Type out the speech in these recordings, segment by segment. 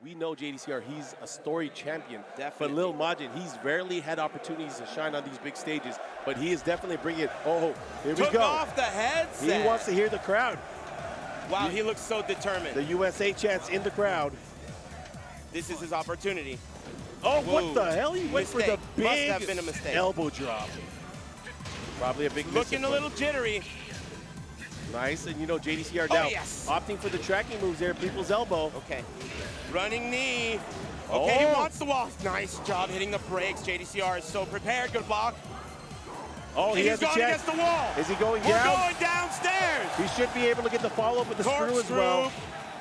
we know JDCR, he's a storied champion. Definitely. But Lil Majin, he's rarely had opportunities to shine on these big stages, but he is definitely bringing it. Oh, here we go. Took off the headset. He wants to hear the crowd. Wow, he looks so determined. The USA chants in the crowd. This is his opportunity. Oh, Whoa. what the hell? He went for the big Must have been a mistake. elbow drop. Probably a big Looking a little jittery. Nice, and you know JDCR now yes. opting for the tracking moves there, people's elbow. Okay, running knee. Okay, he Oh. wants the wall. Nice job hitting the brakes. JDCR is so prepared. Good block. Oh, he He's has a going chance. against the wall. Is he going We're down? going downstairs. He should be able to get the follow-up with the screw as well.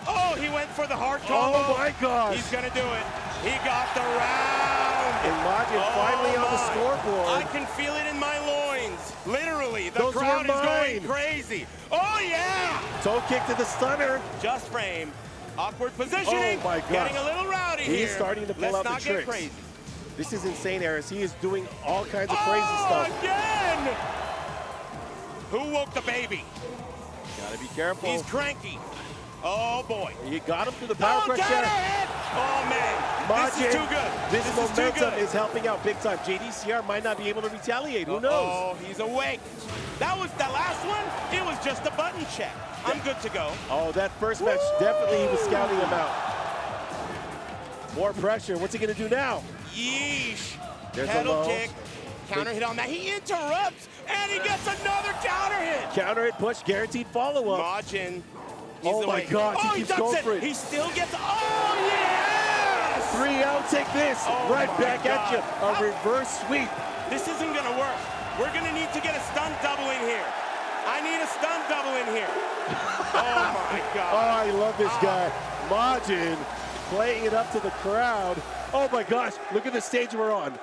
Oh, he went for the hard combo. Oh my gosh. He's gonna do it. He got the round. And Majin finally on the scoreboard. I can feel it in my loins. Literally, the Those crowd were is going mine. crazy. Oh yeah! Toe kick to the stunner. Just frame. Awkward positioning. Oh my gosh. Getting a little rowdy here. He's starting to pull out the Let's tricks. not get crazy. This is insane, Aris. He is doing all kinds of crazy stuff. Again! Who woke the baby? Gotta be careful. He's cranky. Oh boy. He got him through the power crush counter there. hit! Oh man, Majin, this is too good. This is too momentum good. is helping out big time. JDCR might not be able to retaliate. Who knows? Oh, he's awake. That last one. It was just a button check. I'm good to go. Oh, that first match, definitely he was scouting him out. More pressure. What's he gonna do now? Yeesh. There's a Pedal low. kick. Counter hit on that. He interrupts, and he gets another counter hit. Counter hit push, guaranteed follow-up. Majin. Oh my gosh, oh, he keeps ducks going it. for it. He still gets. Oh yes! 3 out, take this. Oh right my back at you. God. A reverse sweep. This isn't gonna work. We're gonna need to get a stun double in here. I need a stun double in here. Oh my Oh, God. I love this guy. Majin playing it up to the crowd. Oh my gosh, look at the stage we're on.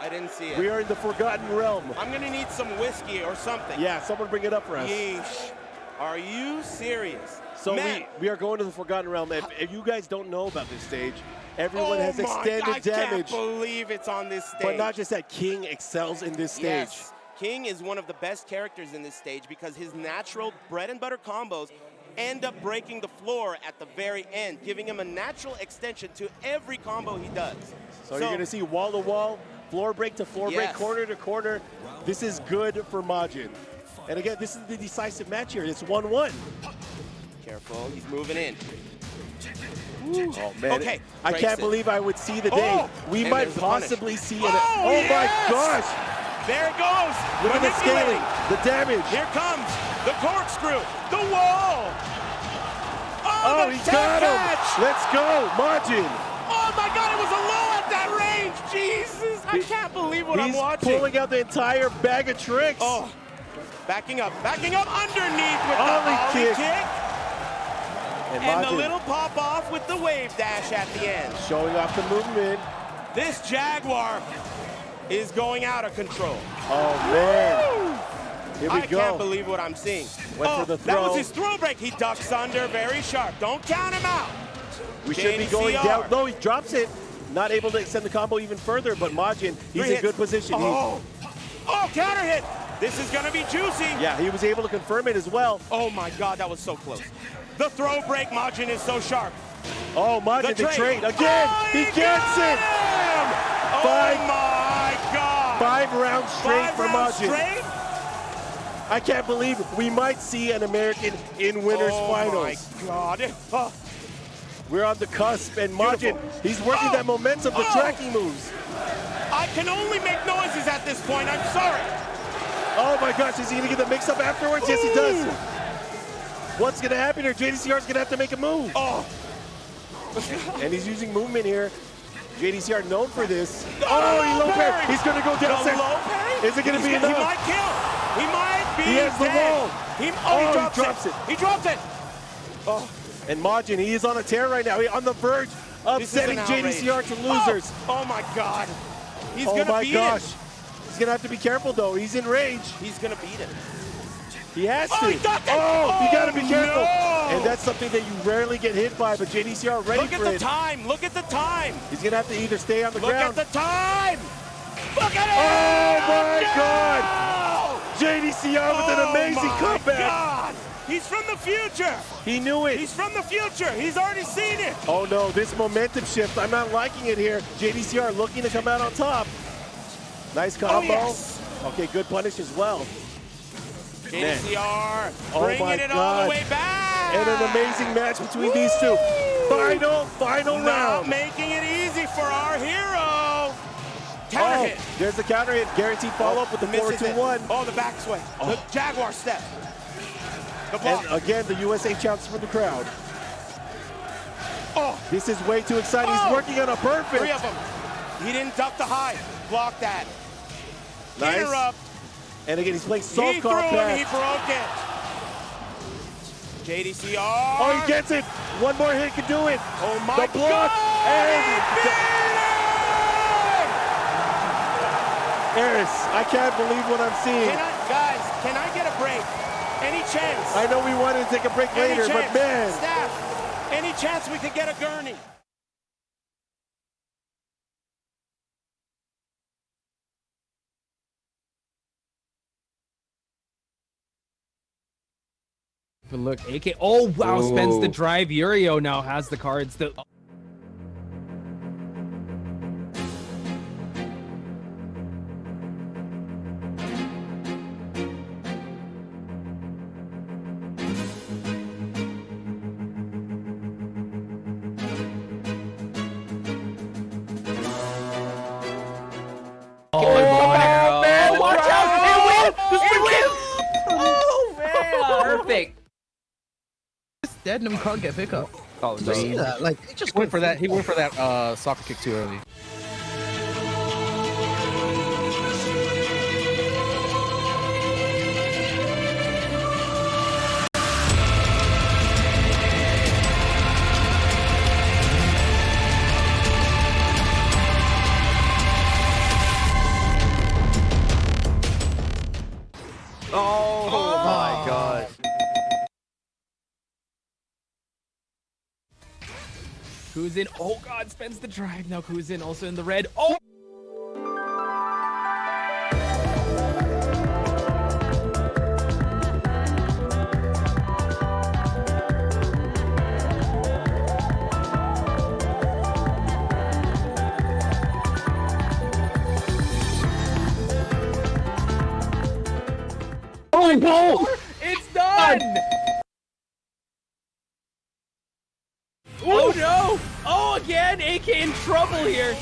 I didn't see it. We are in the Forgotten Realm. I'm gonna need some whiskey or something. Yeah, someone bring it up for us. Yeesh. Are you serious? So Man. we are going to the Forgotten Realm. If you guys don't know about this stage, everyone has extended I damage. can't believe it's on this stage. But not just that, King excels in this stage. Yes. King is one of the best characters in this stage because his natural bread and butter combos end up breaking the floor at the very end, giving him a natural extension to every combo he does. So you're going to see wall to wall, floor break to floor break, Yes. corner to corner. This is good for Majin. And again, this is the decisive match here. It's 1-1. Careful, he's moving in. Oh, man. Okay, I breaks can't it. believe I would see the day. Oh, We and might there's the punish. possibly see Oh, my yes! gosh. There it goes. Look at the Manipulating. scaling, the damage. Here comes the corkscrew, the wall. Oh, the he tap got him. catch. Let's go, Majin. Oh my God, it was a low at that range. Jesus, I can't believe what I'm watching. He's pulling out the entire bag of tricks. Oh, backing up underneath with Ollie the ollie kick. kick. And Majin the little pop off with the wave dash at the end. showing off the movement. This Jaguar is going out of control. Oh, man. Here we I go. can't believe what I'm seeing. Went oh, for the that was throw. his throw break. He ducks under, very sharp. Don't count him out. We should be going JDCR. down. No, he drops it. Not able to extend the combo even further, but Majin, he's Three in hits. good position. Oh, counter hit. This is going to be juicy. Yeah, he was able to confirm it as well. Oh my God, that was so close. The throw break, Majin is so sharp. Oh, Majin, the trade. Again, Oh, he gets it. him! Five- Oh my God. 5 rounds straight Five for rounds Majin. straight? I can't believe we might see an American in winners finals. Oh my God. Oh, We're on the cusp, and Majin, Beautiful. he's working that momentum, the Oh. tracking moves. I can only make noises at this point. I'm sorry. Oh my gosh, is he gonna get the mix up afterwards? Yes, he does. What's gonna happen here? JDCR's gonna have to make a move. Oh. And he's using movement here. JDCR known for this. Oh, Oh, he low parry. parry. He's gonna go The downstairs. low parry? Is it gonna be He enough? might kill. He might be He has the dead. wall. He Oh, he drops drops it. it. He dropped it. Oh. And Majin, he is on a tear right now. He's on the verge of This is setting an JDCR outrage. to losers. Oh my God. He's Oh gonna my beat gosh. him. He's gonna have to be careful though. He's in rage. He's gonna beat him. He has Oh, to. he ducked it. Oh, you gotta be Oh, careful. no. And that's something that you rarely get hit by, but JDCR ready Look at for the it. time. Look at the time. He's gonna have to either stay on the Look ground. at the time. Look at it. Oh my No! God. JDCR with an amazing my comeback. God. He's from the future. He knew it. He's from the future. He's already seen it. Oh no, this momentum shift, I'm not liking it here. JDCR looking to come out on top. Nice combo. Oh, yes. Okay, good punish as well. JDCR Oh bringing my it all God. the way back. And an amazing match between these two. Final Not round. making it easy for our hero. Counter hit. There's the counter hit. Guaranteed follow-up with the Misses it. 4-2-1. Oh, the back swing. The Jaguar step. The block. And again, the USA champs from the crowd. Oh, this is way too exciting. He's working on a perfect. 3 of them. He didn't duck the high. Block that. Nice. Interrupt. And again, he's playing soft He threw him. compact. He broke it. JDCR. Oh, he gets it. One more hit can do it. Oh my the block. God. And Eris, I can't believe what I'm seeing. Can I get a break? Any chance? I know we wanted to take a break Any later, chance? but man. Staff, any chance we could get a gurney? But look, AK. Oh wow, spends the drive. Yurio now has the cards. Man, watch out! It wins! Oh man! Perfect. It's dead and we can't get pickup. Oh, Did you see that? Like, he just went for that. He went for that soccer kick too early. Oh my god. Kuzin. Oh god, spends the drive. Now Kuzin also in the red. Oh! Oh no! It's done! Oh no! Oh again! AK in trouble here!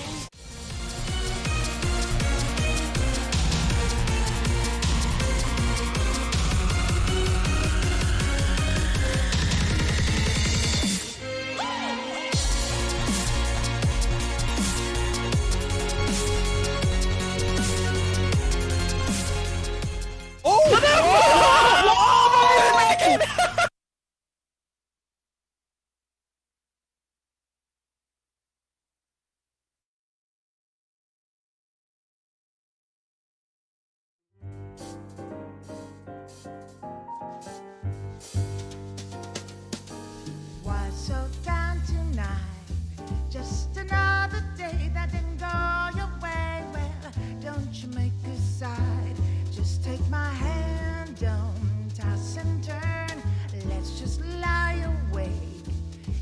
Why so down tonight? Just another day that didn't go your way. Well, don't you make a side. Just take my hand, don't toss and turn. Let's just lie awake.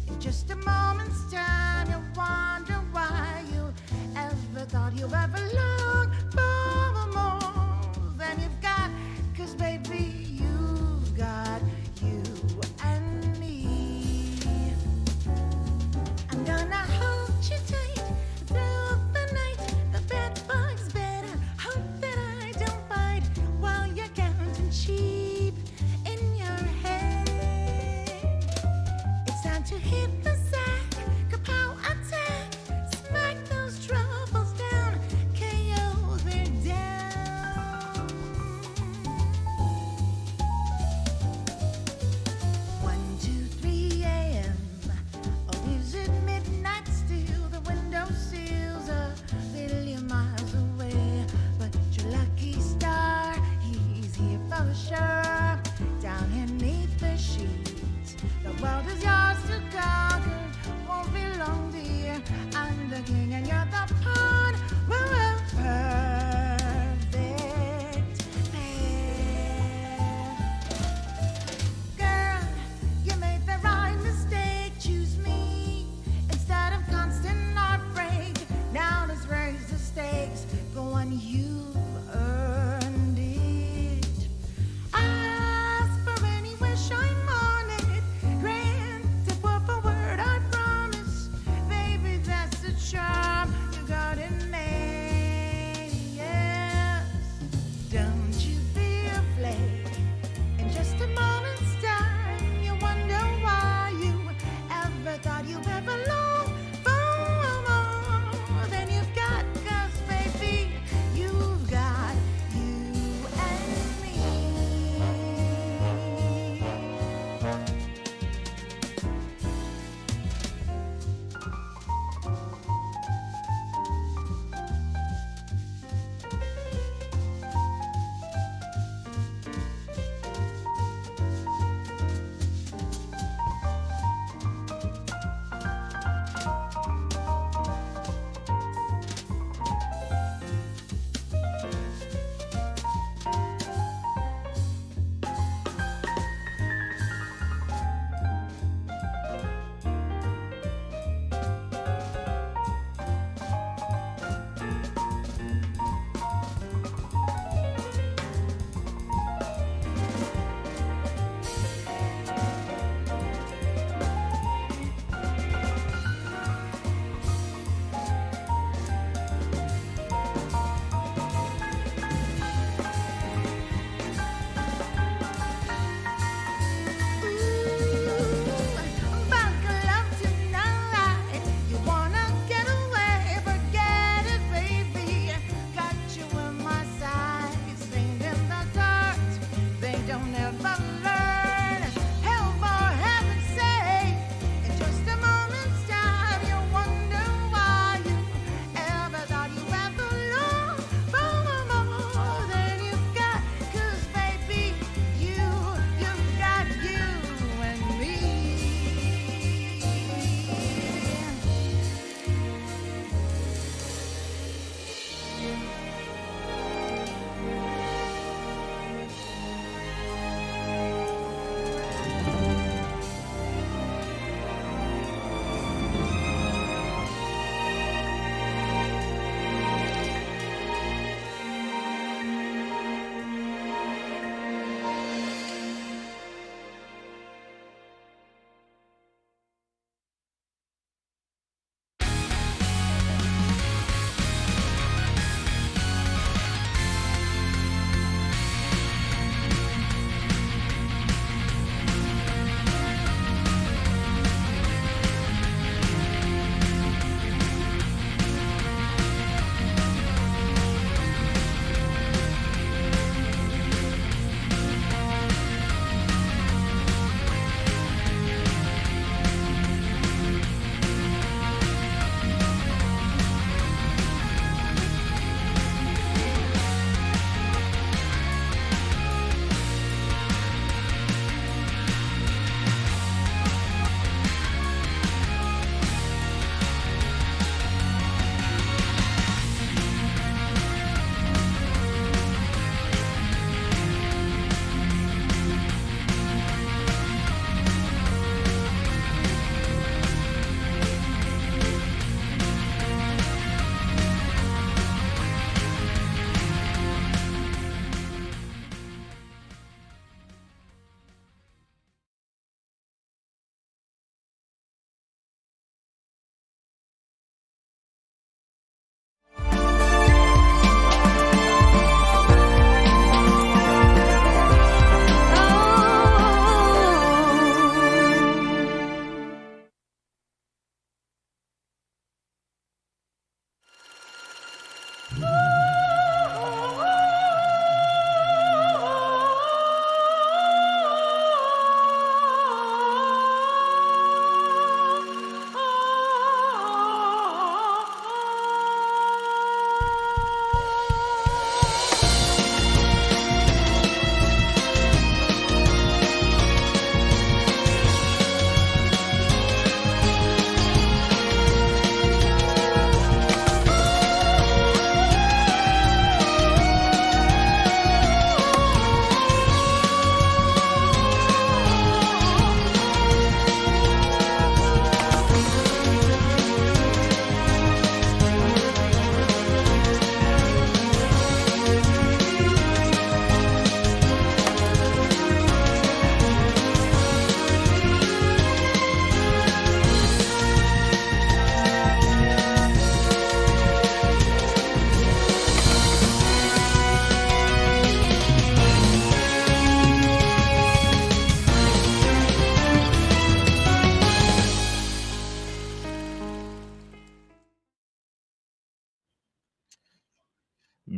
In just a moment's time, you'll wonder why you ever thought you ever longed for more than you've got. 'Cause baby, you've got you and me. I'm gonna hold you tight through the night. The bed bugs better. Hope that I don't bite while you're counting sheep in your head. It's time to hit the sack, kapow attack, smack those troubles down, KO they're down. 1, 2, 3 a.m. Or is it midnight still? The windowsills a billion miles away. But your lucky star, he's here for sure. Down beneath the sheets, the world is yours to conquer. Won't be long, dear. I'm the king and you're the pawn. We're a perfect pair. Girl,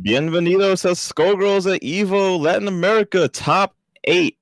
Bienvenidos a Skullgirls at EVO Latin America Top 8.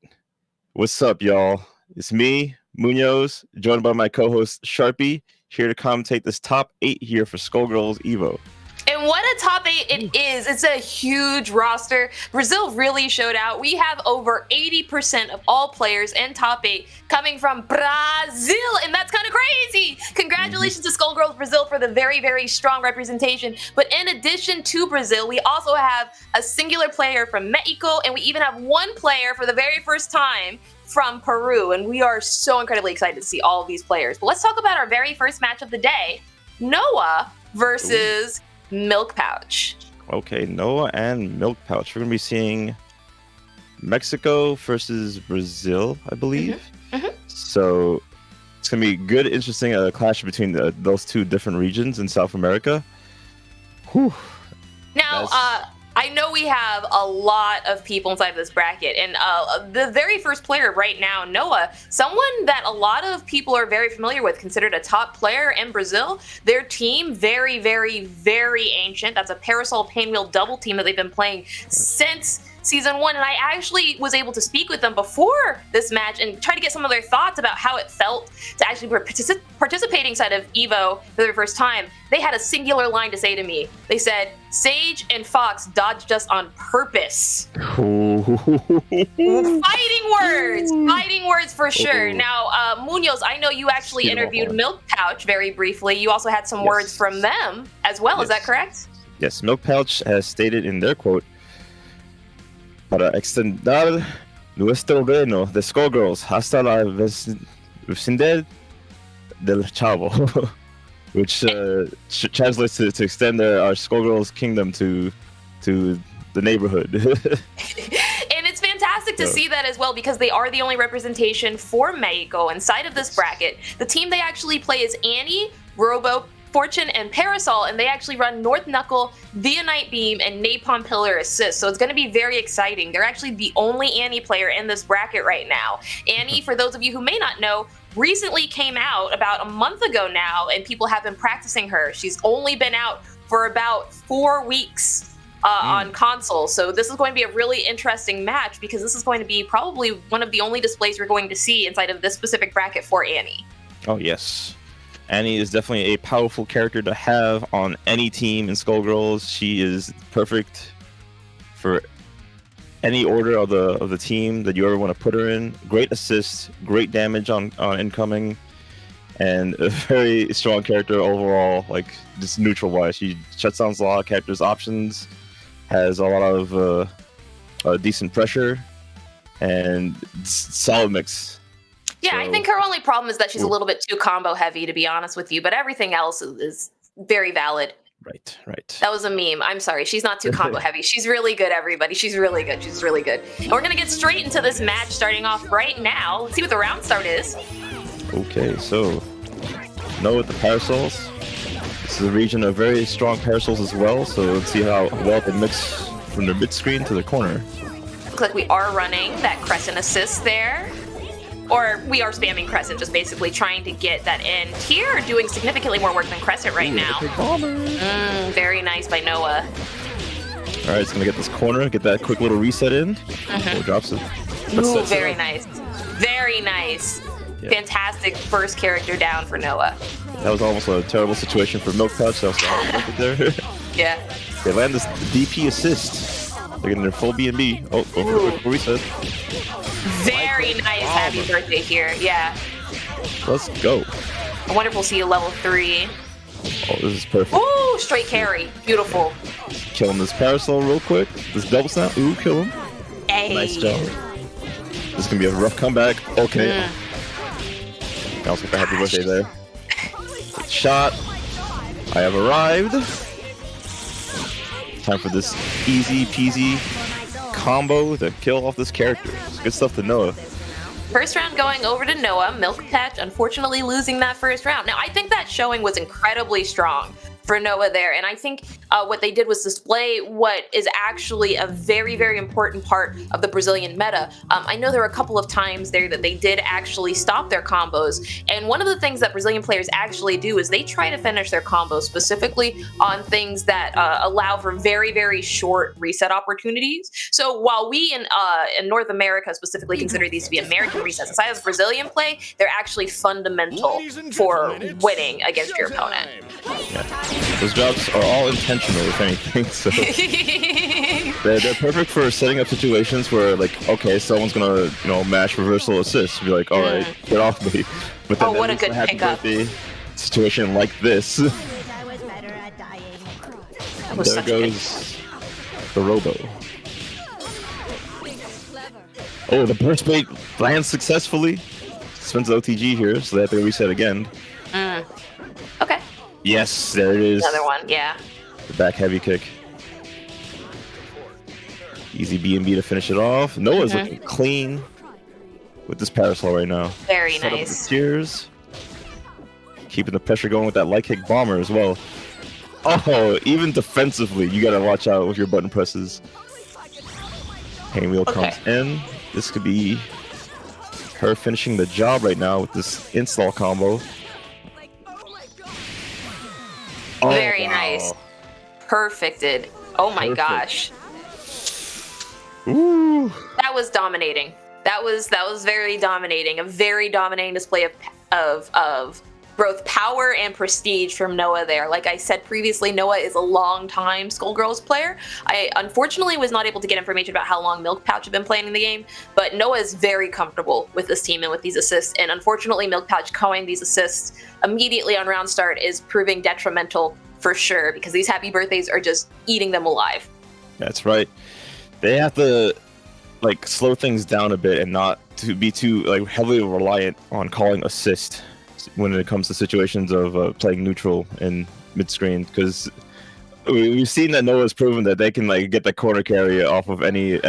What's up, y'all? It's me, Munoz, joined by my co-host Sharpie, here to commentate this Top 8 here for Skullgirls EVO. And what a top 8 it is. It's a huge roster. Brazil really showed out. We have over 80% of all players in top 8 coming from Brazil, and that's kind of crazy. Congratulations to Skullgirls Brazil for the very, very strong representation. But in addition to Brazil, we also have a singular player from Mexico, and we even have one player for the very first time from Peru, and we are so incredibly excited to see all of these players. But let's talk about our very first match of the day, Noah versus Milk Pouch. Okay, Noah and Milk Pouch. We're going to be seeing Mexico versus Brazil, I believe. So it's going to be good, interesting clash between those two different regions in South America. Whew. Now, I know we have a lot of people inside of this bracket, and the very first player right now, Noah, someone that a lot of people are very familiar with, considered a top player in Brazil. Their team, very, very, very ancient. That's a Parasol Pinwheel double team that they've been playing since Season 1, and I actually was able to speak with them before this match and try to get some of their thoughts about how it felt to actually be participating inside of EVO for the first time. They had a singular line to say to me. They said, "Sage and Fox dodged us on purpose." Fighting words for sure. Now, Munoz, I know you actually interviewed Milk Pouch very briefly. You also had some words from them as well, is that correct? Yes, Milk Pouch has stated in their quote, "Para extender nuestro reino de Skullgirls hasta la vecindad del Chavo," which translates to extend our Skullgirls kingdom to the neighborhood. And it's fantastic to see that as well, because they are the only representation for Mexico inside of this bracket. The team they actually play is Annie, Robo, Fortune, and Parasol, and they actually run North Knuckle, Vianite Beam, and Napalm Pillar Assist, so it's going to be very exciting. They're actually the only Annie player in this bracket right now. Annie, for those of you who may not know, recently came out about a month ago now, and people have been practicing her. She's only been out for about 4 weeks on console, so this is going to be a really interesting match, because this is going to be probably one of the only displays we're going to see inside of this specific bracket for Annie. Oh, yes. Annie is definitely a powerful character to have on any team in Skullgirls. She is perfect for any order of the team that you ever want to put her in. Great assist, great damage on incoming, and a very strong character overall, like just neutral wise. She shuts down a lot of characters' options, has a lot of decent pressure, and solid mix. Yeah, I think her only problem is that she's a little bit too combo heavy, to be honest with you, but everything else is very valid. Right. That was a meme. I'm sorry. She's not too combo heavy. She's really good, everybody. She's really good. She's really good. And we're going to get straight into this match starting off right now. Let's see what the round start is. Okay, so Noah with the Parasols. This is a region of very strong Parasols as well, so let's see how well they mix from their mid screen to the corner. Looks like we are running that Crescent assist there. Or we are spamming Crescent, just basically trying to get that in. Here, doing significantly more work than Crescent right now. Very nice by Noah. All right, it's going to get this corner, get that quick little reset in. Drops it. Ooh, very nice. Very nice. Yeah. Fantastic first character down for Noah. That was almost a terrible situation for Milk Pouch. That was there. Yeah. They land this DP assist. They're getting their full B&B. Oh, go for the quick reset. Very nice happy birthday here, yeah. Let's go. I wonder if we'll see a level 3. Oh, this is perfect. Ooh, straight carry. Beautiful. Killing this Parasol real quick. This double snap. Ooh, kill him. Hey. Nice job. This is going to be a rough comeback. Okay. I also got happy birthday there. Good shot. I have arrived. Time for this easy peasy combo to kill off this character. It's good stuff to Noah. First round going over to Noah. Milk Patch unfortunately losing that first round. Now, I think that showing was incredibly strong for Noah there. And I think what they did was display what is actually a very, very important part of the Brazilian meta. I know there were a couple of times there that they did actually stop their combos. And one of the things that Brazilian players actually do is they try to finish their combos specifically on things that allow for very, very short reset opportunities. So while we in North America specifically consider these to be American resets, inside of Brazilian play, they're actually fundamental for winning against your opponent. Yeah. Those drops are all intentional, if anything. So they're perfect for setting up situations where, like, okay, someone's gonna, mash reversal assist. Be like, all right, get off me. But then what a good pickup. Situation like this. I was better at dying. That was There such a good. goes the Robo. Oh, the burst bait lands successfully. Spends OTG here, so they have to reset again. Okay. Yes, there it is. Another one, yeah. The back heavy kick. Easy B&B to finish it off. Noah's looking clean with this parasol right now. Very Set nice. up the tiers. Keeping the pressure going with that light kick bomber as well. Oh, even defensively, you gotta watch out with your button presses. Painwheel comes in. This could be her finishing the job right now with this install combo. Oh, Very wow. nice. Perfected. Oh my Perfect. gosh. Ooh. That was dominating. That was very dominating. A very dominating display of both power and prestige from Noah there. Like I said previously, Noah is a long-time Skullgirls player. I unfortunately was not able to get information about how long Milk Pouch had been playing in the game, but Noah is very comfortable with this team and with these assists, and unfortunately Milk Pouch calling these assists immediately on round start is proving detrimental for sure, because these happy birthdays are just eating them alive. That's right. They have to slow things down a bit and not to be too heavily reliant on calling assist when it comes to situations of playing neutral in mid-screen, because we've seen that Noah's proven that they can get the corner carry off of any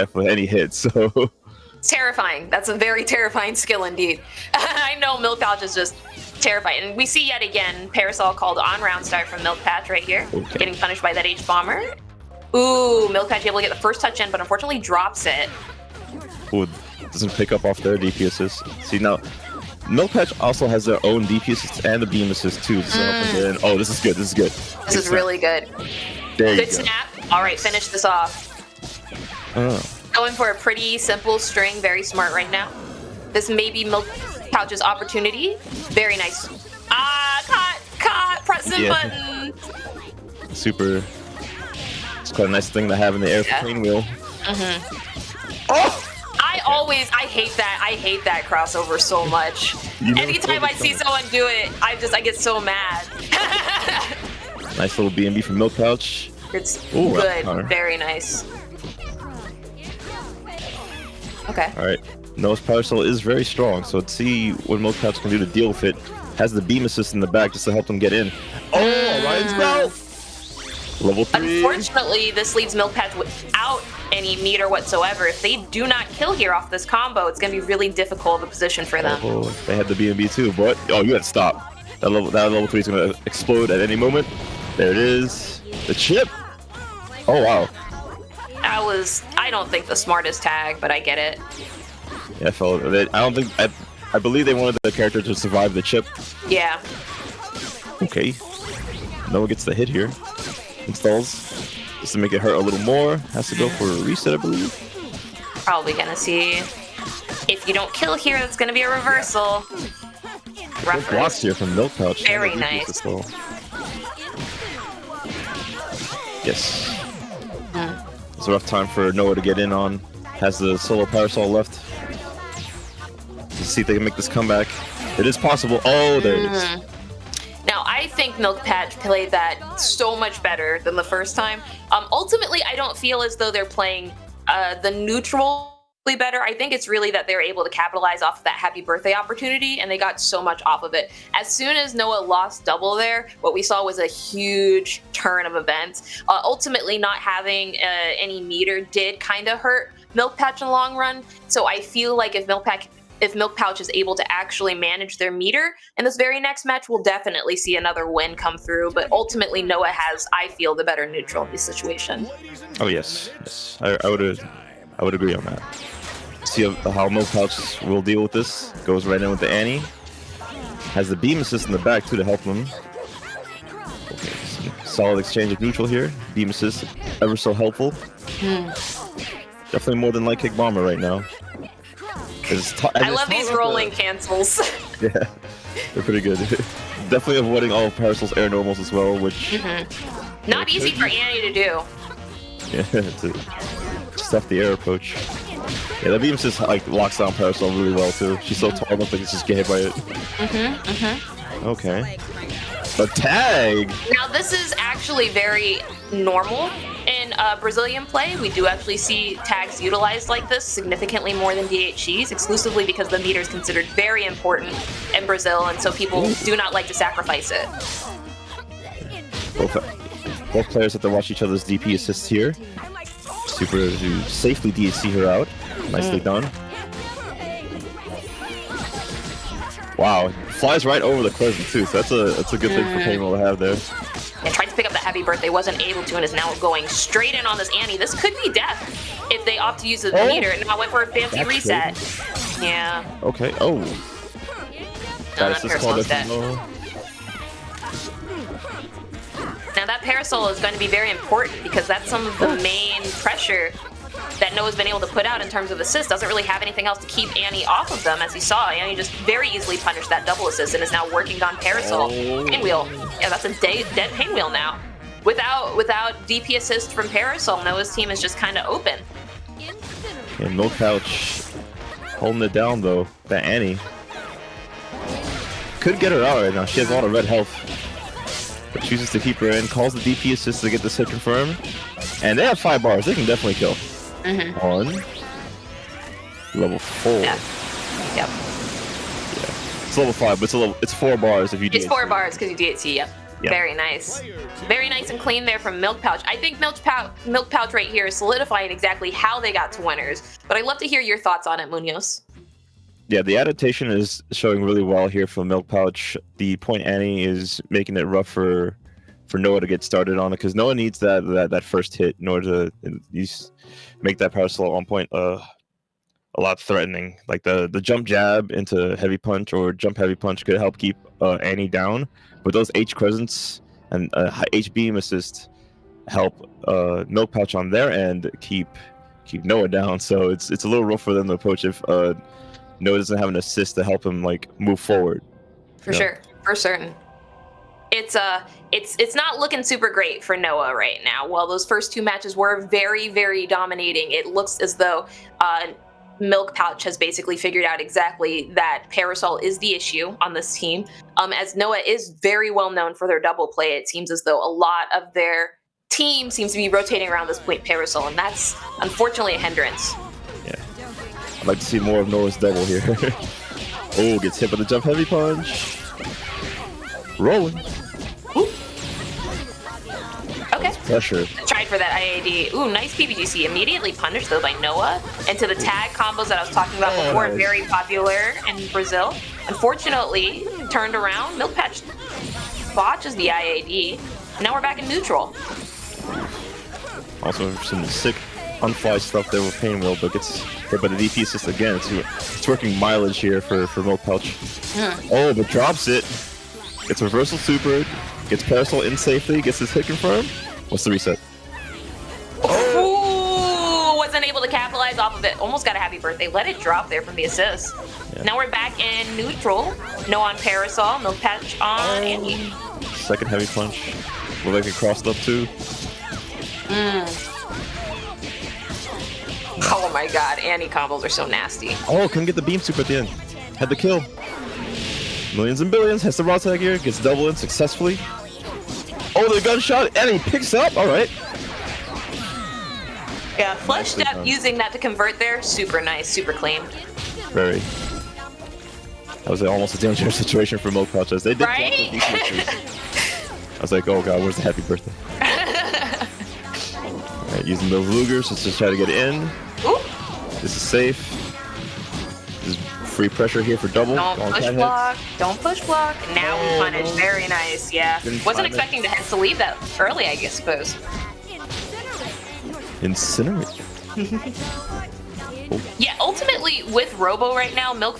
hit. So It's terrifying. That's a very terrifying skill indeed. I know Milk Pouch is just terrifying. And we see yet again Parasol called on round start from Milk Patch right here, getting punished by that H-Bomber. Ooh, Milk Patch able to get the first touch in, but unfortunately drops it. ooh, doesn't pick up off their DP assist. See, now Milk Patch also has their own DP assist and the beam assist too. Oh, this is good. This is good. This is really good. There you Good go. snap. All right, finish this off. Oh. Going for a pretty simple string, very smart right now. This may be Milk Pouch's opportunity. Very nice. Caught, pressing button. Super. It's quite a nice thing to have in the air for Painwheel. Oh! I hate that crossover so much. Anytime I see someone do it, I get so mad. Nice little B&B from Milk Pouch. It's Ooh, good, counter. very nice. Okay. All right. Noah's Parasol is very strong, so let's see what Milk Pouch can do to deal with it. Has the beam assist in the back just to help them get in. Oh, Ryan's belt! Level 3. Unfortunately, this leaves Milk Patch without any meter whatsoever. If they do not kill here off this combo, it's going to be really difficult of a position for them. Oh, they had the B&B too, but you had to stop. That level 3 is going to explode at any moment. There it is. The chip. Oh, wow. That was, I don't think the smartest tag, but I get it. Yeah, I believe they wanted the character to survive the chip. Yeah. Okay. Noah gets the hit here. Installs. Just to make it hurt a little more. Has to go for a reset, I believe. Probably gonna see. If you don't kill here, it's gonna be a reversal. Good blocks here from Milk Pouch. Very nice. Yes. It's a rough time for Noah to get in on. Has the solo Parasol left. Let's see if they can make this comeback. It is possible. Oh, there it is. Now, I think Milk Patch played that so much better than the first time. Ultimately, I don't feel as though they're playing the neutral better. I think it's really that they're able to capitalize off of that happy birthday opportunity, and they got so much off of it. As soon as Noah lost double there, what we saw was a huge turn of events. Ultimately, not having any meter did kind of hurt Milk Patch in the long run. So I feel like if Milk Patch if Milk Pouch is able to actually manage their meter. And this very next match, we'll definitely see another win come through. But ultimately, Noah has, I feel, the better neutral in this situation. Oh yes. I would agree on that. See how Milk Pouch will deal with this. Goes right in with the Annie. Has the beam assist in the back too to help him. Okay, solid exchange of neutral here. Beam assist, ever so helpful. Definitely more than light kick bomber right now. I love these rolling cancels. Yeah, they're pretty good. Definitely avoiding all of Parasol's air normals as well, which not easy for Annie to do. Yeah, to stuff the air approach. Yeah, that beam just like locks down Parasol really well too. She's so tall, I don't think it's just get hit by it. Okay. A tag. Now this is actually very normal in Brazilian play. We do actually see tags utilized like this significantly more than DHCs, exclusively because the meter is considered very important in Brazil, and so people do not like to sacrifice it. Both players have to watch each other's DP assists here. Super to safely DHC her out. Nicely done. Wow, flies right over the crescent too, so that's a good thing for Painwell to have there. And tried to pick up the heavy birthday, wasn't able to, and is now going straight in on this Annie. This could be death if they opt to use the meter. And now went for a fancy reset. Crazy. Yeah. Okay. Oh. That Parasol's dead. Now that Parasol is going to be very important because that's some of the main pressure that Noah's been able to put out in terms of assists. Doesn't really have anything else to keep Annie off of them, as you saw. Annie just very easily punished that double assist and is now working on Parasol. Pinwheel. Yeah, that's a dead Pinwheel now. Without DP assist from Parasol, Noah's team is just kind of open. And Milk Pouch holding it down though. That Annie could get her out right now. She has a lot of red health, but chooses to keep her in. Calls the DP assist to get this hit confirmed, and they have 5 bars. They can definitely kill. On level 4. Yeah. Yep. Yeah. It's level 5, but it's 4 bars if you. It's 4 bars because you DHC. Yep. Very nice. Very nice and clean there from Milk Pouch. I think Milk Pouch right here is solidifying exactly how they got to winners. But I'd love to hear your thoughts on it, Munoz. Yeah, the adaptation is showing really well here from Milk Pouch. The point Annie is making it rough for Noah to get started on it, because Noah needs that first hit in order to make that Parasol on point a lot threatening. Like the jump jab into heavy punch or jump heavy punch could help keep Annie down, but those H crescents and H beam assist help Milk Pouch on their end keep Noah down. So it's a little rough for them to approach if Noah doesn't have an assist to help him like move forward. For sure, for certain. It's not looking super great for Noah right now. While those first 2 matches were very, very dominating, it looks as though Milk Pouch has basically figured out exactly that Parasol is the issue on this team. As Noah is very well known for their double play, it seems as though a lot of their team seems to be rotating around this point Parasol, and that's unfortunately a hindrance. Yeah, I'd like to see more of Noah's double here. Oh, gets hit by the jump heavy punch. Rolling. Okay. Pressure. Tried for that IAD. Ooh, nice PBGC. Immediately punished though by Noah into the tag combos that I was talking about before. Nice. Very popular in Brazil. Unfortunately, turned around. Milk Pouch botches the IAD. Now we're back in neutral. Also some sick unfly stuff there with Painwheel, but gets hit by the DP assist again. It's working mileage here for Milk Pouch. Oh, but drops it. Gets reversal super. Gets Parasol in safely. Gets his hit confirmed. What's the reset? Ooh, wasn't able to capitalize off of it. Almost got a happy birthday. Let it drop there from the assist. Yeah. Now we're back in neutral. No on Parasol. Milk Pouch on Annie. Second heavy punch. Will they get crossed up too? Oh my god, Annie combos are so nasty. Oh, couldn't get the beam super at the end. Had the kill. Millions and billions. Has the raw tag here. Gets double in successfully. Oh, the gunshot. And he picks up. All right. Yeah, flush step using that to convert there. Super nice. Super clean. Very. That was almost a dangerous situation for Milk Pouch, as they did. Right? I was like, oh god, where's the happy birthday? All right, using those Lugers just to try to get in. Ooh. This is safe. This is free pressure here for double. Don't Going push cat block. heads. Don't push block. Now we punish. Very nice. Yeah. Didn't Wasn't time it. expecting the heads to leave that early, I guess, suppose. Incinerate. Yeah, ultimately with Robo right now, Milk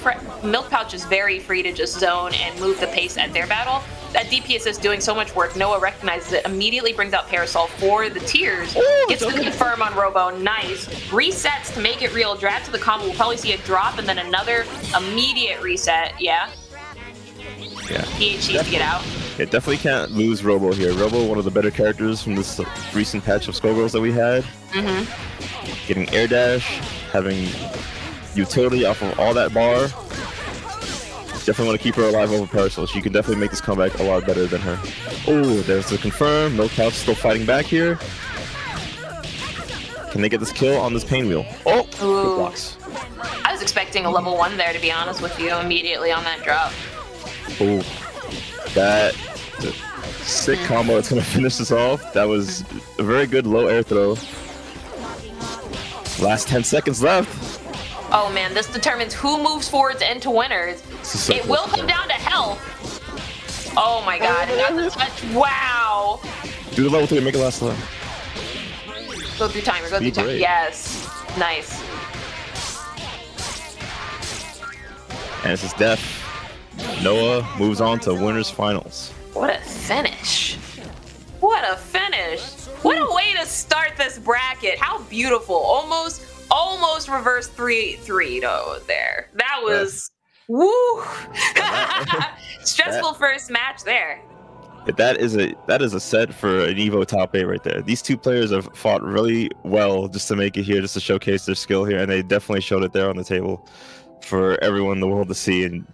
Pouch is very free to just zone and move the pace at their battle. That DPS is doing so much work. Noah recognizes it, immediately brings out Parasol for the tiers, gets the confirm on Robo, nice. Resets to make it real, drag to the combo, we'll probably see a drop and then another immediate reset, yeah. Yeah. PHCs to get out. Yeah, definitely can't lose Robo here. Robo, one of the better characters from this recent patch of Skullgirls that we had. Getting air dash, having utility off of all that bar. Definitely want to keep her alive over Parasol. She can definitely make this comeback a lot better than her. Oh, there's the confirm. Milk Pouch still fighting back here. Can they get this kill on this pain wheel? Oh, good blocks. I was expecting a level 1 there, to be honest with you, immediately on that drop. Oh, that sick combo that's going to finish this off. That was a very good low air throw. Last 10 seconds left. Oh man, this determines who moves forwards into winners. So it will come down to health. Oh my god, and that's a touch. Wow. Do the level 3 and make it last long. Go through timer, go through timer. Great. Yes. Nice. And this is Def. Noah moves on to winners finals. What a finish. What a finish. What a way to start this bracket. How beautiful. Almost reverse 3-3 though there. That was woo. Stressful first match there. That is a set for an EVO top 8 right there. These two players have fought really well just to make it here, just to showcase their skill here, and they definitely showed it there on the table for everyone in the world to see. And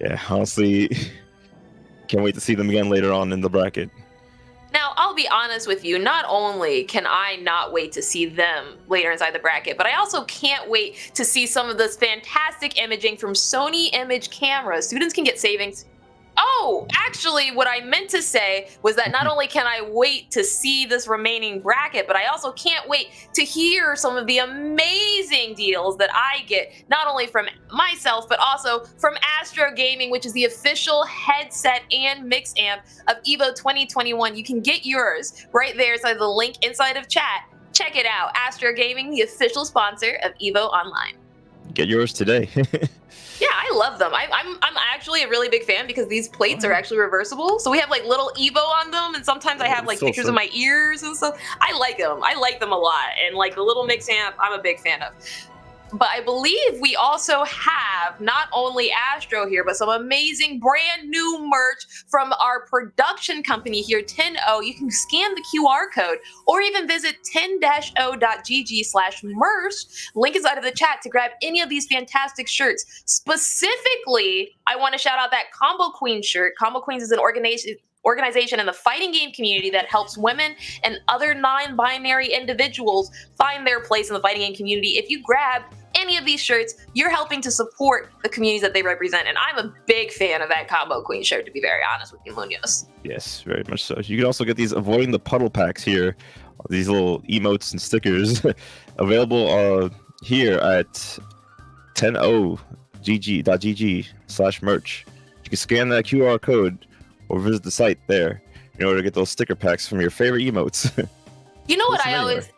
yeah, honestly, can't wait to see them again later on in the bracket. Now, I'll be honest with you, not only can I not wait to see them later inside the bracket, but I also can't wait to see some of this fantastic imaging from Sony Image cameras. Students can get savings. Oh, actually, what I meant to say was that not only can I wait to see this remaining bracket, but I also can't wait to hear some of the amazing deals that I get, not only from myself, but also from Astro Gaming, which is the official headset and mix amp of EVO 2021. You can get yours right there inside the link inside of chat. Check it out. Astro Gaming, the official sponsor of EVO Online. Get yours today. Yeah, I love them. I'm actually a really big fan because these plates are actually reversible. So we have like little EVO on them, and sometimes I have like so pictures of my ears and stuff. I like them. I like them a lot. And like the little mix amp, I'm a big fan of. But I believe we also have not only Astro here, but some amazing brand new merch from our production company here, 10O. You can scan the QR code or even visit 10-o.gg/merch. Link is out of the chat to grab any of these fantastic shirts. Specifically, I want to shout out that Combo Queen shirt. Combo Queens is an organization in the fighting game community that helps women and other non-binary individuals find their place in the fighting game community. If you grab any of these shirts, you're helping to support the communities that they represent, and I'm a big fan of that Combo Queen shirt, to be very honest with you, Munoz. Yes, very much so. You can also get these avoiding the puddle packs here, these little emotes and stickers available here at 10o.gg/merch. You can scan that QR code or visit the site there in order to get those sticker packs from your favorite emotes. You know what I always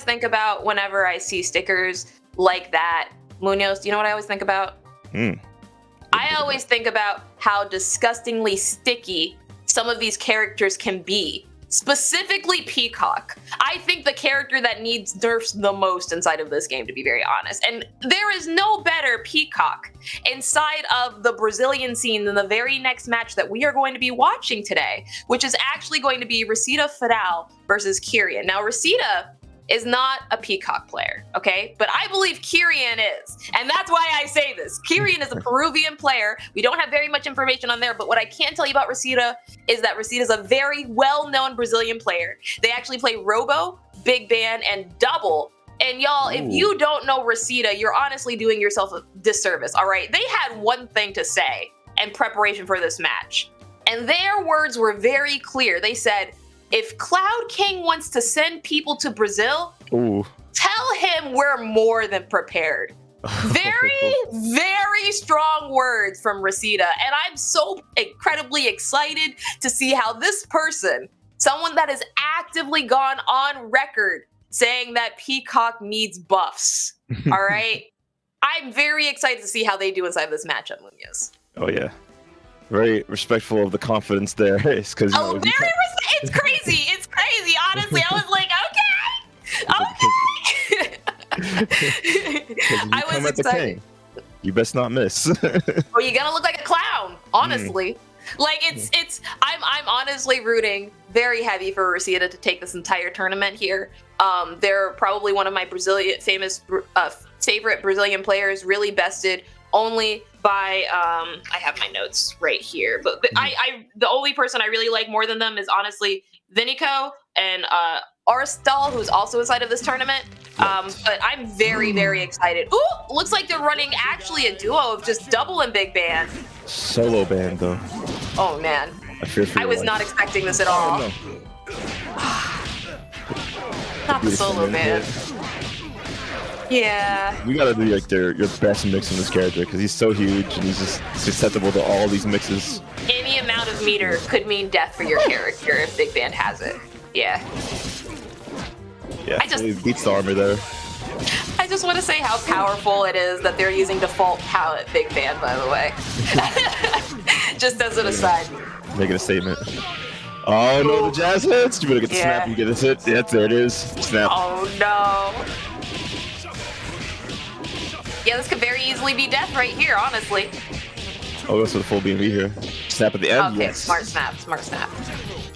think about whenever I see stickers like that, Munoz? Do you know what I always think about? I always think about how disgustingly sticky some of these characters can be. Specifically Peacock. I think the character that needs nerfs the most inside of this game, to be very honest. And there is no better Peacock inside of the Brazilian scene than the very next match that we are going to be watching today, which is actually going to be Resita Fadal versus Kyrian. Now, Resita is not a Peacock player, okay? But I believe Kyrian is, and that's why I say this. Kyrian is a Peruvian player. We don't have very much information on there, but what I can tell you about Resita is that Resita is a very well-known Brazilian player. They actually play Robo, Big Ban, and Double. And y'all, if you don't know Resita, you're honestly doing yourself a disservice, all right? They had one thing to say in preparation for this match, and their words were very clear. They said, if Cloud King wants to send people to Brazil, Tell him we're more than prepared. Very, very strong words from Reseda. And I'm so incredibly excited to see how this person, someone that has actively gone on record saying that Peacock needs buffs, all right? I'm very excited to see how they do inside this matchup, Munoz. Oh, yeah. Very respectful of the confidence there. It's because it's crazy. It's crazy. Honestly, I was like, okay. I was excited. You best not miss. Or you're gonna look like a clown, honestly. Like I'm honestly rooting very heavy for Reseda to take this entire tournament here. They're probably one of my favorite Brazilian players, really bested only by I have my notes right here, but the only person I really like more than them is honestly Vinico and Aristal, who's also inside of this tournament. But I'm very, very excited. Ooh, looks like they're running actually a duo of just double and big band. Solo band though. Oh man, I was not expecting this at all. No. Not the solo band. Yeah. You gotta do like your best mix in this character because he's so huge and he's just susceptible to all these mixes. Any amount of meter could mean death for your character if Big Band has it. Yeah. Yeah, he beats the armor there. I just want to say how powerful it is that they're using default palette Big Band, by the way. Just as an aside. Making a statement. Oh no, the jazz hits! You better get the snap and get this hit. Yeah, there it is. Snap. Oh no. Yeah, this could very easily be death right here, honestly. Oh, that's for the full BMV here. Snap at the end. Okay, yes. smart snap.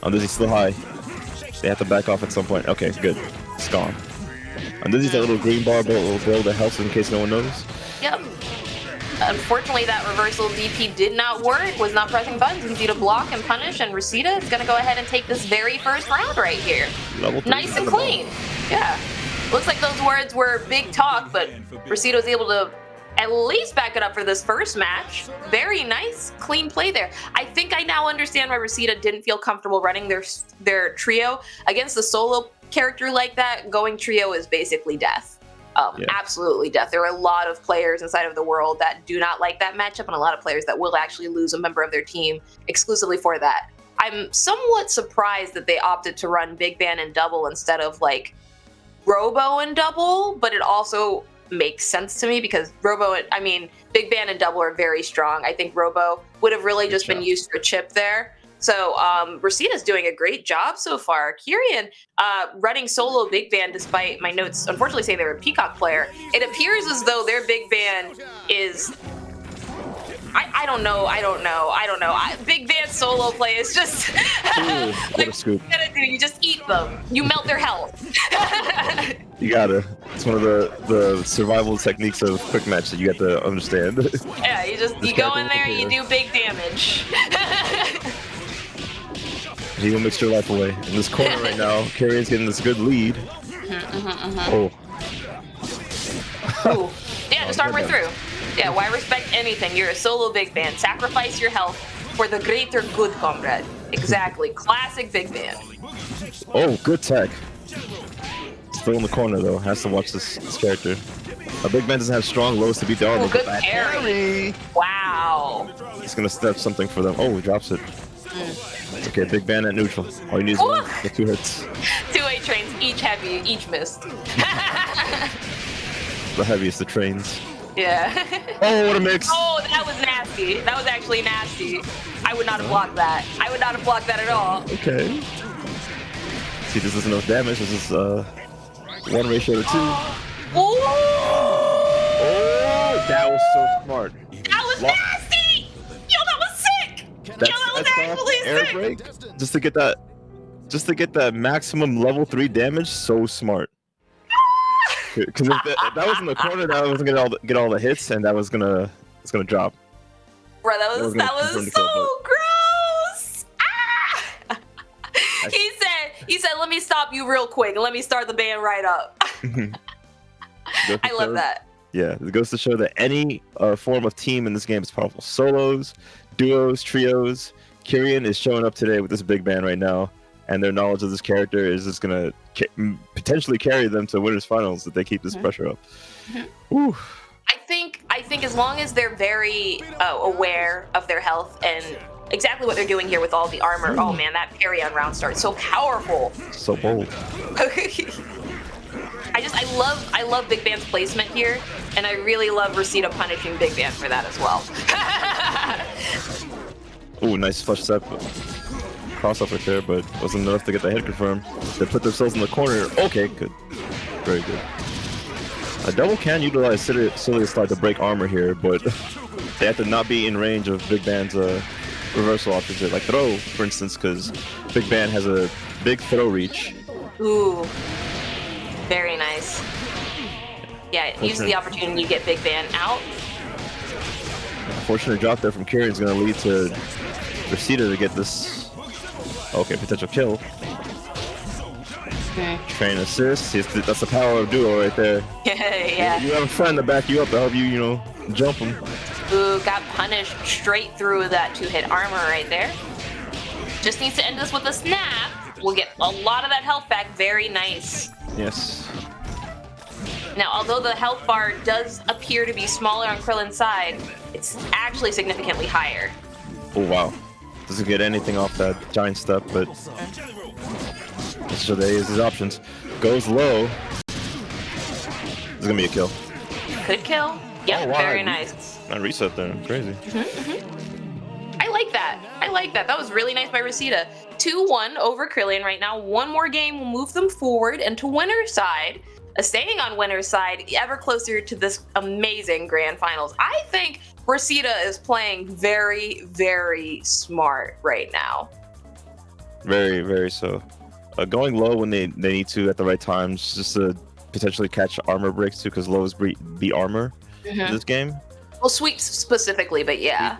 Oh, Dizzy's still high. They have to back off at some point. Okay, good. It's gone. And Dizzy's that little green bar, but little barrel that helps in case no one knows. Yep. Unfortunately, that reversal DP did not work, was not pressing buttons, easy to block and punish, and Reseda is going to go ahead and take this very first round right here. Nice and clean. Yeah. Looks like those words were big talk, but Reseda was able to at least back it up for this first match. Very nice, clean play there. I think I now understand why Reseda didn't feel comfortable running their trio. Against the solo character like that, going trio is basically death. Absolutely death. There are a lot of players inside of the world that do not like that matchup, and a lot of players that will actually lose a member of their team exclusively for that. I'm somewhat surprised that they opted to run Big Band and double instead of like Robo and double, but it also makes sense to me because Big Band and double are very strong. I think Robo would have really just been used for chip there. So Reseda's doing a great job so far. Kyrian running solo Big Band despite my notes unfortunately saying they're a Peacock player. It appears as though their Big Band is... I don't know. Big Band solo play is just... Ooh, what a scoop. What you gotta do, you just eat them. You melt their health. You gotta. It's one of the survival techniques of quick match that you got to understand. Yeah, you go in there, you do big damage. He will mix your life away. In this corner right now, Kyrian's getting this good lead. Oh. Ooh. Yeah, just armor through. Yeah, why respect anything? You're a solo Big Band. Sacrifice your health for the greater good, comrade. Exactly. Classic Big Band. Oh, good tech. Still in the corner though. Has to watch this character. A Big Band doesn't have strong lows to beat the armor. Good parry. Wow. He's gonna step something for them. Oh, he drops it. It's okay, Big Band at neutral. All you need is the 2 hits. 2 A trains, each heavy, each missed. The heaviest of trains. Yeah. Oh, what a mix. Oh, that was nasty. That was actually nasty. I would not have blocked that. I would not have blocked that at all. Okay. See, this is enough damage. This is 1:2. Oh, that was so smart. That was nasty. Yo, that was sick. That was actually sick. Break, just to get that maximum level 3 damage. So smart. Because if that was in the corner, that wasn't gonna get all the hits, and it's gonna drop. Bro, that was so gross. Ah! He said, let me stop you real quick and let me start the band right up. I love that. Yeah, it goes to show that any form of team in this game is powerful. Solos, duos, trios. Kyrian is showing up today with this Big Band right now, and their knowledge of this character is just gonna potentially carry them to winners finals if they keep this pressure up. Ooh. I think as long as they're very aware of their health and exactly what they're doing here with all the armor. Oh man, that parry on round start, so powerful. So bold. I love Big Ban's placement here, and I really love Rosita punishing Big Ban for that as well. Ooh, nice flush step. Cross up right there, but wasn't enough to get the head confirmed. They put themselves in the corner. Okay, good. Very good. A double can utilize Silly Slide to break armor here, but they have to not be in range of Big Ban's reversal options, like throw, for instance, because Big Ban has a big throw reach. Ooh, very nice. Yeah, use the opportunity to get Big Ban out. Unfortunate drop there from Kieran is going to lead to Rosita to get this. Okay, potential kill. Train assist. That's the power of duo right there. Yeah. You have a friend to back you up to help you, jump him. Ooh, got punished straight through that 2-hit armor right there. Just needs to end this with a snap. We'll get a lot of that health back. Very nice. Yes. Now, although the health bar does appear to be smaller on Krillin's side, it's actually significantly higher. Oh, wow. Doesn't get anything off that giant step, but so there is his options. Goes low. This is going to be a kill. Could kill. Yep, Oh, wow. very nice. Not reset there. Crazy. I like that. That was really nice by Rosita. 2-1 over Krillin right now. One more game will move them forward and to winner's side. Staying on winner's side, ever closer to this amazing grand finals. I think Rosita is playing very, very smart right now. Very, very so. Going low when they need to at the right times, just to potentially catch armor breaks too, because low is beat armor in this game. Well, sweeps specifically, but yeah.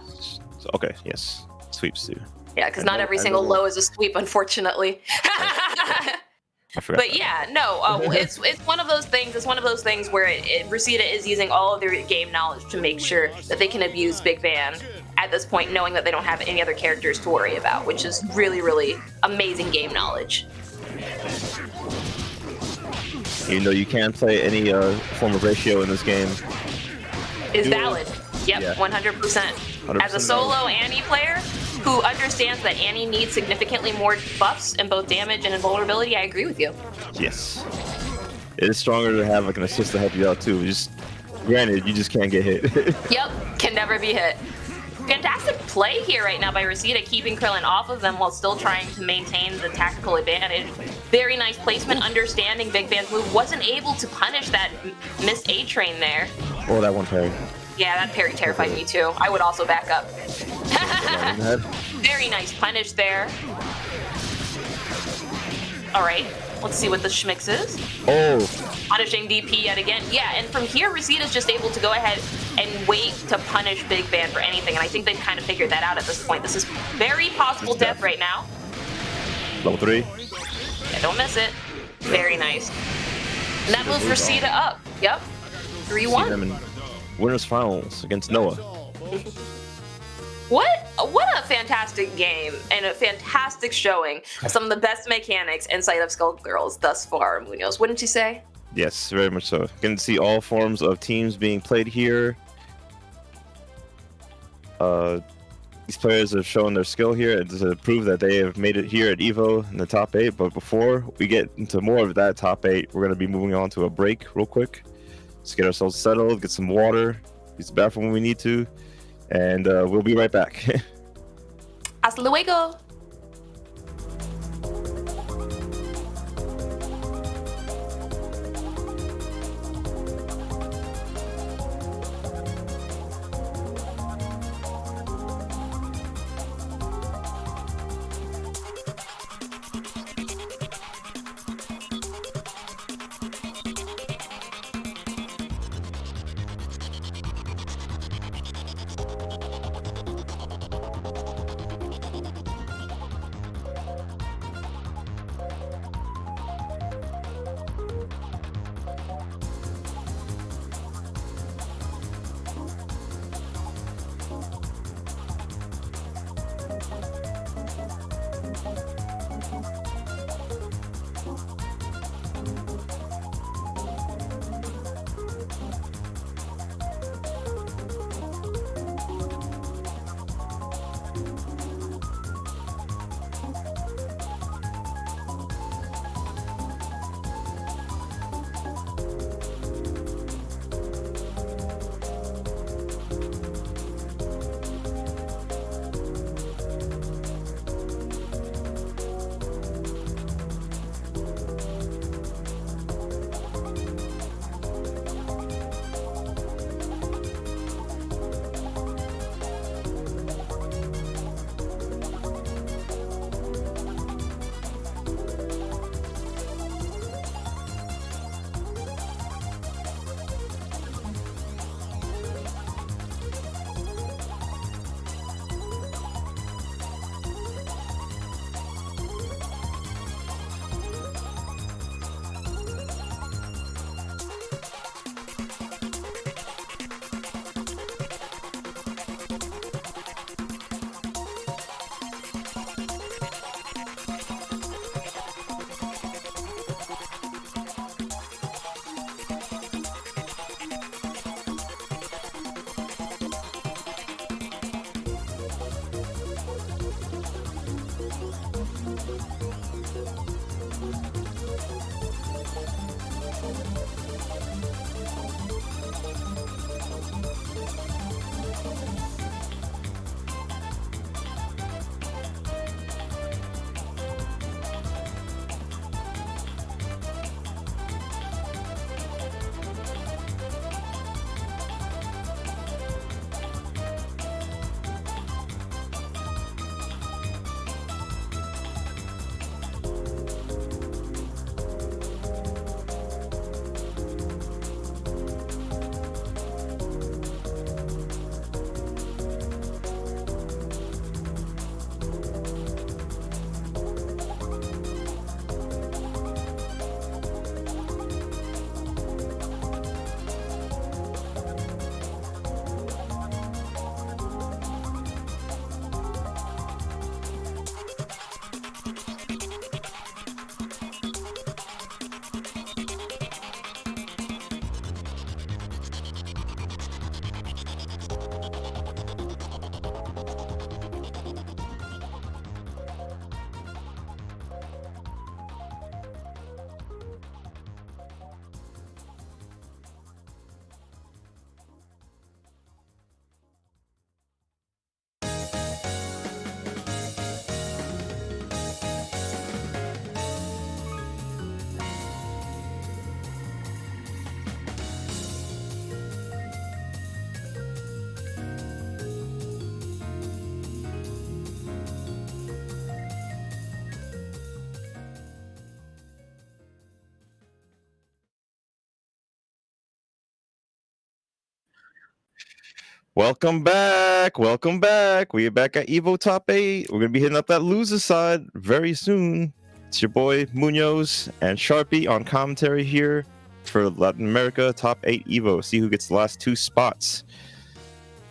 Okay, yes. Sweeps too. Yeah, because not every single low is a sweep, unfortunately. I forgot But that. yeah, no, it's one of those things. It's one of those things where Rosita is using all of their game knowledge to make sure that they can abuse Big Ban at this point, knowing that they don't have any other characters to worry about, which is really, really amazing game knowledge. Even though you can play any form of ratio in this game. Is valid. Yep, Yeah. 100%. As a solo Annie player who understands that Annie needs significantly more buffs in both damage and invulnerability, I agree with you. Yes. It is stronger to have like an assist to help you out too. Just granted, you just can't get hit. Yep, can never be hit. Fantastic play here right now by Rosita, keeping Krillin off of them while still trying to maintain the tactical advantage. Very nice placement, understanding Big Ban's move. Wasn't able to punish that missed A-train there. Oh, that one parry. Yeah, that parry terrified me too. I would also back up. Head. Very nice punish there. All right, let's see what the schmix is. Oh, Punishing DP yet again. Yeah, and from here, Rosita's just able to go ahead and wait to punish Big Ban for anything, and I think they've kind of figured that out at this point. This is very possible death right now. level 3. Yeah, don't miss it. Very nice. And that moves Rosita up. Yep. See them 3-1. in winners finals against Noah. What a fantastic game and a fantastic showing of some of the best mechanics inside of Skullgirls thus far, Munoz. Wouldn't you say? Yes, very much so. Getting to see all forms of teams being played here. These players have shown their skill here to prove that they have made it here at EVO in the top 8. But before we get into more of that top 8, we're going to be moving on to a break real quick. Let's get ourselves settled, get some water, use the bathroom when we need to, and we'll be right back. Hasta luego. Welcome back. Welcome back. We are back at EVO Top 8. We're going to be hitting up that loser side very soon. It's your boy Munoz and Sharpie on commentary here for Latin America Top 8 EVO. See who gets the last 2 spots.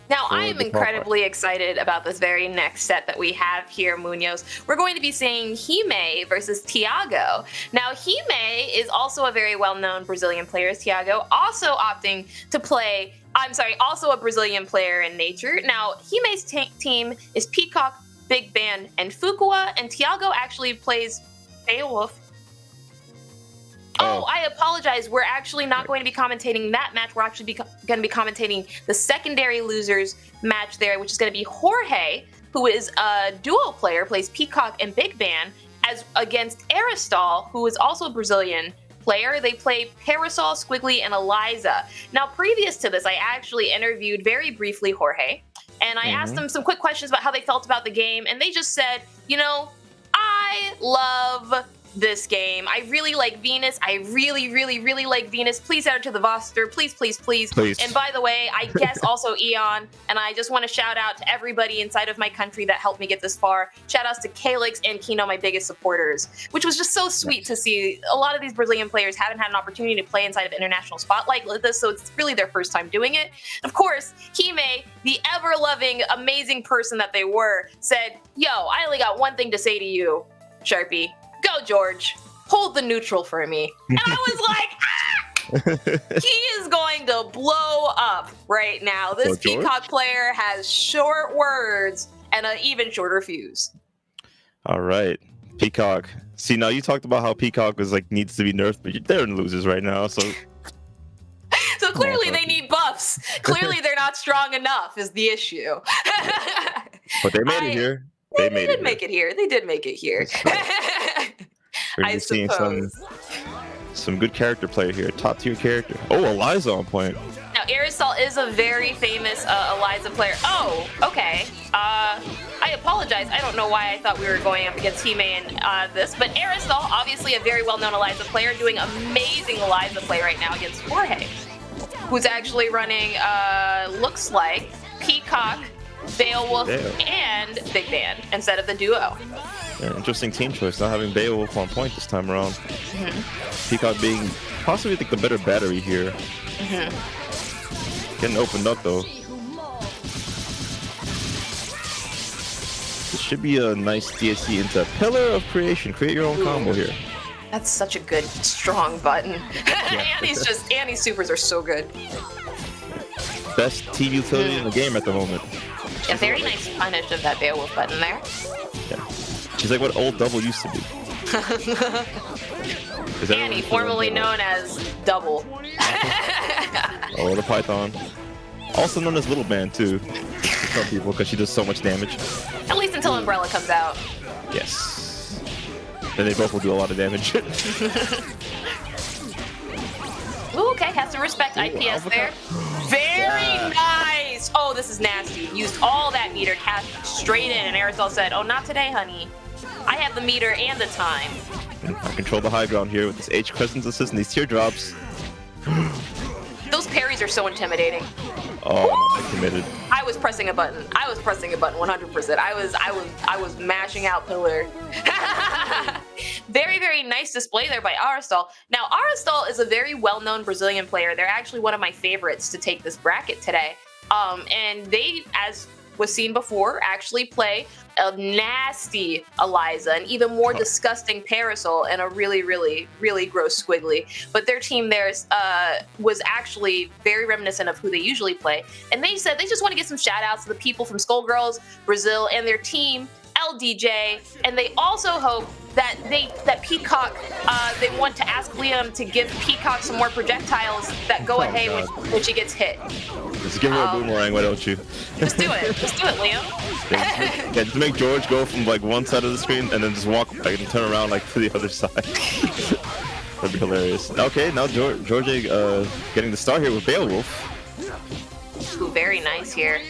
Now, I am incredibly excited about this very next set that we have here, Munoz. We're going to be seeing Hime versus Thiago. Now, Hime is also a very well-known Brazilian player, Thiago, also opting to play, also a Brazilian player in nature. Now, Hime's team is Peacock, Big Band, and Fuqua, and Thiago actually plays Beowulf. Oh, I apologize. We're actually not going to be commentating that match. We're actually going to be commentating the secondary losers match there, which is going to be Jorge, who is a duo player, plays Peacock and Big Band, as against Aristal, who is also a Brazilian player. They play Parasol, Squiggly, and Eliza. Now, previous to this, I actually interviewed very briefly Jorge, and I asked them some quick questions about how they felt about the game, and they just said, you know, I love this game. I really like Venus. I really, really, really like Venus. Please add her to the roster. Please, please, please. And by the way, I guess also Eon. And I just want to shout out to everybody inside of my country that helped me get this far. Shout outs to Calix and Kino, my biggest supporters, which was just so sweet to see. A lot of these Brazilian players haven't had an opportunity to play inside of international spotlight like this, so it's really their first time doing it. Of course, Hime, the ever-loving, amazing person that they were, said, yo, I only got one thing to say to you, Sharpie. Go, George. Hold the neutral for me. And I was like, ah! He is going to blow up right now. This Peacock player has short words and an even shorter fuse. All right. Peacock. See, now you talked about how Peacock was like needs to be nerfed, but they're in losers right now, so... So clearly they need buffs. Clearly they're not strong enough is the issue. But they made it here. They did make it here. They did make it here. I suppose. Some good character player here. Top tier character. Oh, Eliza on point. Now, Aristal is a very famous Eliza player. Oh, okay. I apologize. I don't know why I thought we were going up against Hime in this, but Aristal, obviously a very well-known Eliza player, doing amazing Eliza play right now against Jorge, who's actually running, looks like, Peacock, Beowulf, and Big Band instead of the duo. Yeah, interesting team choice, not having Beowulf on point this time around. Peacock being possibly, I think, the better battery here. Getting opened up, though. This should be a nice DSC into Pillar of Creation. Create your own combo here. That's such a good, strong button. Annie's supers are so good. Best team utility in the game at the moment. A very nice punish of that Beowulf button there. Yeah. She's like what old Double used to be. Annie, formerly known as Double. Oh, the Python. Also known as Little Band, too. To some people, because she does so much damage. At least until Umbrella comes out. Yes. Then they both will do a lot of damage. Ooh, okay, has some respect. IPS there. Very nice! Oh, this is nasty. Used all that meter, cast straight in, and Aristal said, oh, not today, honey. I have the meter and the time. I control the high ground here with this H Crescent's assist and these teardrops. Those parries are so intimidating. Oh, I'm committed. I was pressing a button. 100%. I was mashing out Pillar. Very, very nice display there by Aristal. Now, Aristal is a very well-known Brazilian player. They're actually one of my favorites to take this bracket today. And they, as was seen before, actually play a nasty Eliza, an even more disgusting Parasol, and a really, really, really gross Squiggly. But their team there was actually very reminiscent of who they usually play. And they said they just want to give some shout outs to the people from Skullgirls, Brazil, and their team, LDJ, and they also hope that Peacock, they want to ask Liam to give Peacock some more projectiles that go ahead when she gets hit. Just give her a boomerang, why don't you? Just do it, Liam. Yeah, just make George go from like one side of the screen and then just walk back and turn around like to the other side. That'd be hilarious. Okay, now George getting the start here with Beowulf. Ooh, very nice here.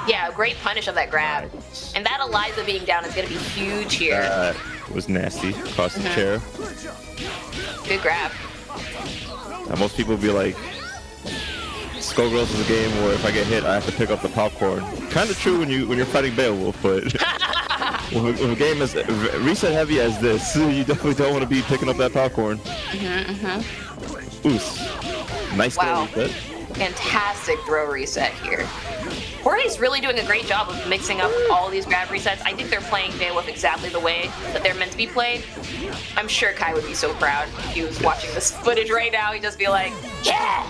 Yeah, great punish of that grab. And that Eliza being down is going to be huge here. That was nasty. Across the chair. Good grab. Now, most people would be like, Skullgirls is a game where if I get hit, I have to pick up the popcorn. Kind of true when you're fighting Beowulf, but with a game as reset heavy as this, you definitely don't want to be picking up that popcorn. Oof. Nice Wow. reset. Fantastic throw reset here. Jorge's really doing a great job of mixing up all these grab resets. I think they're playing Beowulf exactly the way that they're meant to be played. I'm sure Kai would be so proud if he was watching this footage right now. He'd just be like, yeah!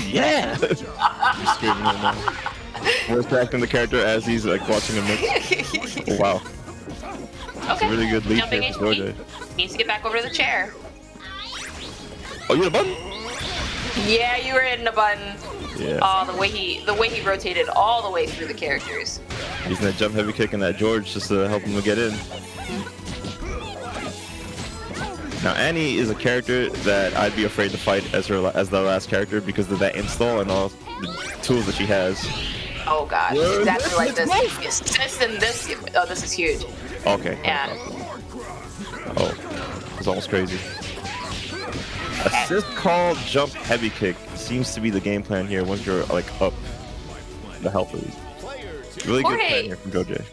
Yeah! You're screaming right now. Voice acting the character as he's like watching him mix. Oh, wow. Okay. Really good lead Jumping here for HP. Needs to get back over to the chair. Oh, you hit a button? Yeah, you were hitting a button. Yeah. Oh, the way he rotated all the way through the characters. Using that jump heavy kick and that George just to help him to get in. Now Annie is a character that I'd be afraid to fight as the last character because of that install and all the tools that she has. Oh gosh, exactly like this. Assist and this. Oh, this is huge. Okay. Yeah. Oh, it's almost crazy. Assist call jump heavy kick seems to be the game plan here once you're like up the health lead. Really good plan here from Joj.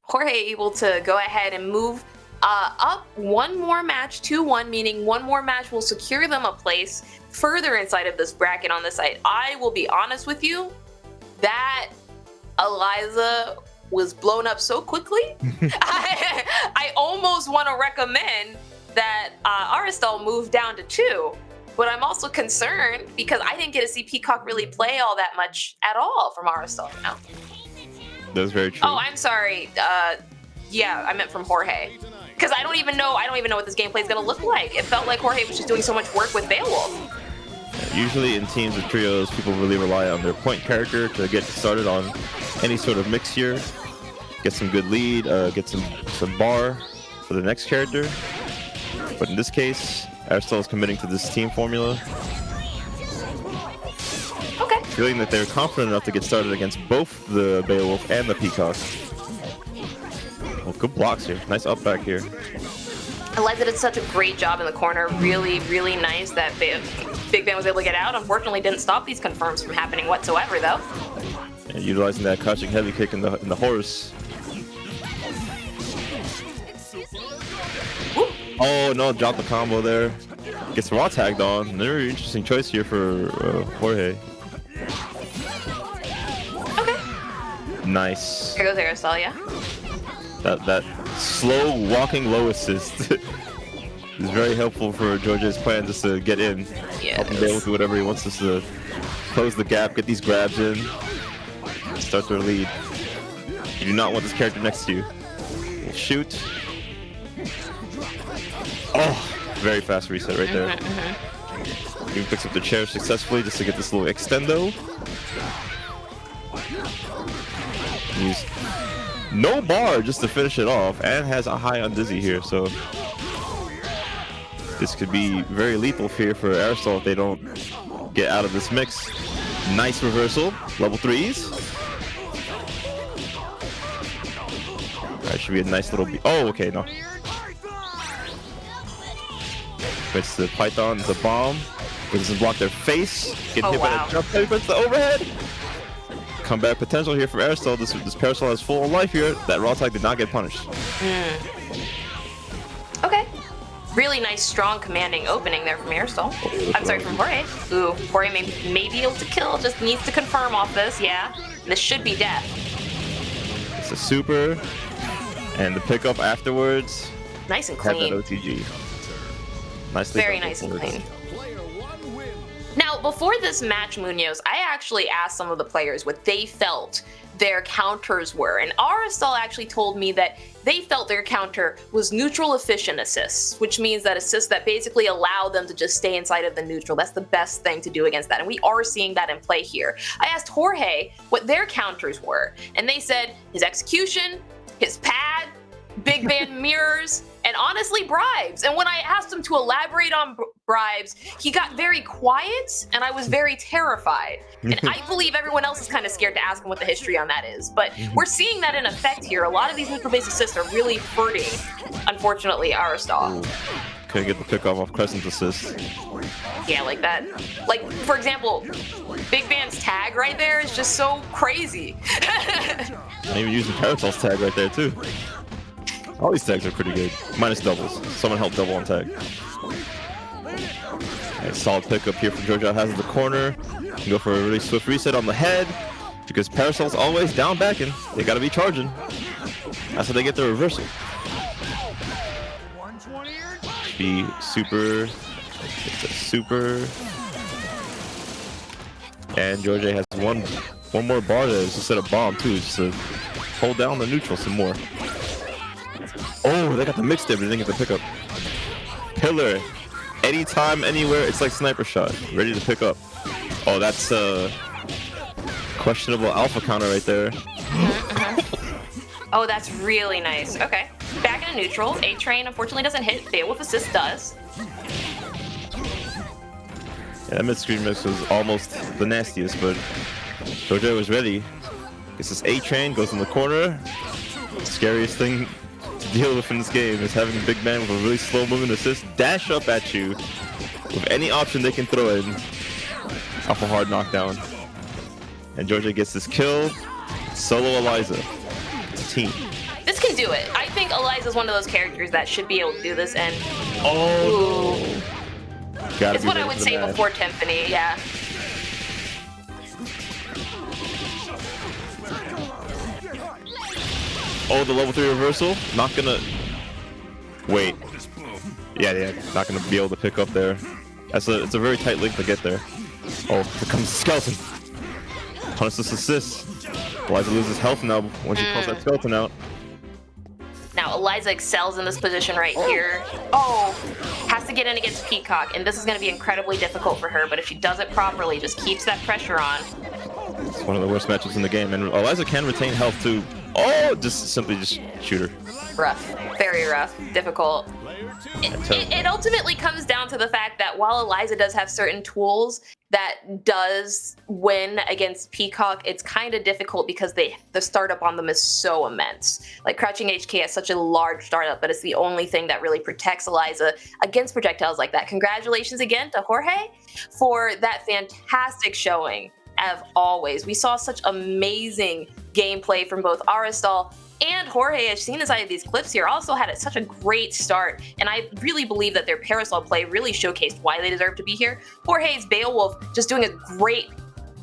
Jorge able to go ahead and move up one more match, 2-1, meaning one more match will secure them a place further inside of this bracket on the site. I will be honest with you, that Eliza was blown up so quickly. I almost want to recommend that Aristal moved down to 2, but I'm also concerned because I didn't get to see Peacock really play all that much at all from Aristal. No. That's very true. Oh, I'm sorry. Yeah, I meant from Jorge. Because I don't even know what this gameplay is gonna look like. It felt like Jorge was just doing so much work with Beowulf. Usually in teams or trios, people really rely on their point character to get started on any sort of mix here. Get some good lead, get some bar for the next character. But in this case, Aristal is committing to this team formula. Okay. Feeling that they're confident enough to get started against both the Beowulf and the Peacock. Well, good blocks here. Nice up back here. Eliza did such a great job in the corner. Really, really nice that Big Ben was able to get out. Unfortunately, didn't stop these confirms from happening whatsoever, though. And utilizing that crouching heavy kick in the horse. Oh no, drop the combo there. Gets raw tagged on. Very interesting choice here for Jorge. Okay. Nice. Here goes Aristal, yeah. That slow walking low assist is very helpful for Joj's plan just to get in. Yes. Help him be able to do whatever he wants us to close the gap, get these grabs in, start their lead. You do not want this character next to you. We'll shoot. Oh, very fast reset right there. He picks up the chair successfully just to get this little extendo. Use no bar just to finish it off, and has a high on Dizzy here, so this could be very lethal here for Aristal if they don't get out of this mix. Nice reversal, level 3s. That should be a nice little oh, okay, no. It's the Python, the bomb. It doesn't block their face. Get hit by the jump heavy, but it's the overhead. Comeback potential here for Aristal. This Parasol has full life here. That raw tag did not get punished. Okay. Really nice, strong, commanding opening there from Aristal. I'm sorry, from Jorge. Ooh, Jorge may be able to kill. Just needs to confirm off this. Yeah. This should be death. It's a super. And the pickup afterwards. Nice and Had clean. that OTG. Nicely Very done nice and forwards. clean. Now, before this match, Munoz, I actually asked some of the players what they felt their counters were, and Aristal actually told me that they felt their counter was neutral efficient assists, which means that assists that basically allow them to just stay inside of the neutral. That's the best thing to do against that, and we are seeing that in play here. I asked Jorge what their counters were, and they said his execution, his pad, big band mirrors, and honestly bribes. And when I asked him to elaborate on bribes, he got very quiet, and I was very terrified. And I believe everyone else is kind of scared to ask him what the history on that is. But we're seeing that in effect here. A lot of these neutral-based assists are really hurting, unfortunately, Aristal. Couldn't get the pick off Crescent's assist. Yeah, like that. Like, for example, Big Ban's tag right there is just so crazy. And even using Parasol's tag right there, too. All these tags are pretty good. Minus doubles. Someone help double on tag. Right, solid pickup here from Georgia has the corner. Go for a really swift reset on the head. Because Parasol's always down backing. They gotta be charging. That's how they get the reversal. Be super. It's a super. And Georgia has one more bar there. It's just a bomb too. Just to hold down the neutral some more. Oh, they got the mix there, but they didn't get the pickup. Pillar. Anytime, anywhere, it's like sniper shot. Ready to pick up. Oh, that's questionable alpha counter right there. Oh, that's really nice. Okay. Back in a neutral. A-Train unfortunately doesn't hit. Beowulf assist does. Yeah, that mid-screen mix was almost the nastiest, but Georgia was ready. This is A-Train, goes in the corner. Scariest thing to deal with in this game is having a big man with a really slow moving assist dash up at you with any option they can throw in. Off a hard knockdown. And Georgia gets this kill. Solo Eliza. It's a team. This can do it. I think Eliza's one of those characters that should be able to do this, and oh, it's what I would say before Timpani, yeah. Oh, the level 3 reversal. Not gonna wait. Yeah, not gonna be able to pick up there. It's a very tight link to get there. Oh, here comes the skeleton. Punishes assist. Eliza loses health now when she calls that skeleton out. Now, Eliza excels in this position right here. Oh, has to get in against Peacock, and this is going to be incredibly difficult for her, but if she does it properly, just keeps that pressure on. It's one of the worst matchups in the game, and Eliza can retain health too. Oh, just shoot her. Rough. Very rough. Difficult. It ultimately comes down to the fact that while Eliza does have certain tools that does win against Peacock, it's kind of difficult because the startup on them is so immense. Like Crouching HK has such a large startup, but it's the only thing that really protects Eliza against projectiles like that. Congratulations again to Jorge for that fantastic showing. As always, we saw such amazing gameplay from both Aristal and Jorge, as seen inside of these clips here, also had such a great start, and I really believe that their Parasol play really showcased why they deserve to be here. Jorge's Beowulf just doing a great,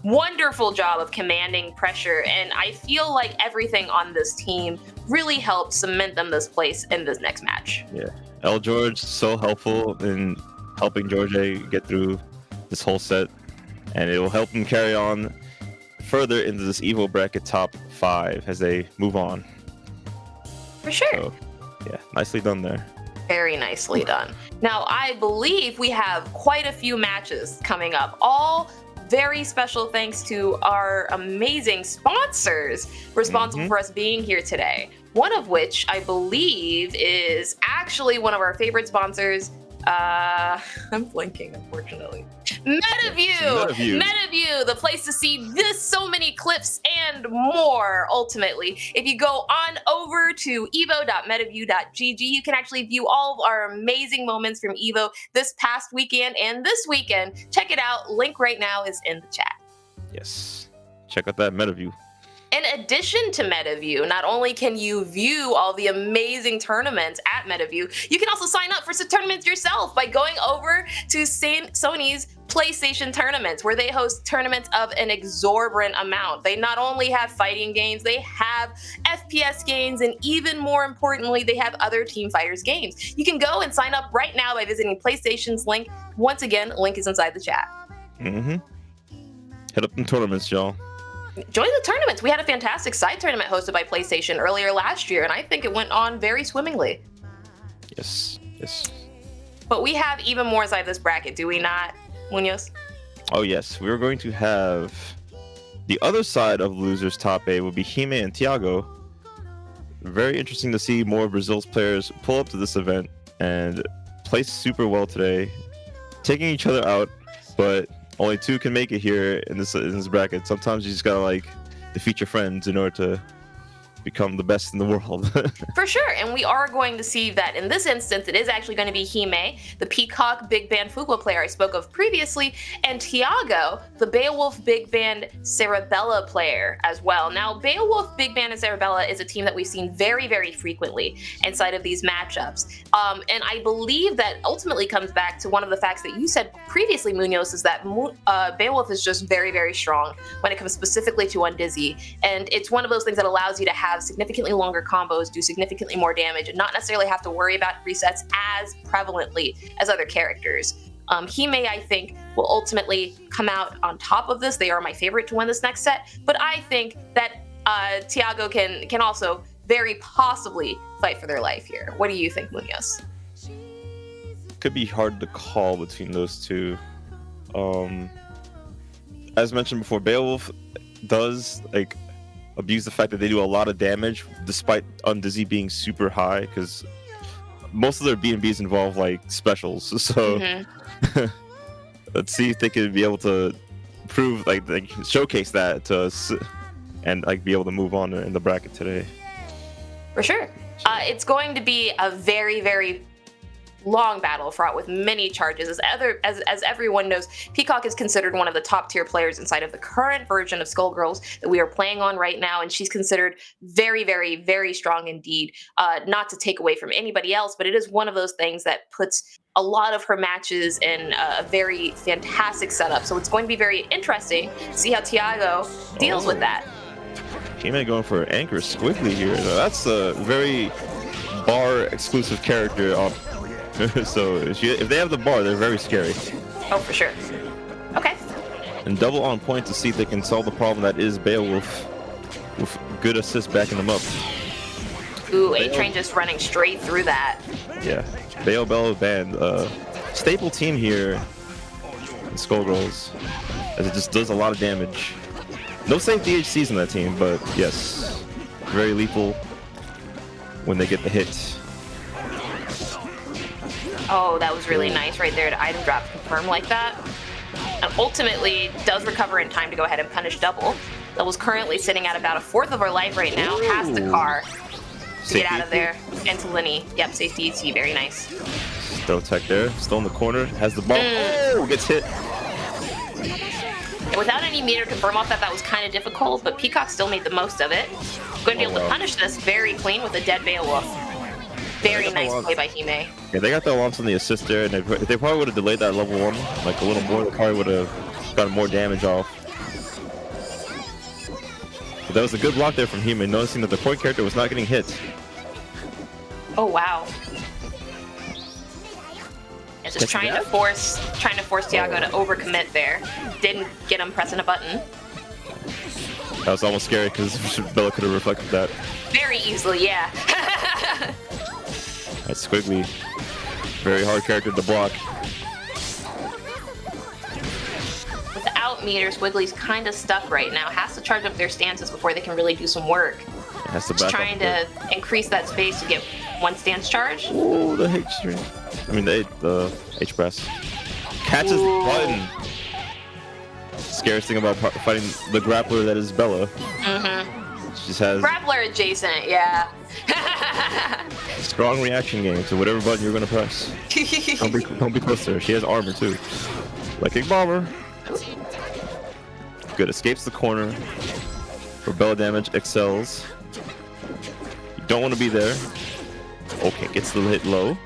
wonderful job of commanding pressure, and I feel like everything on this team really helped cement them this place in this next match. Yeah, L George so helpful in helping Georgia get through this whole set, and it will help them carry on further into this EVO bracket top 5 as they move on. For sure. So, yeah, nicely done there. Very nicely done. Now, I believe we have quite a few matches coming up, all very special thanks to our amazing sponsors responsible for us being here today. One of which I believe is actually one of our favorite sponsors. I'm blinking, unfortunately. MetaView, the place to see so many clips and more, ultimately. If you go on over to evo.metaview.gg, you can actually view all of our amazing moments from EVO this past weekend and this weekend. Check it out. Link right now is in the chat. Yes. Check out that MetaView. In addition to MetaView, not only can you view all the amazing tournaments at MetaView, you can also sign up for some tournaments yourself by going over to Sony's PlayStation tournaments, where they host tournaments of an exorbitant amount. They not only have fighting games, they have FPS games, and even more importantly, they have other Team Fighters games. You can go and sign up right now by visiting PlayStation's link. Once again, link is inside the chat. Hit up them tournaments, y'all. Join the tournaments. We had a fantastic side tournament hosted by PlayStation earlier last year, and I think it went on very swimmingly. Yes. But we have even more inside this bracket, do we not, Munoz? Oh yes, we're going to have the other side of losers top 8 will be Hime and Tiago very interesting to see more Brazil's players pull up to this event and play super well today, taking each other out, but only 2 can make it here in this bracket. Sometimes you just gotta like defeat your friends in order to become the best in the world. For sure, and we are going to see that in this instance, it is actually going to be Hime, the Peacock Big Band Fuqua player I spoke of previously, and Tiago, the Beowulf Big Band Cerebella player as well. Now, Beowulf Big Band and Cerebella is a team that we've seen very, very frequently inside of these matchups, and I believe that ultimately comes back to one of the facts that you said previously, Munoz, is that Beowulf is just very, very strong when it comes specifically to Undizzy, and it's one of those things that allows you to have significantly longer combos, do significantly more damage, and not necessarily have to worry about resets as prevalently as other characters. Hime, I think, will ultimately come out on top of this. They are my favorite to win this next set, but I think that Tiago can also very possibly fight for their life here. What do you think, Munoz? Could be hard to call between those 2. As mentioned before, Beowulf does like abuse the fact that they do a lot of damage despite Undizzy being super high, because most of their B&Bs involve like specials. So let's see if they could be able to prove like showcase that to us and like be able to move on in the bracket today. For sure. It's going to be a very, very long battle fraught with many charges. As everyone knows, Peacock is considered one of the top tier players inside of the current version of Skullgirls that we are playing on right now, and she's considered very, very, very strong indeed. Not to take away from anybody else, but it is one of those things that puts a lot of her matches in a very fantastic setup. So it's going to be very interesting to see how Tiago deals with that. Came going for Anchor Squiggly here. That's a very bar exclusive character. So if they have the bar, they're very scary. Oh, for sure. Okay. And double on point to see if they can solve the problem that is Beowulf with good assist backing them up. Ooh, A-Train just running straight through that. Yeah. Beowulf band, staple team here in Skullgirls, as it just does a lot of damage. No safe DHCs in that team, but yes, very lethal when they get the hit. Oh, that was really nice right there to item drop confirm like that. And ultimately does recover in time to go ahead and punish double. Double's currently sitting at about 1/4 of her life right now. Has the car to get out of there. Into Linny. Yep, safety ET, very nice. Still tech there, still in the corner, has the ball. Oh, gets hit. And without any meter confirm off that was kind of difficult, but Peacock still made the most of it. Going to be able to punish this very clean with a dead Beowulf. Very nice play by Hime. Yeah, they got the launch on the assist there, and if they probably would have delayed that level 1 like a little more, they probably would have gotten more damage off. But that was a good block there from Hime, noticing that the point character was not getting hit. Oh wow. Yeah, just trying to force Tiago to overcommit there. Didn't get him pressing a button. That was almost scary because Bella could have reflected that. Very easily, yeah. That's Squiggly. Very hard character to block. Without meter, Squiggly's kind of stuck right now. Has to charge up their stances before they can really do some work. Has to Just back trying to increase that space to get 1 stance charge. Oh, the H string. I mean the H press. Catches the button. Scariest thing about fighting the grappler that is Bella. She just has Grappler adjacent, yeah. strong reaction game to whatever button you're gonna press. Don't be close to her. She has armor too. Like a bomber. Good, escapes the corner. For Bella damage, excels. You don't want to be there. Okay, gets the hit low.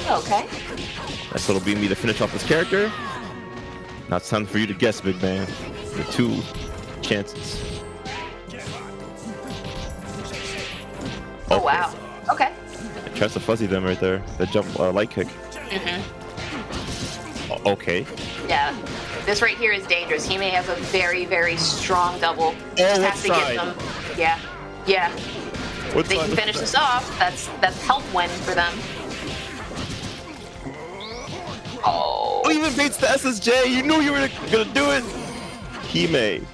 Okay. Nice little B&B to finish off this character. Now it's time for you to guess, big man. The 2 chances. Oh wow. Okay. Tries to fuzzy them right there. The jump light kick. Okay. Yeah. This right here is dangerous. He may have a very, very strong double. Just has to get them. Yeah. Yeah. If they can finish this off, that's health win for them. Oh. Even beats the SSJ. You knew you were gonna do it. Hime.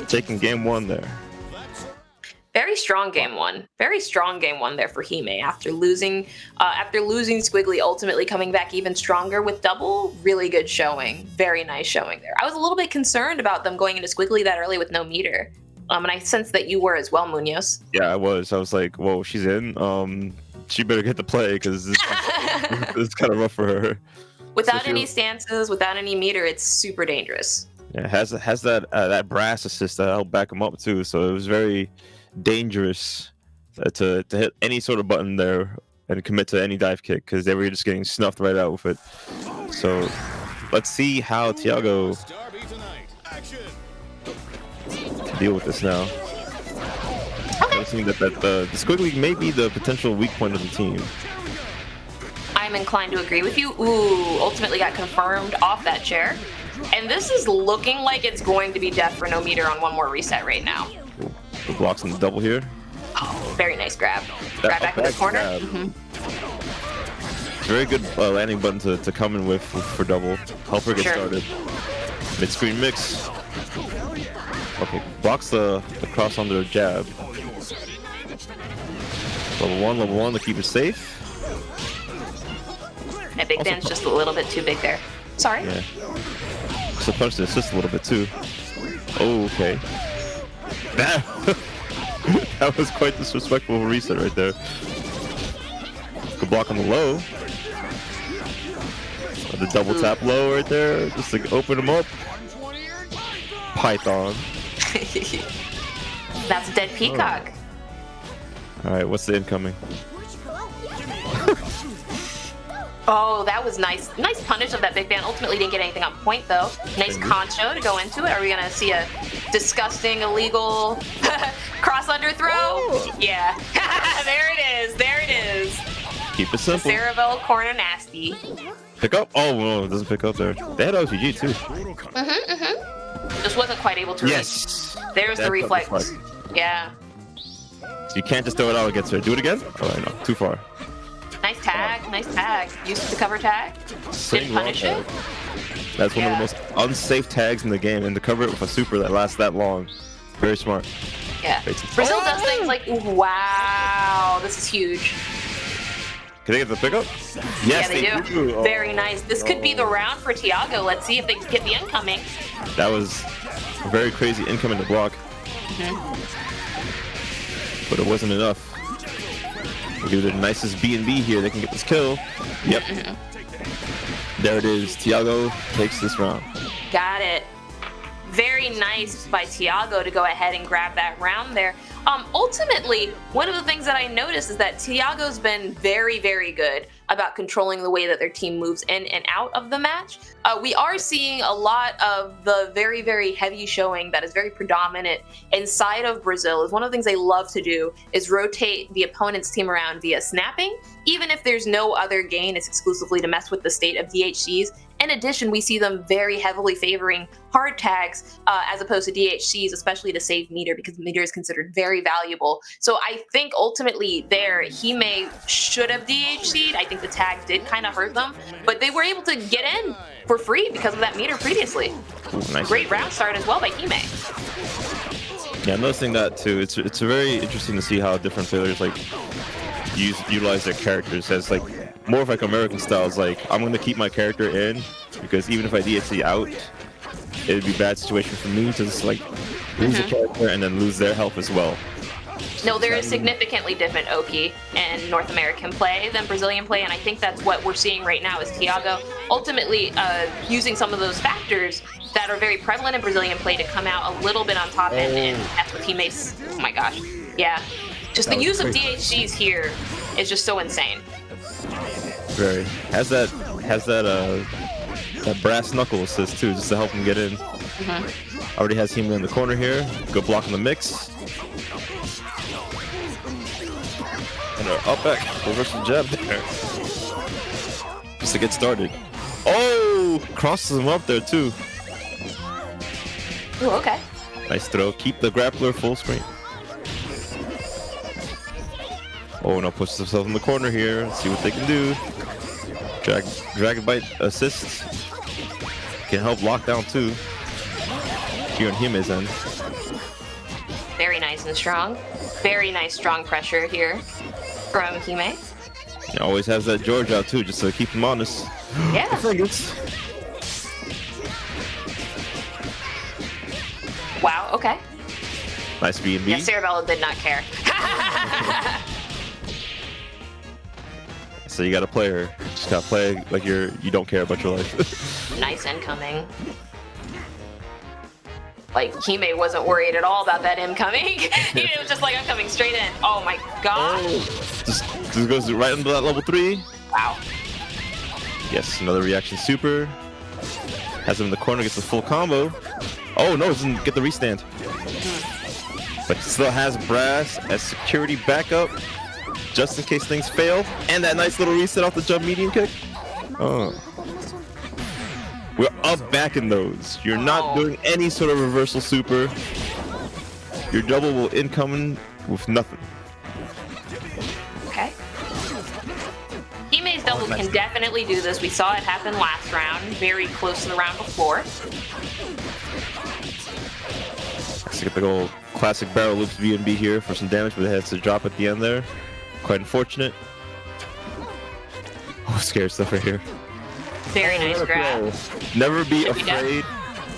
taking game 1 there. Very strong game one. Very strong game one there for Hime after losing Squiggly, ultimately coming back even stronger with double. Really good showing. Very nice showing there. I was a little bit concerned about them going into Squiggly that early with no meter. And I sense that you were as well, Munoz. Yeah, I was. I was like, whoa, she's in. She better get the play because it's kind of rough for her. Without any stances, without any meter, it's super dangerous. Yeah, has that brass assist that helped back him up too. So it was very dangerous to hit any sort of button there and commit to any dive kick because they were just getting snuffed right out with it. So let's see how Tiago can deal with this now. Okay. I think that the Squiggly may be the potential weak point of the team. I'm inclined to agree with you. Ooh, ultimately got confirmed off that chair. And this is looking like it's going to be death for no meter on one more reset right now. The blocks on the double here. Oh, very nice grab. Grab back in the corner. Very good landing button to come in with for double. Help her get started. Mid-screen mix. Okay, blocks the cross under the jab. Level one to keep it safe. That big band's just a little bit too big there. Sorry. Yeah. So punch the assist a little bit too. Oh, okay. That was quite disrespectful reset right there. Good block on the low. The double tap low right there, just to open him up. Python. That's a dead peacock. All right, what's the incoming? Oh, that was nice. Nice punish of that big band. Ultimately didn't get anything on point though. Nice concho to go into it. Are we gonna see a disgusting, illegal cross under throw? Oh. Yeah. There it is. There it is. Keep it simple. Cerebell corner nasty. Pick up? Oh, no, it doesn't pick up there. They had OTG too. Just wasn't quite able to Yes. reach. There's the reflex. Yeah. So you can't just throw it out against her. Do it again? Oh, no, too far. Nice tag, nice tag. Used the cover tag. Didn't punish it. That's one of the most unsafe tags in the game, and to cover it with a super that lasts that long. Very smart. Yeah. Brazil does things like, wow, this is huge. Can they get the pickup? Yes, yeah, they do. Oh. Very nice. This could be the round for Tiago. Let's see if they can get the incoming. That was a very crazy incoming to block. But it wasn't enough. We'll give it the nicest B&B here. They can get this kill. Yep. There it is. Tiago takes this round. Got it. Very nice by Tiago to go ahead and grab that round there. Ultimately, one of the things that I noticed is that Tiago's been very, very good about controlling the way that their team moves in and out of the match. We are seeing a lot of the very, very heavy showing that is very predominant inside of Brazil. Is one of the things they love to do is rotate the opponent's team around via snapping. Even if there's no other gain, it's exclusively to mess with the state of DHCs. In addition, we see them very heavily favoring hard tags as opposed to DHCs, especially to save meter, because meter is considered very valuable. So I think ultimately there, Hime should have DHC'd. I think the tag did kind of hurt them, but they were able to get in for free because of that meter previously. Nice. Great round start as well by Hime. Yeah, I'm noticing that too. It's very interesting to see how different players like utilize their characters as like more of like American styles. Like I'm going to keep my character in because even if I DHC out, it would be a bad situation for me to just like lose the character and then lose their health as well. No, there is significantly different Oki in North American play than Brazilian play, and I think that's what we're seeing right now is Tiago ultimately using some of those factors that are very prevalent in Brazilian play to come out a little bit on top, and that's what teammates. Oh my gosh, yeah, just the use of DHCs here is just so insane. Very has that brass knuckle assist too, just to help him get in. Already has him in the corner here. Good block in the mix. And our up back reversal jab there, just to get started. Oh, crosses him up there too. Ooh, okay. Nice throw. Keep the grappler full screen. Oh, now pushes himself in the corner here. Let's see what they can do. Dragon Bite assist can help lock down too. Here on Hime's end. nice and strong. Very nice strong pressure here from Hime. He always has that George out too, just to keep him honest. Yeah. Wow, okay. Nice B&B. Yeah, Cerebella did not care. So you gotta play her. Just gotta play like you don't care about your life. Nice incoming. Like, Hime wasn't worried at all about that incoming. He was just like, I'm coming straight in. Oh my god. Just goes right into that level 3. Wow. Yes, another reaction super. Has him in the corner, gets the full combo. Oh no, doesn't get the restand. But still has Brass as security backup, just in case things fail. And that nice little reset off the jump medium kick. Oh. We're up back in those. You're not doing any sort of reversal super. Your double will incoming with nothing. Okay. Hime's double can definitely do this. We saw it happen last round, very close to the round before. Let's get the old classic barrel loops B&B here for some damage, but it has to drop at the end there. Quite unfortunate. Oh, scared stuff right here. Very nice grab. Never be afraid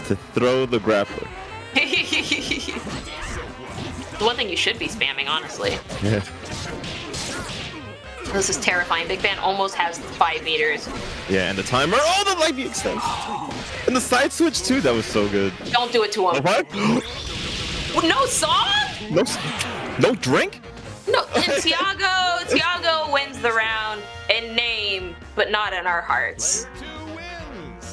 to throw the grappler. The one thing you should be spamming, honestly. Yeah. This is terrifying. Big Ban almost has 5 meters. Yeah, and the timer. Oh, the light beam extend. And the side switch too. That was so good. Don't do it to him. What? No song? No drink? No, and Tiago wins the round in name, but not in our hearts.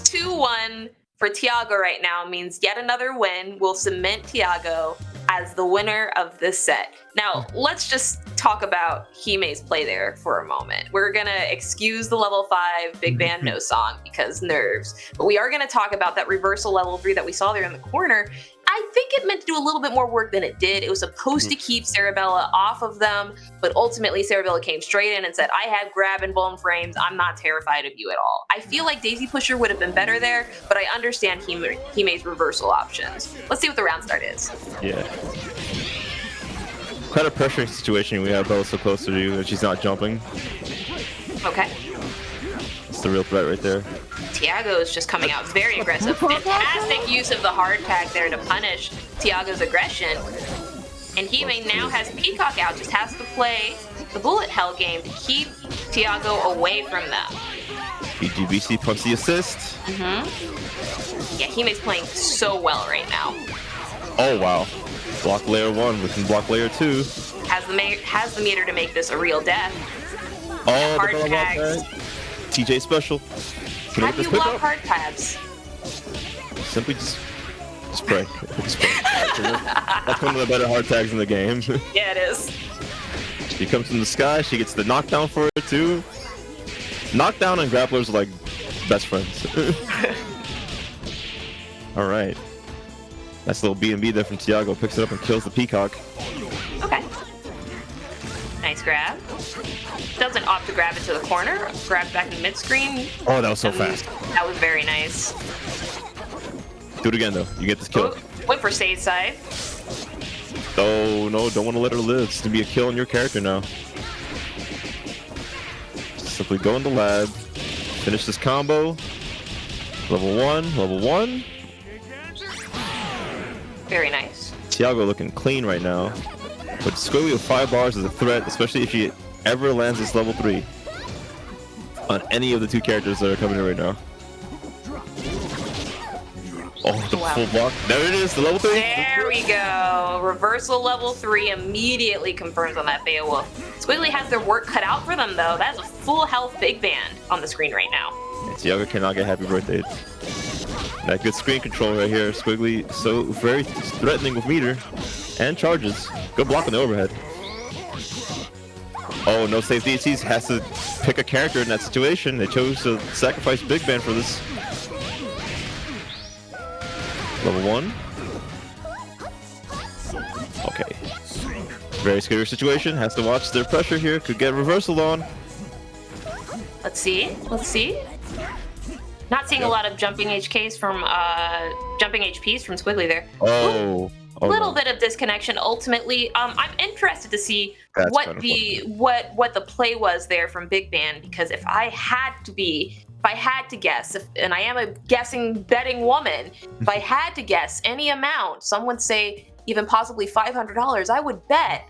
2-1 for Tiago right now means yet another win will cement Tiago as the winner of this set. Now, let's just talk about Hime's play there for a moment. We're gonna excuse the level 5 Big Band no song because nerves, but we are gonna talk about that reversal level 3 that we saw there in the corner. I think it meant to do a little bit more work than it did. It was supposed to keep Cerebella off of them, but ultimately Cerebella came straight in and said, I have grab and bone frames. I'm not terrified of you at all. I feel like Daisy Pusher would have been better there, but I understand Hime's reversal options. Let's see what the round start is. Yeah. Quite a pressuring situation. We have Bella so close to you and she's not jumping. Okay. It's the real threat right there. Tiago is just coming out very aggressive. Fantastic use of the hard tag there to punish Tiago's aggression. And Hime now has Peacock out, just has to play the bullet hell game to keep Tiago away from them. BGBC punts the assist. Yeah, Hime's playing so well right now. Oh wow. Block layer 1, we can block layer 2. Has the meter to make this a real death. Oh, hard the tags. TJ special. Can How do you block hard tabs? Simply just pray. Just pray. That's one of the better hard tags in the game. Yeah, it is. She comes from the sky, she gets the knockdown for it too. Knockdown and grapplers are like best friends. Alright. Nice little B&B there from Tiago. Picks it up and kills the Peacock. Okay. Nice grab. Doesn't opt to grab it to the corner. Grabs back in mid-screen. Oh, that was so fast. That was very nice. Do it again though. You get this kill. Went for Sage side. Oh no, don't want to let her live. It's gonna be a kill on your character now. Simply go in the lab. Finish this combo. Level 1, level 1. Very nice. Tiago looking clean right now. But Squigly with 5 bars is a threat, especially if she ever lands this level 3 on any of the 2 characters that are coming in right now. Oh, the full block. There it is, the level 3. There we go. Reversal level 3 immediately confirms on that Beowulf. Squigly has their work cut out for them, though. That is a full health Big Band on the screen right now. Tiago cannot get happy birthday. That good screen control right here. Squigly so very threatening with meter and charges. Good block on the overhead. Oh, no safe DCs. Has to pick a character in that situation. They chose to sacrifice Big Band for this. Level 1. Okay. Very scary situation. Has to watch their pressure here. Could get reversal on. Let's see. Let's see. Not seeing a lot of jumping HPs from Squigly there. Oh. Oh, little no. bit of disconnection ultimately. I'm interested to see That's what kind of the what the play was there from Big Band, because if I had to guess, and I am a guessing betting woman, if I had to guess any amount, some would say even possibly $500, I would bet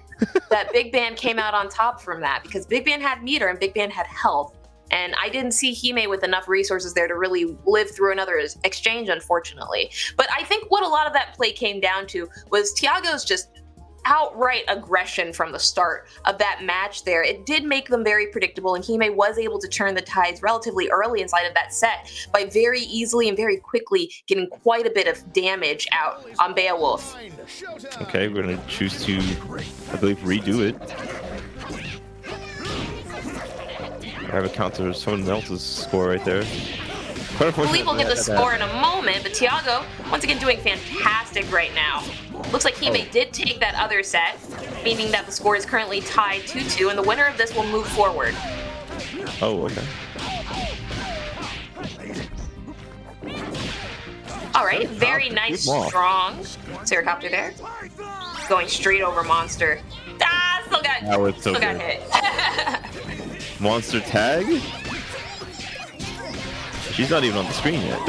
that Big Band came out on top from that, because Big Band had meter and Big Band had health. And I didn't see Hime with enough resources there to really live through another exchange, unfortunately. But I think what a lot of that play came down to was Tiago's just outright aggression from the start of that match there. It did make them very predictable, and Hime was able to turn the tides relatively early inside of that set by very easily and very quickly getting quite a bit of damage out on Beowulf. Okay, we're gonna choose to, I believe, redo it. I have a counter someone else's score right there. I believe we'll get the score in a moment, but Tiago, once again, doing fantastic right now. Looks like Hime did take that other set, meaning that the score is currently tied 2-2, and the winner of this will move forward. Oh, okay. All right, very nice, strong Sericopter there. Going straight over Monster. Ah, still got hit. Monster tag? She's not even on the screen yet.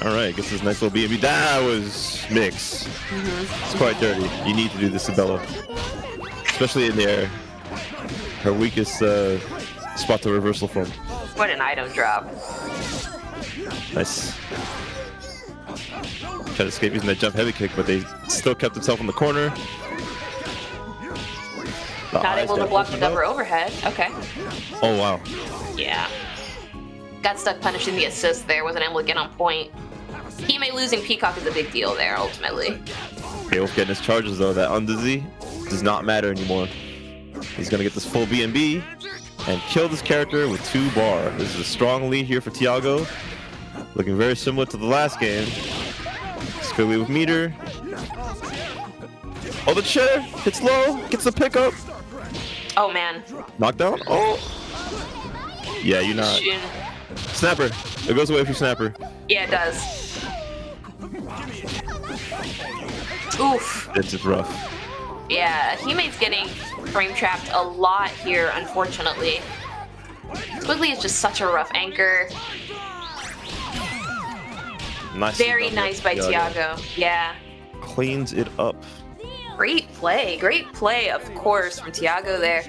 All right, gets this nice little B&B. That was mix. It's quite dirty. You need to do this to Bella, especially in the air. Her weakest spot to reversal from. What an item drop. Nice. Tried to escape using that jump heavy kick, but they still kept themselves in the corner. Not able to block the double overhead. Okay. Oh, wow. Yeah. Got stuck punishing the assist there. Wasn't able to get on point. Hime losing Peacock is a big deal there, ultimately. Beowulf getting his charges, though. That undizzy does not matter anymore. He's going to get this full B&B and kill this character with 2 bar. This is a strong lead here for Tiago. Looking very similar to the last game. Squigly with meter. Oh, the chair hits low, gets the pickup. Oh, man. Knockdown? Oh. Yeah, you're not. Snapper. It goes away for Snapper. Yeah, it does. Oof. It's just rough. Yeah, Hime's getting frame trapped a lot here, unfortunately. Squigly is just such a rough anchor. Nice. Very nice by Tiago. Yeah. Cleans it up. Great play, of course, from Tiago there.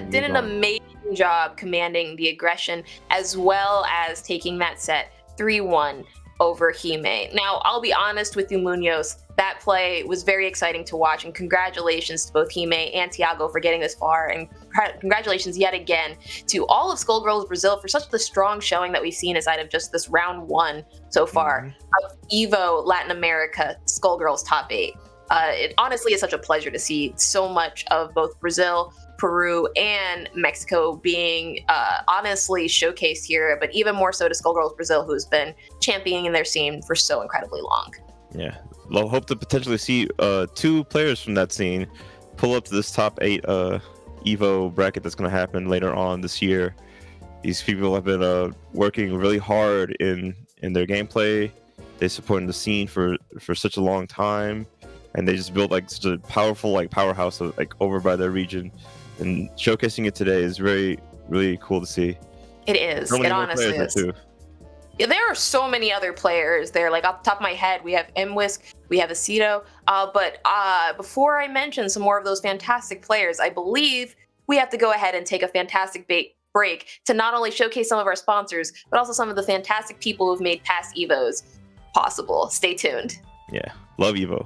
Did an amazing job commanding the aggression, as well as taking that set 3-1 over Hime. Now, I'll be honest with you, Munoz, that play was very exciting to watch, and congratulations to both Hime and Tiago for getting this far, and congratulations yet again to all of Skullgirls Brazil for such the strong showing that we've seen aside of just this round 1 so far of EVO Latin America Skullgirls Top 8. It honestly is such a pleasure to see so much of both Brazil, Peru, and Mexico being honestly showcased here, but even more so to Skullgirls Brazil, who's been championing their scene for so incredibly long. Yeah, we'll hope to potentially see 2 players from that scene pull up to this top 8 EVO bracket that's going to happen later on this year. These people have been working really hard in their gameplay. They supported the scene for such a long time. And they just built like such a powerful powerhouse of, over by their region, and showcasing it today is really cool to see. It is. It honestly is. Yeah, there are so many other players there. Like off the top of my head, we have Mwisk, we have Aceto. But before I mention some more of those fantastic players, I believe we have to go ahead and take a fantastic break to not only showcase some of our sponsors, but also some of the fantastic people who've made past EVOs possible. Stay tuned. Yeah, love EVO.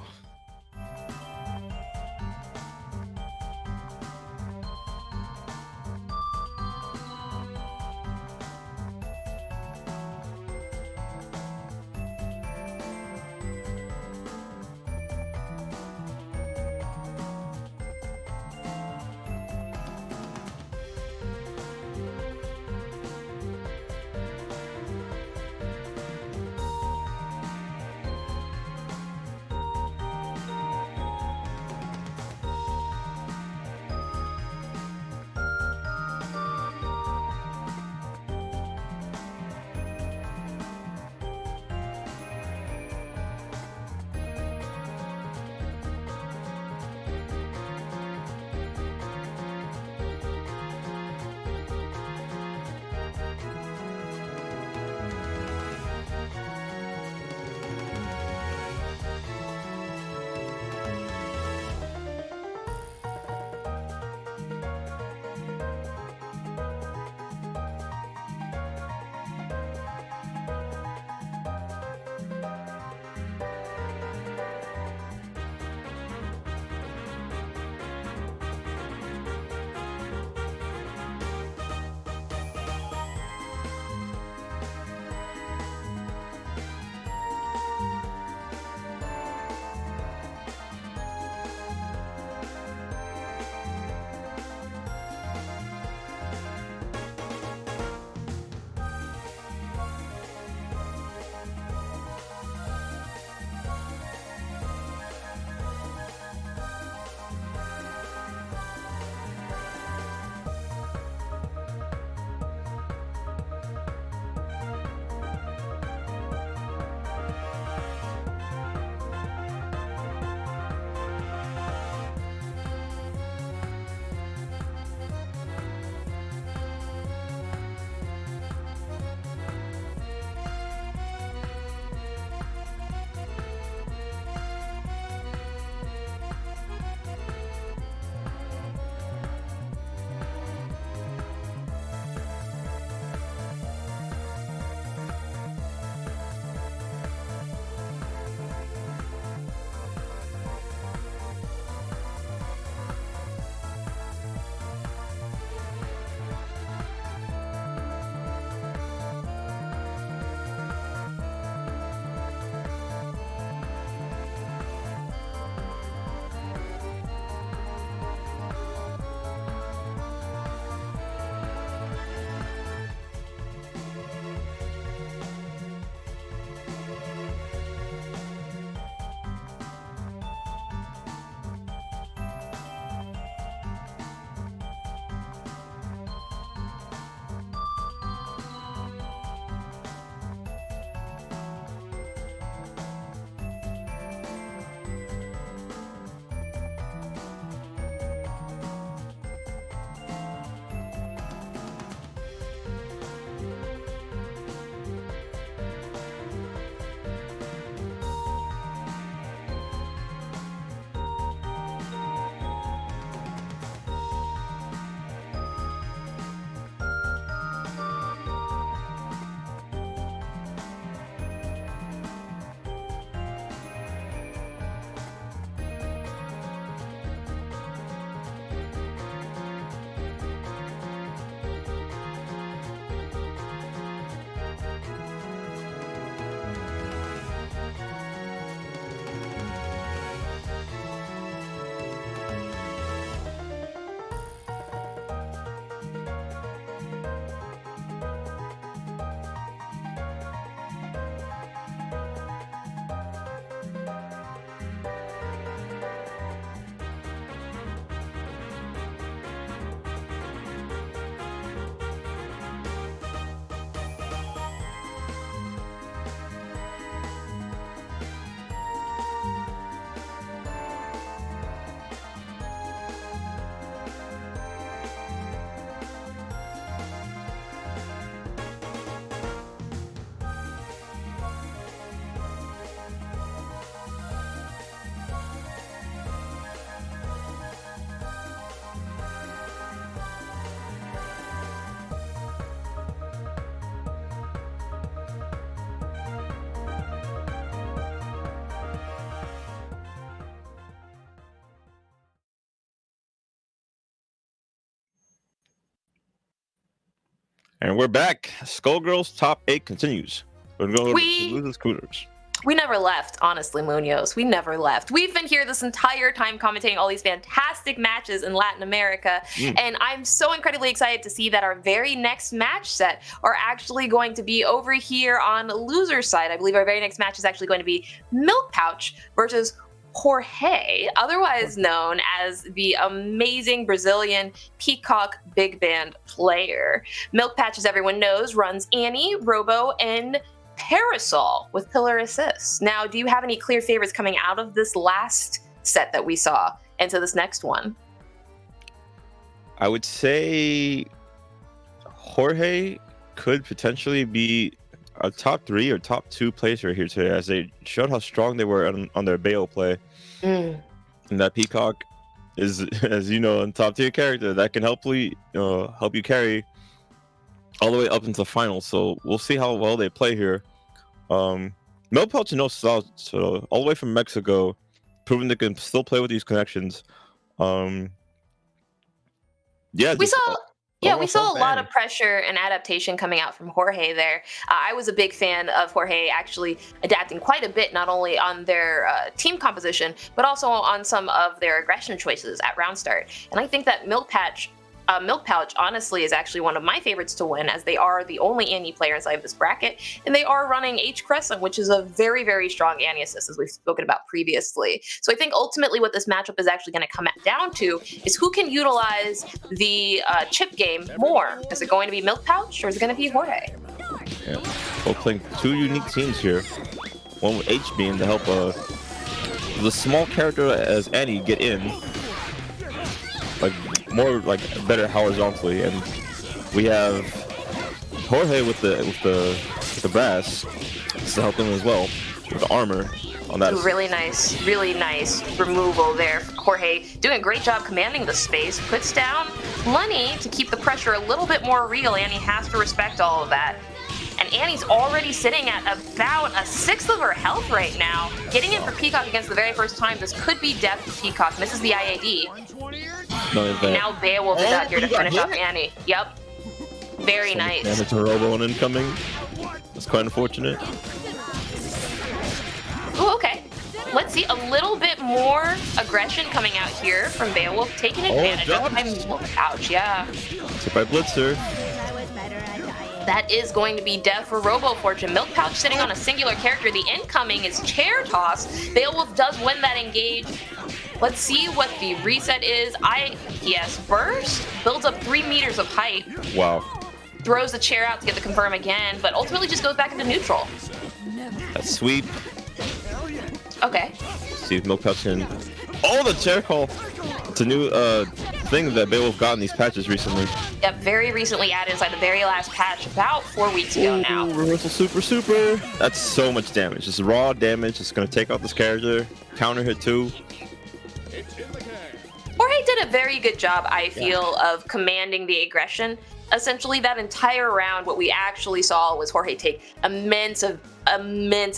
And we're back. Skullgirls top 8 continues. We're going to losers scooters. We never left, honestly, Munoz. We never left. We've been here this entire time commentating all these fantastic matches in Latin America, and I'm so incredibly excited to see that our very next match set are actually going to be over here on the loser side. I believe our very next match is actually going to be Milk Pouch versus Jorge, otherwise known as the amazing Brazilian Peacock big band player. Milk Pouch, as everyone knows, runs Annie, Robo, and Parasol with pillar assists. Now, do you have any clear favorites coming out of this last set that we saw into this next one? I would say Jorge could potentially be a top 3 or top 2 placer here today, as they showed how strong they were on their Bayo play. And that Peacock is, as you know, a top tier character that can help you carry all the way up into the finals. So we'll see how well they play here. Milk Pouch knows South, so all the way from Mexico, proving they can still play with these connections. Yeah, we saw a lot of pressure and adaptation coming out from Jorge there. I was a big fan of Jorge actually adapting quite a bit, not only on their team composition, but also on some of their aggression choices at round start. And I think that Milk Pouch honestly is actually one of my favorites to win, as they are the only Annie player inside of this bracket, and they are running H Crescent, which is a very, very strong Annie assist, as we've spoken about previously. So I think ultimately what this matchup is actually going to come down to is who can utilize the chip game more. Is it going to be Milk Pouch or is it going to be Jorge? Yeah, both playing 2 unique teams here. One with H beam to help the small character as Annie get in, better horizontally, and we have Jorge with the brass to help him as well with the armor on that. Really nice removal there. Jorge doing a great job commanding the space, puts down Lenny to keep the pressure a little bit more real. Annie has to respect all of that. And Annie's already sitting at about 1/6 of her health right now. Getting in for Peacock against the very first time, this could be death for Peacock. Misses the IAD. And now Beowulf is out here to finish off Annie. Yep. Very nice. And it's a Robo on incoming. That's quite unfortunate. Oh, okay. Let's see a little bit more aggression coming out here from Beowulf, taking advantage of my Milk Pouch. Yeah. Hit by Blitzer. That is going to be death for Robo Fortune. Milk Pouch sitting on a singular character. The incoming is Chair Toss. Beowulf does win that engage. Let's see what the reset is. IPS Burst builds up 3 meters of height. Wow. Throws the chair out to get the confirm again, but ultimately just goes back into neutral. That sweep. Okay. See if Milk Pouch can. Oh, the chair call. It's a new thing that Beowulf got in these patches recently. Yep, very recently added inside the very last patch, about 4 weeks ago now. Reversal super. That's so much damage. Just raw damage. It's going to take out this character. Counter hit too. Jorge did a very good job, I feel, of commanding the aggression. Essentially, that entire round, what we actually saw was Jorge take immense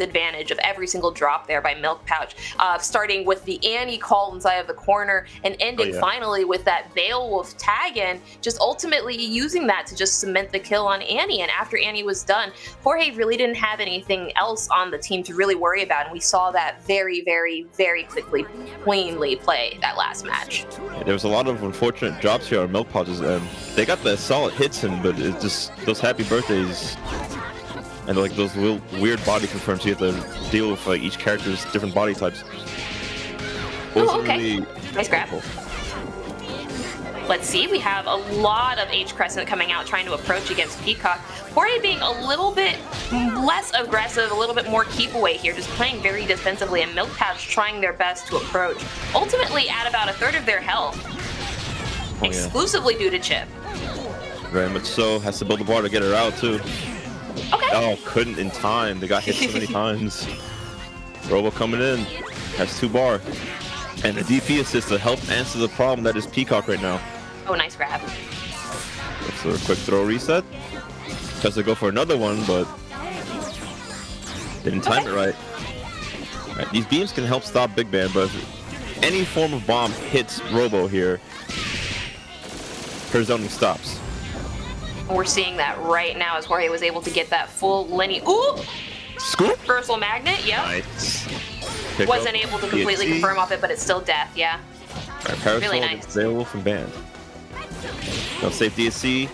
advantage of every single drop there by Milk Pouch, starting with the Annie call inside of the corner and ending finally with that Beowulf tag in, just ultimately using that to just cement the kill on Annie. And after Annie was done, Jorge really didn't have anything else on the team to really worry about, and we saw that very, very, very quickly, cleanly play that last match. There was a lot of unfortunate drops here on Milk Pouches, and they got the solid hits in, but it's just those happy birthdays and like those weird body confirms. You have to deal with like each character's different body types. Oh, okay. Nice grab. Let's see, we have a lot of H Crescent coming out trying to approach against Peacock. Jorge being a little bit less aggressive, a little bit more keep away here, just playing very defensively, and Milk Pouch trying their best to approach. Ultimately at about 1/3 of their health, exclusively due to chip. Very much so. Has to build the bar to get her out too. Okay. Oh, couldn't in time. They got hit so many times. Robo coming in. Has 2 bar. And the DP assist to help answer the problem that is Peacock right now. Oh, nice grab. So a quick throw reset. Tries to go for another one, but didn't time it right. Alright, these beams can help stop Big Band, but if any form of bomb hits Robo here, her zoning stops. And we're seeing that right now as Jorge was able to get that full Lenny. Ooh! Scoop. Reversal magnet, yep. Nice. Pick Wasn't up able to completely EXE. confirm off it, but it's still death, yeah. All right, Parasol Really against nice. Beowulf and Band. No safe DSC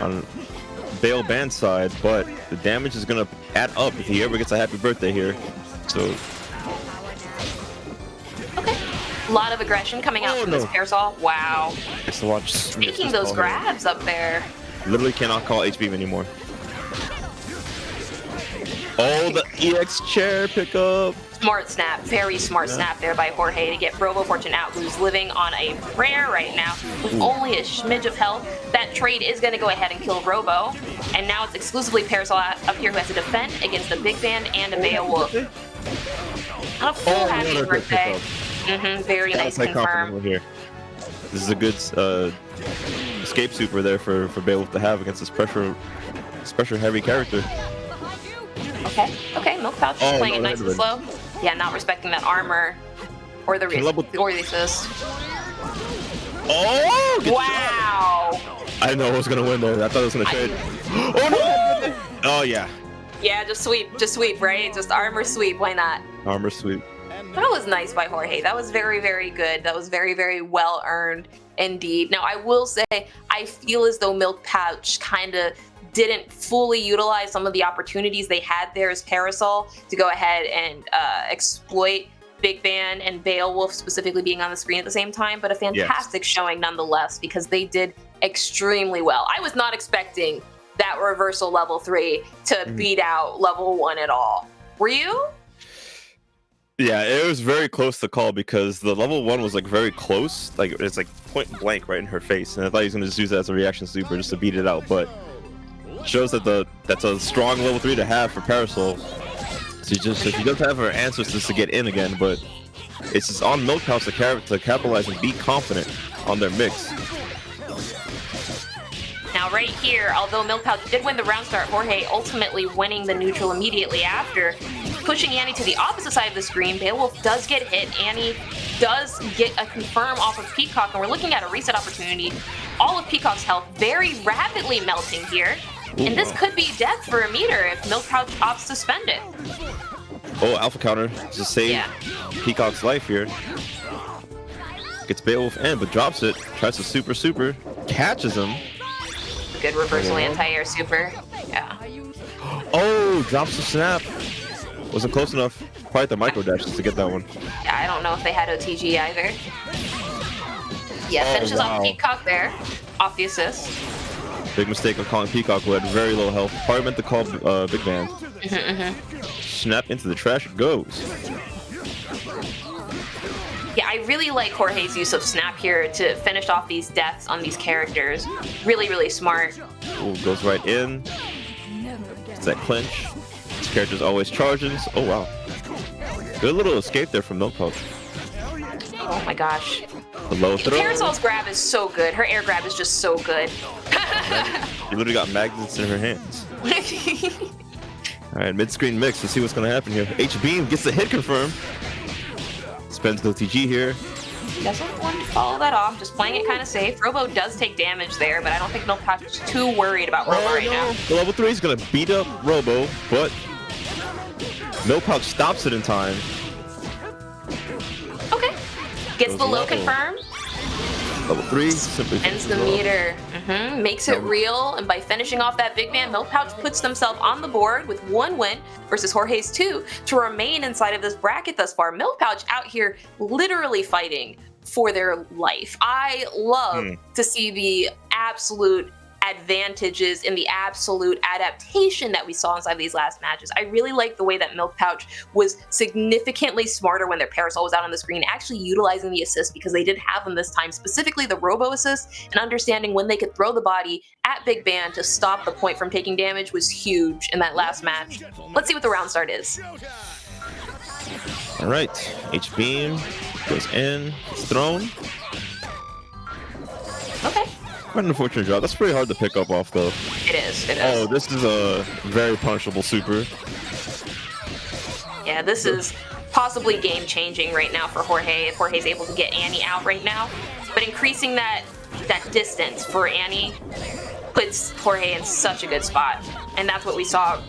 on Bale Band side, but the damage is gonna add up if he ever gets a happy birthday here. So Okay. A lot of aggression coming out from this Parasol. Wow. it's to watch. Taking those grabs up there. Literally cannot call HB anymore. Oh, the EX chair pickup. Smart snap, very smart snap there by Jorge to get Robo Fortune out, who's living on a prayer right now with only a smidge of health. That trade is going to go ahead and kill Robo, and now it's exclusively Parasol up here who has to defend against a Big Band and a Beowulf. Not a full happy another good birthday. pickup. Very nice Quite confident confirm. over here. This is a good escape super there for Beowulf to have against this pressure heavy character. Okay, Milk Pouch is playing it nice and slow. Yeah, not respecting that armor or the assist. Oh! Good Wow! shot. I know I was gonna win there. I thought I was gonna trade. Oh no! Oh yeah. Yeah, just sweep, right? Just armor sweep, why not? Armor sweep. That was nice by Jorge. That was very, very good. That was very, very well earned indeed. Now, I will say, I feel as though Milk Pouch kind of didn't fully utilize some of the opportunities they had there as Parasol to go ahead and exploit Big Band and Beowulf specifically being on the screen at the same time, but a fantastic showing nonetheless because they did extremely well. I was not expecting that reversal level 3 to beat out level 1 at all. Were you? Yeah, it was very close to call because the level 1 was like very close. Like it's like point blank right in her face. And I thought he was gonna just use that as a reaction super just to beat it out, but shows that that's a strong level 3 to have for Parasol. She does have her answers just to get in again, but it's just on Milk Pouch to capitalize and be confident on their mix. Now right here, although Milk Pouch did win the round start, Jorge ultimately winning the neutral immediately after, pushing Annie to the opposite side of the screen. Beowulf does get hit. Annie does get a confirm off of Peacock, and we're looking at a reset opportunity. All of Peacock's health very rapidly melting here. And this could be death for a meter if Milk Pouch opts to spend it. Oh, alpha counter to save Peacock's life here. Gets Beowulf in, but drops it. Tries to super, catches him. Good reversal anti-air super. Yeah. Oh, drops the snap. Wasn't close enough. Quite the micro dashes to get that one. Yeah, I don't know if they had OTG either. Yeah, finishes off Peacock there. Off the assist. Big mistake of calling Peacock, who had very low health. Probably meant to call Big Band. Snap into the trash it goes. Yeah, I really like Jorge's use of Snap here to finish off these deaths on these characters. Really, really smart. Ooh, goes right in. It's that clinch. This character's always charging. Oh, wow. Good little escape there from Milk Pouch. Oh my gosh. The low throw. Parasol's grab is so good. Her air grab is just so good. She literally got magnets in her hands. Alright, mid-screen mix. Let's see what's going to happen here. H-Beam gets the hit confirmed. Spends the TG here. Doesn't want to follow that off, just playing it kind of safe. Robo does take damage there, but I don't think Milk Pouch is too worried about Robo right now. The level 3 is going to beat up Robo, but Milk Pouch stops it in time. Okay. Gets the low confirmed. Level 3 simply Ends the meter. Makes it real, and by finishing off that Big Man, Milk Pouch puts themselves on the board with 1 win versus Jorge's 2 to remain inside of this bracket thus far. Milk Pouch out here literally fighting for their life. I love to see the absolute advantages and the absolute adaptation that we saw inside these last matches. I really like the way that Milk Pouch was significantly smarter when their Parasol was out on the screen, actually utilizing the assist because they did have them this time, specifically the Robo assist, and understanding when they could throw the body at Big Band to stop the point from taking damage was huge in that last match. Let's see what the round start is. All right, H-Beam goes in, it's thrown. Okay. Quite an unfortunate job. That's pretty hard to pick up off, though. It is. Oh, this is a very punishable super. Yeah, this is possibly game-changing right now for Jorge if Jorge's able to get Annie out right now. But increasing that distance for Annie puts Jorge in such a good spot. And that's what we saw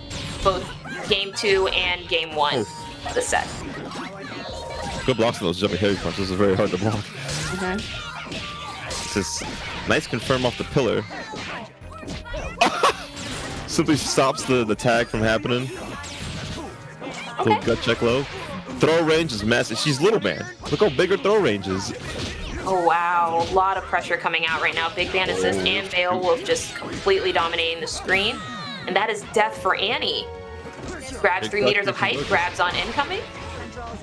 both game 2 and game 1 of the set. Good blocks for those jumping heavy punches. This is very hard to block. It's just nice confirm off the pillar. Simply stops the tag from happening. Okay. Little gut check low. Throw range is massive. She's little, man. Look how big her throw range is. Oh wow, a lot of pressure coming out right now. Big Band Assist and Beowulf just completely dominating the screen. And that is death for Annie. Grabs 3 meters of height, grabs on incoming.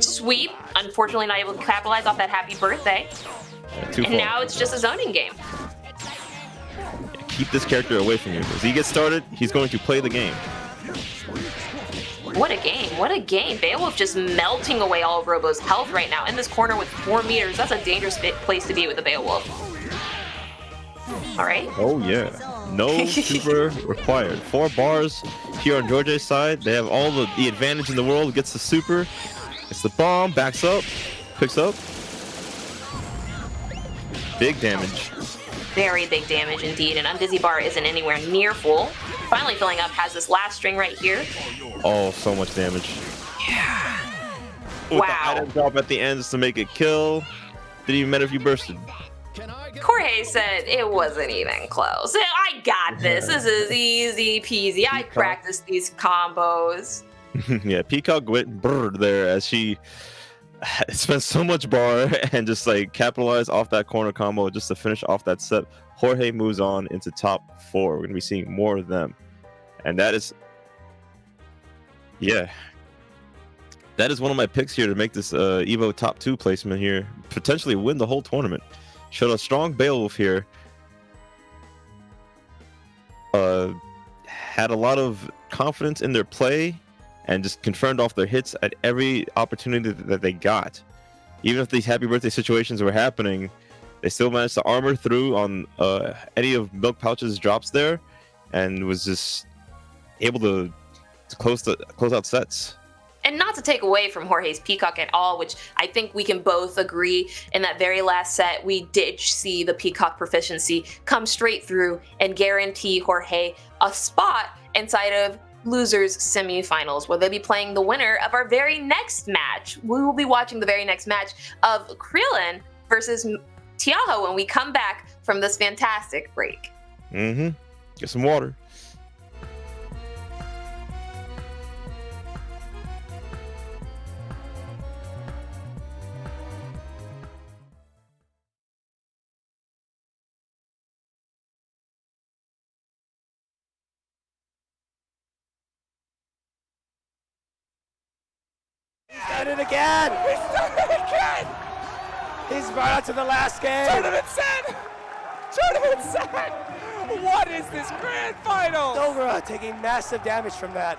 Sweep, unfortunately not able to capitalize off that happy birthday. And now it's just a zoning game. Keep this character away from you. As he gets started, he's going to play the game. What a game, what a game. Beowulf just melting away all of Robo's health right now. In this corner with 4 meters, that's a dangerous place to be with a Beowulf. All right. Oh yeah, no super required. 4 bars here on George's side. They have all the advantage in the world. Gets the super. It's the bomb, backs up, picks up. Big damage. Very big damage indeed, and Undizzy Bar isn't anywhere near full. Finally filling up, has this last string right here. Oh, so much damage. Yeah. With Wow. the item drop at the end just to make it kill. Didn't even matter if you bursted. Jorge said it wasn't even close. I got this. This is easy peasy. I practiced these combos. Yeah, Peacock went brrr there as she spent so much bar and just like capitalized off that corner combo just to finish off that set. Jorge moves on into top 4. We're gonna be seeing more of them, and that is, yeah, that is one of my picks here to make this EVO top 2 placement here, potentially win the whole tournament. Showed a strong Beowulf here. Had a lot of confidence in their play and just confirmed off their hits at every opportunity that they got. Even if these happy birthday situations were happening, they still managed to armor through on any of Milk Pouch's drops there, and was just able to close out sets. And not to take away from Jorge's Peacock at all, which I think we can both agree in that very last set, we did see the Peacock proficiency come straight through and guarantee Jorge a spot inside of losers semifinals, where they'll be playing the winner of our very next match. We will be watching the very next match of Krillin versus Tiaho when we come back from this fantastic break. Get some water. He's done it again! He's done it again! He's brought out to the last game! Tournament set! Tournament set! What is this grand final? Dogra taking massive damage from that.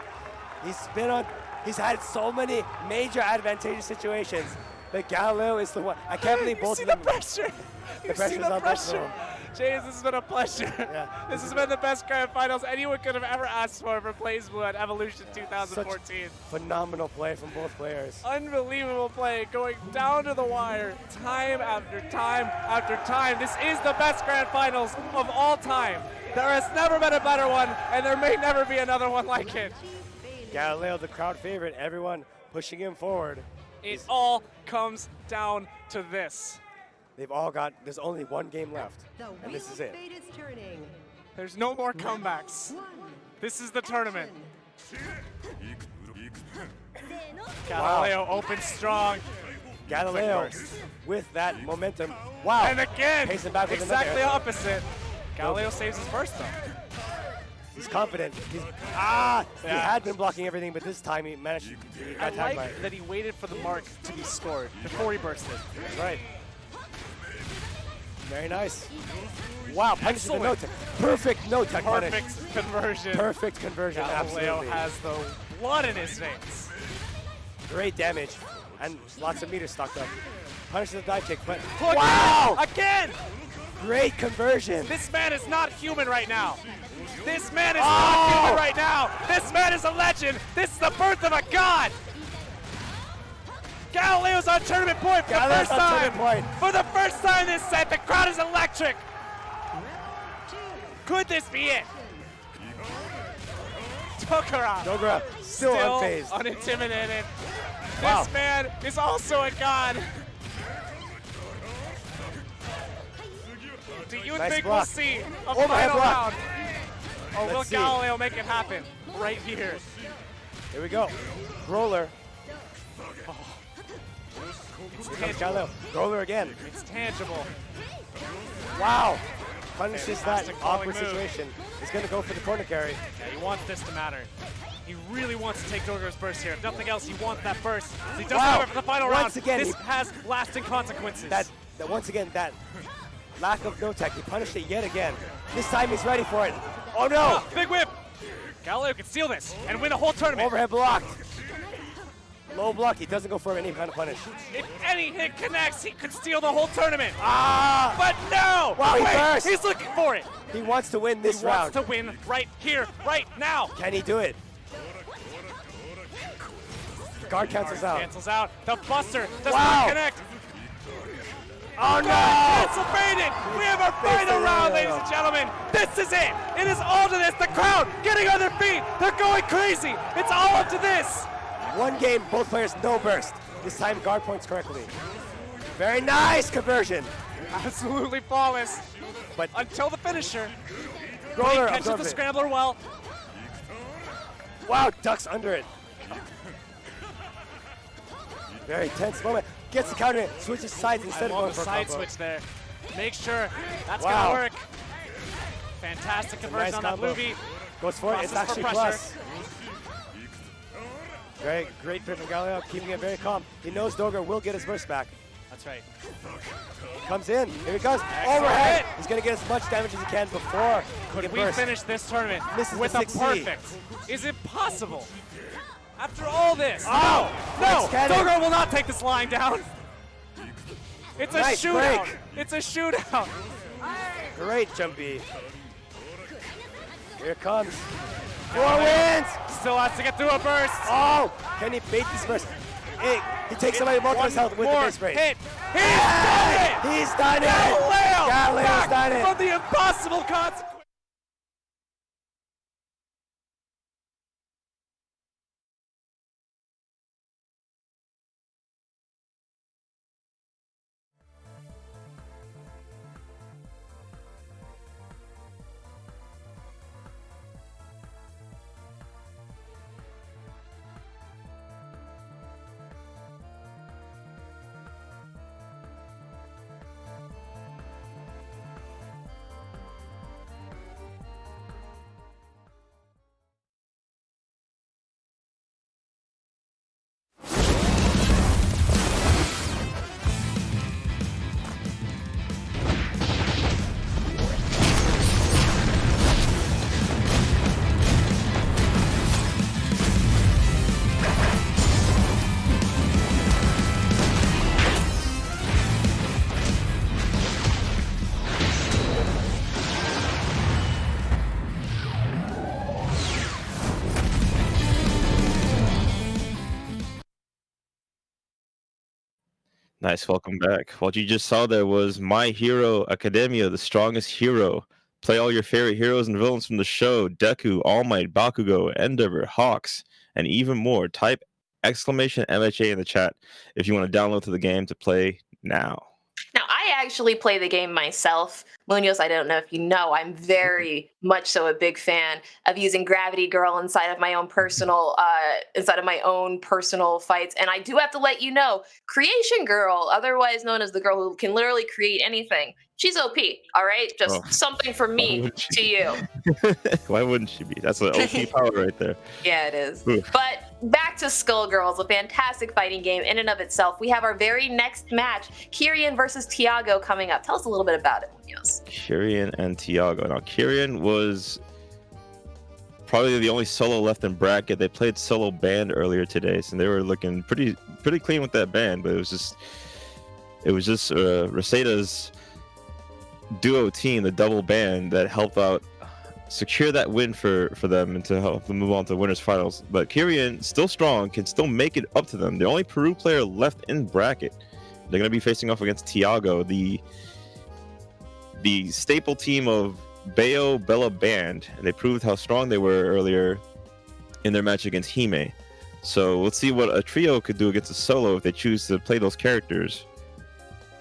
He's had so many major advantageous situations. But Galileo is the one. I can't believe both of them. The pressure. The pressure's on both of them. James, this has been a pleasure. Yeah. This has been the best grand finals anyone could have ever asked for BlazBlue at Evolution 2014. Such phenomenal play from both players. Unbelievable play, going down to the wire, time after time after time. This is the best grand finals of all time. There has never been a better one, and there may never be another one like it. Galileo, the crowd favorite, everyone pushing him forward. It all comes down to this. They've all got, there's only one game left, and this is it. There's no more comebacks. This is the tournament. Galileo opens strong. Galileo with that momentum. Wow. And again, Pacing back with exactly another. opposite. Galileo saves his first though. He's confident. He had been blocking everything, but this time he managed to I got tagged by like it. that he waited for the mark to be scored before he bursted. That's right. Very nice. Wow, punishes the Excellent. no-tech. Perfect no-tech punish. Perfect conversion. Perfect conversion, Galileo absolutely. has the blood in his veins. Great damage, and lots of meters stocked up. Punishes the dive kick, but Look, wow! Again! Great conversion. This man is not human right now. This man is not human right now. This man is a legend. This is the birth of a god. Galileo's on tournament point for Galileo's the first on time. tournament point. For the first time this set, the crowd is electric. Could this be it? Dokura Dogura still unfazed. unintimidated. Wow. This man is also a god. Do you Nice think block. we'll see a Overhead final block. round? Or will Let's see. Galileo make it happen right here? Here we go. Roller. It's Here comes tangible. Galileo. Roller again. It's tangible. Wow. Punishes that Fantastic calling awkward move. situation. He's going to go for the corner carry. Yeah, he wants this to matter. He really wants to take Dogura's burst here. If nothing else, he wants that burst. He doesn't Wow. have it for the final round. Once again, This he- has lasting consequences. That once again, that lack of no tech. He punished it yet again. This time he's ready for it. Oh no! Ah, big whip. Galileo can steal this and win a whole tournament. Overhead blocked. Low block. He doesn't go for any kind of punish. If any hit connects, he could steal the whole tournament. Ah! But no! Wow, he Wait, burst. he's looking for it. He wants to win this He round. wants to win right here, right now. Can he do it? Guard cancels out. Cancels out. The Buster does Wow. not connect. Oh no! Cancel baited. We have our final it. round, ladies and gentlemen. This is it. It is all to this. The crowd getting on their feet. They're going crazy. It's all up to this. One game, both players no burst. This time guard points correctly. Very nice conversion. Absolutely flawless. But Until the finisher. He Roller catches absorbs the it. scrambler well. Wow, ducks under it. Very tense moment. Gets the counter, switches sides instead I of love going the for a side combo. switch there. Make sure that's Wow. gonna work. Fantastic conversion Nice on that combo. blue V. Goes for it. It's Crosses for actually pressure. plus. Very great fit from Galileo, keeping it very calm. He knows Doger will get his burst back. That's right. Comes in. Here he goes. Excellent Overhead. hit. He's going to get as much damage as he can before he Could can we burst. finish this tournament Misses with the a 6C. perfect? Is it possible? After all this, Oh, no, Flex cannon. Doger will not take this line down. It's a Nice shootout. break. It's a shootout. Great jumpy. Here it comes. 4 wins. Still has to get through a burst. Oh, can he bait this burst? Hey, he takes somebody multiple One health with the more base break. hit. He's done it. He's done it. Galileo Galileo's back done it. from the impossible consequence. Nice, welcome back. What you just saw there was My Hero Academia, the strongest hero. Play all your favorite heroes and villains from the show: Deku, All Might, Bakugo, Endeavor, Hawks, and even more. Type exclamation MHA in the chat if you want to download to the game to play now. Now, I actually play the game myself. Munoz, I don't know if you know, I'm very much so a big fan of using Gravity Girl inside of my own personal fights. And I do have to let you know, Creation Girl, otherwise known as the girl who can literally create anything, she's OP. All right, just Oh. something from me would she to you. Why wouldn't she be? That's an OP power right there. Yeah, it is. Oof. But back to Skullgirls, a fantastic fighting game in and of itself. We have our very next match, Kyrian versus Tiago, coming up. Tell us a little bit about it, Munoz. Kyrian and Tiago. Now, Kyrian was probably the only solo left in bracket. They played solo band earlier today, so they were looking pretty clean with that band. But it was just Reseda's duo team, the double band, that helped out secure that win for them and to help them move on to winners finals. But Kyrian, still strong, can still make it up to them. The only Peru player left in bracket. They're going to be facing off against Tiago, the staple team of Bayo Bella Band, and they proved how strong they were earlier in their match against Hime. So let's see what a trio could do against a solo if they choose to play those characters.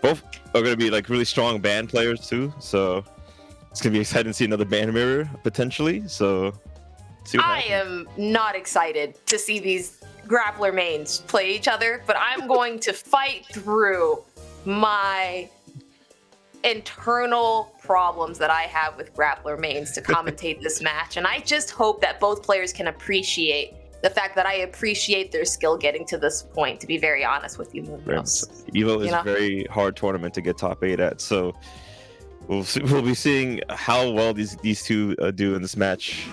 Both are going to be like really strong band players too, so it's going to be exciting to see another band mirror potentially. So see what I happens. am not excited to see these grappler mains play each other, but I'm going to fight through my internal problems that I have with grappler mains to commentate this match, and I just hope that both players can appreciate the fact that I appreciate their skill getting to this point, to be very honest with you, Munoz. EVO is a very hard tournament to get top 8 at, so we'll be seeing how well these two do in this match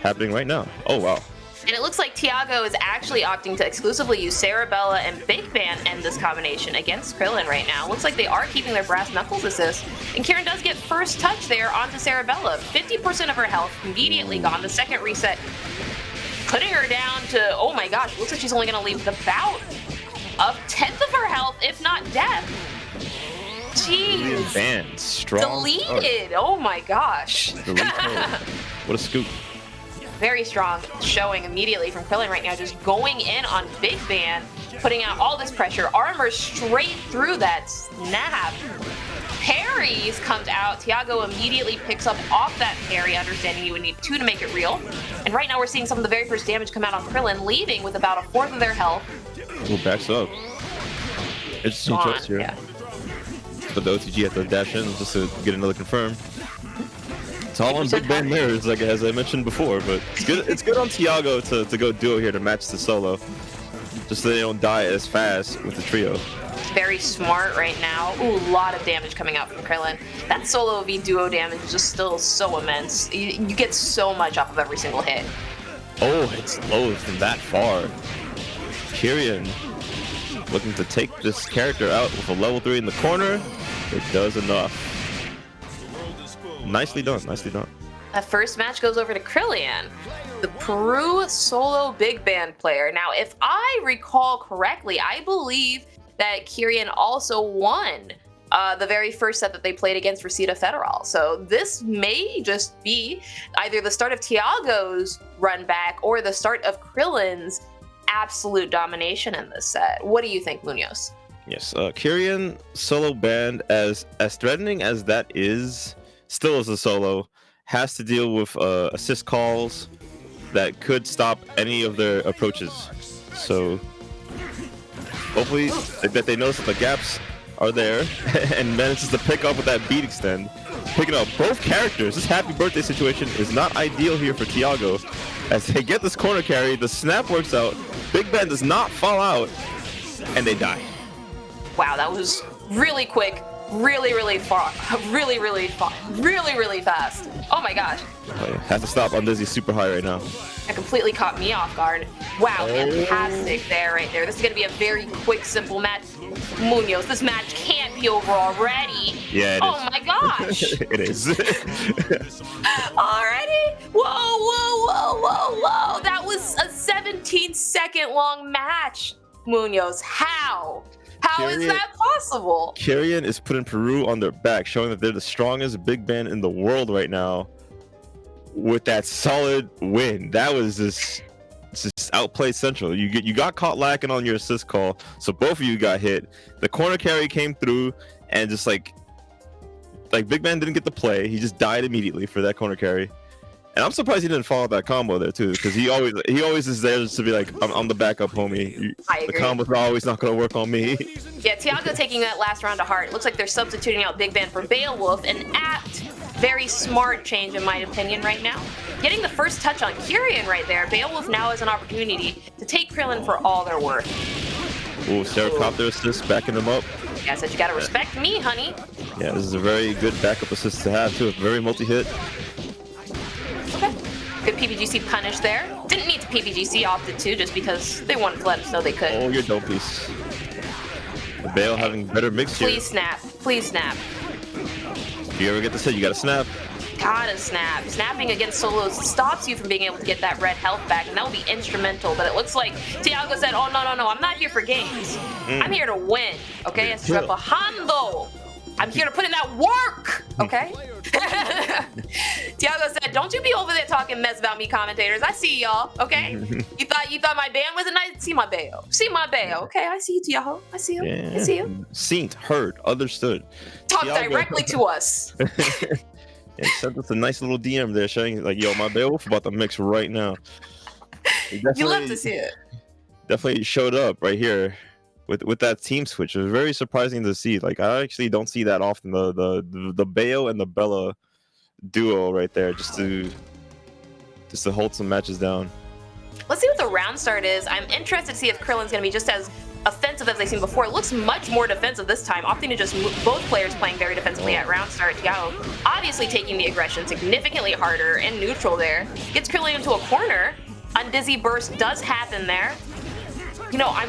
happening right now. Oh wow. And it looks like Tiago is actually opting to exclusively use Sarabella and Big Band in this combination against Krillin right now. Looks like they are keeping their brass knuckles assist. And Kieran does get first touch there onto Sarabella. 50% of her health immediately gone. The second reset putting her down to, oh my gosh, looks like she's only going to leave about a tenth of her health, if not death. Jeez. Band, strong. Deleted. Oh my gosh. What a scoop. Very strong showing immediately from Krillin right now, just going in on Big Band, putting out all this pressure, armor straight through that snap. Parries comes out, Tiago immediately picks up off that parry, understanding you would need 2 to make it real. And right now we're seeing some of the very first damage come out on Krillin, leaving with about a fourth of their health. Ooh, backs up. Interesting choice here. Yeah. But the OTG at the dash in just to get another confirm. It's all on Big Band mirrors, like as I mentioned before, but it's good. It's good on Tiago to go duo here to match the solo, just so they don't die as fast with the trio. Very smart right now. Ooh, a lot of damage coming out from Krillin. That solo v duo damage is just still so immense. You get so much off of every single hit. Oh, it's low from that far. Kyrian looking to take this character out with a level 3 in the corner. It does enough. Nicely done, nicely done. That first match goes over to Krillin, the Peru solo big band player. Now, if I recall correctly, I believe that Kyrian also won the very first set that they played against Rosita Federal. So this may just be either the start of Tiago's run back or the start of Krillin's absolute domination in this set. What do you think, Munoz? Yes, Kyrian solo band, as threatening as that is, still as a solo, has to deal with assist calls that could stop any of their approaches. So hopefully that they notice that the gaps are there and manages to pick up with that beat extend. Picking up both characters. This happy birthday situation is not ideal here for Tiago. As they get this corner carry, the snap works out, Big Ben does not fall out, and they die. Wow, that was really quick. Really far, really fast. Oh my gosh. Has to stop on Dizzy super high right now. That completely caught me off guard. Wow, fantastic there, right there. This is gonna be a very quick, simple match. Munoz, this match can't be over already. Yeah, it is. is. My gosh. It is. Already? Whoa. That was a 17-second long match. Munoz, how? How is that possible? Kyrian is putting Peru on their back, showing that they're the strongest big band in the world right now with that solid win. That was just outplayed Central. You got caught lacking on your assist call, so both of you got hit. The corner carry came through, and just like Big Ben didn't get the play. He just died immediately for that corner carry. And I'm surprised he didn't follow that combo there too, because he always is there just to be like, I'm the backup, homie. I agree. The combo's always not gonna work on me. Yeah, Tiago taking that last round to heart. Looks like they're substituting out Big Ben for Beowulf, an apt, very smart change in my opinion right now. Getting the first touch on Kyrian right there, Beowulf now has an opportunity to take Krillin for all they're worth. Ooh, Seracopter assist, backing them up. Yeah, I said you gotta respect me, honey. Yeah, this is a very good backup assist to have too. Very multi-hit. Okay. Good PPGC punish there. Didn't need to PPGC opted too, just because they wanted to let us know they could. Oh, you're dope piece. The Bale having better mix here. Please snap. Please snap. If you ever get this hit, you gotta snap. Gotta snap. Snapping against solos stops you from being able to get that red health back, and that will be instrumental. But it looks like Tiago said, oh, no, I'm not here for games. I'm here to win. Okay? Estoy trabajando I'm here to put in that work, okay? Tiago said, "Don't you be over there talking mess about me, commentators. I see y'all, okay? You thought my band wasn't nice? See my bayo. See my bayo, okay? I see you, Tiago. I see you. Yeah. I see you. Seen, heard, understood. Talk Tiago. directly to us. And sent us a nice little DM there showing like, yo, my Beowulf about to mix right now. You love to see it. Definitely showed up right here with that team switch. It was very surprising to see. Like, I actually don't see that often. The Bayo and the Bella duo right there, just to hold some matches down. Let's see what the round start is. I'm interested to see if Krillin's going to be just as offensive as they've seen before. It looks much more defensive this time, opting to just move both players playing very defensively at round start. Tiago obviously taking the aggression significantly harder and neutral there. Gets Krillin into a corner. Undizzy burst does happen there. You know, I'm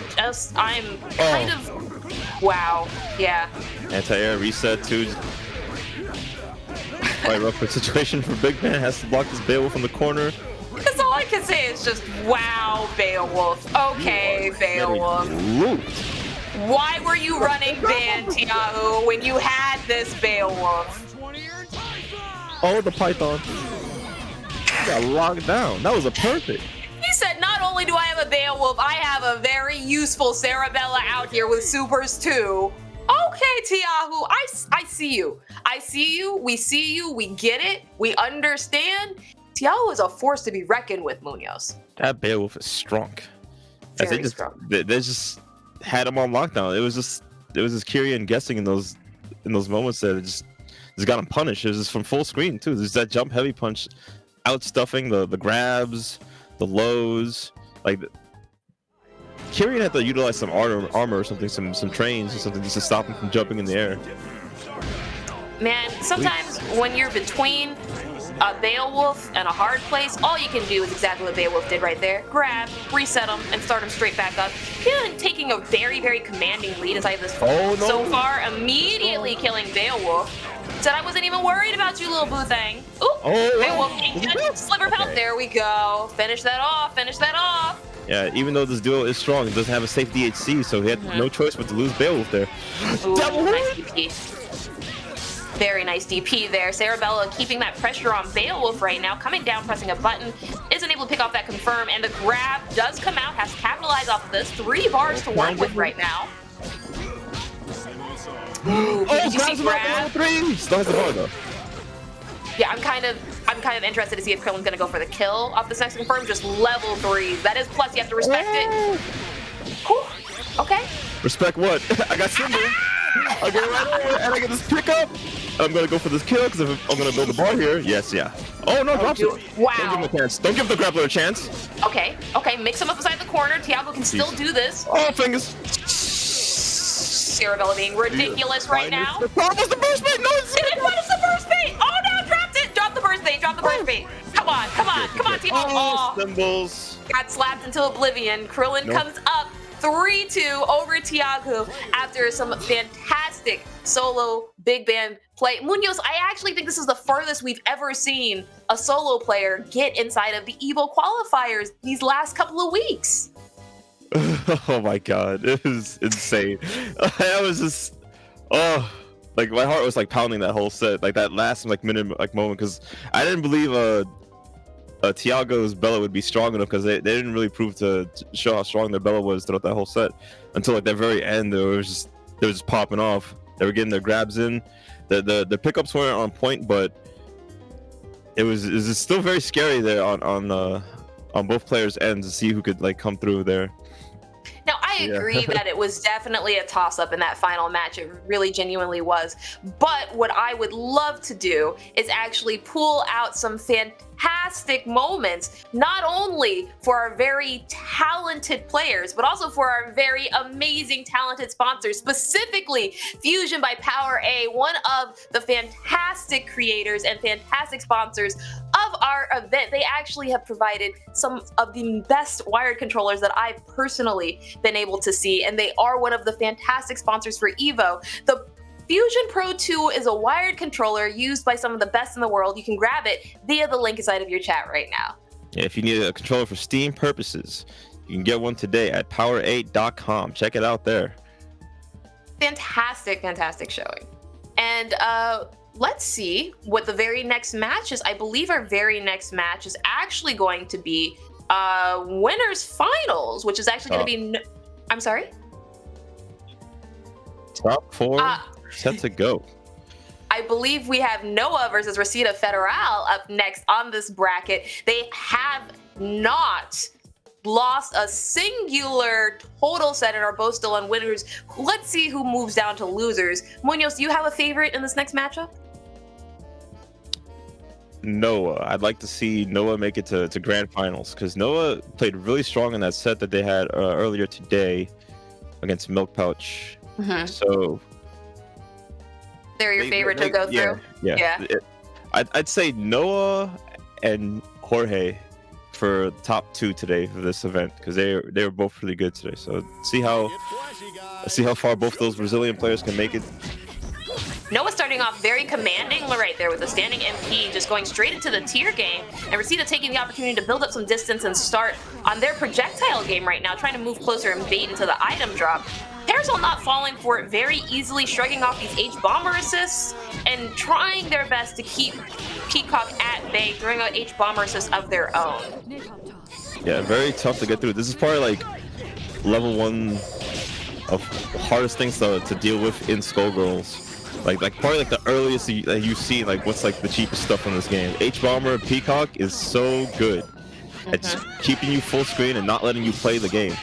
kind of, wow, yeah. Anti-air reset too. Quite rough situation for Big Man. Has to block this Beowulf from the corner. That's all I can say is just, wow, Beowulf. Okay, Beowulf. Why were you running ban, Tiago, when you had this Beowulf? Oh, the Python. Got locked down. That was a perfect. He said, not only do I have a Beowulf, I have a very useful Sarabella out here with supers too. Okay, Tiago, I see you. I see you, we get it, we understand. Tiago is a force to be reckoned with, Munoz. That Beowulf is strong. Very strong. They just had him on lockdown. It was just Kyrian guessing in those moments that it just got him punished. It was just from full screen too. There's that jump heavy punch, outstuffing the grabs, the lows. Like Kyrian had to utilize some armor or something, some trains or something just to stop him from jumping in the air. Man, sometimes when you're between a Beowulf and a hard place, all you can do is exactly what Beowulf did right there. Grab, reset him, and start him straight back up. Kyrian taking a very, very commanding lead inside of this so far, immediately killing Beowulf. Said I wasn't even worried about you, little boo thing. Ooh, Beowulf, sliver pelt, there we go. Finish that off, Yeah, even though this duo is strong, it doesn't have a safe DHC, so he had no choice but to lose Beowulf there. Ooh, nice DP. Very nice DP there. Sarabella keeping that pressure on Beowulf right now, coming down, pressing a button, isn't able to pick off that confirm, and the grab does come out, has to capitalize off of this. 3 bars to work with right now. Ooh, did you see grab? Still has the bar though. Yeah, I'm kind of interested to see if Krillin's gonna go for the kill off this next confirm. Just level 3. That is plus. You have to respect it. Whew. Okay. Respect what? I got Symbol. I get it right over, and I get this pick up. I'm gonna go for this kill because I'm gonna build the bar here. Yes, yeah. Oh no, drops it. Wow. Don't give him a chance. Don't give the grappler a chance. Okay, mix him up beside the corner. Tiago can still do this. Oh, fingers. Sarabella being ridiculous right now. The the burst bait. No, it's the burst bait. Oh no, dropped it. Drop the burst bait. Come on, Tiago. Oh, Symbols. Got slapped into oblivion. Krillin comes up 3-2 over Tiago after some fantastic solo big band play. Munoz, I actually think this is the furthest we've ever seen a solo player get inside of the EVO qualifiers these last couple of weeks. Oh my god, it was insane. I was just, like my heart was like pounding that whole set, like that last minute moment, because I didn't believe Tiago's Bella would be strong enough, because they didn't really prove to show how strong their Bella was throughout that whole set until like that very end. They were just popping off. They were getting their grabs in. The pickups weren't on point, but it was still very scary there on both players' ends to see who could like come through there. Now, I agree that it was definitely a toss-up in that final match. It really genuinely was. But what I would love to do is actually pull out some fantastic moments, not only for our very talented players, but also for our very amazing, talented sponsors, specifically Fusion by Power A, one of the fantastic creators and fantastic sponsors of our event. They actually have provided some of the best wired controllers that I've personally been able to see, and they are one of the fantastic sponsors for EVO. The Fusion Pro 2 is a wired controller used by some of the best in the world. You can grab it via the link inside of your chat right now. Yeah, if you need a controller for Steam purposes, you can get one today at power8.com. Check it out there. Fantastic showing. And let's see what the very next match is. I believe our very next match is actually going to be winners finals, which is actually going to be. I'm sorry. Top 4 set to go. I believe we have Noah versus Rosita Federal up next on this bracket. They have not lost a singular total set and are both still on winners. Let's see who moves down to losers. Munoz, do you have a favorite in this next matchup? Noah. I'd like to see Noah make it to grand finals because Noah played really strong in that set that they had earlier today against Milk Pouch. So they're your favorite to go through? Yeah. I'd say Noah and Jorge for top 2 today for this event because they were both really good today. So see how far both those Brazilian players can make it. Noah starting off very commanding right there with a standing MP, just going straight into the tier game, and Rosita taking the opportunity to build up some distance and start on their projectile game right now, trying to move closer and bait into the item drop. Parasol not falling for it very easily, shrugging off these H-Bomber assists and trying their best to keep Peacock at bay, throwing out H-Bomber assists of their own. Yeah, very tough to get through. This is probably like level 1 of hardest things to deal with in Skullgirls. Like probably like the earliest that you've seen, like what's like the cheapest stuff in this game. H-Bomber Peacock is so good. It's keeping you full screen and not letting you play the game.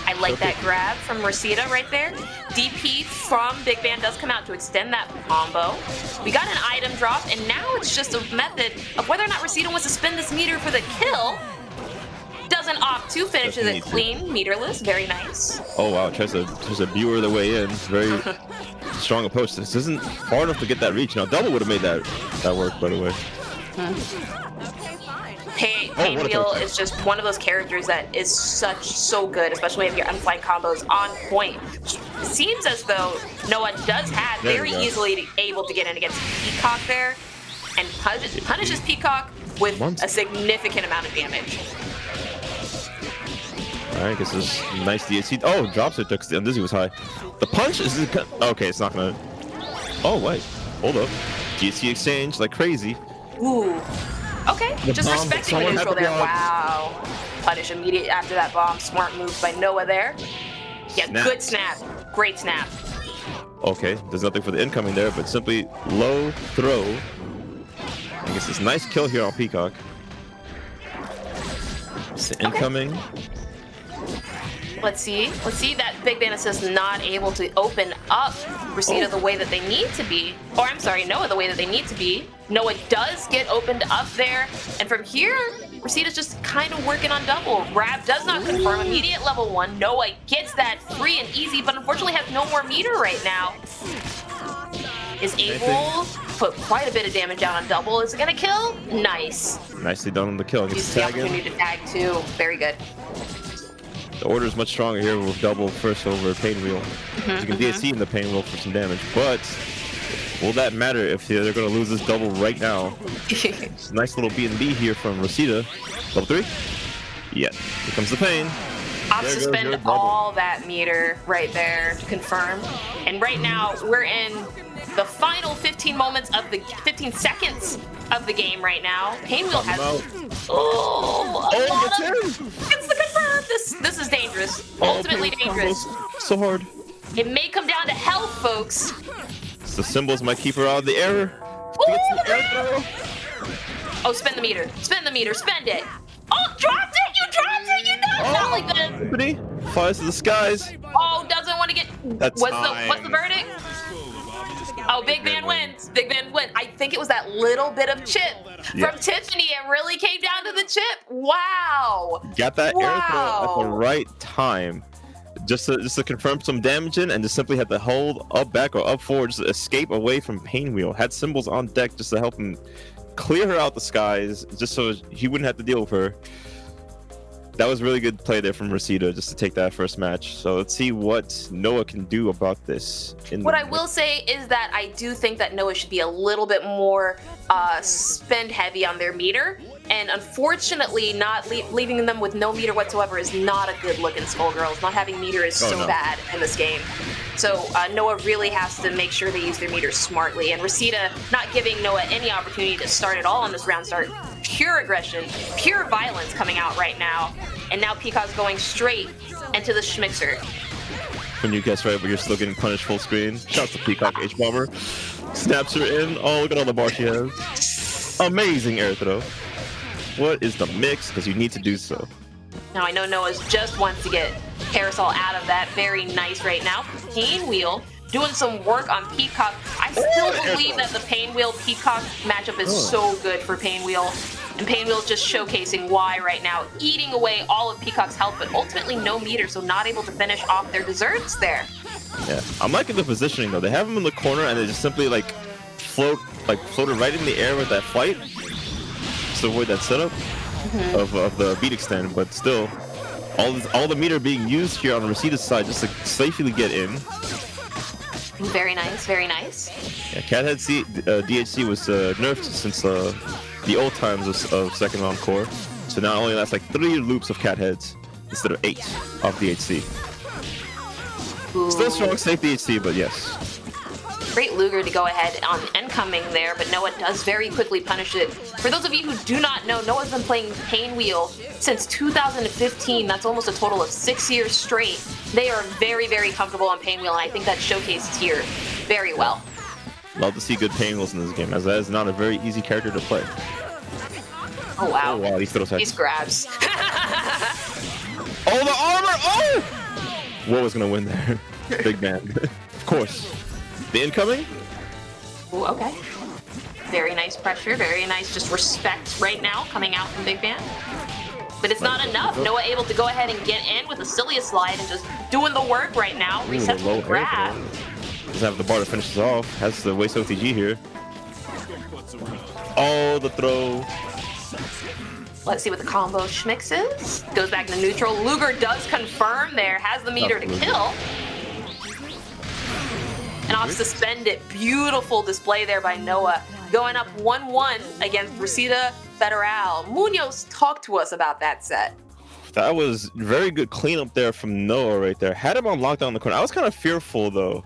I like that grab from Rosita right there. DP from Big Band does come out to extend that combo. We got an item drop, and now it's just a method of whether or not Rosita wants to spin this meter for the kill. Doesn't opt to, finishes it clean, meterless, very nice. Oh wow, tries to viewer the way in. Very strong approach. This isn't far enough to get that reach. Now Double would have made that work, by the way. Painwheel is just one of those characters that is so good, especially if your unflanked combos on point. It seems as though Noah does have very easily able to get in against Peacock there, and punishes Peacock with a significant amount of damage. Alright, this is nice DHC. Oh, drops it because the Dizzy was high. The punch is okay, it's not gonna. Oh wait, hold up. DHC exchange like crazy. Ooh. Okay, just respecting the neutral there. Wow. Punish immediate after that bomb. Smart move by Noah there. Yeah, good snap. Great snap. Okay, there's nothing for the incoming there, but simply low throw. I guess this nice kill here on Peacock. It's the incoming. Let's see that Big Band assist not able to open up Rosita the way that they need to be. Or I'm sorry, Noah the way that they need to be. Noah does get opened up there. And from here, Rosita's just kind of working on double. Grab does not confirm. Immediate level 1. Noah gets that free and easy, but unfortunately has no more meter right now. Is able to put quite a bit of damage down on double. Is it going to kill? Nice. Nicely done on the kill. Uses the opportunity to tag too. Very good. The order is much stronger here with double first over Painwheel. You can DSC in the Painwheel for some damage, but will that matter if they're going to lose this double right now? Nice little B&B here from Rosita. Level 3? Yeah, here comes the pain. I'll suspend all that meter right there to confirm. And right now, we're in the final 15 seconds of the game right now. Painwheel has It's the confirm. This is dangerous. Ultimately dangerous. So hard. It may come down to health, folks. The symbols might keep her out of the air. Oh, spend the meter. Spend the meter. Spend it. Oh, dropped it. You dropped it. You know it's not like this. Flies to the skies. Oh, doesn't want to get. That's what's the verdict? Oh, Big Man wins. Big Man wins. I think it was that little bit of chip from Tiffany. It really came down to the chip. Wow. Got that air throw at the right time. Just to confirm some damage in, and just simply had to hold up back or up forward, just to escape away from Painwheel. Had symbols on deck just to help him clear her out the skies, just so he wouldn't have to deal with her. That was really good play there from Rosita just to take that first match. So let's see what Noah can do about this. What I will say is that I do think that Noah should be a little bit more spend heavy on their meter. And unfortunately, not leaving them with no meter whatsoever is not a good look in Skullgirls. Not having meter is so bad in this game. So Noah really has to make sure they use their meters smartly. And Reseda not giving Noah any opportunity to start at all on this round start. Pure aggression, pure violence coming out right now. And now Peacock's going straight into the Schmixer. When you guess right, but you're still getting punished full screen. Shouts to Peacock H-Bomber. Snaps her in. Oh, look at all the bar she has. Amazing air throw. What is the mix? Because you need to do so. Now I know Noah's just wants to get Parasol out of that. Very nice right now. Pain Wheel doing some work on Peacock. I still believe that the Pain Wheel Peacock matchup is so good for Pain Wheel. And Pain Wheel's just showcasing why right now, eating away all of Peacock's health, but ultimately no meter, so not able to finish off their desserts there. Yeah, I'm liking the positioning though. They have him in the corner and they just simply like floated right in the air with that flight to avoid that setup of the beat extend. But still, all the meter being used here on Reseda's side just to safely get in. Very nice, very nice. Yeah, Cathead DHC was nerfed since the old times of second round core. So now only that's like 3 loops of Catheads instead of 8 of DHC. Ooh. Still strong, safe DHC, but yes. Great Luger to go ahead on incoming there, but Noah does very quickly punish it. For those of you who do not know, Noah's been playing Pain Wheel since 2015. That's almost a total of 6 years straight. They are very, very comfortable on Pain Wheel, and I think that's showcased here very well. Love to see good Pain Wheels in this game, as that is not a very easy character to play. Oh wow, oh, wow these grabs. Oh, the armor! Oh! What was gonna win there? Big man. Of course. The incoming? Ooh, okay. Very nice pressure, very nice just respect right now coming out from Big Man. But it's not enough. Noah able to go ahead and get in with a Cilia slide and just doing the work right now. Reset the grab. Doesn't have the bar to finish this off. Has the waste OTG here. Oh, the throw. Let's see what the combo Schmix is. Goes back to neutral. Luger does confirm there. Has the meter to kill. And off suspended. Beautiful display there by Noah. Going up 1-1 against Reseda Federal. Munoz, talk to us about that set. That was very good cleanup there from Noah right there. Had him on lockdown in the corner. I was kind of fearful though,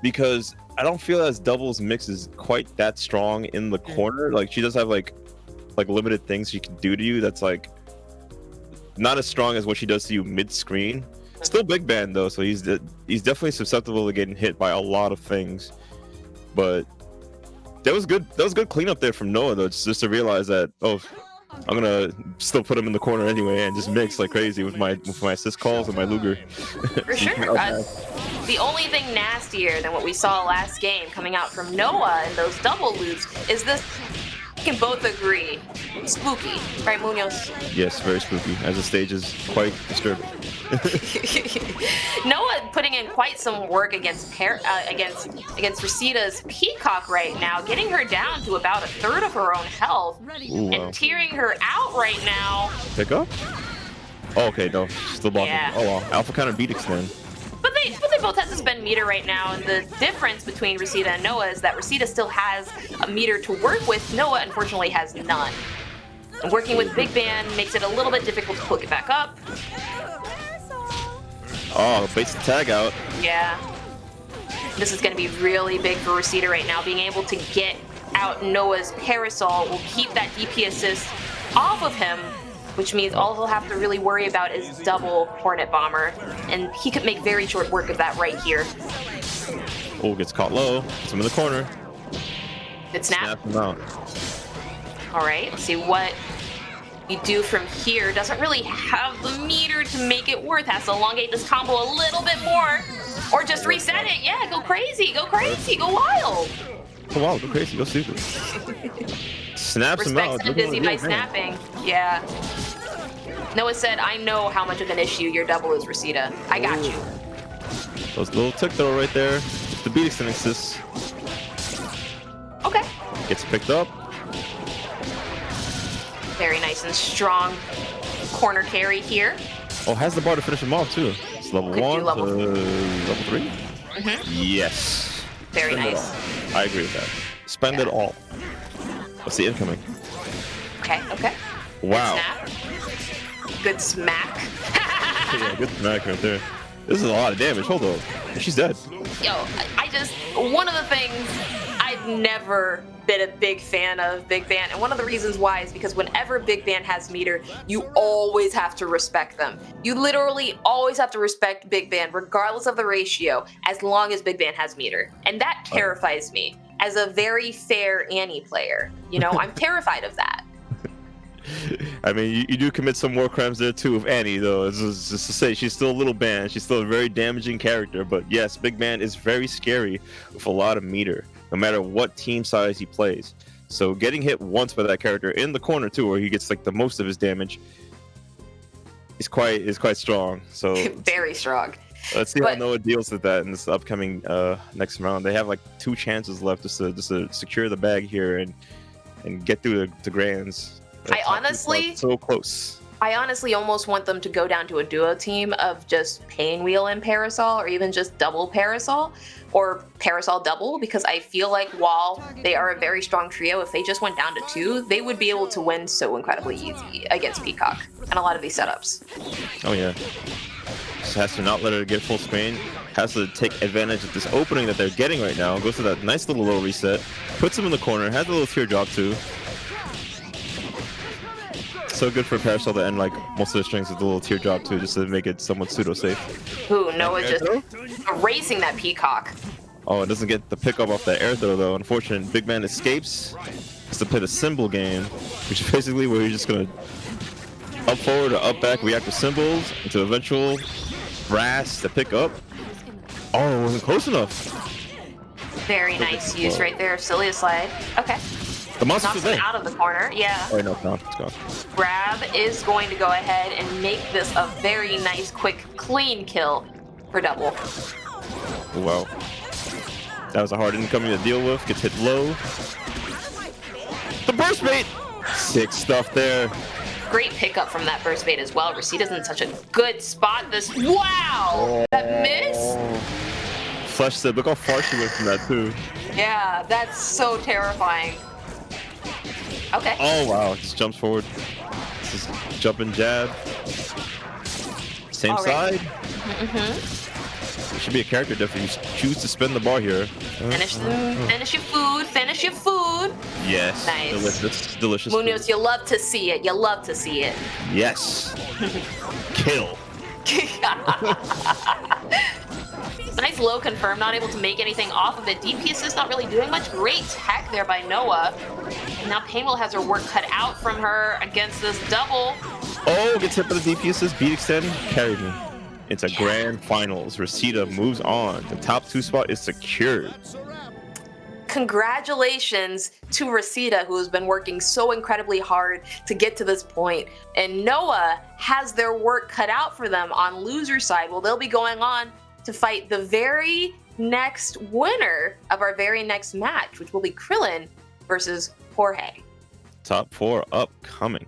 because I don't feel as doubles mix is quite that strong in the corner. Like she does have like limited things she can do to you that's like not as strong as what she does to you mid-screen. Still big band though, so he's definitely susceptible to getting hit by a lot of things. But that was good cleanup there from Noah though, just to realize that, oh, I'm gonna still put him in the corner anyway and just mix like crazy with my assist calls and my Luger. For sure. The only thing nastier than what we saw last game coming out from Noah in those double loops is this. We can both agree, spooky, right, Munoz? Yes, very spooky, as the stage is quite disturbing. Noah putting in quite some work against Reseda's Peacock right now, getting her down to about 1/3 of her own health. Ooh, and tearing her out right now. Pick up? Oh, okay, no, still blocking. Yeah. Oh wow, Alpha counter beat extend. But they both have to spend meter right now, and the difference between Reseda and Noah is that Reseda still has a meter to work with. Noah unfortunately has none. And working with Big Band makes it a little bit difficult to hook it back up. Oh, baits the tag out. Yeah. This is going to be really big for Reseda right now. Being able to get out Noah's Parasol will keep that DP assist off of him, which means all he'll have to really worry about is double Hornet Bomber, and he could make very short work of that right here. Oh, gets caught low. Gets him in the corner. Good snap. Snap him out. All right, let's see what you do from here. Doesn't really have the meter to make it worth. Has to elongate this combo a little bit more, or just reset it. Yeah, go crazy, go wild. Go wild, go crazy, go stupid. Snaps him out. Respects Dizzy by snapping. Yeah. Noah said, I know how much of an issue your double is, Reseda. I got you. Those little tick throw right there. The beat extend assist. Okay. Gets picked up. Very nice and strong corner carry here. Oh, has the bar to finish him off too. It's level Could 1 do level to level 3? Mm-hmm. Yes. Very Spend nice. I agree with that. Spend it all. What's the incoming? Okay, okay. Wow. Good snap. Good smack. Yeah, good smack right there. This is a lot of damage. Hold on. She's dead. Yo, I just, one of the things I've never been a big fan of Big Band, and one of the reasons why is because whenever Big Band has meter, you always have to respect them. You literally always have to respect Big Band, regardless of the ratio, as long as Big Band has meter. And that terrifies me as a very fair Annie player. You know, I'm terrified of that. I mean, you do commit some war crimes there too with Annie, though. It's just to say, she's still a little banned. She's still a very damaging character. But yes, Big Man is very scary with a lot of meter, no matter what team size he plays. So getting hit once by that character in the corner too, where he gets like the most of his damage, is quite strong. So Very strong. let's see how Noah deals with that in this upcoming next round. They have like 2 chances left just to secure the bag here and get through the grands. I honestly, so close. I honestly almost want them to go down to a duo team of just Pain Wheel and Parasol, or even just double Parasol, or Parasol double, because I feel like while they are a very strong trio, if they just went down to 2, they would be able to win so incredibly easy against Peacock and a lot of these setups. Oh yeah. Just has to not let her get full screen. Has to take advantage of this opening that they're getting right now. Goes to that nice little low reset. Puts him in the corner. Has a little teardrop too. So good for Parasol to end like most of the strings with a little teardrop too, just to make it somewhat pseudo safe. Ooh, Noah just erasing that Peacock. Oh, it doesn't get the pickup off that air throw though. Unfortunate. Big Man escapes. Has to play the symbol game, which is basically where you're just gonna up forward or up back, react to symbols into eventual brass to pick up. Oh, it wasn't close enough. Very nice use right there of Cilia Slide. Okay. The monster's Knocks there. him out of the corner, yeah. Oh, no, it's gone. It's gone. Grab is going to go ahead and make this a very nice, quick, clean kill for double. Wow. That was a hard incoming to deal with. Gets hit low. The burst bait! Sick stuff there. Great pickup from that burst bait as well. Rosita's in such a good spot. Wow! That miss? Flesh said, look how far she went from that, too. Yeah, that's so terrifying. Okay. Oh, wow. Just jumps forward. Just jump and jab. Same side. Should be a character diff if you choose to spin the bar here. Finish your food. Finish your food. Yes. Nice. Delicious. Delicious. Munoz, you love to see it. You love to see it. Yes. Kill. Nice low confirm, not able to make anything off of it. DP assist not really doing much. Great tech there by Noah. And now Painwheel has her work cut out from her against this double. Oh, gets hit by the DP assist. Beat extend. Carried me. It's a grand finals. Rosita moves on. The top 2 spot is secured. Congratulations to Rosita, who has been working so incredibly hard to get to this point. And Noah has their work cut out for them on loser side. Well, they'll be going on to fight the very next winner of our very next match, which will be Krillin versus Jorge. Top 4 upcoming.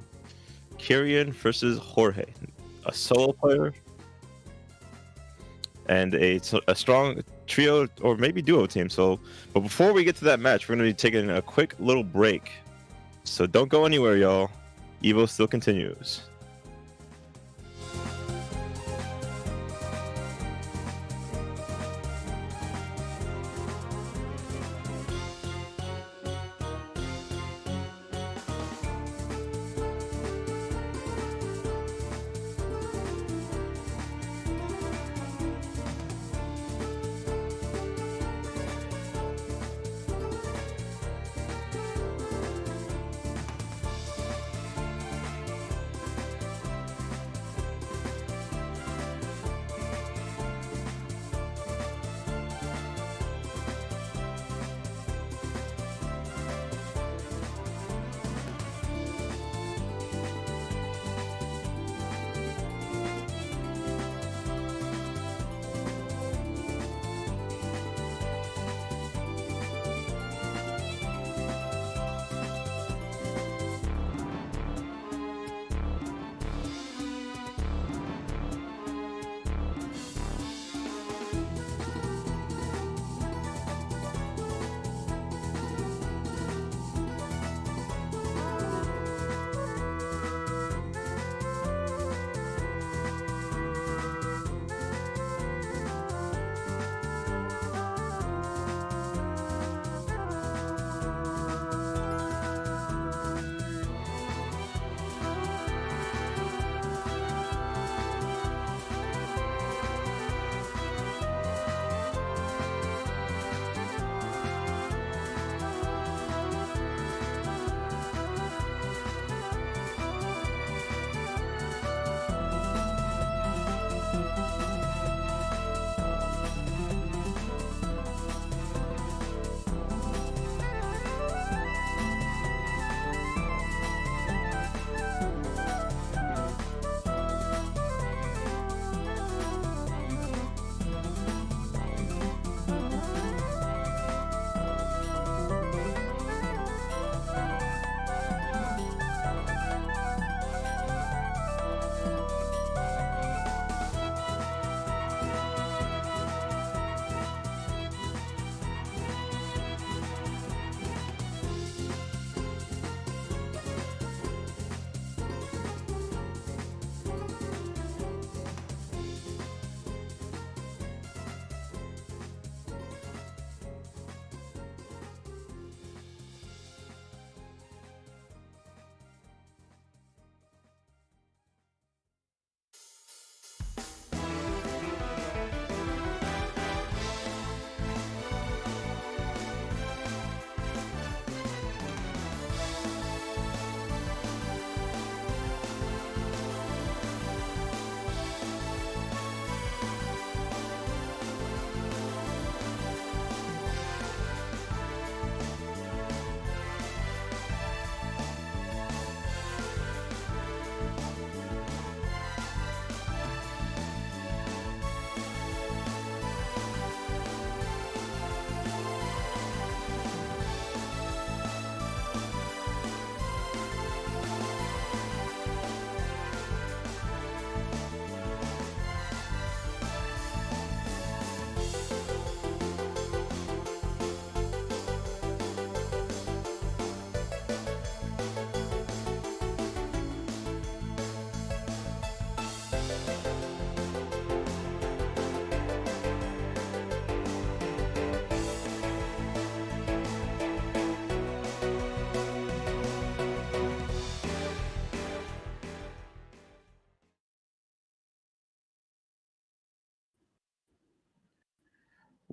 Kyrian versus Jorge. A solo player and a strong trio or maybe duo team. But before we get to that match, we're going to be taking a quick little break. So don't go anywhere, y'all. EVO still continues.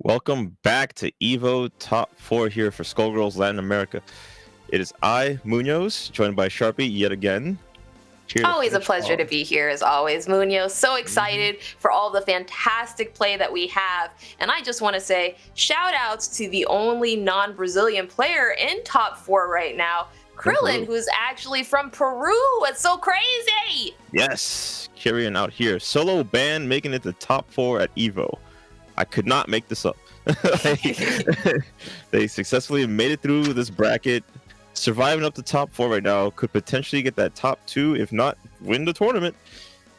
Welcome back to EVO Top 4 here for Skullgirls Latin America. It is I, Munoz, joined by Sharpie yet again. Here to Always a finish pleasure to off. be here, as always, Munoz. So excited for all the fantastic play that we have. And I just want to say shout outs to the only non-Brazilian player in top 4 right now, Krillin, who's actually from Peru. It's so crazy. Yes, Kyrian out here. Solo ban making it to top 4 at EVO. I could not make this up. They successfully made it through this bracket. Surviving up to top 4 right now, could potentially get that top 2, if not win the tournament.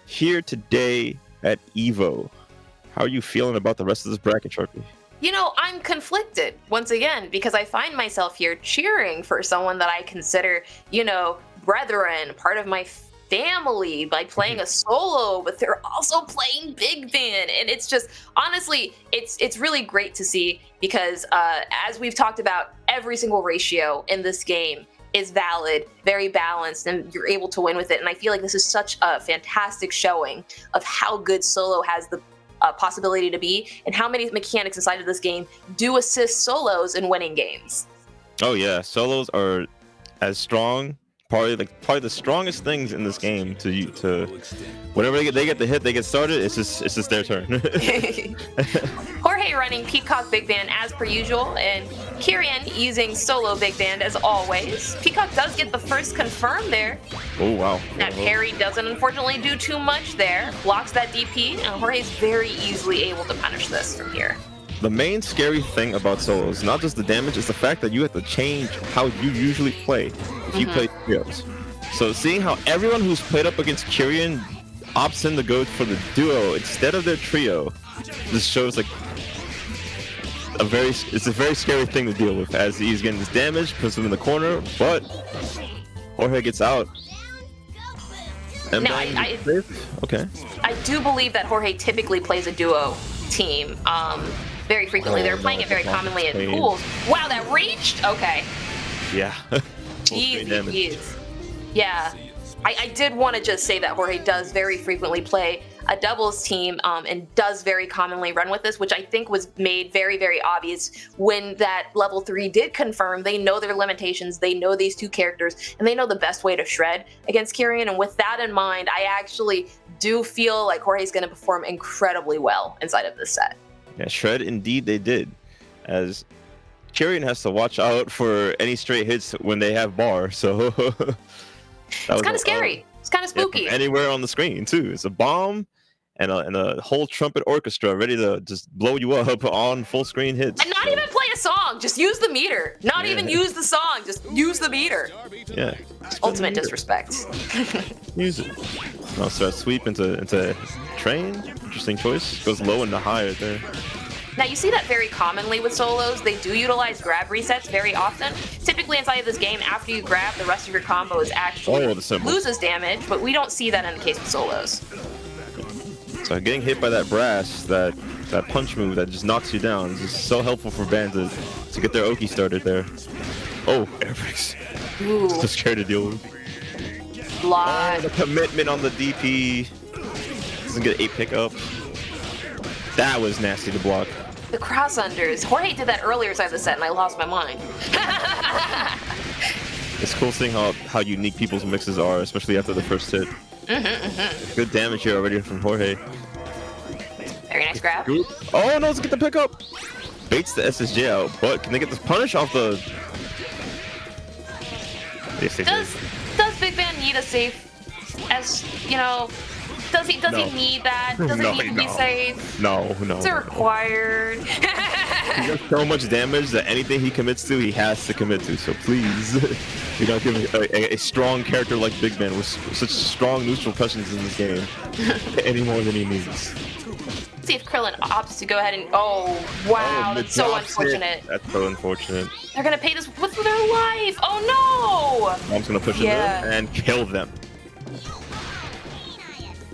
Here today at EVO. How are you feeling about the rest of this bracket, Sharpie? You know, I'm conflicted once again because I find myself here cheering for someone that I consider, you know, brethren, part of my family by playing a solo, but they're also playing big band, and it's just honestly, it's really great to see because as we've talked about, every single ratio in this game is valid, very balanced, and you're able to win with it. And I feel like this is such a fantastic showing of how good solo has the possibility to be, and how many mechanics inside of this game do assist solos in winning games. Oh yeah, solos are as strong. Probably the strongest things in this game to whenever they get the hit, they get started. It's just their turn. Jorge running Peacock Big Band as per usual, and Kyrian using solo Big Band as always. Peacock does get the first confirm there. Oh wow. That parry doesn't unfortunately do too much there. Blocks that DP, and Jorge's very easily able to punish this from here. The main scary thing about solos, not just the damage, is the fact that you have to change how you usually play if you play trios. So seeing how everyone who's played up against Kyrian opts in to go for the duo instead of their trio, this shows like it's a very scary thing to deal with, as he's getting this damage, puts him in the corner, but Jorge gets out. And Now, okay. I do believe that Jorge typically plays a duo team very frequently. They're playing it very commonly in pools. Wow, that reached? Okay. Yeah. Jeez. Yeah. I did want to just say that Jorge does very frequently play a doubles team and does very commonly run with this, which I think was made very, very obvious when that level 3 did confirm. They know their limitations, they know these two characters, and they know the best way to shred against Kyrian. And with that in mind, I actually do feel like Jorge's going to perform incredibly well inside of this set. Yeah, shred indeed they did, as Kyrian has to watch out for any straight hits when they have bar, so it's kind of scary. It's kind of spooky. Yeah, anywhere on the screen too. It's a bomb and a whole trumpet orchestra ready to just blow you up on full screen hits. And not even play a song, just use the meter. Not even use the song, just use the meter. Yeah. Ultimate disrespect. Use it. Oh, so that sweep into train. Interesting choice. Goes low and high right there. Now you see that very commonly with solos. They do utilize grab resets very often. Typically inside of this game, after you grab, the rest of your combo is actually loses damage, but we don't see that in the case of solos. So getting hit by that brass, that punch move that just knocks you down, is just so helpful for bands to get their Oki started there. Oh, air breaks. Ooh. So scared to deal with. Oh, the commitment on the DP. Doesn't get 8 pickup. That was nasty to block. The cross unders. Jorge did that earlier inside the set and I lost my mind. It's cool seeing how unique people's mixes are, especially after the first hit. Good damage here already from Jorge. Very nice grab. Oh no, let's get the pickup. Baits the SSJ out, but can they get this punish off the... Does Big Ben need a safe, as, you know, does he need that? Does it need to be safe? No. Is it required? He does so much damage that anything he commits to, he has to commit to. So please, we don't give a strong character like Big Ben with such strong neutral presence in this game any more than he needs. See if Krillin opts to go ahead and... Oh, wow, that's so unfortunate. That's so unfortunate. They're going to pay this with their life. Oh, no! Mom's going to push it and kill them.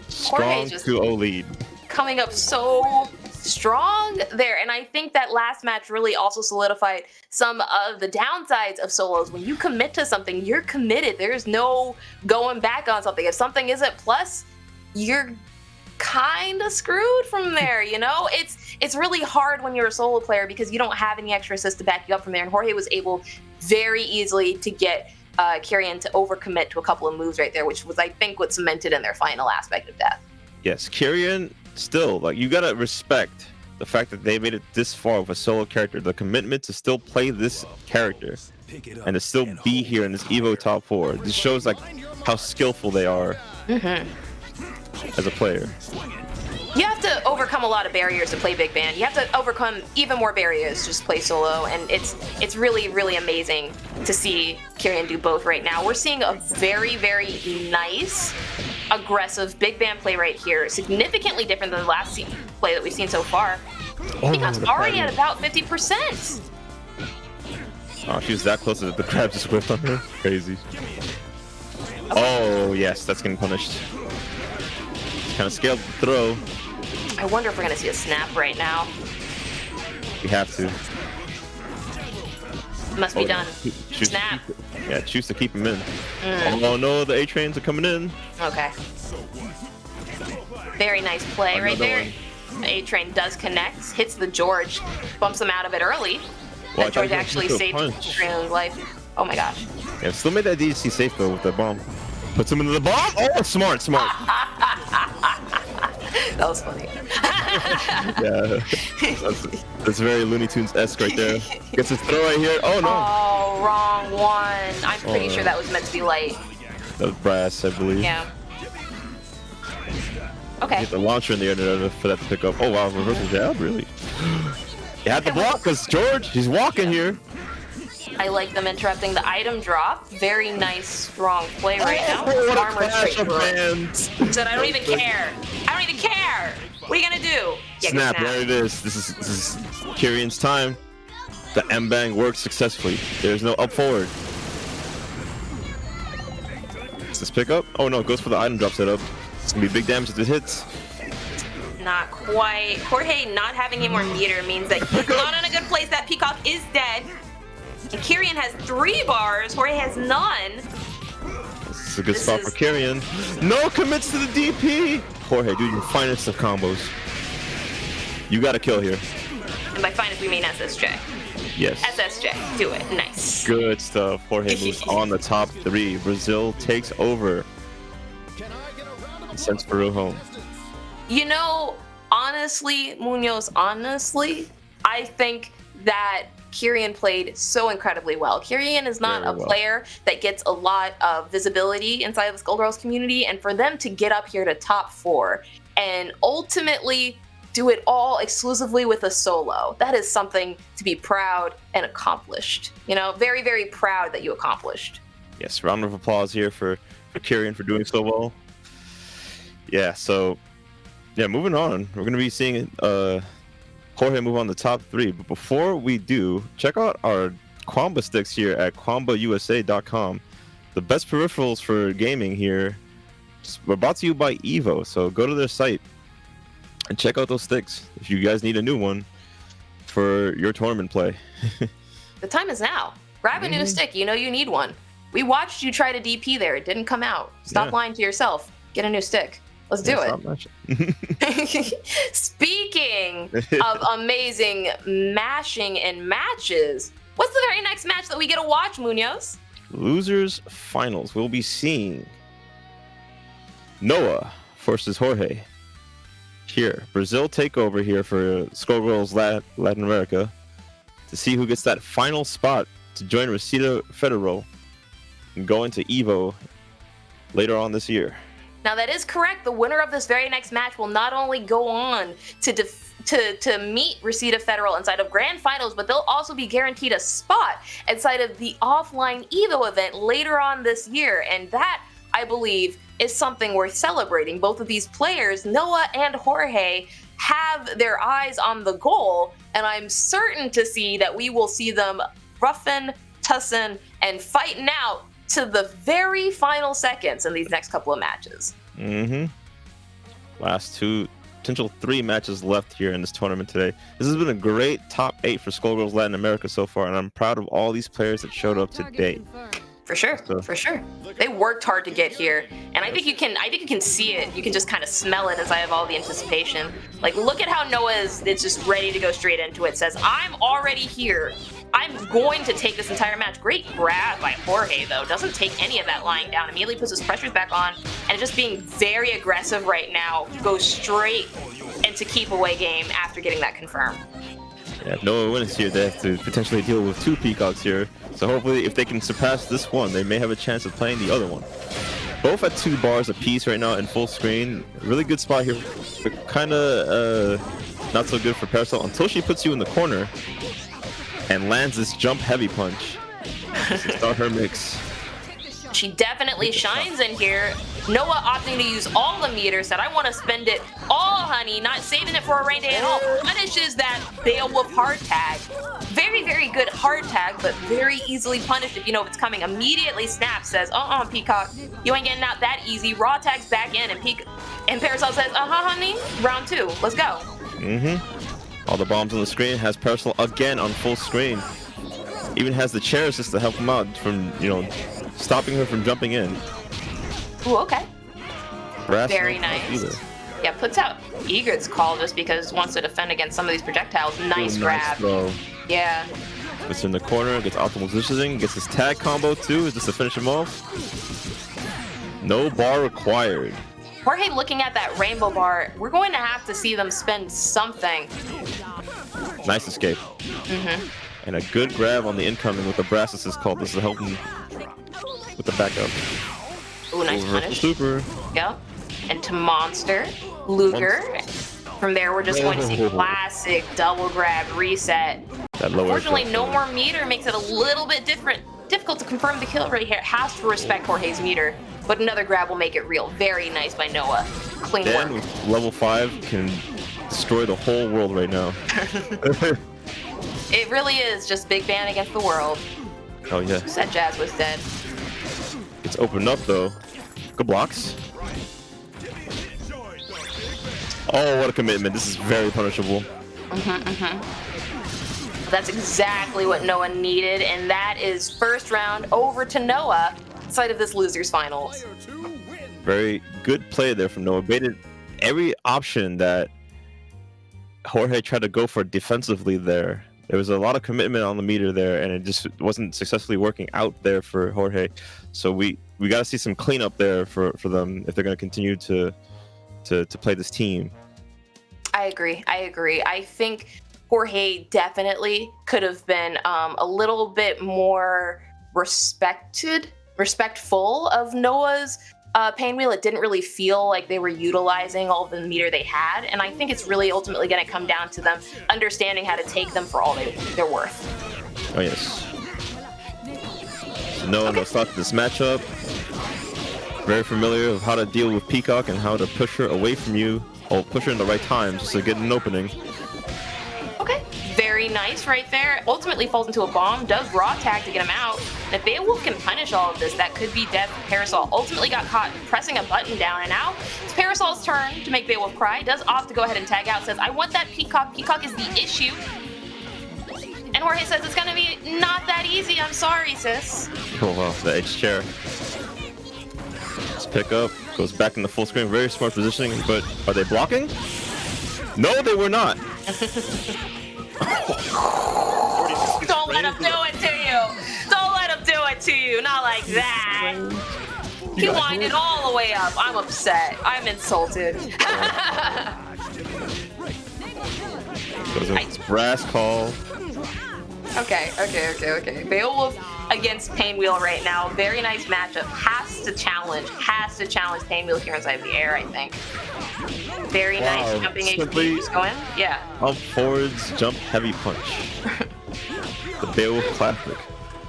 Strong 2-0 lead. Coming up so strong there, and I think that last match really also solidified some of the downsides of solos. When you commit to something, you're committed. There's no going back on something. If something isn't plus, you're kind of screwed from there, you know? it's really hard when you're a solo player because you don't have any extra assists to back you up from there. And Jorge was able very easily to get Kyrian to overcommit to a couple of moves right there, which was, I think, what cemented in their final aspect of death. Yes, Kyrian still, like, you gotta respect the fact that they made it this far with a solo character, the commitment to still play this character and to still be here in this EVO top 4. This shows like how skillful they are as a player. You have to overcome a lot of barriers to play big band. You have to overcome even more barriers to just play solo, and it's really, really amazing to see Kyrian do both right now. We're seeing a very, very nice, aggressive big band play right here, significantly different than the last play that we've seen so far. Peacock's already at about 50%. Oh, she was that close that the crab just whipped on her. Crazy. Oh, yes, that's getting punished. Kind of scaled the throw. I wonder if we're going to see a snap right now. We have to. Must be done. Snap. Yeah, choose to keep him in. Oh no, the A-trains are coming in. Okay. Very nice play right there. A-train does connect, hits the George, bumps him out of it early. Well, and George actually saved Kyrian's life. Oh my gosh. Yeah, still made that DDC safe though with that bomb. Puts him into the bomb. Oh, smart. That was funny. Yeah, that's very Looney Tunes-esque right there. Gets his throw right here. Oh no. Oh, wrong one. I'm pretty sure that was meant to be light. That was brass, I believe. Yeah. Okay. Get the launcher in the air for that to pick up. Oh wow, reversal jab, really? You had to block because George, he's walking here. I like them interrupting the item drop. Very nice, strong play right now. What Armor a clash straight of through. hands. Said, I don't even care. I don't even care. What are you gonna do? Yeah, Snap, there it is. This is Kyrian's time. The M-bang works successfully. There's no up forward. Is this pick up? Oh no, it goes for the item drop setup. It's gonna be big damage if it hits. Not quite. Jorge not having any more meter means that he's not in a good place. That Peacock is dead. And Kyrian has 3 bars. Jorge has none. This is a good spot for Kyrian. No commits to the DP. Jorge, do your finest of combos. You got to kill here. And by finest, we mean SSJ. Yes. SSJ. Do it. Nice. Good stuff. Jorge moves on the top 3. Brazil takes over. And sends Peru home. You know, honestly, Munoz, I think that Kyrian played so incredibly well. Kyrian is not a player that gets a lot of visibility inside of the Skullgirls community, and for them to get up here to top 4 and ultimately do it all exclusively with a solo, that is something to be proud and accomplished. You know, very, very proud that you accomplished. Yes, round of applause here for Kyrian for doing so well. Yeah, so, yeah, moving on. We're going to be seeing Jorge move on the top 3. But before we do, check out our Quamba sticks here at QuambaUSA.com. The best peripherals for gaming here. We're brought to you by EVO, so go to their site and check out those sticks if you guys need a new one for your tournament play. The time is now. Grab a new stick. You know you need one. We watched you try to DP there. It didn't come out. Stop lying to yourself. Get a new stick. Let's do it. Speaking of amazing mashing and matches, what's the very next match that we get to watch, Munoz? Losers finals. We'll be seeing Noah versus Jorge. Here, Brazil take over here for Skullgirls Latin America to see who gets that final spot to join Rosita Federal and go into EVO later on this year. Now that is correct. The winner of this very next match will not only go on to meet Rosita Federal inside of Grand Finals, but they'll also be guaranteed a spot inside of the offline EVO event later on this year. And that, I believe, is something worth celebrating. Both of these players, Noah and Jorge, have their eyes on the goal, and I'm certain to see that we will see them roughing, tussing, and fighting out to the very final seconds in these next couple of matches. Last 2, potential 3 matches left here in this tournament today. This has been a great top 8 for Skullgirls Latin America so far, and I'm proud of all these players that showed up today. For sure, for sure. They worked hard to get here, and I think you can see it. You can just kind of smell it as I have all the anticipation. Like, look at how Noah is just ready to go straight into it. Says, I'm already here. I'm going to take this entire match. Great grab by Jorge, though. Doesn't take any of that lying down. Immediately puts his pressures back on, and just being very aggressive right now. Goes straight into keep away game after getting that confirmed. Yeah, if Noah wins here, they have to potentially deal with 2 Peacocks here. So hopefully, if they can surpass this one, they may have a chance of playing the other one. Both at 2 bars apiece right now in full screen. Really good spot here, but kind of not so good for Parasol until she puts you in the corner and lands this jump heavy punch to start her mix. She definitely shines in here. Noah opting to use all the meter, said, I want to spend it all, honey, not saving it for a rain day at all. Punishes that Beowulf hard tag. Very, very good hard tag, but very easily punished if you know if it's coming. Immediately snaps, says, Peacock, you ain't getting out that easy. Raw tags back in, and Parasol says, honey, round 2, let's go. All the bombs on the screen, has Parasol again on full screen. Even has the chair assist to help him out from, stopping her from jumping in. Ooh, okay. Brass Very nice. Yeah, puts out Egret's call just because wants to defend against some of these projectiles. Nice grab. Throw. Yeah. Puts in the corner, gets optimal positioning, gets his tag combo too, just to finish him off. No bar required. Jorge looking at that rainbow bar, we're going to have to see them spend something. Nice escape. And a good grab on the incoming with the brass assist call. This is helping with the backup. Ooh, nice punish. Super. Yep. And to Monster, Luger. From there, we're just going to see classic double grab reset. Unfortunately, no more meter makes it a little bit difficult to confirm the kill right here. It has to respect Jorge's meter, but another grab will make it real. Very nice by Noah. Clean work. With level 5 can destroy the whole world right now. It really is just Big Bang against the world. Oh yeah. Said Jazz was dead. It's opened up though. Good blocks. Oh, what a commitment. This is very punishable. That's exactly what Noah needed, and that is first round over to Noah, side of this losers finals. Very good play there from Noah. Baited every option that Jorge tried to go for defensively there. There was a lot of commitment on the meter there, and it just wasn't successfully working out there for Jorge. So we got to see some cleanup there for them if they're going to continue to play this team. I agree. I think Jorge definitely could have been a little bit more respectful of Noah's pain wheel. It didn't really feel like they were utilizing all of the meter they had, and I think it's really ultimately going to come down to them understanding how to take them for all they're worth. Oh yes. So Noah will start this matchup. Very familiar with how to deal with Peacock and how to push her away from you, or push her in the right time just to get an opening. Okay, very nice right there. Ultimately falls into a bomb, does raw tag to get him out. And if Beowulf can punish all of this, that could be death for Parasol. Ultimately got caught pressing a button down, and now it's Parasol's turn to make Beowulf cry. Does opt to go ahead and tag out, says, I want that Peacock. Peacock is the issue. And Jorge says, it's gonna be not that easy. I'm sorry, sis. Oh wow, the edge chair. Let's pick up, goes back in the full screen. Very smart positioning, but are they blocking? No, they were not. Don't let him do it to you. Don't let him do it to you. Not like that. He winded all the way up. I'm upset. I'm insulted. Nice brass call. Okay. Beowulf against Painwheel right now. Very nice matchup. Has to challenge Painwheel here inside the air, I think. Very nice jumping HP. Just going. Yeah. Up forwards, jump heavy punch. The Beowulf classic.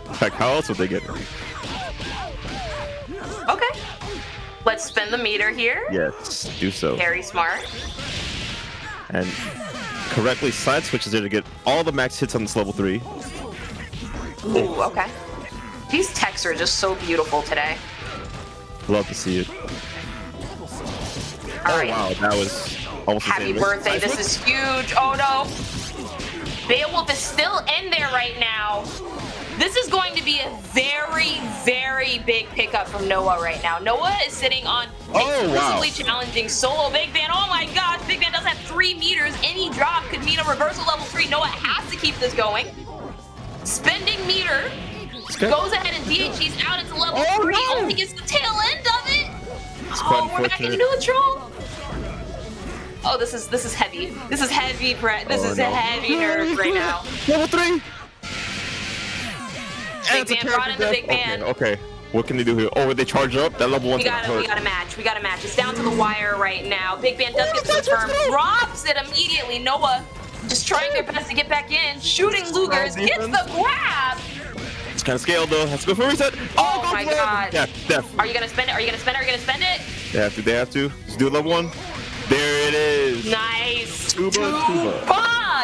In fact, how else would they get it? Okay. Let's spin the meter here. Yes, do so. Very smart. And correctly side switches there to get all the max hits on this level 3. Ooh, okay. These techs are just so beautiful today. Love to see it. All right. Wow, that was almost Happy birthday. This is huge. Oh no. Beowulf is still in there right now. This is going to be a very, very big pickup from Noah right now. Noah is sitting on exclusively challenging solo Big Ban. Oh my gosh, Big Ban does have 3 meters. Any drop could mean a reversal level 3. Noah has to keep this going. Spending meter. Goes ahead and DHG's out into level 3. Only gets the tail end of it. Oh, we're back into neutral. Oh, this is heavy. This is heavy. This is a heavy nerve right now. Level 3. Big Ban brought in the Big Ban. Okay. What can they do here? Oh, they charge up? That level 1. We got a match. We got a match. It's down to the wire right now. Big Ban does get the confirm. Drops it immediately. Noah just trying their best to get back in. Shooting Lugers. Gets the grab. It's kind of scaled though. Let's go for a reset. Oh my god. Def. Are you gonna spend it? Are you gonna spend it? Are you gonna spend it? They have to. They have to. Let's do level 1. There it is. Nice. Tuba.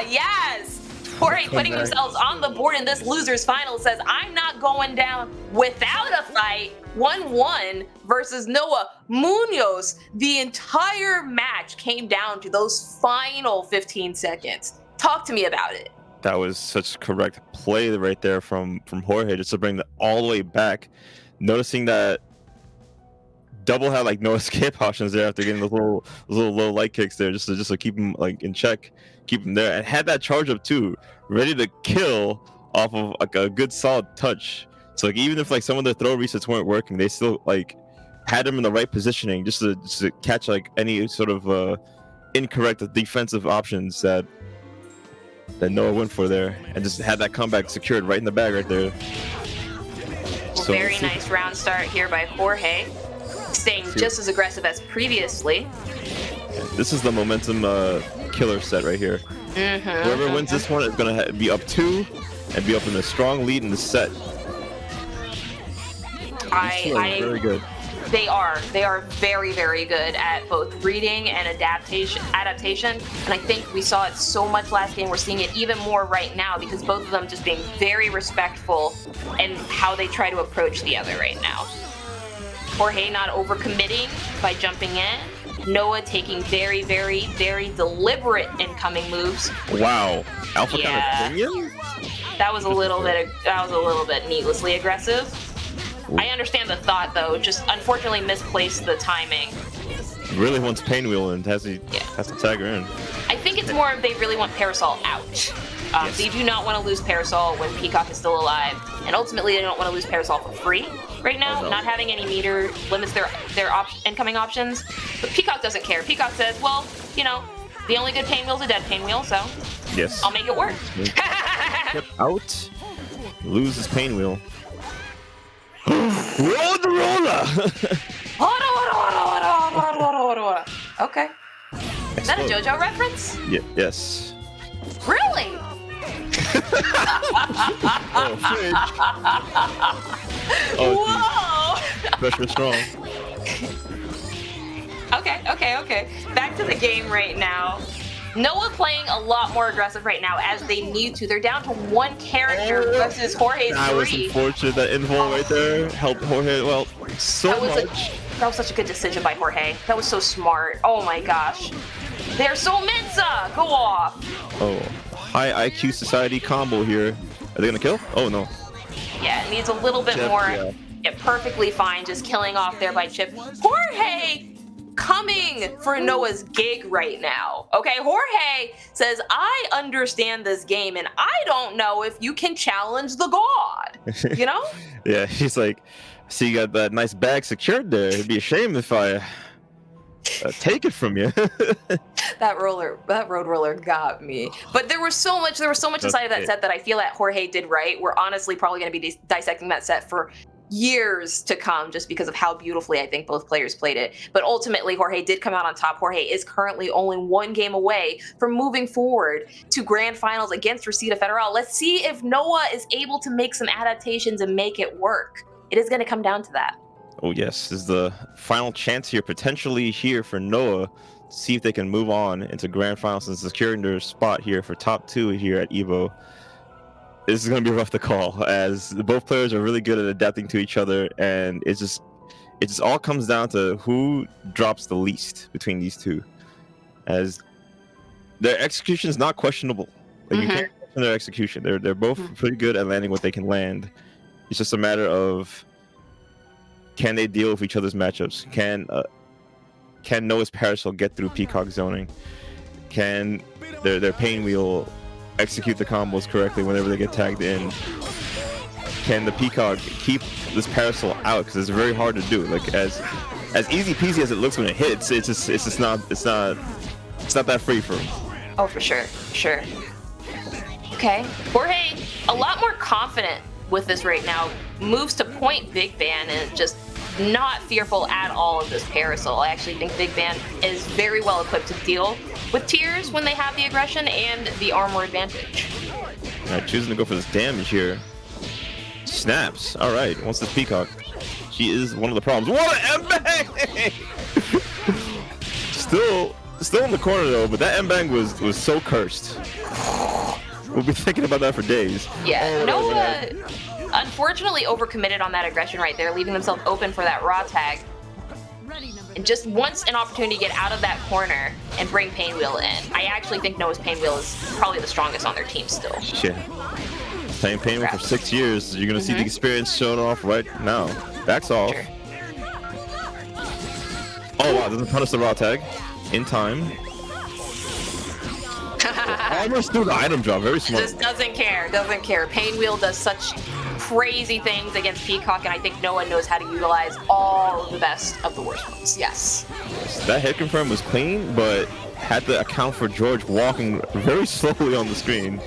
Yes. Jorge putting themselves on the board in this losers final says, I'm not going down without a fight. 1-1 versus Noah Munoz. The entire match came down to those final 15 seconds. Talk to me about it. That was such correct play right there from Jorge, just to bring it all the way back. Noticing that Double had like no escape options there after getting those little low light kicks there, just to keep him like in check, keep him there, and had that charge up too, ready to kill off of like a good solid touch. So like even if like some of the throw resets weren't working, they still like had him in the right positioning just to catch like any sort of incorrect defensive options that Noah went for there, and just had that comeback secured right in the bag right there. So, very nice round start here by Jorge, staying just as aggressive as previously. This is the momentum killer set right here. Whoever wins this one is going to be up 2 and be up in a strong lead in the set. Very good. They are very, very good at both reading and adaptation. And I think we saw it so much last game. We're seeing it even more right now because both of them just being very respectful in how they try to approach the other right now. Jorge not overcommitting by jumping in. Noah taking very, very, very deliberate incoming moves. Wow, Alpha kind of opinion? That was a little bit needlessly aggressive. I understand the thought though, just unfortunately misplaced the timing. Really wants Painwheel and has to tag her in. I think it's more of they really want Parasol out. They do not want to lose Parasol when Peacock is still alive, and ultimately they don't want to lose Parasol for free right now. Not having any meter limits their incoming options, but Peacock doesn't care. Peacock says, well, you know, the only good Painwheel is a dead Painwheel, so yes, I'll make it work. Out, loses Painwheel. Roll the roller! Okay. Is that a JoJo reference? Yeah, yes. Really? Whoa! Pressure strong. Okay. Back to the game right now. Noah playing a lot more aggressive right now as they need to. They're down to 1 character versus Jorge's 3. That was unfortunate. That invul right there helped Jorge so much. That was such a good decision by Jorge. That was so smart. Oh my gosh. They're so Mensa! Go off! Oh, high IQ society combo here. Are they gonna kill? Oh no. Yeah, it needs a little bit more. Yeah, perfectly fine, just killing off there by Chip. Jorge coming for Noah's gig right now. Okay, Jorge says, I understand this game and I don't know if you can challenge the god. You know? Yeah, he's like, see, you got that nice bag secured there. It'd be a shame if I take it from you. That road roller got me. But there was so much inside of that set that I feel that Jorge did right. We're honestly probably going to be dissecting that set for years to come just because of how beautifully I think both players played it. But ultimately, Jorge did come out on top. Jorge is currently only 1 game away from moving forward to grand finals against Reseda Federal. Let's see if Noah is able to make some adaptations and make it work. It is going to come down to that. Oh yes, this is the final chance here, potentially here for Noah, to see if they can move on into grand finals and securing their spot here for top 2 here at EVO. This is going to be rough to call, as both players are really good at adapting to each other, and it just all comes down to who drops the least between these two, as their execution is not questionable. Like, you can't question their execution. They're both pretty good at landing what they can land. It's just a matter of can they deal with each other's matchups? Can Noah's Parasol get through Peacock zoning? Can their Pain Wheel execute the combos correctly whenever they get tagged in? Can the Peacock keep this Parasol out? Because it's very hard to do. Like as easy peasy as it looks when it hits, it's not that free for him. Oh, for sure, sure. Okay, Jorge, a lot more confident with this right now. Moves to point Big Ban and just not fearful at all of this Parasol. I actually think Big Ban is very well equipped to deal with tiers when they have the aggression and the armor advantage. Alright, choosing to go for this damage here. Snaps. Alright, wants this Peacock. She is one of the problems. What an M-Bang! Still in the corner though, but that M-Bang was so cursed. We'll be thinking about that for days. Yeah, Noah unfortunately overcommitted on that aggression right there, leaving themselves open for that raw tag. And just wants an opportunity to get out of that corner and bring Pain Wheel in. I actually think Noah's Pain Wheel is probably the strongest on their team still. Yeah. Playing Pain Wheel for 6 years, you're gonna see the experience shown off right now. Backs off. Sure. Oh wow, doesn't punish the raw tag in time. Almost through the item drop, very smart. Just doesn't care. Pain Wheel does such crazy things against Peacock, and I think Noah knows how to utilize all of the best of the worst ones. Yes. That hit confirm was clean, but had to account for George walking very slowly on the screen.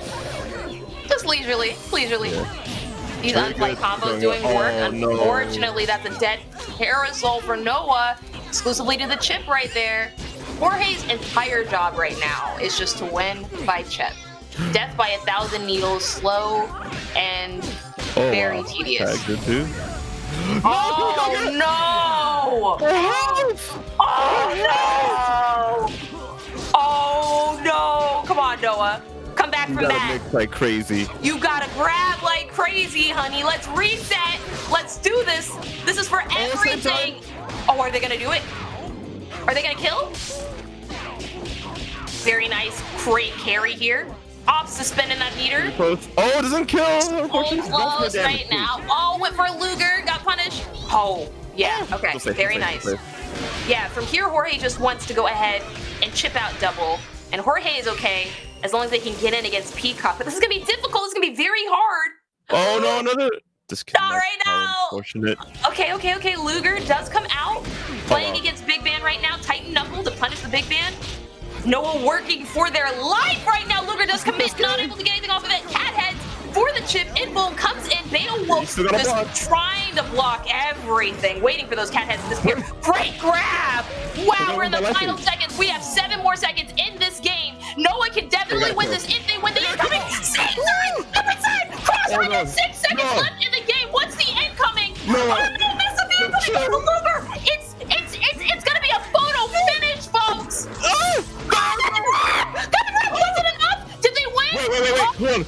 Just leisurely. Yeah. These unplay combos doing work. Unfortunately, that's a dead Parasol for Noah, exclusively to the chip right there. Jorge's entire job right now is just to win by chip. Death by 1,000 needles, slow and very tedious. Good too. Oh no! Oh no! Oh no! Come on, Noah. Come back from that. Mix like crazy. You gotta grab like crazy, honey. Let's reset. Let's do this. This is for everything. Oh, are they gonna do it? Are they gonna kill? Very nice. Great carry here. Off suspending that meter. Oh, it doesn't kill. Oh, close right now. Oh, went for Luger. Got punished. Oh, yeah. Okay. Very nice. Yeah, from here, Jorge just wants to go ahead and chip out double. And Jorge is okay as long as they can get in against Peacock. But this is going to be difficult. It's going to be very hard. Oh, no, another. Not right now. Unfortunate. Okay. Luger does come out. Playing against Big Ban right now. Titan Knuckle to punish the Big Ban. Noah working for their life right now. Luger does commit, not able to get anything off of it. Cat heads for the chip. Inboom comes in. Beta Wolf just trying to block everything, waiting for those cat heads to disappear. Great grab! Wow, we're in the final seconds. We have 7 more seconds in this game. Noah can definitely win this if they win the incoming. Same side, up inside, cross. 6 seconds left in the game. What's the incoming? Oh no, mess up the incoming for Luger. It's gonna be a photo finish, folks. Wasn't enough? Did they win? Wait.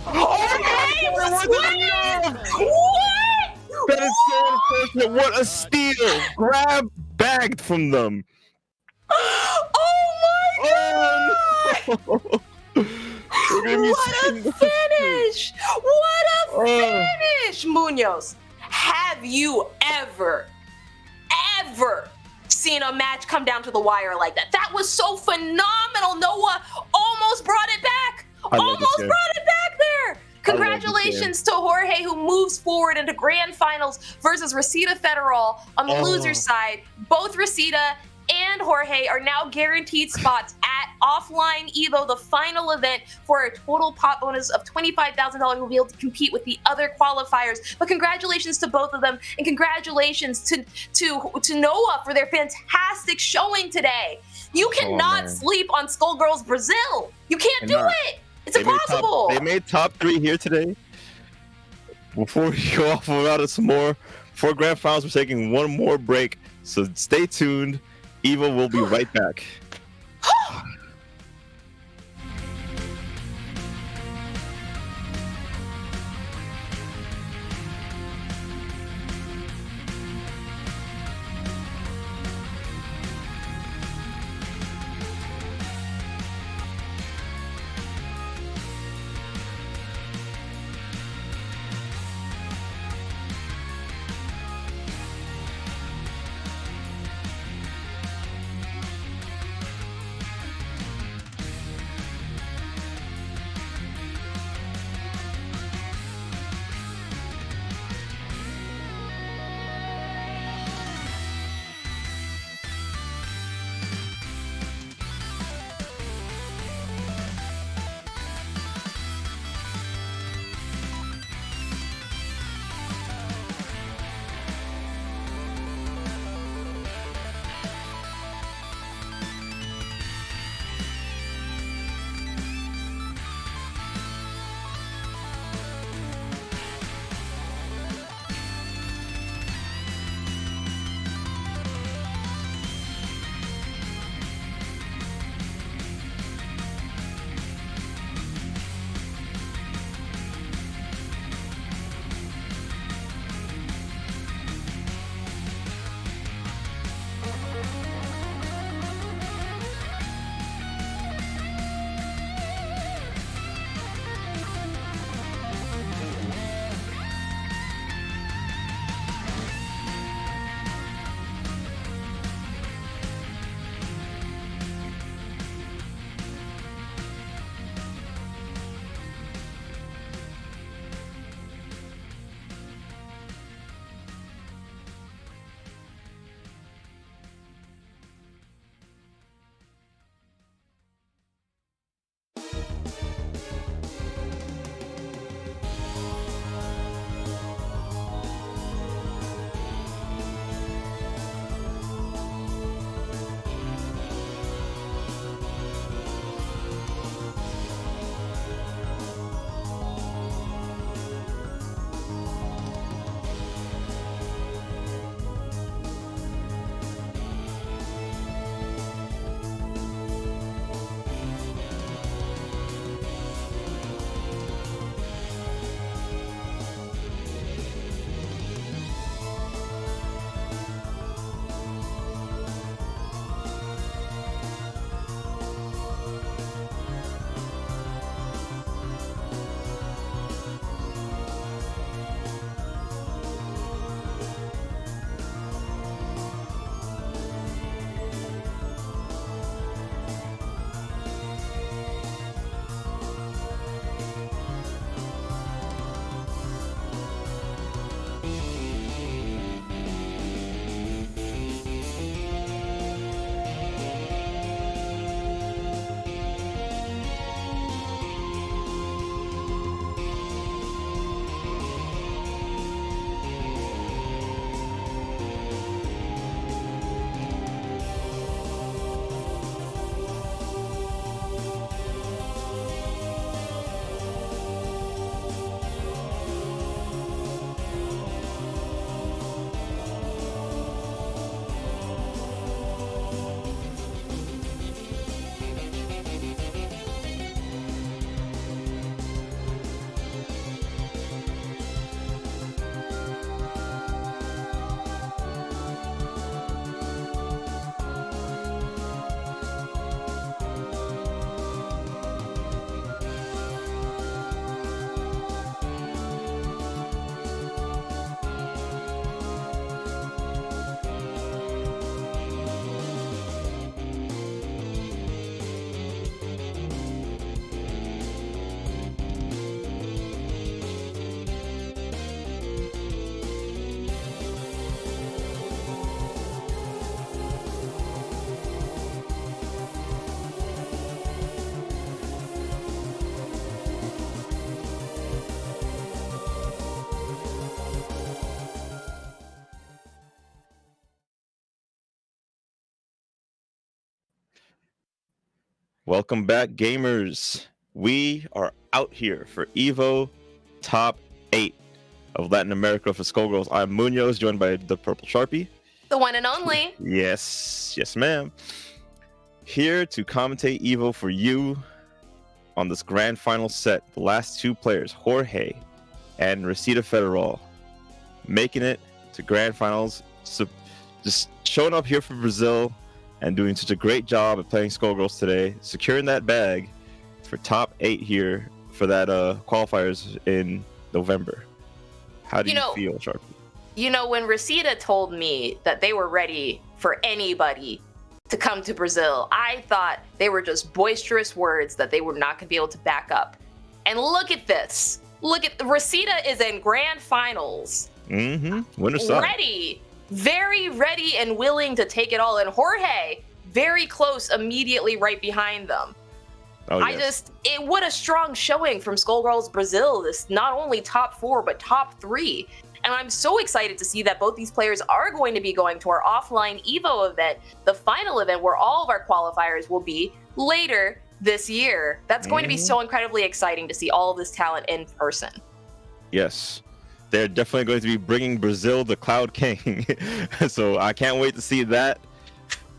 Okay, what? That is so unfortunate. What a steal. Grab bagged from them. Oh my god! Oh, no. What a finish! What a finish! Munoz, have you ever seen a match come down to the wire like that? That was so phenomenal. Noah almost brought it back. Almost brought it back there. Congratulations to Jorge, who moves forward into grand finals versus Reseda Federal on the loser's side. Both Reseda and Jorge are now guaranteed spots at Offline EVO, the final event, for a total pot bonus of $25,000. We'll be able to compete with the other qualifiers. But congratulations to both of them, and congratulations to Noah for their fantastic showing today. You cannot sleep on Skullgirls Brazil. You can't do it. It's impossible. They made top 3 here today. Before we go off without some more, for grand finals, we're taking one more break. So stay tuned. EVO will be right back. Welcome back, gamers. We are out here for EVO Top 8 of Latin America for Skullgirls. I'm Munoz, joined by the Purple Sharpie. The one and only. Yes, ma'am. Here to commentate EVO for you on this grand final set. The last two players, Jorge and Resita Federal, making it to grand finals. So just showing up here for Brazil and doing such a great job at playing Skullgirls today, securing that bag for top 8 here for that qualifiers in November. How do you feel, Sharpie? You know, when Resita told me that they were ready for anybody to come to Brazil, I thought they were just boisterous words that they were not going to be able to back up. And look at this. Look at Resita is in grand finals. Winner's side. Ready. Very ready and willing to take it all. And Jorge, very close, immediately right behind them. Oh, yes. What a strong showing from Skullgirls Brazil. This not only top 4, but top 3. And I'm so excited to see that both these players are going to be going to our offline EVO event, the final event where all of our qualifiers will be later this year. That's going to be so incredibly exciting to see all of this talent in person. Yes. They're definitely going to be bringing Brazil the Cloud King. So I can't wait to see that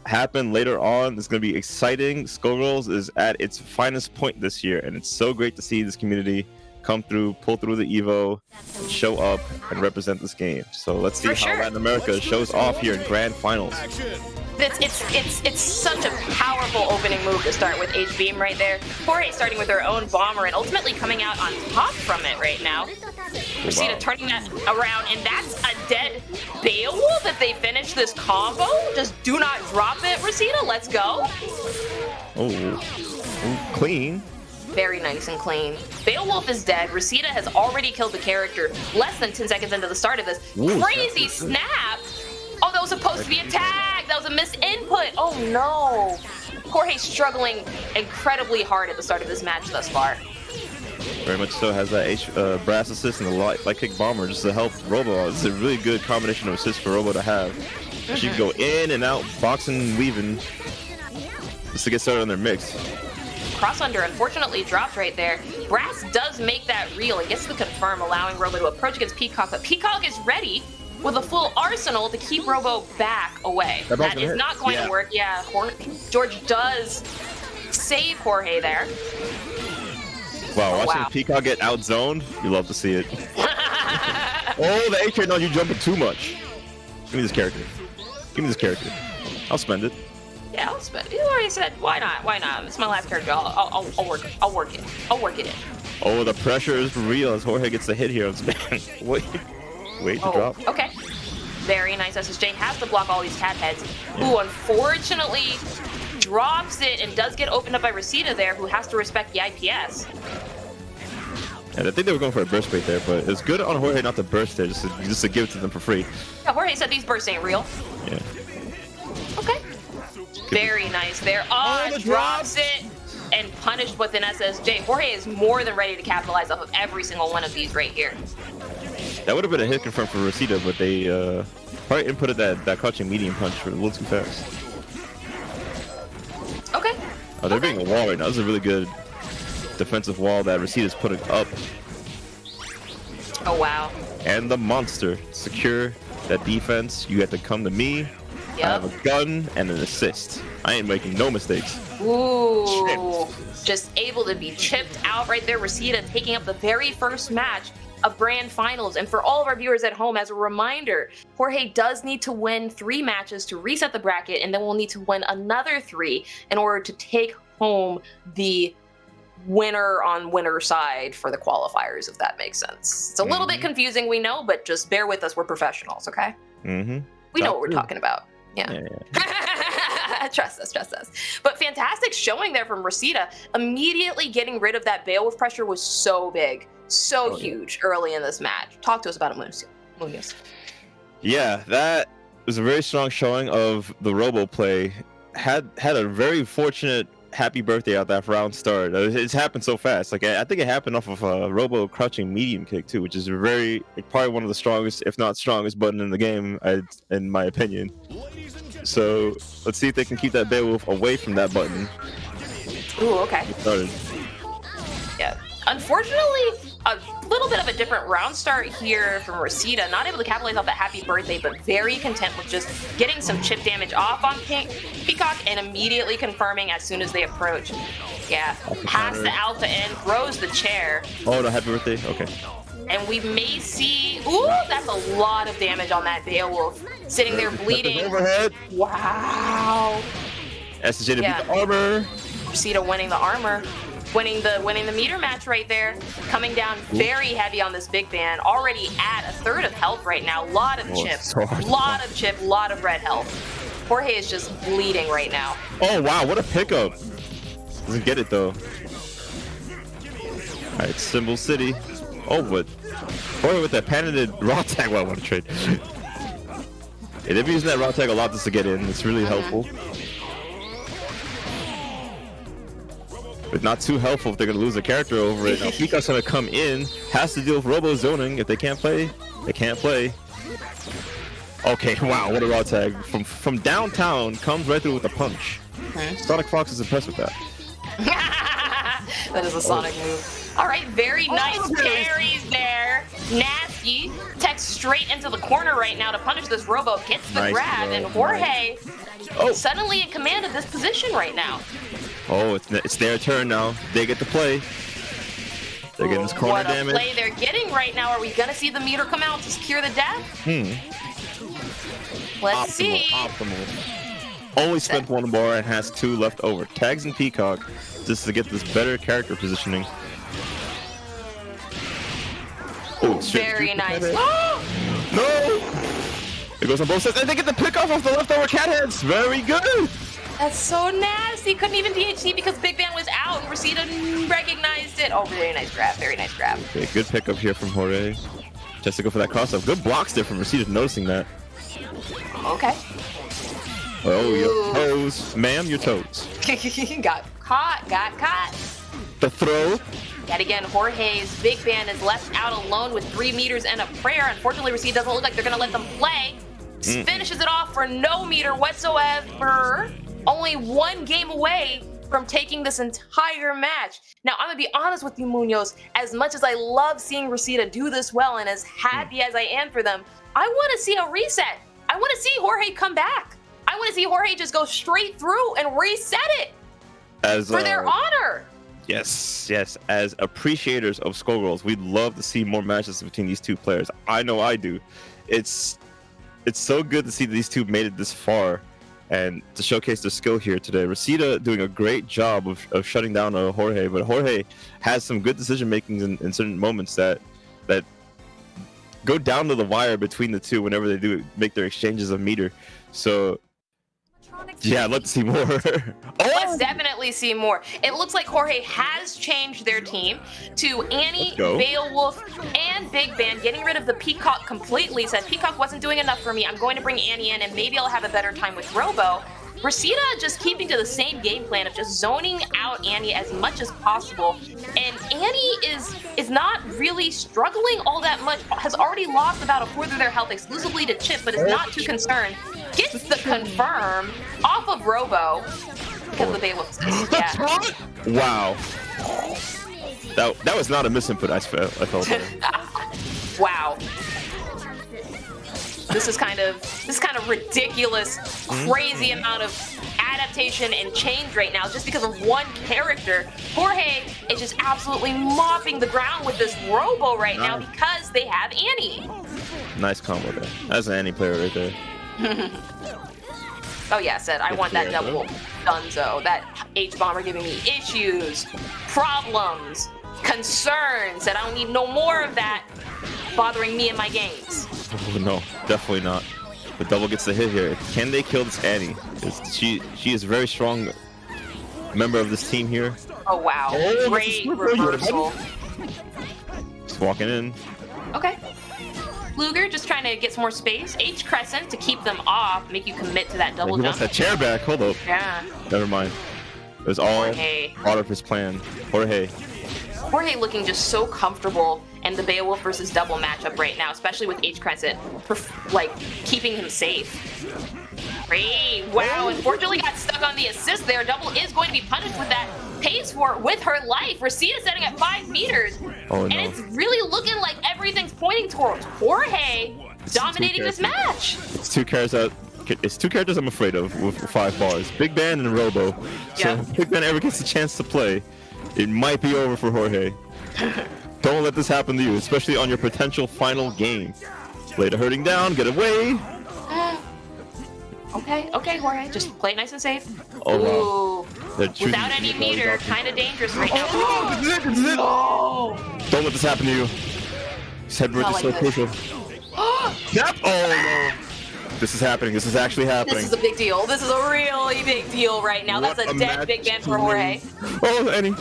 happen later on. It's going to be exciting. Skullgirls is at its finest point this year, and it's so great to see this community come through, pull through the EVO, and show up and represent this game. So let's see how Latin America shows off here in grand finals. It's such a powerful opening move to start with H-Beam right there. Jorge starting with their own bomber and ultimately coming out on top from it right now. Resita turning that around, and that's a dead Beowulf if they finish this combo. Just do not drop it, Resita. Let's go. Oh, clean. Very nice and clean. Beowulf is dead. Resita has already killed the character less than 10 seconds into the start of this. Crazy snap. Oh, that was supposed to be a tag. That was a missed input. Oh, no. Jorge's struggling incredibly hard at the start of this match thus far. Very much so. Has that brass assist and the light kick bomber just to help Robo. It's a really good combination of assists for Robo to have. She can go in and out, boxing, weaving, just to get started on their mix. Cross under unfortunately dropped right there. Brass does make that real and gets the confirm, allowing Robo to approach against Peacock, but Peacock is ready with a full arsenal to keep Robo back away. That is not going to work. Yeah, George does save Jorge there. Wow, watching Peacock get outzoned, you love to see it. Oh, the AK, no, you're jumping too much. Give me this character. Give me this character. I'll spend it. Yeah, I'll spend it. You already said, why not? Why not? It's my last character. I'll work it. I'll work it. I'll work it in. Oh, the pressure is real as Jorge gets the hit here on Span. Wait to drop. Okay. Very nice. SSJ has to block all these cat heads. Ooh, unfortunately, drops it and does get opened up by Resita there, who has to respect the IPS. And I think they were going for a burst bait there, but it's good on Jorge not to burst there, just to give it to them for free. Yeah, Jorge said these bursts ain't real. Yeah. Okay. Very nice there. Oh, drops it and punished with an SSJ. Jorge is more than ready to capitalize off of every single one of these right here. That would have been a hit confirm for Resita, but they probably inputted that crouching medium punch for a little too fast. Okay. Oh, they're being a wall right now. This is a really good defensive wall that Resita's putting up. Oh, wow. And the monster. Secure that defense. You have to come to me. Yep. I have a gun and an assist. I ain't making no mistakes. Ooh. Just able to be chipped out right there. Resita taking up the very first match of grand finals. And for all of our viewers at home, as a reminder, Jorge does need to win 3 matches to reset the bracket, and then we'll need to win another 3 in order to take home the winner on winner side for the qualifiers, if that makes sense. It's a little bit confusing, we know, but just bear with us. We're professionals, okay? We know what we're talking about. Yeah. Trust us. But fantastic showing there from Resita. Immediately getting rid of that Beowulf pressure was so big, so huge early in this match. Talk to us about it, Munoz. Yeah, that was a very strong showing of the Robo play. Had a very fortunate happy birthday out that round start. It's happened so fast. Like I think it happened off of a Robo crouching medium kick too, which is probably one of the strongest, if not strongest, button in the game, in my opinion. So let's see if they can keep that Beowulf away from that button. Ooh, okay. Started. Yeah. Unfortunately, a little bit of a different round start here from Reseda. Not able to capitalize off that happy birthday, but very content with just getting some chip damage off on Peacock and immediately confirming as soon as they approach. Yeah. Past the alpha end, throws the chair. Oh, no, happy birthday. Okay. And we may see, ooh, that's a lot of damage on that Beowulf. Sitting there bleeding. Overhead. Wow. SJ to Yeah. beat the armor. Reseda winning the armor. Winning the meter match right there. Coming down very heavy on this big band. Already at a third of health right now. Lot of chip. So hard to Lot of chip, lot of red health. Jorge is just bleeding right now. Oh, wow. What a pickup. Doesn't get it, though. All right, Symbol City. Oh, but boy, with that patented raw tag, well, I want to trade. Yeah, they've been using that raw tag a lot just to get in. It's really helpful. But not too helpful if they're going to lose a character over it. Now, Peacock's going to come in, has to deal with robo zoning. If they can't play, they can't play. Okay, wow, what a raw tag. From downtown, comes right through with a punch. Sonic Fox is impressed with that. That is a Sonic move. All right, very nice parries there. Nasty techs straight into the corner right now to punish this Robo. Gets the Nice grab, throw, and Jorge Oh. suddenly in command of this position right now. Oh, it's their turn now. They get to play. They're getting this corner What a damage. play they're getting right now. Are we going to see the meter come out to secure the death? Let's see. Optimal. Only spent one bar and has 2 left over. Tags and Peacock just to get this better character positioning. Oh, Very nice. No! It goes on both sides, and they get the pick off the leftover cat heads. Very good. That's so nasty. Couldn't even DHC because Big Band was out and Reseda recognized it. Oh, very nice grab. Very nice grab. Okay, good pickup here from Jorge. Just to go for that cross-up. Good blocks there from Reseda, noticing that. Okay. Oh, your toes. Ma'am, your toes. Got caught. The throw. Yet again, Jorge's Big Band is left out alone with 3 meters and a prayer. Unfortunately, Reseda doesn't look like they're going to let them play. Finishes it off for no meter whatsoever. Only 1 game away from taking this entire match. Now, I'm going to be honest with you, Munoz. As much as I love seeing Reseda do this well and as happy as I am for them, I want to see a reset. I want to see Jorge come back. I want to see Jorge just go straight through and reset it for their honor. Yes. As appreciators of Skullgirls, we'd love to see more matches between these 2 players. I know I do. It's so good to see these 2 made it this far and to showcase their skill here today. Reseda doing a great job of shutting down Jorge, but Jorge has some good decision making in certain moments that go down to the wire between the 2 whenever they do make their exchanges of meter. So yeah, I'd love to see more. Let's definitely see more. It looks like Jorge has changed their team to Annie, Beowulf, and Big Band, getting rid of the Peacock completely. Said Peacock wasn't doing enough for me. I'm going to bring Annie in, and maybe I'll have a better time with Robo. Reseda just keeping to the same game plan of just zoning out Annie as much as possible. And Annie is not really struggling all that much. Has already lost about a fourth of their health exclusively to Chip, but is not too concerned. Gets the confirm off of Robo because the Beowulf. Yeah. Wow. That was not a misinput. I felt that. Wow. This is kind of ridiculous, crazy amount of adaptation and change right now just because of one character. Jorge is just absolutely mopping the ground with this Robo right now because they have Annie. Nice combo there. That's an Annie player right there. Oh yeah, said I want that double Dunzo. That H-Bomber giving me issues, problems, concerns. Said I don't need no more of that bothering me in my games. Oh, no, definitely not. The double gets the hit here. Can they kill this Annie? She is a very strong member of this team here. Oh wow, great reversal. Just walking in. Okay. Luger just trying to get some more space. H Crescent to keep them off, make you commit to that double He jump. wants that chair back. Hold up. Yeah. Never mind. It was all Jorge. part of his plan. Jorge looking just so comfortable in the Beowulf versus double matchup right now, especially with H Crescent, like keeping him safe. Great. Wow. Unfortunately got stuck on the assist there. Double is going to be punished with that pace for with her life. Rosita setting at 5 meters. Oh, and no. it's really looking like everything's pointing towards Jorge dominating this match. It's two characters I'm afraid of with 5 bars. Big Ben and Robo. So Yeah. if Big Ben ever gets a chance to play, it might be over for Jorge. Don't let this happen to you, especially on your potential final game. Later hurting down, get away. Okay, Jorge. Just play it nice and safe. Oh, Ooh. wow. They're choosing Without any to meter, go kind of dangerous right now. Oh, no, this is it. Oh. Don't let this happen to you. This head Not is so like this. crucial. Yep. Oh no. This is happening. This is actually happening. This is a big deal. This is a really big deal right now. What That's a a dead match big ban to for Jorge. lose. Oh, Annie.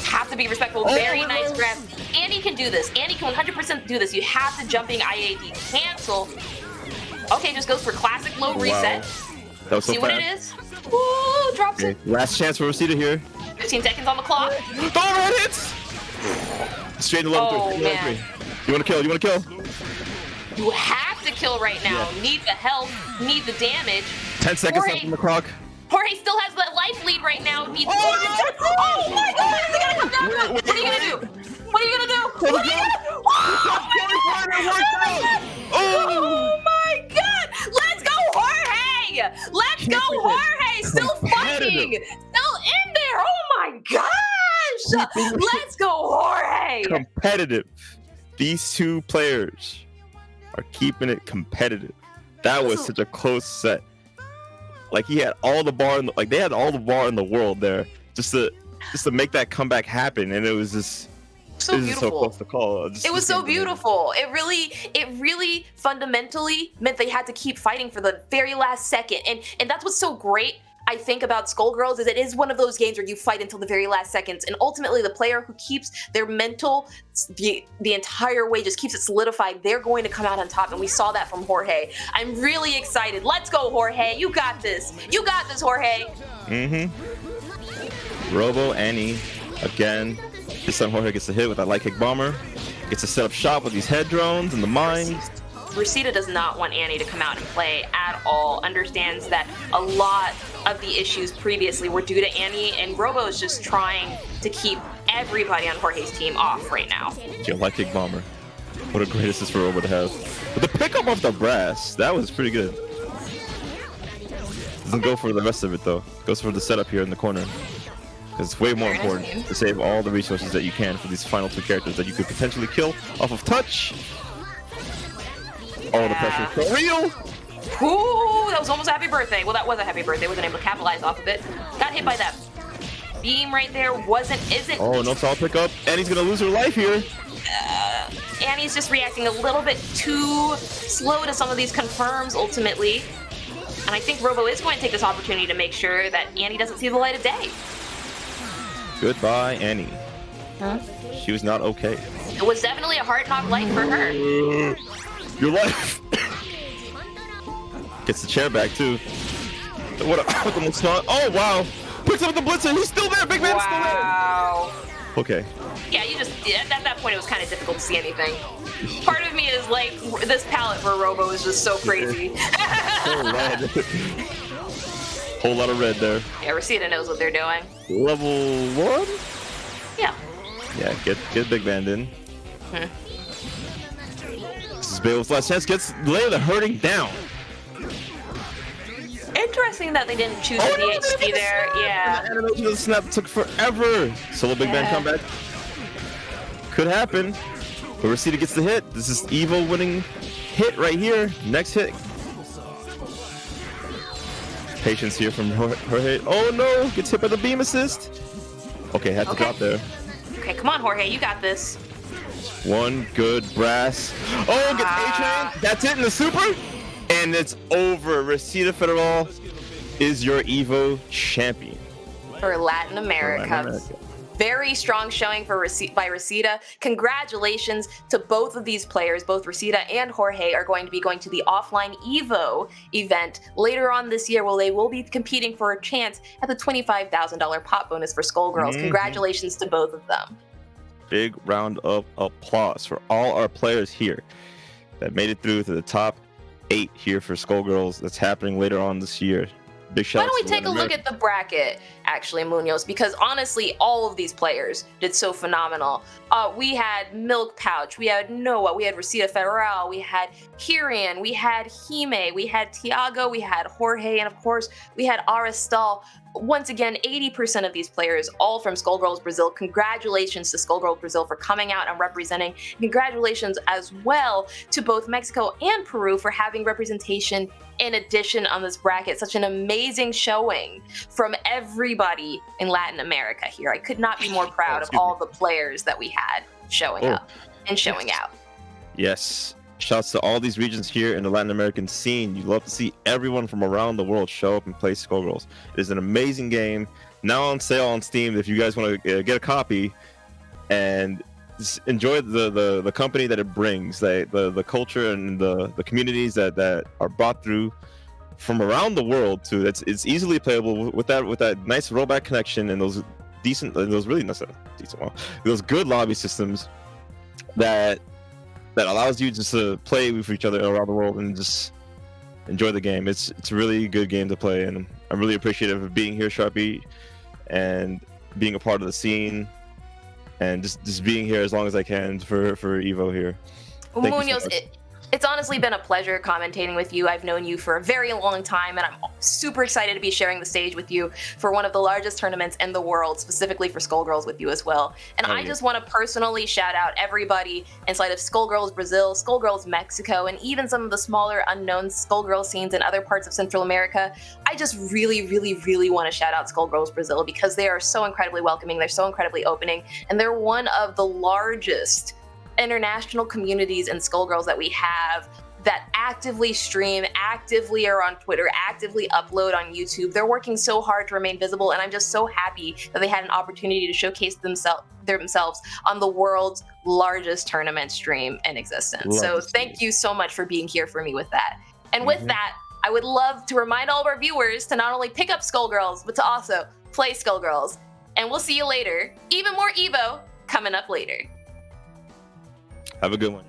Have to be respectful. Oh, Very no. nice grab. Annie can do this. Annie can 100% do this. You have to jumping IAD cancel. Okay, just goes for classic low reset. That was so See fast. what it is? Ooh, drops Okay. it. Last chance for Rosita here. 15 seconds on the clock. Don't red hits. Straight to level Oh, 3. Level man. 3. You want to kill? You want to kill? You have to kill right now. Yeah. Need the health. Need the damage. 10 seconds Jorge. left on the clock. Jorge still has that life lead right now. Needs Oh, oh my god! Is it gonna come down to it? What are you gonna do? What are you gonna do? What are you gonna do? Oh my god! Let's go, Jorge! Let's go, Jorge! Still fighting! Still in there! Oh my gosh! Let's go, Jorge! Competitive. These two players are keeping it competitive. That was such a close set. Like he had all the bar, they had all the bar in the world there, just to make that comeback happen, and it was just So it was so beautiful. close to call. It was so beautiful. It really fundamentally meant they had to keep fighting for the very last second. And that's what's so great, I think, about Skullgirls is it is one of those games where you fight until the very last seconds. And ultimately the player who keeps their mental the entire way, just keeps it solidified, they're going to come out on top. And we saw that from Jorge. I'm really excited. Let's go, Jorge. You got this. You got this, Jorge. Robo, Annie, again. This time Jorge gets a hit with that light kick bomber. Gets to set up shop with these head drones and the mines. Rosita does not want Annie to come out and play at all. Understands that a lot of the issues previously were due to Annie, and Robo is just trying to keep everybody on Jorge's team off right now. Yeah, light kick bomber. What a great assist for Robo to have. But the pickup off the brass, that was pretty good. Doesn't go for the rest of it though. Goes for the setup here in the corner. Because it's way more important to save all the resources that you can for these final 2 characters that you could potentially kill off of touch. Oh, the pressure for real! Ooh, that was almost a happy birthday. Well, that was a happy birthday. Wasn't able to capitalize off of it. Got hit by that beam right there. Isn't. Oh, no foul pickup. Annie's gonna lose her life here. Annie's just reacting a little bit too slow to some of these confirms ultimately. And I think Robo is going to take this opportunity to make sure that Annie doesn't see the light of day. Goodbye, Annie. Huh? She was not okay. It was definitely a hard knock life for her. Your life. Gets the chair back too. What a start. Oh wow. Picks up the blitzer. He's still there. Big man's Wow. still there. Okay. Yeah, at that point it was kind of difficult to see anything. Part of me is like, this palette for Robo is just so crazy. So red. Whole lot of red there. Yeah, Rosita knows what they're doing. Level 1? Yeah. Yeah, get Big Band in. This is Bale's last chance. Gets Layla hurting down. Interesting that they didn't choose the DHC there. Yeah. The animation of the snap took forever. Solo Big Band comeback. Could happen. But Rosita gets the hit. This is EVO winning hit right here. Next hit. Patience here from her hit. Oh no! Gets hit by the beam assist. Okay, had to drop there. Okay, come on, Jorge, you got this. One good brass. Oh, gets A-Train. That's it in the super. And it's over. Rosita Federal is your EVO champion. For Latin America. Very strong showing by Rosita. Congratulations to both of these players. Both Rosita and Jorge are going to be going to the offline EVO event later on this year, where they will be competing for a chance at the $25,000 pop bonus for Skullgirls. Congratulations to both of them. Big round of applause for all our players here that made it through to the top 8 here for Skullgirls that's happening later on this year. Big shout Why out don't we to take a Latin look America. at the bracket, actually, Munoz? Because honestly, all of these players did so phenomenal. We had Milk Pouch, we had Noah, we had Rosita Federal, we had Kieran, we had Hime, we had Tiago, we had Jorge, and of course, we had Aristal. Once again, 80% of these players, all from Skullgirls Brazil. Congratulations to Skullgirls Brazil for coming out and representing. Congratulations as well to both Mexico and Peru for having representation in addition on this bracket. Such an amazing showing from everybody in Latin America here. I could not be more proud of all the players that we had showing up and showing out. Yes. Shouts to all these regions here in the Latin American scene. You love to see everyone from around the world show up and play Skullgirls. It is an amazing game. Now on sale on Steam if you guys want to get a copy and just enjoy the company that it brings, the culture and the communities that are brought through from around the world too. It's easily playable with that nice rollback connection and those those good lobby systems that allows you just to play with each other around the world and just enjoy the game. It's a really good game to play, and I'm really appreciative of being here, Sharpie, and being a part of the scene, and just being here as long as I can for EVO here. Thank you so Munoz, much. it's honestly been a pleasure commentating with you. I've known you for a very long time, and I'm super excited to be sharing the stage with you for one of the largest tournaments in the world, specifically for Skullgirls with you as well. And I just want to personally shout out everybody inside of Skullgirls Brazil, Skullgirls Mexico, and even some of the smaller unknown Skullgirl scenes in other parts of Central America. I just really, really, really want to shout out Skullgirls Brazil because they are so incredibly welcoming, they're so incredibly opening, and they're one of the largest international communities and Skullgirls that we have that actively stream, actively are on Twitter, actively upload on YouTube. They're working so hard to remain visible, and I'm just so happy that they had an opportunity to showcase themselves on the world's largest tournament stream in existence. So thank you so much for being here for me with that. And with that, I would love to remind all of our viewers to not only pick up Skullgirls, but to also play Skullgirls. And we'll see you later. Even more EVO coming up later. Have a good one.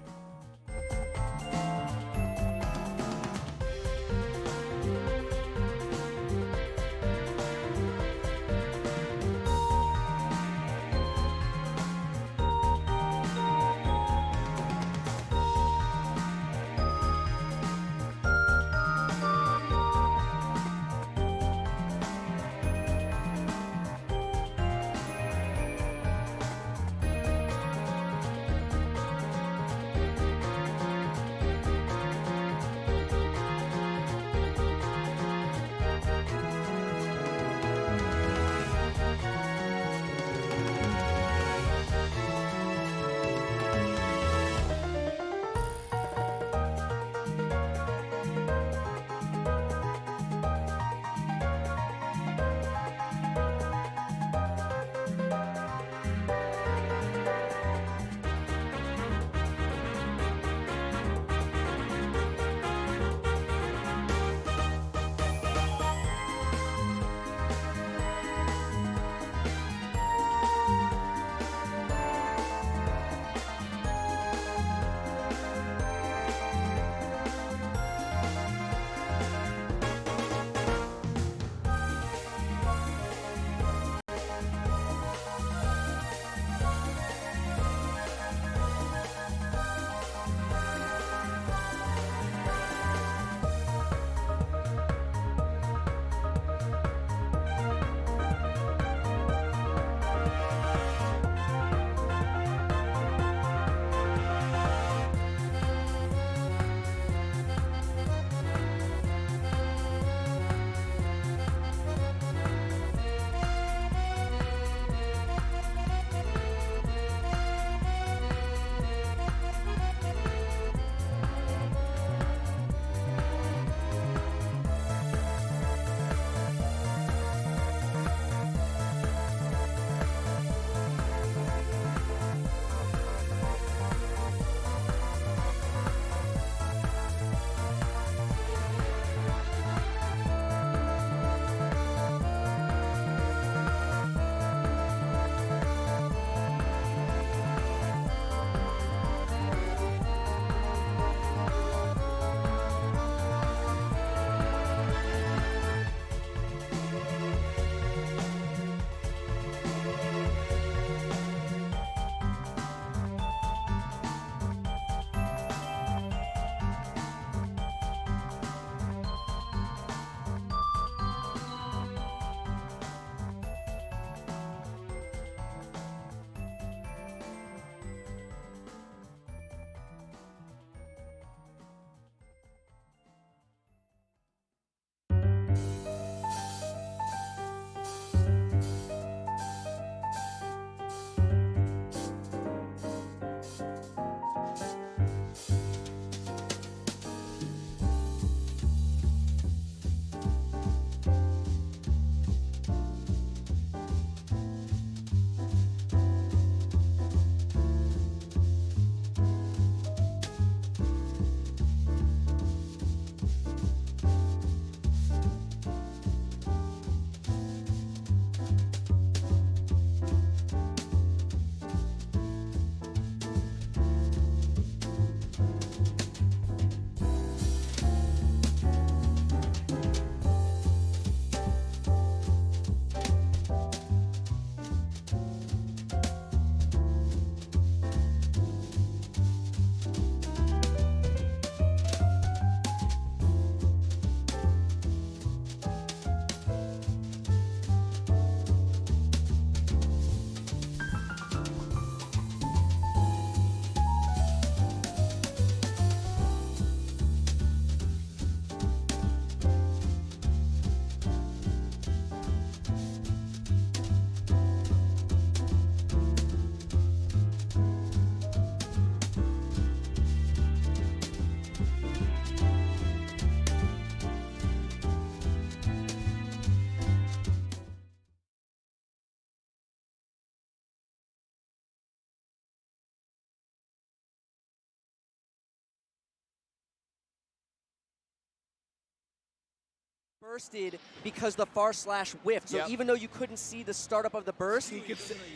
bursted because the far slash whiffed. So even though you couldn't see the startup of the burst,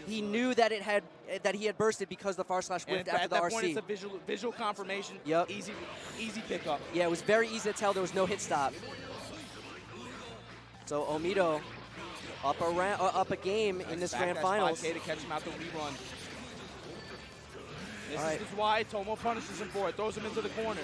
he knew that he had bursted because the far slash whiffed after at the that RC. point, it's a visual confirmation. Yep. Easy pickup. Yeah, it was very easy to tell there was no hit stop. So Omido up a game in this grand finals. 5K to catch him out the rerun. This All right. is why Tomo punishes him for it. Throws him into the corner.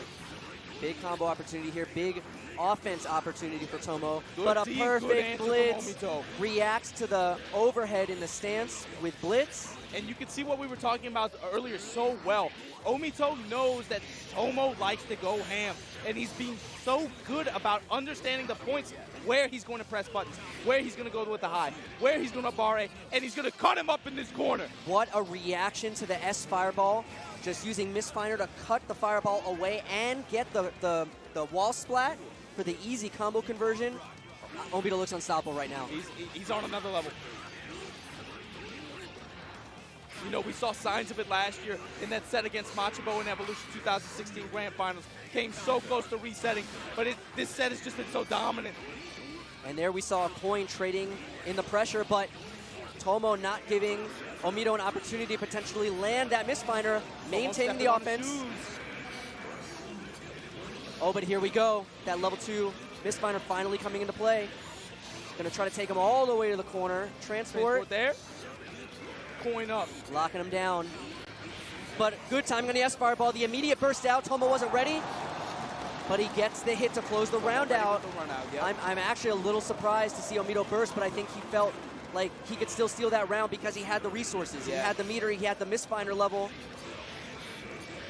Big combo opportunity here. Big offense opportunity for Tomo. Good but a D, perfect good answer from blitz Omito. reacts to the overhead in the stance with blitz. And you can see what we were talking about earlier so well. Omito knows that Tomo likes to go ham, and he's being so good about understanding the points where he's going to press buttons, where he's going to go with the high, where he's going to bar A, and he's going to cut him up in this corner. What a reaction to the S fireball. Just using Misfinder to cut the fireball away and get the wall splat for the easy combo conversion. Obito looks unstoppable right now. He's on another level. You know, we saw signs of it last year in that set against Machabo in Evolution 2016 Grand Finals. Came so close to resetting, but this set has just been so dominant. And there we saw a coin trading in the pressure, but Tomo not giving Omido an opportunity to potentially land that Misfinder, maintaining the offense. Oh, but here we go. That level 2 Misfinder finally coming into play. Gonna try to take him all the way to the corner. Transport there. Coin up. Locking him down. But good timing on the S fireball. The immediate burst out. Tomo wasn't ready, but he gets the hit to close the round out. I'm actually a little surprised to see Omido burst, but I think he felt like he could still steal that round because he had the resources. He had the meter, he had the Misfinder level.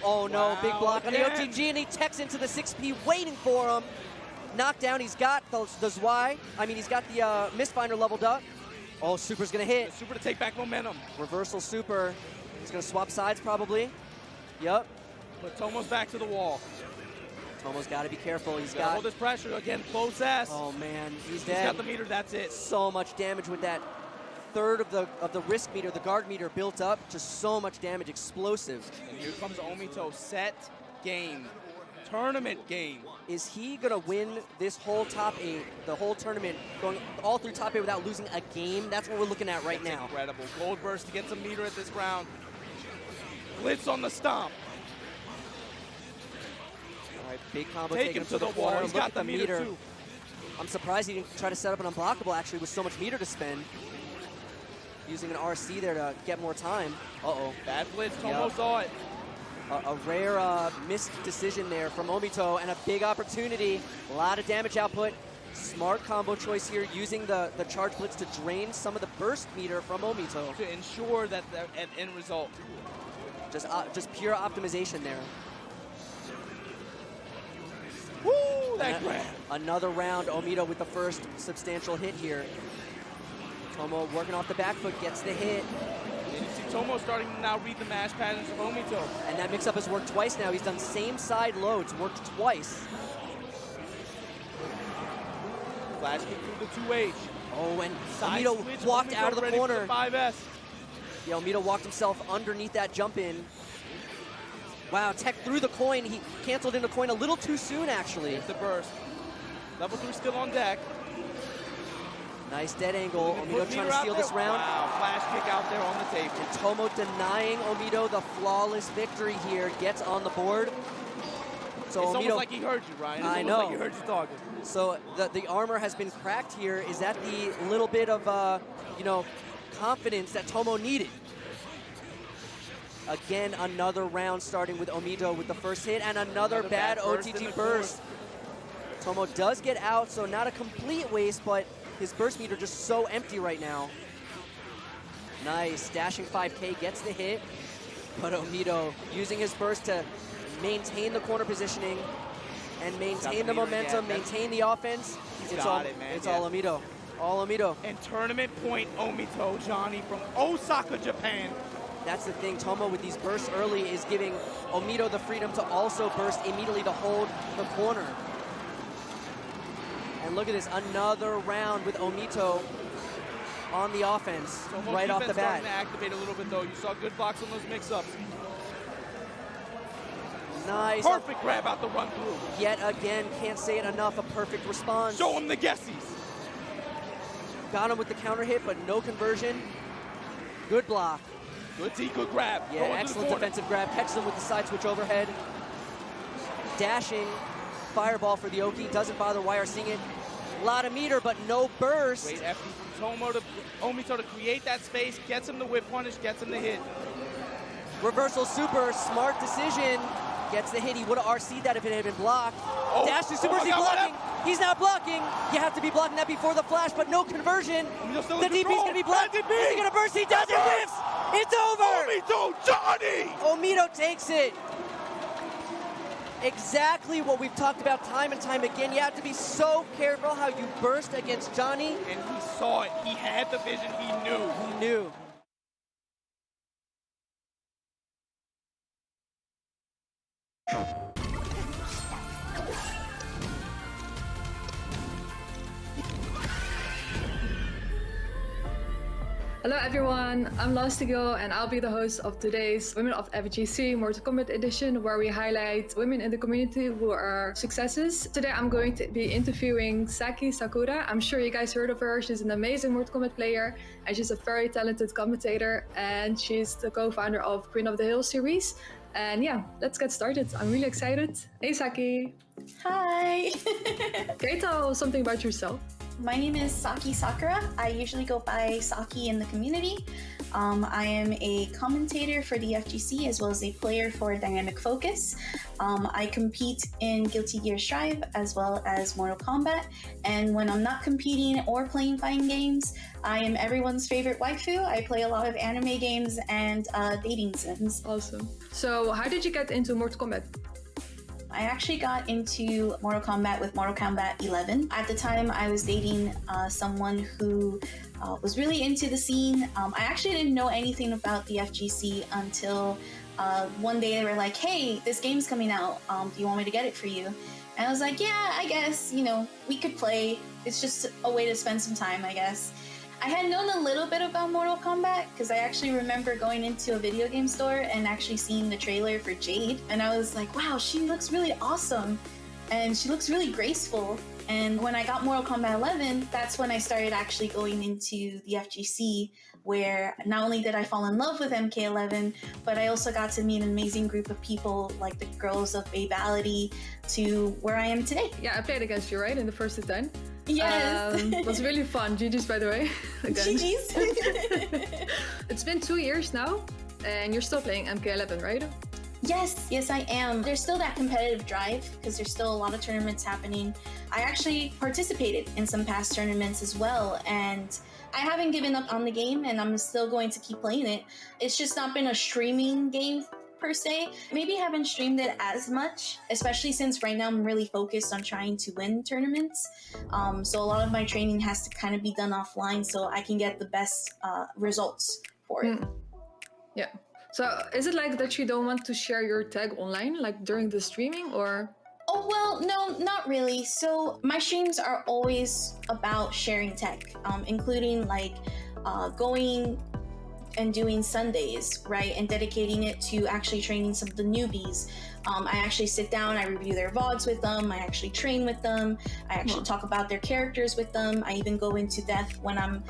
Oh no, big block on the OTG, and he techs into the 6P waiting for him. Knockdown, he's got the Zwei. I mean, he's got the Misfinder leveled up. Oh, Super's gonna hit. The Super to take back momentum. Reversal Super. He's gonna swap sides probably. Yep. But Tomo's back to the wall. Tomo's gotta be careful. He's got hold this pressure again. Close S. Oh man, he's dead. He's got the meter. That's it. So much damage with that third of the risk meter, the guard meter built up. Just so much damage, explosive. And here comes Omito. Set game. Tournament game. Is he gonna win this whole top 8, the whole tournament, going all through top 8 without losing a game? That's what we're looking at right now. Incredible. Gold burst to get some meter at this round. Blitz on the stomp. All right, big combo. Take him to the wall. He's got the meter too. I'm surprised he didn't try to set up an unblockable actually with so much meter to spend. Using an RC there to get more time. Uh-oh. Bad blitz. Tomo saw it. A rare missed decision there from Omito, and a big opportunity. A lot of damage output. Smart combo choice here, using the charge blitz to drain some of the burst meter from Omito. To ensure that an end result. Just pure optimization there. Woo, that grab. Another round, Omito with the first substantial hit here. Tomo working off the back foot, gets the hit. And you see Tomo starting to now read the mash patterns of Omito. And that mix-up has worked twice now. He's done same side loads, worked twice. Flash kick through the 2H. Oh, and Omito walked out of the corner. 5S. Yeah, Omito walked himself underneath that jump in. Wow, tech through the coin. He canceled in the coin a little too soon, actually. It's the burst. Level 3 still on deck. Nice dead angle. Omito trying to steal this round. Wow, flash kick out there on the table. And Tomo denying Omito the flawless victory here. Gets on the board. So it's Omito, almost like he heard you, Ryan. It's I almost know. like he heard you talking. So the armor has been cracked here. Is that the little bit of, confidence that Tomo needed? Again, another round starting with Omito with the first hit, and another bad OTG burst. Tomo does get out, so not a complete waste, but his burst meter just so empty right now. Nice, dashing 5K gets the hit, but Omito using his burst to maintain the corner positioning and maintain the momentum, maintain the offense. It's all Omito. All Omito. And tournament point Omito, Johnny, from Osaka, Japan. That's the thing, Tomo with these bursts early is giving Omito the freedom to also burst immediately to hold the corner. And look at this, another round with Omito on the offense right off the bat. Starting to activate a little bit though. You saw good blocks on those mix-ups. Nice. Perfect grab out the run through. Yet again, can't say it enough, a perfect response. Show him the guessies. Got him with the counter hit, but no conversion. Good block. Good D, good grab. Yeah, Going to the excellent corner. defensive grab. Catches him with the side switch overhead. Dashing fireball for the Oki. Doesn't bother Wire seeing it. A lot of meter, but no burst. Great FD from Tomo to Omito to create that space. Gets him the whip punish, gets him the hit. Reversal super, smart decision. Gets the hit. He would have RC'd that if it had been blocked. Oh, Dash to super, oh is he my God, blocking? He's not blocking. You have to be blocking that before the flash, but no conversion. The DP's gonna be blocked. Is he gonna burst? He does it, whiffs! It's over! Omito Johnny! Omito takes it. Exactly what we've talked about time and time again. You have to be so careful how you burst against Johnny. And he saw it. He had the vision. He knew. He knew. Hello everyone, I'm Lastigo and I'll be the host of today's Women of FGC Mortal Kombat edition, where we highlight women in the community who are successes. Today I'm going to be interviewing Saki Sakura. I'm sure you guys heard of her. She's an amazing Mortal Kombat player and she's a very talented commentator, and she's the co-founder of Queen of the Hill series. And yeah, let's get started. I'm really excited. Hey Saki. Hi. Can you tell something about yourself? My name is Saki Sakura. I usually go by Saki in the community. I am a commentator for the FGC as well as a player for Dynamic Focus. I compete in Guilty Gear Strive as well as Mortal Kombat. And when I'm not competing or playing fighting games, I am everyone's favorite waifu. I play a lot of anime games and dating sims. Awesome. So how did you get into Mortal Kombat? I actually got into Mortal Kombat with Mortal Kombat 11. At the time, I was dating someone who was really into the scene. I actually didn't know anything about the FGC until one day they were like, hey, this game's coming out. Do you want me to get it for you? And I was like, yeah, I guess, we could play. It's just a way to spend some time, I guess. I had known a little bit about Mortal Kombat because I actually remember going into a video game store and actually seeing the trailer for Jade. And I was like, wow, she looks really awesome. And she looks really graceful. And when I got Mortal Kombat 11, that's when I started actually going into the FGC, where not only did I fall in love with MK11, but I also got to meet an amazing group of people like the girls of Babality to where I am today. Yeah, I played against you, right, in the first to 10? Yes. It was really fun. GG's, by the way. Again. GG's. It's been 2 years now, and you're still playing MK11, right? Yes, I am. There's still that competitive drive because there's still a lot of tournaments happening. I actually participated in some past tournaments as well, and I haven't given up on the game, and I'm still going to keep playing it. It's just not been a streaming game per se. Maybe haven't streamed it as much, especially since right now I'm really focused on trying to win tournaments. So a lot of my training has to kind of be done offline so I can get the best results for it. Yeah. So is it like that you don't want to share your tag online, like during the streaming, or? Oh, well, no, not really. So my streams are always about sharing tech, including like going and doing Sundays, right? And dedicating it to actually training some of the newbies. I actually sit down, I review their VODs with them, I actually train with them, I actually talk about their characters with them, I even go into depth when I'm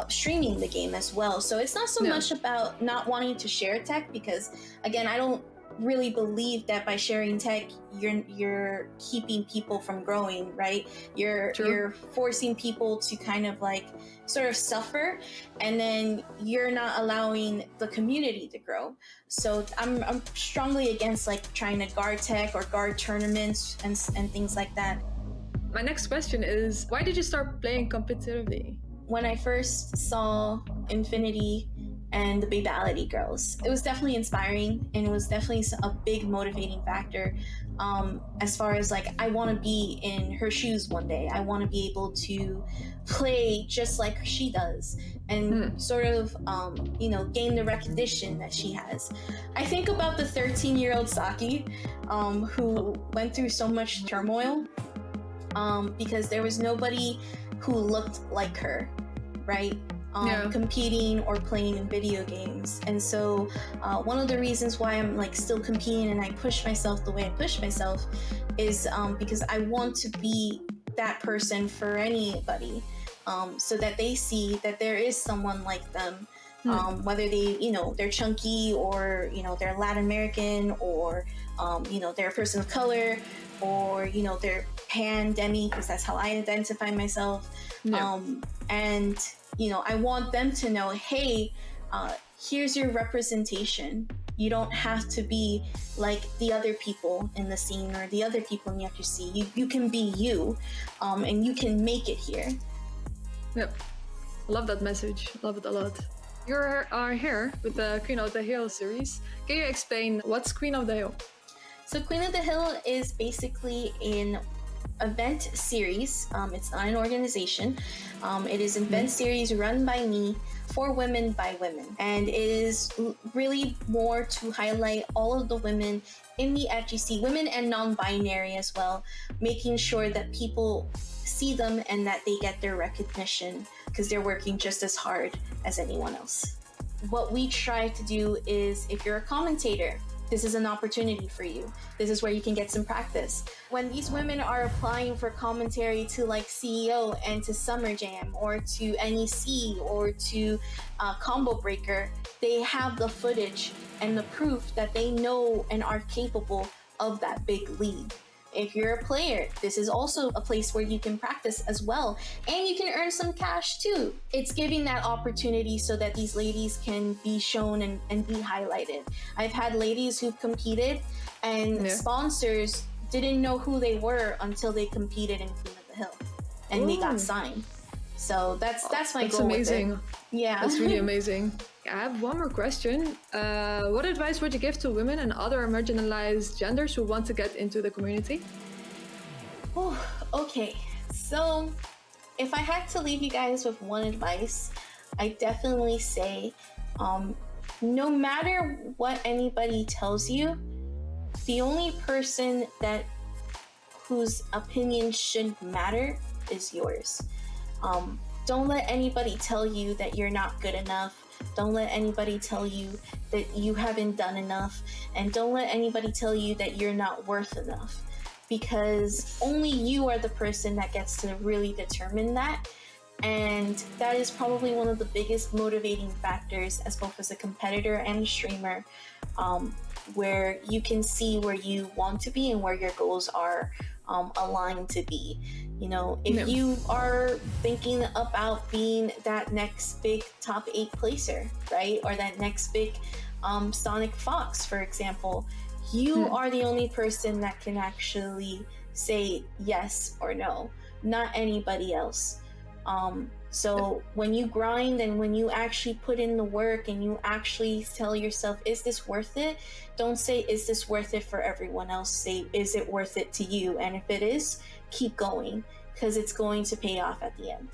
streaming the game as well. So it's not so much about not wanting to share tech, because again, I don't really believe that by sharing tech you're keeping people from growing, right? You're forcing people to kind of like sort of suffer, and then you're not allowing the community to grow. So I'm strongly against like trying to guard tech or guard tournaments and things like that. My next question is, why did you start playing competitively? When I first saw Infinity and the Babality girls, it was definitely inspiring, and it was definitely a big motivating factor as far as like, I want to be in her shoes one day. I want to be able to play just like she does and sort of gain the recognition that she has. I think about the 13-year-old Saki who went through so much turmoil because there was nobody who looked like her, right? competing or playing in video games. And so one of the reasons why I'm like still competing and I push myself the way I push myself is because I want to be that person for anybody, so that they see that there is someone like them, whether they, they're chunky or, they're Latin American or, they're a person of color or, they're pan-demi, because that's how I identify myself. And I want them to know, hey, here's your representation. You don't have to be like the other people in the scene or the other people in the FGC. You can be you, and you can make it here. Yep. Love that message. Love it a lot. You are here with the Queen of the Hill series. Can you explain what's Queen of the Hill? So Queen of the Hill is basically an event series. It's not an organization. It is an event series run by me for women by women. And it is really more to highlight all of the women in the FGC, women and non-binary as well, making sure that people see them and that they get their recognition because they're working just as hard as anyone else. What we try to do is, if you're a commentator, this is an opportunity for you. This is where you can get some practice. When these women are applying for commentary to like CEO and to Summer Jam or to NEC or to Combo Breaker, they have the footage and the proof that they know and are capable of that big league. If you're a player, this is also a place where you can practice as well. And you can earn some cash too. It's giving that opportunity so that these ladies can be shown and be highlighted. I've had ladies who've competed and sponsors didn't know who they were until they competed in Queen of the Hill and they got signed. So that's my goal. That's amazing. With it. Yeah. That's really amazing. I have one more question. What advice would you give to women and other marginalized genders who want to get into the community? Oh, okay. So if I had to leave you guys with one advice, I definitely say, no matter what anybody tells you, the only person whose opinion should matter is yours. Don't let anybody tell you that you're not good enough. Don't let anybody tell you that you haven't done enough. And don't let anybody tell you that you're not worth enough. Because only you are the person that gets to really determine that. And that is probably one of the biggest motivating factors as both as a competitor and a streamer, where you can see where you want to be and where your goals are aligned to be. If you are thinking about being that next big top 8 placer, right? Or that next big Sonic Fox, for example, you are the only person that can actually say yes or no, not anybody else. So when you grind and when you actually put in the work and you actually tell yourself, is this worth it? Don't say, is this worth it for everyone else? Say, is it worth it to you? And if it is, keep going, because it's going to pay off at the end.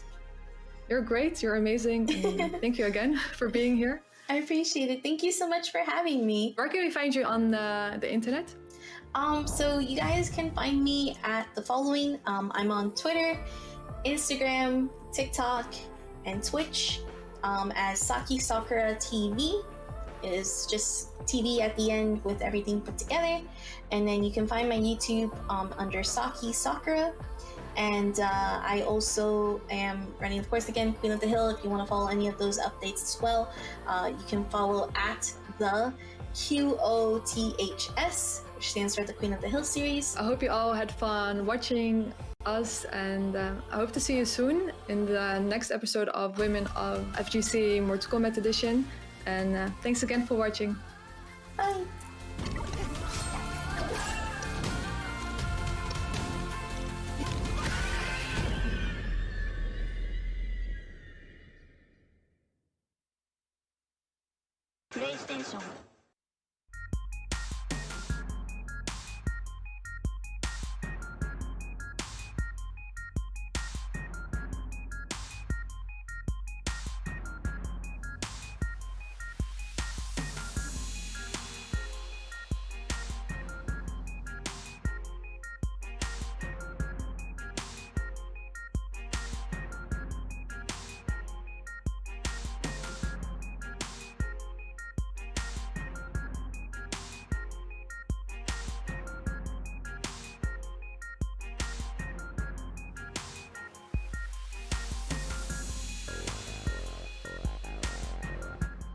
You're great. You're amazing. Thank you again for being here. I appreciate it. Thank you so much for having me. Where can we find you on the internet? So you guys can find me at the following. I'm on Twitter, Instagram, TikTok, and Twitch as Saki Sakura TV. It is just TV at the end with everything put together. And then you can find my YouTube under Saki Sakura. And I also am running, of course, again, Queen of the Hill. If you want to follow any of those updates as well, you can follow at the QOTHS, which stands for the Queen of the Hill series. I hope you all had fun watching us, and I hope to see you soon in the next episode of Women of FGC Mortal Kombat Edition. And thanks again for watching. Bye. PlayStation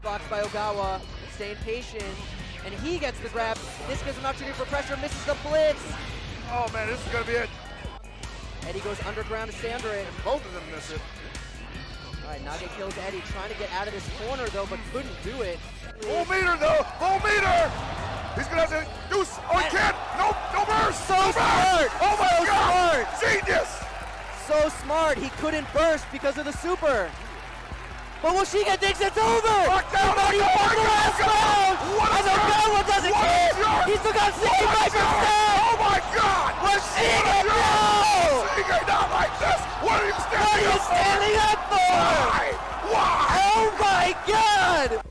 Blocked by Ogawa, staying patient, and he gets the grab. This gives him an opportunity for pressure, misses the blitz. Oh man, this is gonna be it. Eddie goes underground to Sandra. Both of them miss it. All right, Nage kills Eddie, trying to get out of this corner though, but couldn't do it. Full meter though, full meter! He's gonna have to do, oh he can't! Nope, no burst! So no smart! Burst. Oh my so God! Smart! Genius! So smart, he couldn't burst because of the super. But Washiga thinks it's over! Lock down, He won the last round! And Ogawa doesn't care! He still got 65%! Oh my God! Washiga, no! Washiga, not like this! What are you standing up for? Why? Why? Oh my God!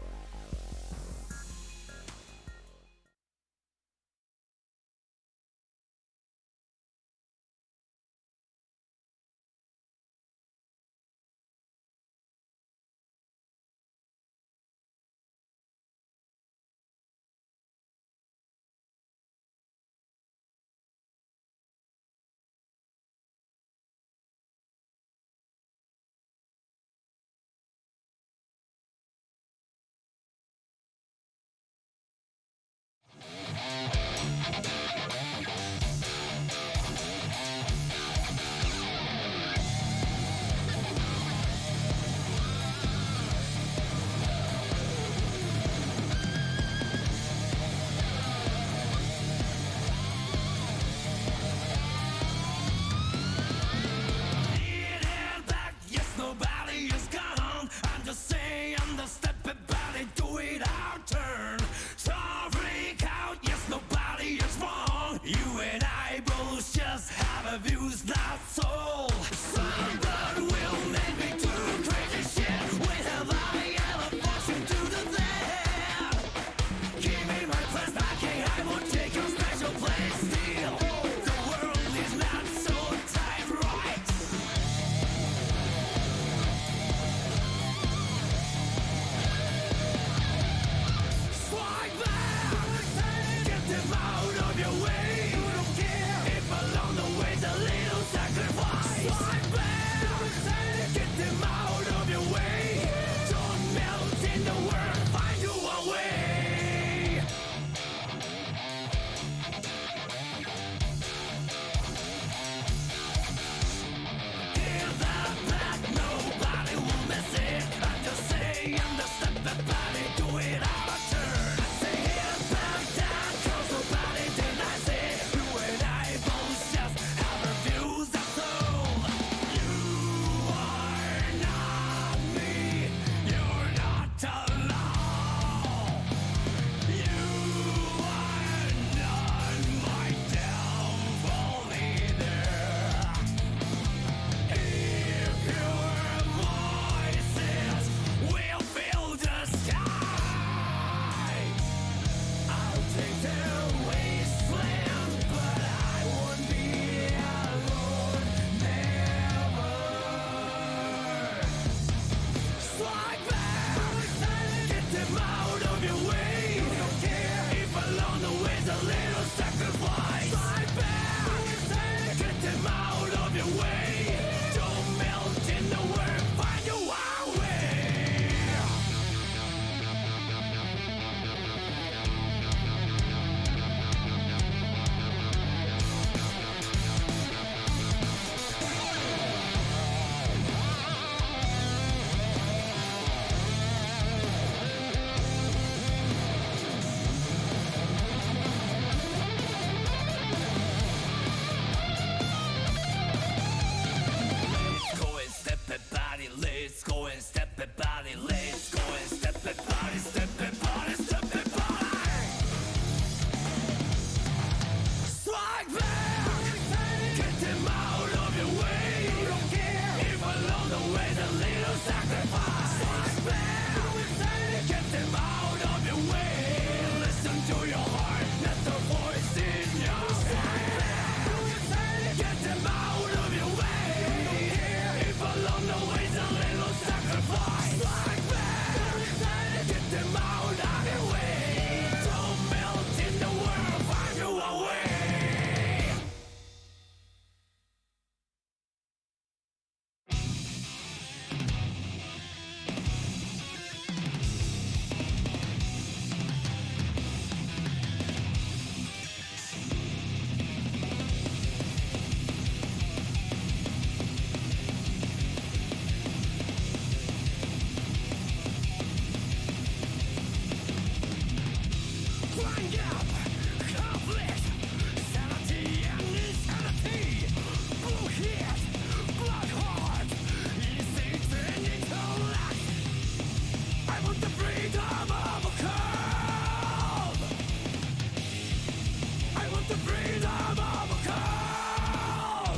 want the freedom of a call.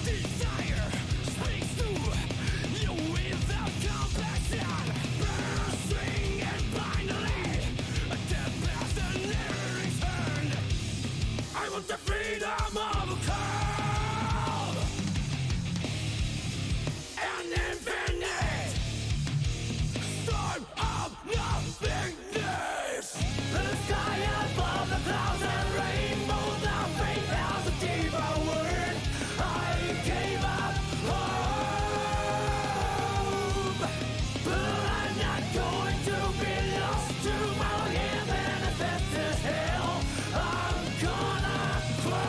Desire speaks to you without compassion. Bursting and blindly, the past and never returned. I want the freedom of a call. An infinite storm of nothingness. The sky above the clouds and rainbows, our fate has a deeper word. I gave up hope, but I'm not going to be lost tomorrow. Even if it's this hell, I'm gonna crawl.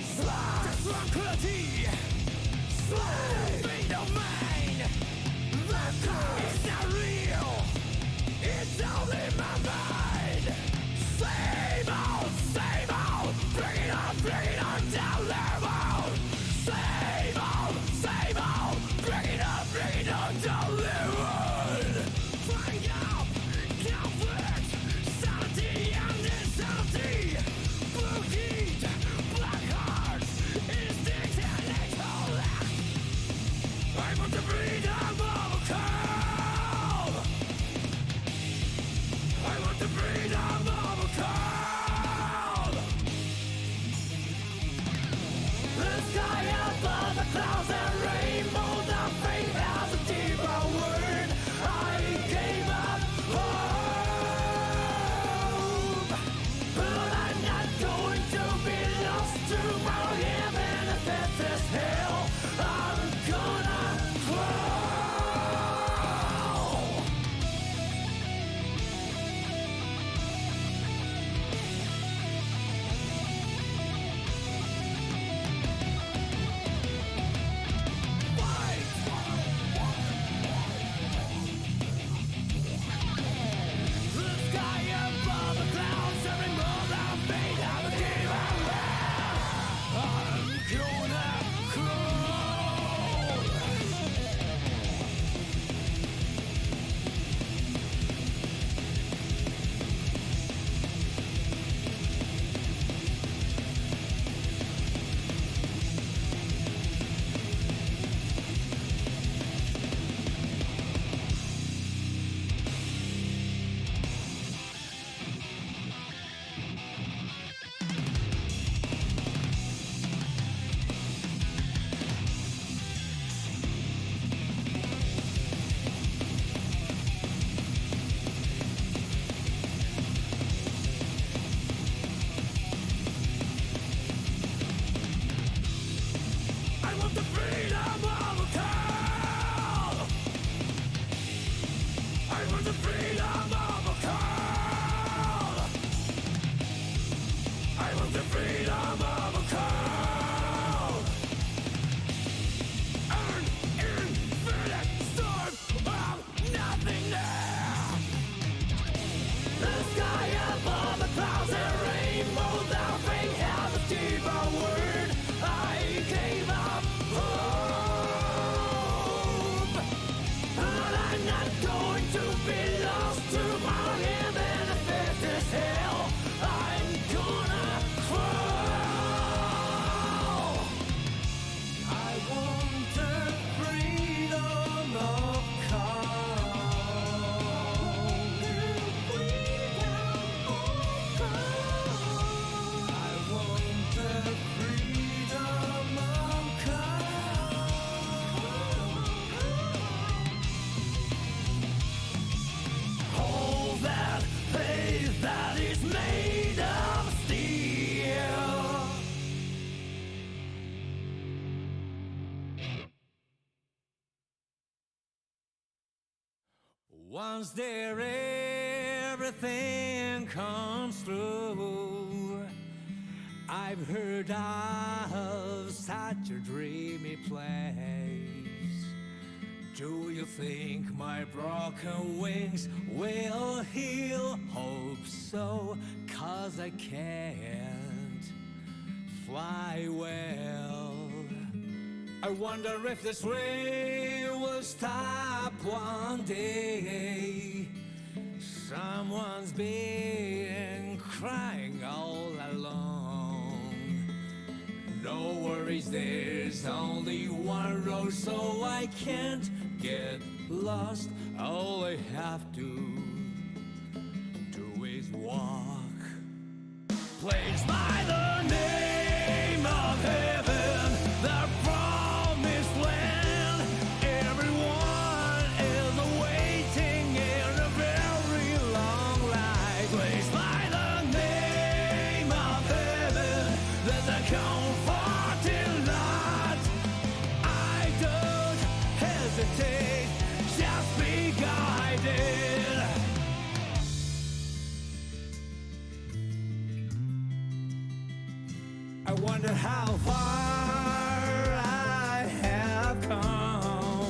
Slide tranquility, slide fate of mine. The car is not real, it's only my mind. Same old, bring it on down level. Same old, bring it on down level. Find out, conflict, sanity and insanity. Blue heat, black hearts, instinct and intellect. I want the freedom of a call. I want the freedom of a call. The sky above the clouds and rainbows, our fate has a deeper word. I gave up hope, but I'm not going to be lost tomorrow. Even if it's this hell, I'm gonna crawl. The sky above the clouds, every move our fate has a deeper word. I'm gonna crawl. I want the freedom of a call. I want the freedom of a call. I want the freedom of a call. An infinite storm of nothingness. The sky above the clouds and rainbows, our fate has a deeper word. I gave up hope, but I'm not going to be lost tomorrow. Even if it's this hell, I'm gonna crawl. I want the freedom of I want the freedom of hold that faith that is made of steel. Once there everything comes through. I've heard of such a dreamy place. Do you think my broken wings will heal? Hope so, 'cause I can't fly well. I wonder if this rain will stop one day. Someone's been crying all along. No worries, there's only one road, so I can't get lost. All I have to do is walk. Placed by the name of heaven, the promised land. Everyone is waiting in a very long line. Placed by the name of heaven, there's a comforting light. I don't hesitate, just be guided. I wonder how far I have come,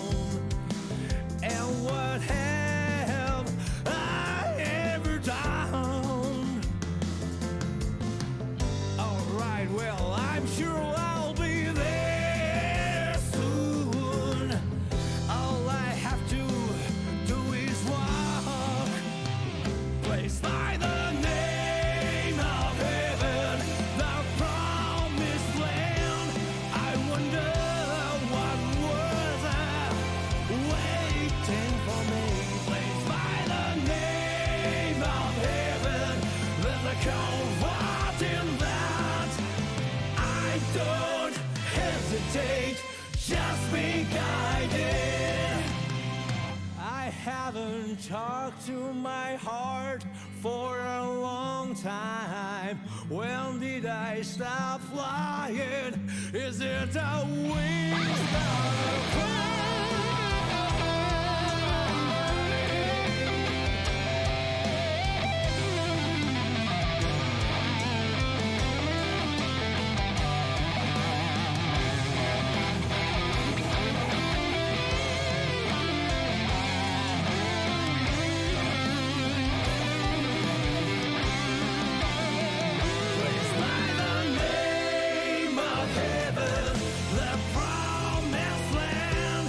and what have I ever done? Alright, well, I'm sure I'll be there soon. All I have to do is walk. Placed by the name of heaven, the promised land. I wonder what was waiting for me. Placed by the name of heaven, there's a comfort in that. I don't hesitate, just be guided. I haven't talked to my heart for a long time. When did I stop flying? Is it a wings or a cry? Placed by the name of heaven, the promised land.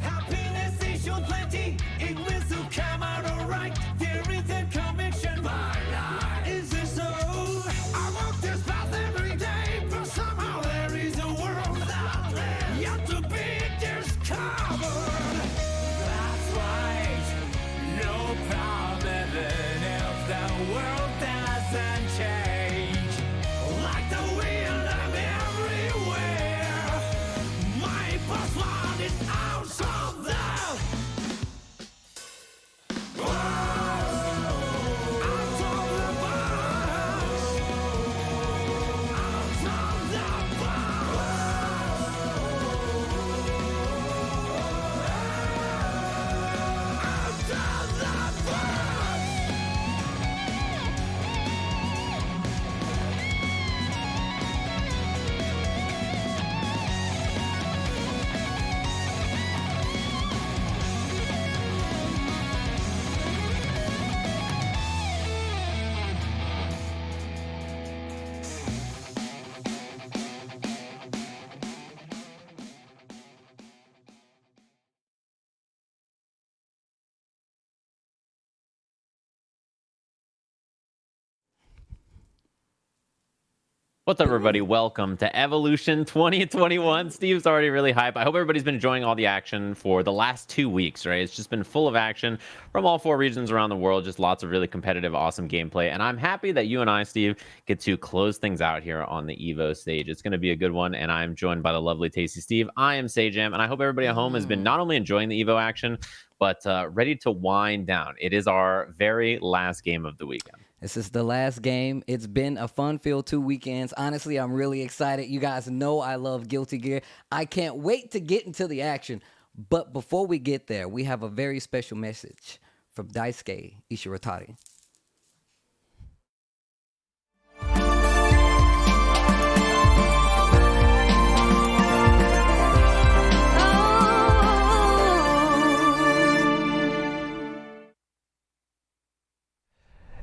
Happiness is your plenty, it will still come out alright. There is a conviction, my life is this so? I walk this path every day, but somehow there is a world out there yet to be discovered. That's right, no problem even if the world doesn't change. Like the wind, I'm everywhere. My password is out of there. What's up, everybody? Welcome to Evolution 2021. Steve's already really hype. I hope everybody's been enjoying all the action for the last 2 weeks, right? It's just been full of action from all 4 regions around the world. Just lots of really competitive, awesome gameplay. And I'm happy that you and I, Steve, get to close things out here on the EVO stage. It's going to be a good one. And I'm joined by the lovely Tasty Steve. I am Sajam. And I hope everybody at home has been not only enjoying the EVO action, but ready to wind down. It is our very last game of the weekend. This is the last game. It's been a fun-filled 2 weekends. Honestly, I'm really excited. You guys know I love Guilty Gear. I can't wait to get into the action. But before we get there, we have a very special message from Daisuke Ishiratari.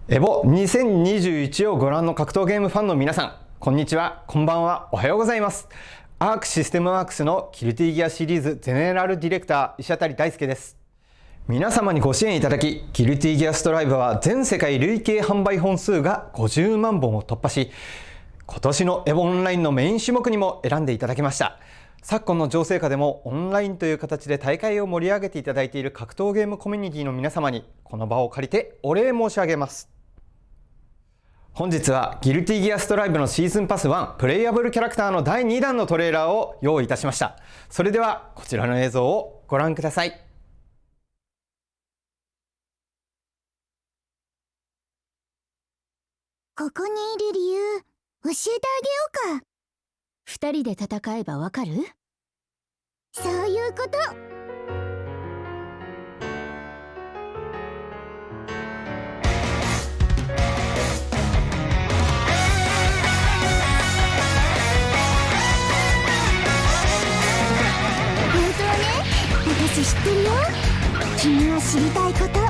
エボ2021をご覧の格闘ゲームファンの皆さん、こんにちは、こんばんは、おはようございます。アークシステムワークスのギルティギアシリーズゼネラルディレクター石渡大輔です。皆様にご支援いただき、ギルティギアストライブは全世界累計販売本数が50万本を突破し、今年のエボオンラインのメイン種目にも選んでいただきました。昨今の情勢下でもオンラインという形で大会を盛り上げていただいている格闘ゲームコミュニティの皆様にこの場を借りてお礼申し上げます。本日はギルティギアストライブのシーズンパス1プレイヤブルキャラクターの第2弾のトレーラーを用意いたしました。それではこちらの映像をご覧ください。ここにいる理由教えてあげようか。二人で戦えばわかる？そういうこと。私知ってるよ。君が知りたいこと。あ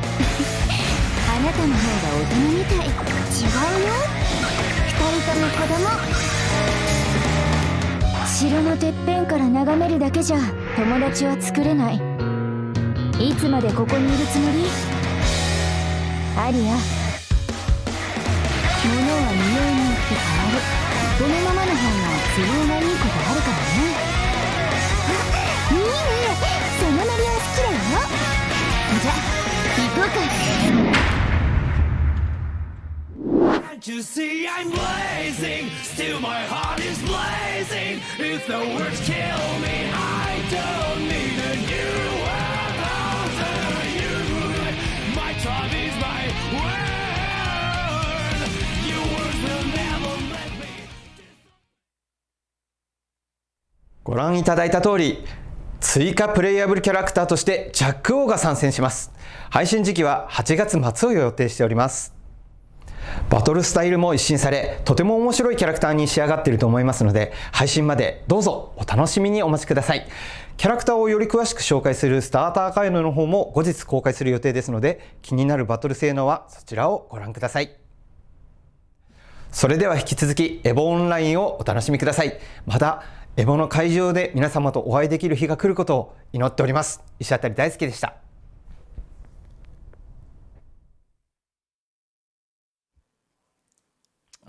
なたの方が大人みたい。違うよ。二人とも子供。城のてっぺんから眺めるだけじゃ友達は作れない。いつまでここにいるつもり？アリア。物は見ようによって変わる。このままの方が都合がいいことあるからね。いいね。そのノリは好きだよ。じゃ、行こうか。Can't you see I'm blazing? Still my heart is blazing. If the words kill me, I don't need a new world after you. My time is my word. Your words will never let me. ご覧いただいた通り、追加プレイヤブルキャラクターとしてジャック王が参戦します。配信時期は8月末を予定しております。バトルスタイルも一新され、とても面白いキャラクターに仕上がっていると思いますので、配信までどうぞお楽しみにお待ちください。キャラクターをより詳しく紹介するスターターガイドの方も後日公開する予定ですので、気になるバトル性能はそちらをご覧ください。それでは引き続きEVOオンラインをお楽しみください。またEVOの会場で皆様とお会いできる日が来ることを祈っております。石渡大輔でした。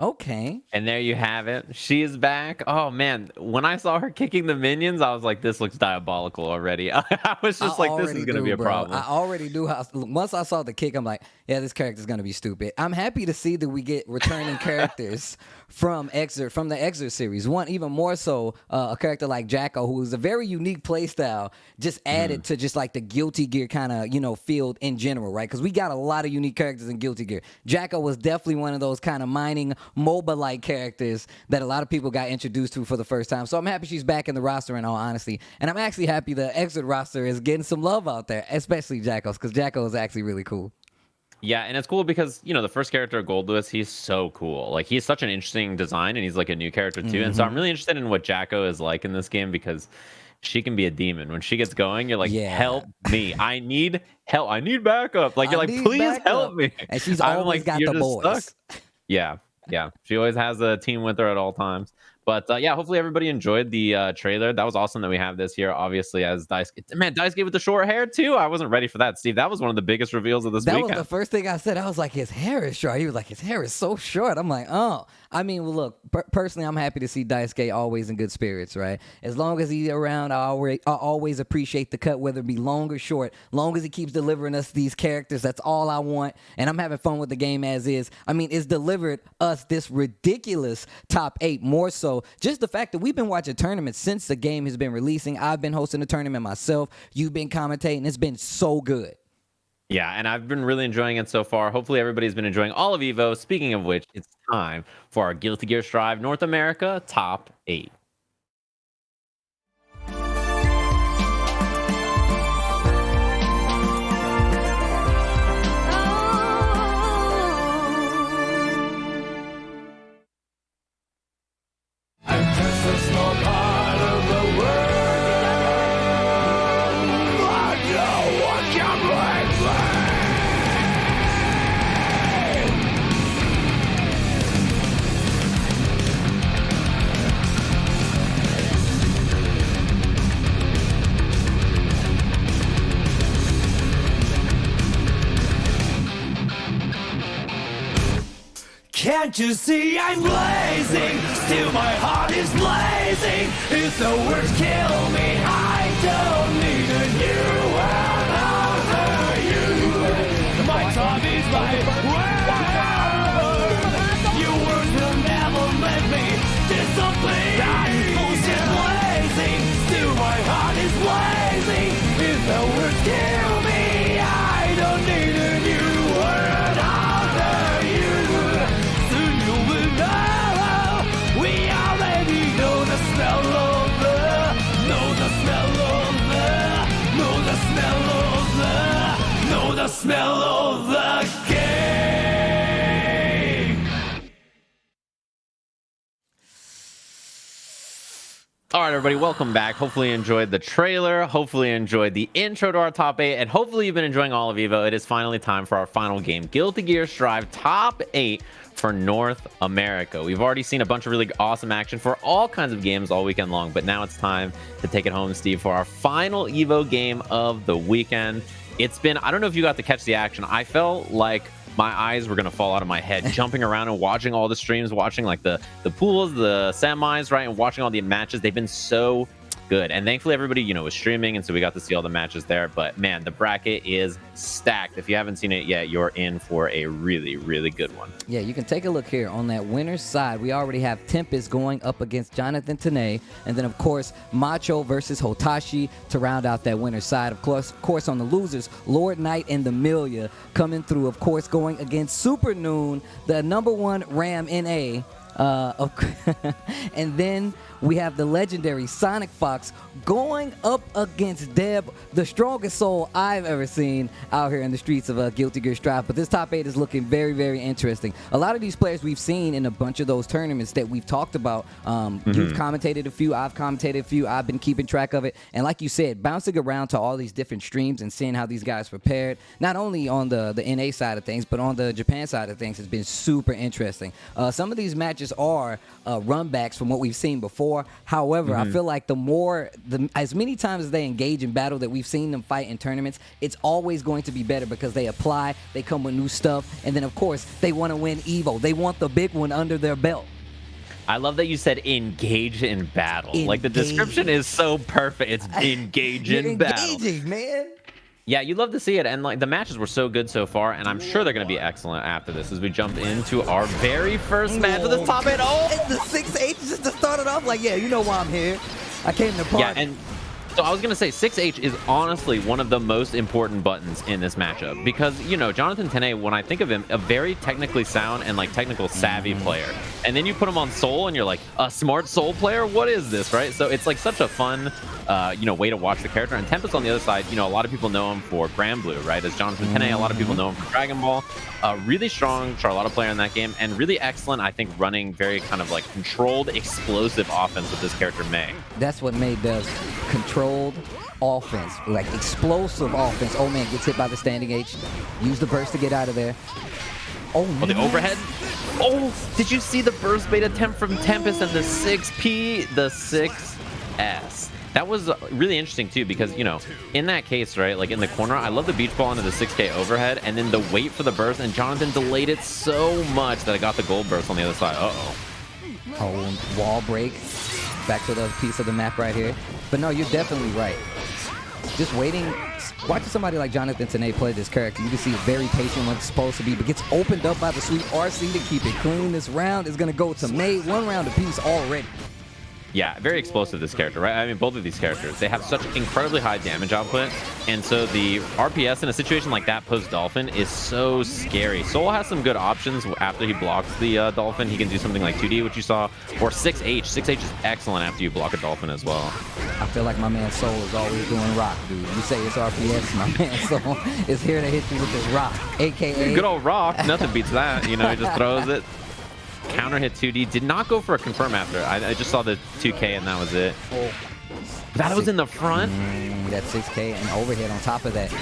Okay. And there you have it. She is back. Oh man, when I saw her kicking the minions, I was like, this looks diabolical already. I was just like, this is going to be a problem. I already knew how. Once I saw the kick, I'm like, yeah, this character's going to be stupid. I'm happy to see that we get returning characters from the Exert series. One, even more so, a character like Jacko, who is a very unique playstyle, just added to just like the Guilty Gear kind of, field in general, right? Because we got a lot of unique characters in Guilty Gear. Jacko was definitely one of those kind of mining MOBA-like characters that a lot of people got introduced to for the first time. So I'm happy she's back in the roster in all honesty. And I'm actually happy the Exit roster is getting some love out there, especially Jacko's, because Jacko is actually really cool. Yeah, and it's cool because, the first character, Gold Lewis, he's so cool. Like, he's such an interesting design, and he's like a new character too. And so I'm really interested in what Jacko is like in this game because she can be a demon. When she gets going, you're like, help me. I need help. I need backup. Like, you're like, please help me. And she's always got the boys. Stuck. Yeah. She always has a team with her at all times. But hopefully everybody enjoyed the trailer. That was awesome that we have this here, obviously, as Daisuke. Man, Daisuke with the short hair, too. I wasn't ready for that, Steve. That was one of the biggest reveals of this weekend. That was the first thing I said. I was like, his hair is short. He was like, his hair is so short. I'm like, oh. I mean, well, look, personally, I'm happy to see Daisuke always in good spirits, right? As long as he's around, I always appreciate the cut, whether it be long or short. Long as he keeps delivering us these characters, that's all I want. And I'm having fun with the game as is. I mean, it's delivered us this ridiculous top 8, more so. Just the fact that we've been watching tournaments since the game has been releasing. I've been hosting the tournament myself. You've been commentating. It's been so good. Yeah, and I've been really enjoying it so far. Hopefully everybody's been enjoying all of EVO. Speaking of which, it's time for our Guilty Gear Strive North America Top 8. Can't you see I'm blazing? Still my heart is blazing. If the words kill me, I don't need a new world after you. My time is my word. Your words will never let me disappear. I'm bullshit blazing. Still my heart is blazing. If the words kill me, I don't need a new world after you. We already know the smell of the smell of the game. All right, everybody, welcome back. Hopefully you enjoyed the trailer. Hopefully you enjoyed the intro to our top 8. And hopefully you've been enjoying all of EVO. It is finally time for our final game, Guilty Gear Strive Top 8 for North America. We've already seen a bunch of really awesome action for all kinds of games all weekend long, but now it's time to take it home, Steve, for our final EVO game of the weekend. It's been, I don't know if you got to catch the action. I felt like my eyes were going to fall out of my head, jumping around and watching all the streams, watching like the pools, the semis, right? And watching all the matches. They've been so good. And thankfully everybody, was streaming. And so we got to see all the matches there. But man, the bracket is stacked. If you haven't seen it yet, you're in for a really, really good one. Yeah, you can take a look here on that winner's side. We already have Tempest going up against Jonathan Tanay. And then, of course, Macho versus Hotashi to round out that winner's side. Of course, on the losers, Lord Knight and the Milia coming through, of course, going against Super Noon, the #1 Ram NA, And then we have the legendary Sonic Fox going up against Deb, the strongest soul I've ever seen out here in the streets of Guilty Gear Strive. But this top 8 is looking very, very interesting. A lot of these players we've seen in a bunch of those tournaments that we've talked about. You've commentated a few, I've commentated a few, I've been keeping track of it. And like you said, bouncing around to all these different streams and seeing how these guys prepared, not only on the NA side of things, but on the Japan side of things, has been super interesting. Some of these matches are runbacks from what we've seen before. However, I feel like as many times as they engage in battle that we've seen them fight in tournaments, it's always going to be better because they apply, they come with new stuff, and then of course they want to win EVO. They want the big one under their belt. I love that you said engage in battle. Like the description is so perfect. It's engage in battle. Engaging, man. Yeah, you love to see it, and like the matches were so good so far, and I'm sure they're going to be excellent after this as we jump into our very first match of this top 8. Oh, the 6H just to start it off, like, yeah, you know why I'm here. I came to party. Yeah, and so I was going to say 6H is honestly one of the most important buttons in this matchup because, you know, Jonathan Tene, when I think of him, a very technically sound and like technical savvy player. And then you put him on Soul and you're like, a smart Soul player? What is this, right? So it's like such a fun, way to watch the character. And Tempest on the other side, you know, a lot of people know him for Grand Blue, right? As Jonathan Tene, a lot of people know him from Dragon Ball. Really strong Charlotta player in that game and really excellent, I think, running very kind of like controlled, explosive offense with this character, Mei. That's what Mei does. Controlled offense, like explosive offense. Oh man, gets hit by the standing H. Use the burst to get out of there. Oh, the overhead. Oh, did you see the burst bait attempt from Tempest and the 6P, the 6S? That was really interesting too because, you know, in that case, right, like in the corner, I love the beach ball into the 6K overhead and then the wait for the burst, and Jonathan delayed it so much that I got the gold burst on the other side. Oh, wall break. Back to the piece of the map right here. But no, you're definitely right. Just waiting. Watching somebody like Jonathan Tene play this character, you can see very patient when it's supposed to be, but gets opened up by the sweet RC to keep it clean. This round is going to go to Mei. 1 round apiece already. Yeah, very explosive, this character, right? I mean, both of these characters, they have such incredibly high damage output, and so the RPS in a situation like that post-Dolphin is so scary. Soul has some good options after he blocks the Dolphin. He can do something like 2D, which you saw, or 6H. 6H is excellent after you block a Dolphin as well. I feel like my man Soul is always doing rock, dude. You say it's RPS, my man Soul is here to hit you with this rock, a.k.a. Good old rock. Nothing beats that. You know, he just throws it. Counter hit 2D. Did not go for a confirm after. I just saw the 2K and that was it. That was in the front. That 6K and overhead on top of that.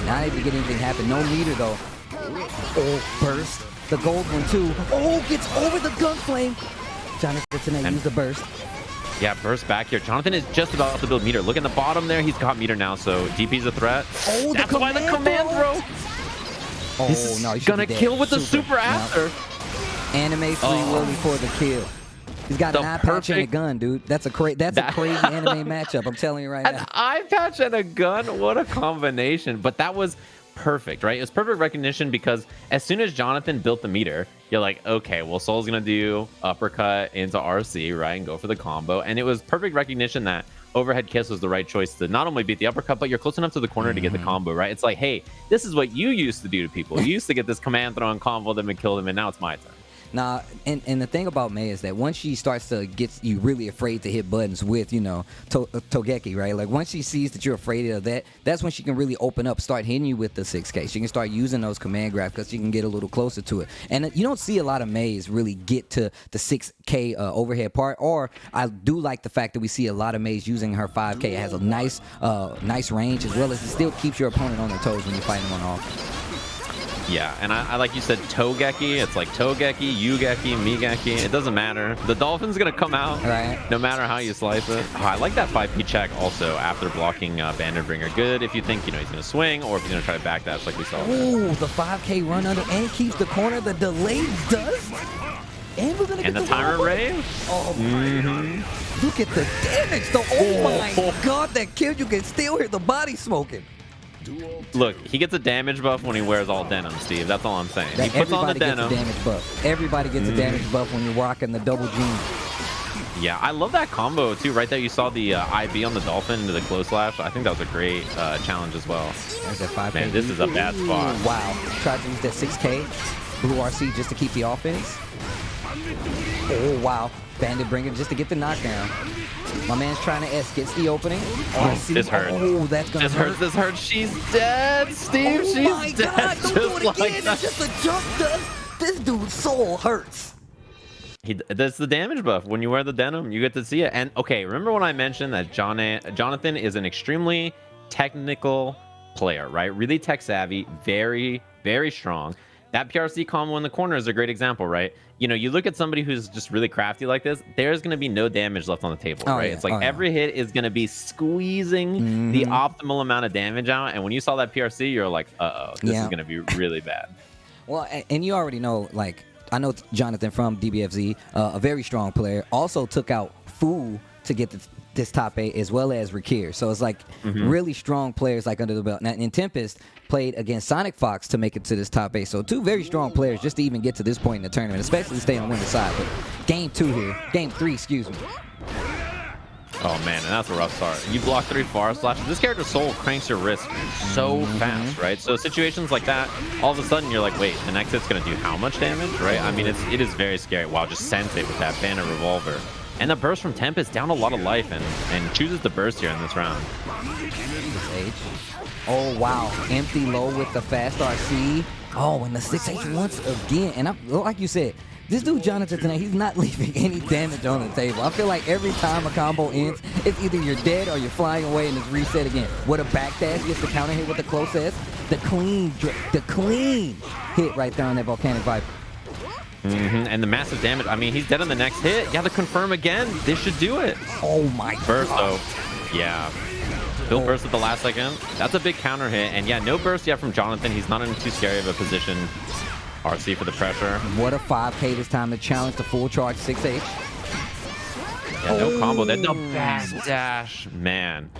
Not able to get anything happen. No meter though. Oh, burst. The gold one too. Oh, gets over the gun flame. Jonathan Tene used the burst. Yeah, burst back here. Jonathan is just about to build meter. Look in the bottom there. He's got meter now, so DP's a threat. Oh, that's why the command throw. Oh, this no, is gonna kill with the super after. Anime Free Willy for the kill. He's got an eye patch and a gun, dude. That's a crazy anime matchup. I'm telling you right now. An eye patch and a gun? What a combination. But that was perfect, right? It was perfect recognition because as soon as Jonathan built the meter, you're like, okay, well, Soul's going to do uppercut into RC, right, and go for the combo. And it was perfect recognition that overhead kiss was the right choice to not only beat the uppercut, but you're close enough to the corner to get the combo, right? It's like, hey, this is what you used to do to people. You used to get this command throw and combo them and kill them, and now it's my turn. Nah, and the thing about Mei is that once she starts to get you really afraid to hit buttons with, you know, Togeki, right? Like once she sees that you're afraid of that, that's when she can really open up, start hitting you with the 6K. She can start using those command grabs because she can get a little closer to it. And you don't see a lot of Meis really get to the 6K overhead part, or I do like the fact that we see a lot of Meis using her 5K. It has a nice range as well as it still keeps your opponent on their toes when you're fighting them on offense. Yeah, and I like you said, Togeki. It's like Togeki, Yugeki, Migeki. It doesn't matter. The Dolphin's going to come out no matter how you slice it. Oh, I like that 5P check also after blocking Banditbringer. Good if you think, you know, he's going to swing or if he's going to try to backdash like we saw. Ooh, the 5K run under and keeps the corner. The delay does. And we're going to get the Tyrant Rave. Oh, look at the damage, though. Oh, my God, that kill. You can still hear the body smoking. Look, he gets a damage buff when he wears all denim, Steve. That's all I'm saying. He puts on the denim. Gets a damage buff. Everybody gets a damage buff when you're rocking the double jeans. Yeah, I love that combo too. Right there, you saw the IB on the Dolphin into the close slash. I think that was a great challenge as well. There's that 5K. Man, this is a bad spot. Wow. Tried to use that 6K blue RC just to keep the offense. Oh, wow. Bandit bringing just to get the knockdown. My man's trying to S, gets the opening. This hurts. Oh, that's going to hurt. This hurts. She's dead, Steve. Oh She's my dead. God, don't do it like again. that. It's just a jump dust. This dude's soul hurts. That's the damage buff. When you wear the denim, you get to see it. And okay, remember when I mentioned that Jonathan is an extremely technical player, right? Really tech savvy, very, very strong. That PRC combo in the corner is a great example, right? You know, you look at somebody who's just really crafty like this, there's going to be no damage left on the table, right? Yeah. It's like every hit is going to be squeezing the optimal amount of damage out. And when you saw that PRC, you're like, uh-oh, this is going to be really bad. Well, and you already know, like, I know Jonathan from DBFZ, a very strong player, also took out Fu to get this top 8 as well as Rakir. So it's like really strong players like under the belt. Now, and Tempest played against Sonic Fox to make it to this top 8. So 2 very strong players just to even get to this point in the tournament, especially stay on winner's side. But game 3, excuse me. Oh man, and that's a rough start. You block 3 forward slashes. This character's soul cranks your wrist so fast, right? So situations like that, all of a sudden you're like, wait, the next hit's gonna do how much damage, right? I mean, it is very scary. Wow, just sends it with that Bandit revolver. And the burst from Tempest down a lot of life and chooses to burst here in this round. Oh, wow. Empty low with the fast RC. Oh, and the 6H once again. And like you said, this dude, Jonathan, tonight, he's not leaving any damage on the table. I feel like every time a combo ends, it's either you're dead or you're flying away and it's reset again. With a backdash, gets the counter hit with the close S. The clean hit right there on that Volcanic Viper. And the massive damage. I mean, he's dead on the next hit. Yeah, the confirm again. This should do it. Oh my burst, though. Yeah. Bill burst at the last second. That's a big counter hit. And yeah, no burst yet from Jonathan. He's not in too scary of a position. RC for the pressure. What a 5K this time to challenge the full charge 6H. Yeah, no combo. That's a bad dash, man.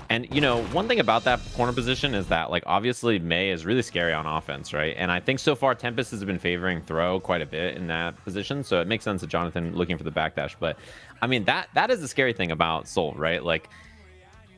And, you know, one thing about that corner position is that, like, obviously Mei is really scary on offense, right? And I think so far Tempest has been favoring throw quite a bit in that position, so it makes sense that Jonathan looking for the backdash. But, I mean, that is the scary thing about Soul, right? Like,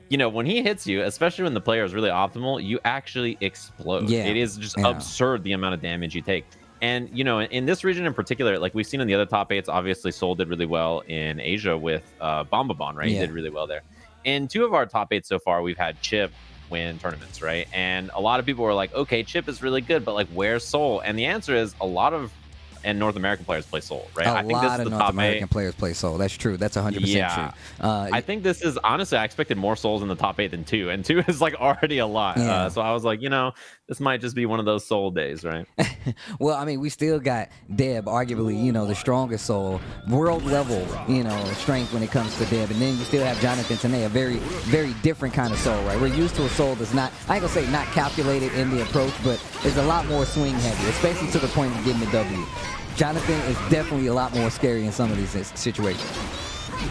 you know, when he hits you, especially when the player is really optimal, you actually explode. Yeah. It is just absurd the amount of damage you take. And, you know, in this region in particular, like we've seen in the other top 8s, obviously Soul did really well in Asia with Bombabon, right? He did really well there. In 2 of our top 8 so far, we've had Chip win tournaments, right? And a lot of people were like, okay, Chip is really good, but like, where's Soul? And the answer is a lot of North American players play Soul, right? I think lot of North American players play Soul. That's true. That's 100% true. I think this is, honestly, I expected more Souls in the top 8 than 2, and 2 is like already a lot. Yeah. So I was like, you know, this might just be one of those Soul days, right? Well, I mean, we still got Deb, arguably, you know, the strongest Soul, world level, you know, strength when it comes to Deb. And then you still have Jonathan Tanay, a very, very different kind of Soul, right? We're used to a Soul that's not, I ain't gonna say not calculated in the approach, but is a lot more swing heavy, especially to the point of getting the W. Jonathan is definitely a lot more scary in some of these situations.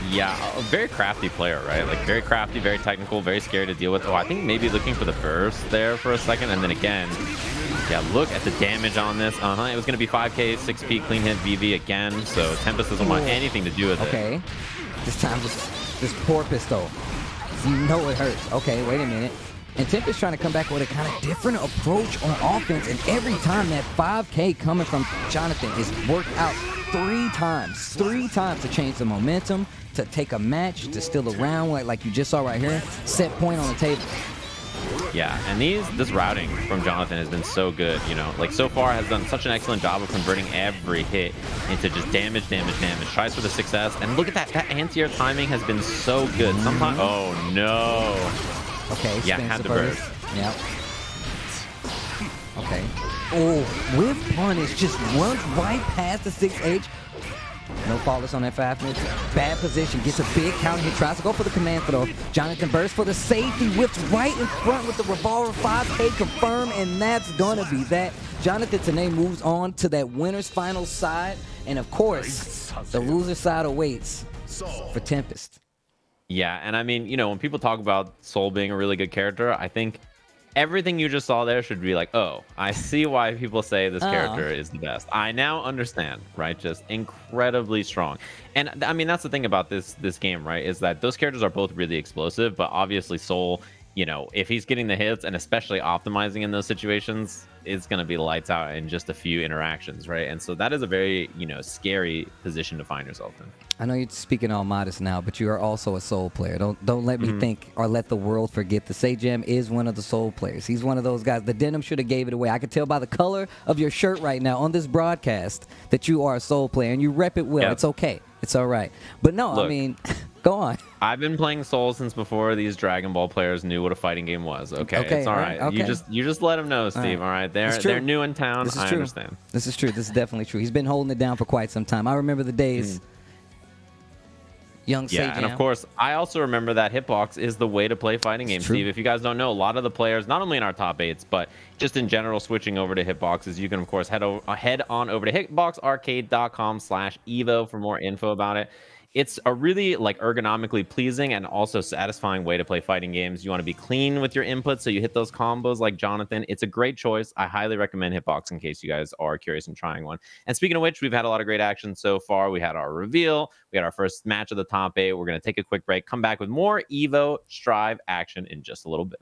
Yeah, a very crafty player, right? Like very crafty, very technical, very scary to deal with. Oh, I think maybe looking for the burst there for a second, and then again, yeah, look at the damage on this. It was going to be 5K, 6P, clean hit VV again, so Tempest doesn't want anything to do with it. Okay, this time this poor pistol. You know it hurts. Okay, wait a minute. And Tempest trying to come back with a kind of different approach on offense, and every time that 5K coming from Jonathan is worked out 3 times to change the momentum, to take a match, to steal a round like you just saw right here, set point on the table. Yeah, and this routing from Jonathan has been so good, you know, like so far has done such an excellent job of converting every hit into just damage. Tries for the success, and look at that anti-air timing has been so good. Sometimes, oh no. Okay, yeah, had to burst. Yep. Okay. Oh, with punish, just runs right past the 6H. No faultless on that 5 mid. Bad position, gets a big counter hit, tries to go for the command throw. Jonathan bursts for the safety, whips right in front with the revolver. 5K confirm, and that's gonna be that. Jonathan Tanay moves on to that winner's final side, and of course, the loser side awaits for Tempest. Yeah, and I mean, you know, when people talk about Soul being a really good character, I think everything you just saw there should be like, oh, I see why people say this character is the best. I now understand, right? Just incredibly strong. And I mean, that's the thing about this game, right? Is that those characters are both really explosive, but obviously Soul you know, if he's getting the hits and especially optimizing in those situations, it's going to be lights out in just a few interactions, right? And so that is a very, you know, scary position to find yourself in. I know you're speaking all modest now, but you are also a soul player. Don't let me think or let the world forget that Sajam is one of the soul players. He's one of those guys. The denim should have gave it away. I could tell by the color of your shirt right now on this broadcast that you are a soul player, and you rep it well. Yep. It's okay. It's all right. But no, look, I mean, go on. I've been playing Soul since before these Dragon Ball players knew what a fighting game was. Okay, it's all right. Okay. You just let them know, Steve. All right, they're new in town. I understand. This is true. This is definitely true. He's been holding it down for quite some time. I remember the days. Young Sajam. And of course, I also remember that hitbox is the way to play fighting games, Steve. If you guys don't know, a lot of the players, not only in our top 8s, but just in general, switching over to hitboxes, you can, of course, head on over to hitboxarcade.com/evo for more info about it. It's a really ergonomically pleasing and also satisfying way to play fighting games. You want to be clean with your inputs, so you hit those combos like Jonathan. It's a great choice. I highly recommend Hitbox in case you guys are curious in trying one. And speaking of which, we've had a lot of great action so far. We had our reveal. We had our first match of the top 8. We're going to take a quick break, come back with more EVO Strive action in just a little bit.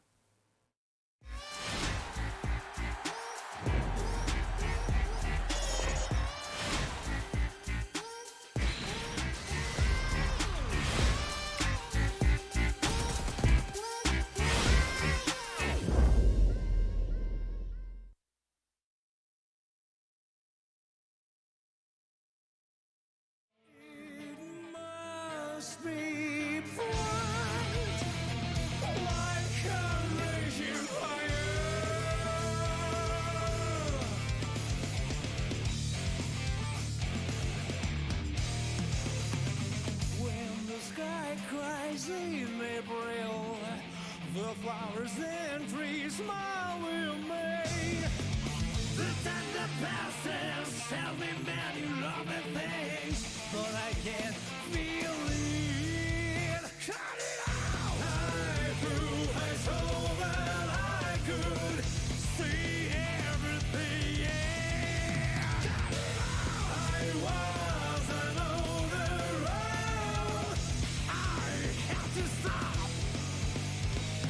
In April, the flowers and trees smile in May. The time that passes tell me many lovely things, but I can't feel it. Cut it out! I grew, I saw that I could see everything. Cut it out! I wasn't on the road. I have to stop.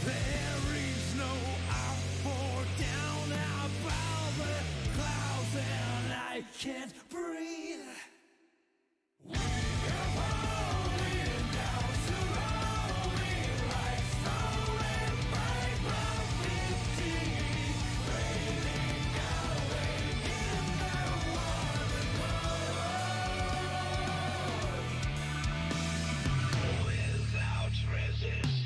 There is no up or down above the clouds, and I can't breathe. We are falling down slowly, like snow and gravity, fading away in the warm cold. Without resistance.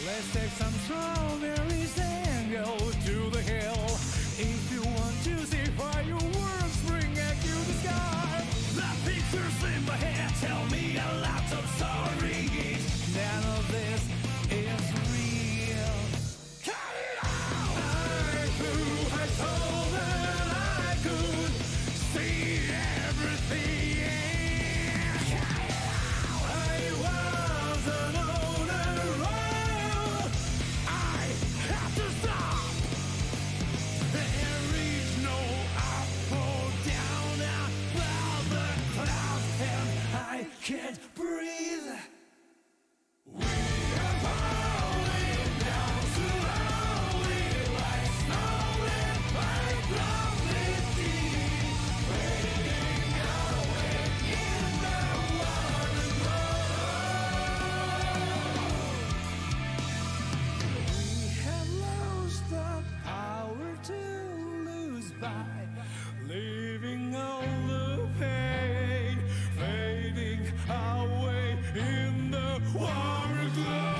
Let's take some strawberries and go to the hill. If you want to see fireworks spring at you the sky. The pictures in my head tell me a lot of stories. None of this is real. Cut it out! I knew, I saw that I could see everything. Cut it out! I wasn't on the road. I have to stop. There is no up or down above the clouds, and I can't breathe. We are falling down slowly, like snow and gravity, fading away in the warm We have lost the power to lose by leaving all the pain, fading away in the warm glow.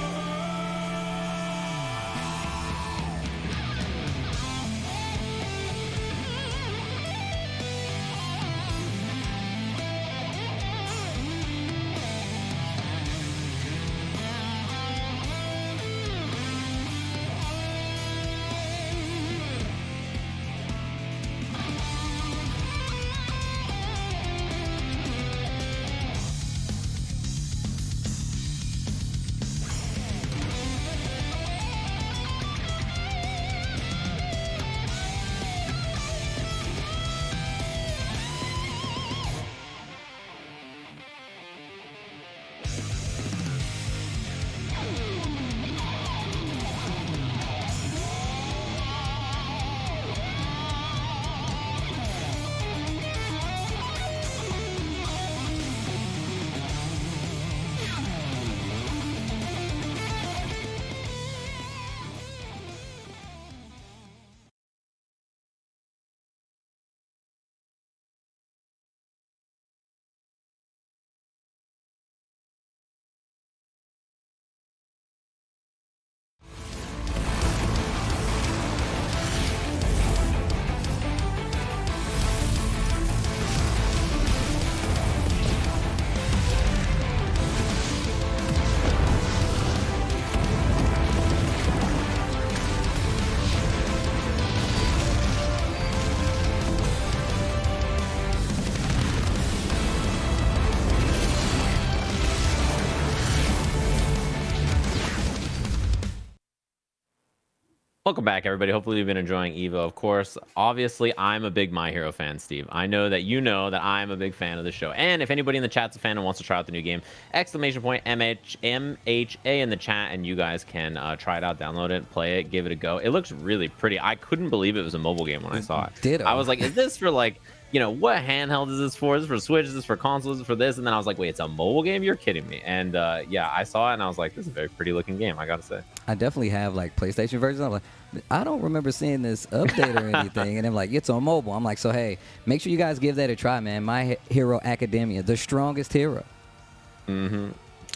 Welcome back, everybody. Hopefully you've been enjoying EVO. Of course, obviously, I'm a big My Hero fan, Steve. I know that you know that I'm a big fan of the show. And if anybody in the chat's a fan and wants to try out the new game, !MHA in the chat, and you guys can try it out, download it, play it, give it a go. It looks really pretty. I couldn't believe it was a mobile game when I saw it. I was like, is this for like, you know, what handheld is this for? Is this for Switch? Is this for consoles? Is this for this? And then I was like, wait, it's a mobile game? You're kidding me. And yeah, I saw it and I was like, this is a very pretty looking game, I gotta say. I definitely have like PlayStation versions. I'm like, I don't remember seeing this update or anything. And I'm like, it's on mobile. I'm like, so hey, make sure you guys give that a try, man. My Hero Academia, the strongest hero.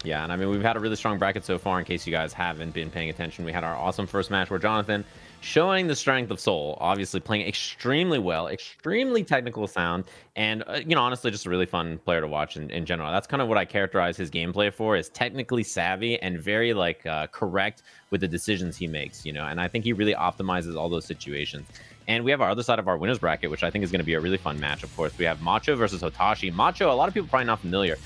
Yeah, and I mean, we've had a really strong bracket so far. In case you guys haven't been paying attention, we had our awesome first match where Jonathan, showing the strength of Soul, obviously playing extremely well, extremely technical sound, and you know, honestly, just a really fun player to watch in general. That's kind of what I characterize his gameplay for, is technically savvy and very like correct with the decisions he makes, you know, and I think he really optimizes all those situations. And we have our other side of our winners bracket, which I think is going to be a really fun match. Of course, we have Macho versus Hotashi. Macho, a lot of people probably not familiar,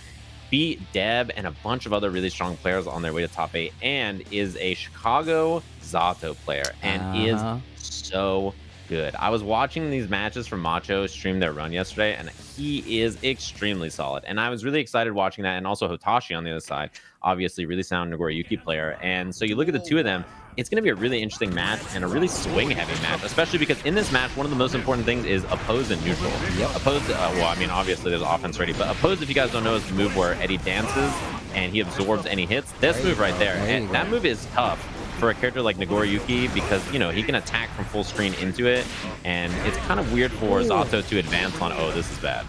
beat Deb and a bunch of other really strong players on their way to top 8, and is a Chicago Zato player, and is so good. I was watching these matches from Macho stream their run yesterday, and he is extremely solid. And I was really excited watching that, and also Hotashi on the other side, obviously really sound Nagoriyuki player. And so you look at the two of them, it's going to be a really interesting match and a really swing-heavy match, especially because in this match, one of the most important things is opposed and neutral. Opposed, well, I mean, obviously there's offense ready, but opposed, if you guys don't know, is the move where Eddie dances and he absorbs any hits. This move right there, and that move is tough for a character like Nagoriyuki because, you know, he can attack from full screen into it, and it's kind of weird for Zato to advance on. Oh, this is bad.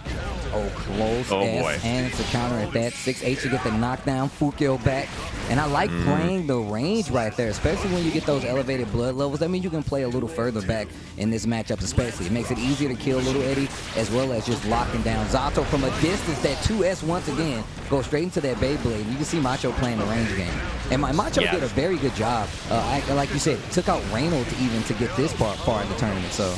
Oh, close. Oh, boy. And it's a counter at that. 6H to get the knockdown, Fukyo back. And I like playing the range right there, especially when you get those elevated blood levels. That means you can play a little further back in this matchup, especially. It makes it easier to kill Little Eddie, as well as just locking down Zato from a distance. That 2S once again goes straight into that Beyblade. You can see Macho playing the range game. And Macho did a very good job. Like you said, took out Reynolds even to get this far in the tournament. So.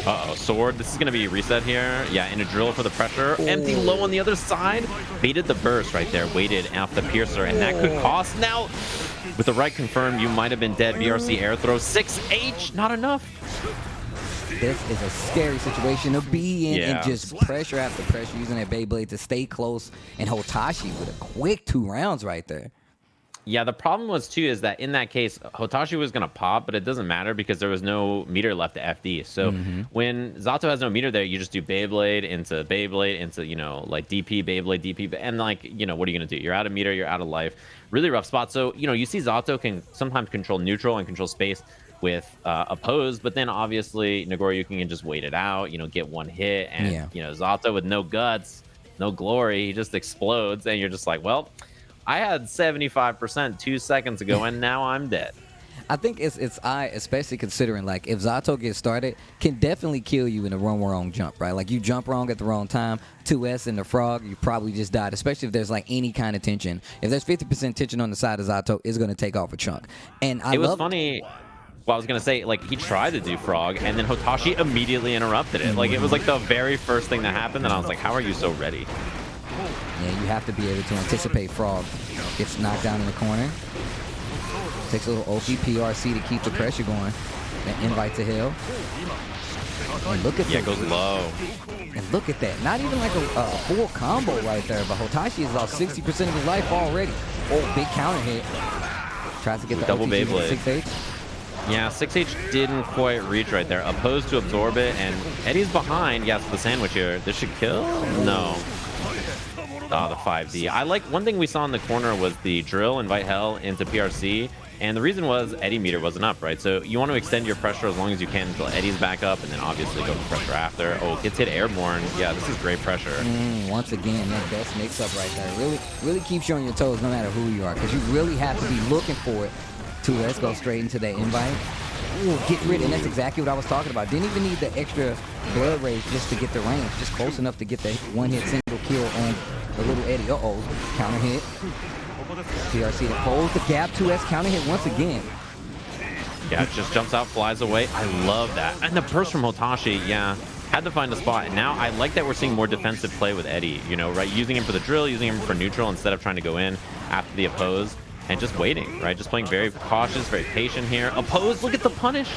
Uh-oh, sword. This is going to be reset here. Yeah, in a drill for the pressure. Empty low on the other side. Baited the burst right there. Waited off the piercer, and that could cost. Now, with the right confirmed, you might have been dead. BRC air throw. 6H, not enough. This is a scary situation to be in, and just pressure after pressure, using that Beyblade to stay close. And Hotashi with a quick 2 rounds right there. Yeah, the problem was, too, is that in that case, Hotashi was going to pop, but it doesn't matter because there was no meter left to FD. So when Zato has no meter there, you just do Beyblade into, you know, like DP, Beyblade, DP. And, like, you know, what are you going to do? You're out of meter, you're out of life. Really rough spot. So, you know, you see Zato can sometimes control neutral and control space with opposed, but then obviously Nagoriyuki can just wait it out, you know, get one hit. And, you know, Zato with no guts, no glory, he just explodes. And you're just like, well, I had 75% 2 seconds ago, and now I'm dead. I think it's especially considering, like, if Zato gets started, can definitely kill you in a wrong jump, right? Like, you jump wrong at the wrong time, 2S in the frog, you probably just died, especially if there's, like, any kind of tension. If there's 50% tension on the side of Zato, it's going to take off a chunk. And it was funny. Well, I was going to say, like, he tried to do frog, and then Hotashi immediately interrupted it. Like, it was, like, the very first thing that happened, and I was like, how are you so ready? Yeah, you have to be able to anticipate frog. Gets knocked down in the corner. Takes a little OP PRC to keep the pressure going. Then invite to hell. And look at it goes low. And look at that. Not even like a full combo right there, but Hotashi has lost 60% of his life already. Oh, big counter hit. Tries to get the double Beyblade. 6H. Yeah, 6H didn't quite reach right there. Opposed to absorb it, and Eddie's behind. Yes, the sandwich here. This should kill? No. Oh, the 5D. I like one thing we saw in the corner was the drill, invite hell into PRC. And the reason was Eddie meter wasn't up, right? So you want to extend your pressure as long as you can until Eddie's back up, and then obviously go for pressure after. Oh, gets hit airborne. Yeah, this is great pressure. Once again, that best mix-up right there. Really keeps you on your toes no matter who you are, because you really have to be looking for it. Let's go straight into that invite. Ooh, get rid, and that's exactly what I was talking about. Didn't even need the extra blood rage just to get the range. Just close enough to get the one-hit single kill on the Little Eddie. Counter hit. PRC to close the gap. 2S counter hit once again. Yeah, it just jumps out, flies away. I love that. And the burst from Hotashi, yeah, had to find a spot. And now I like that we're seeing more defensive play with Eddie, you know, right? Using him for the drill, using him for neutral instead of trying to go in after the oppose. and just waiting, right? Just playing very cautious, very patient here. Opposed, look at the punish.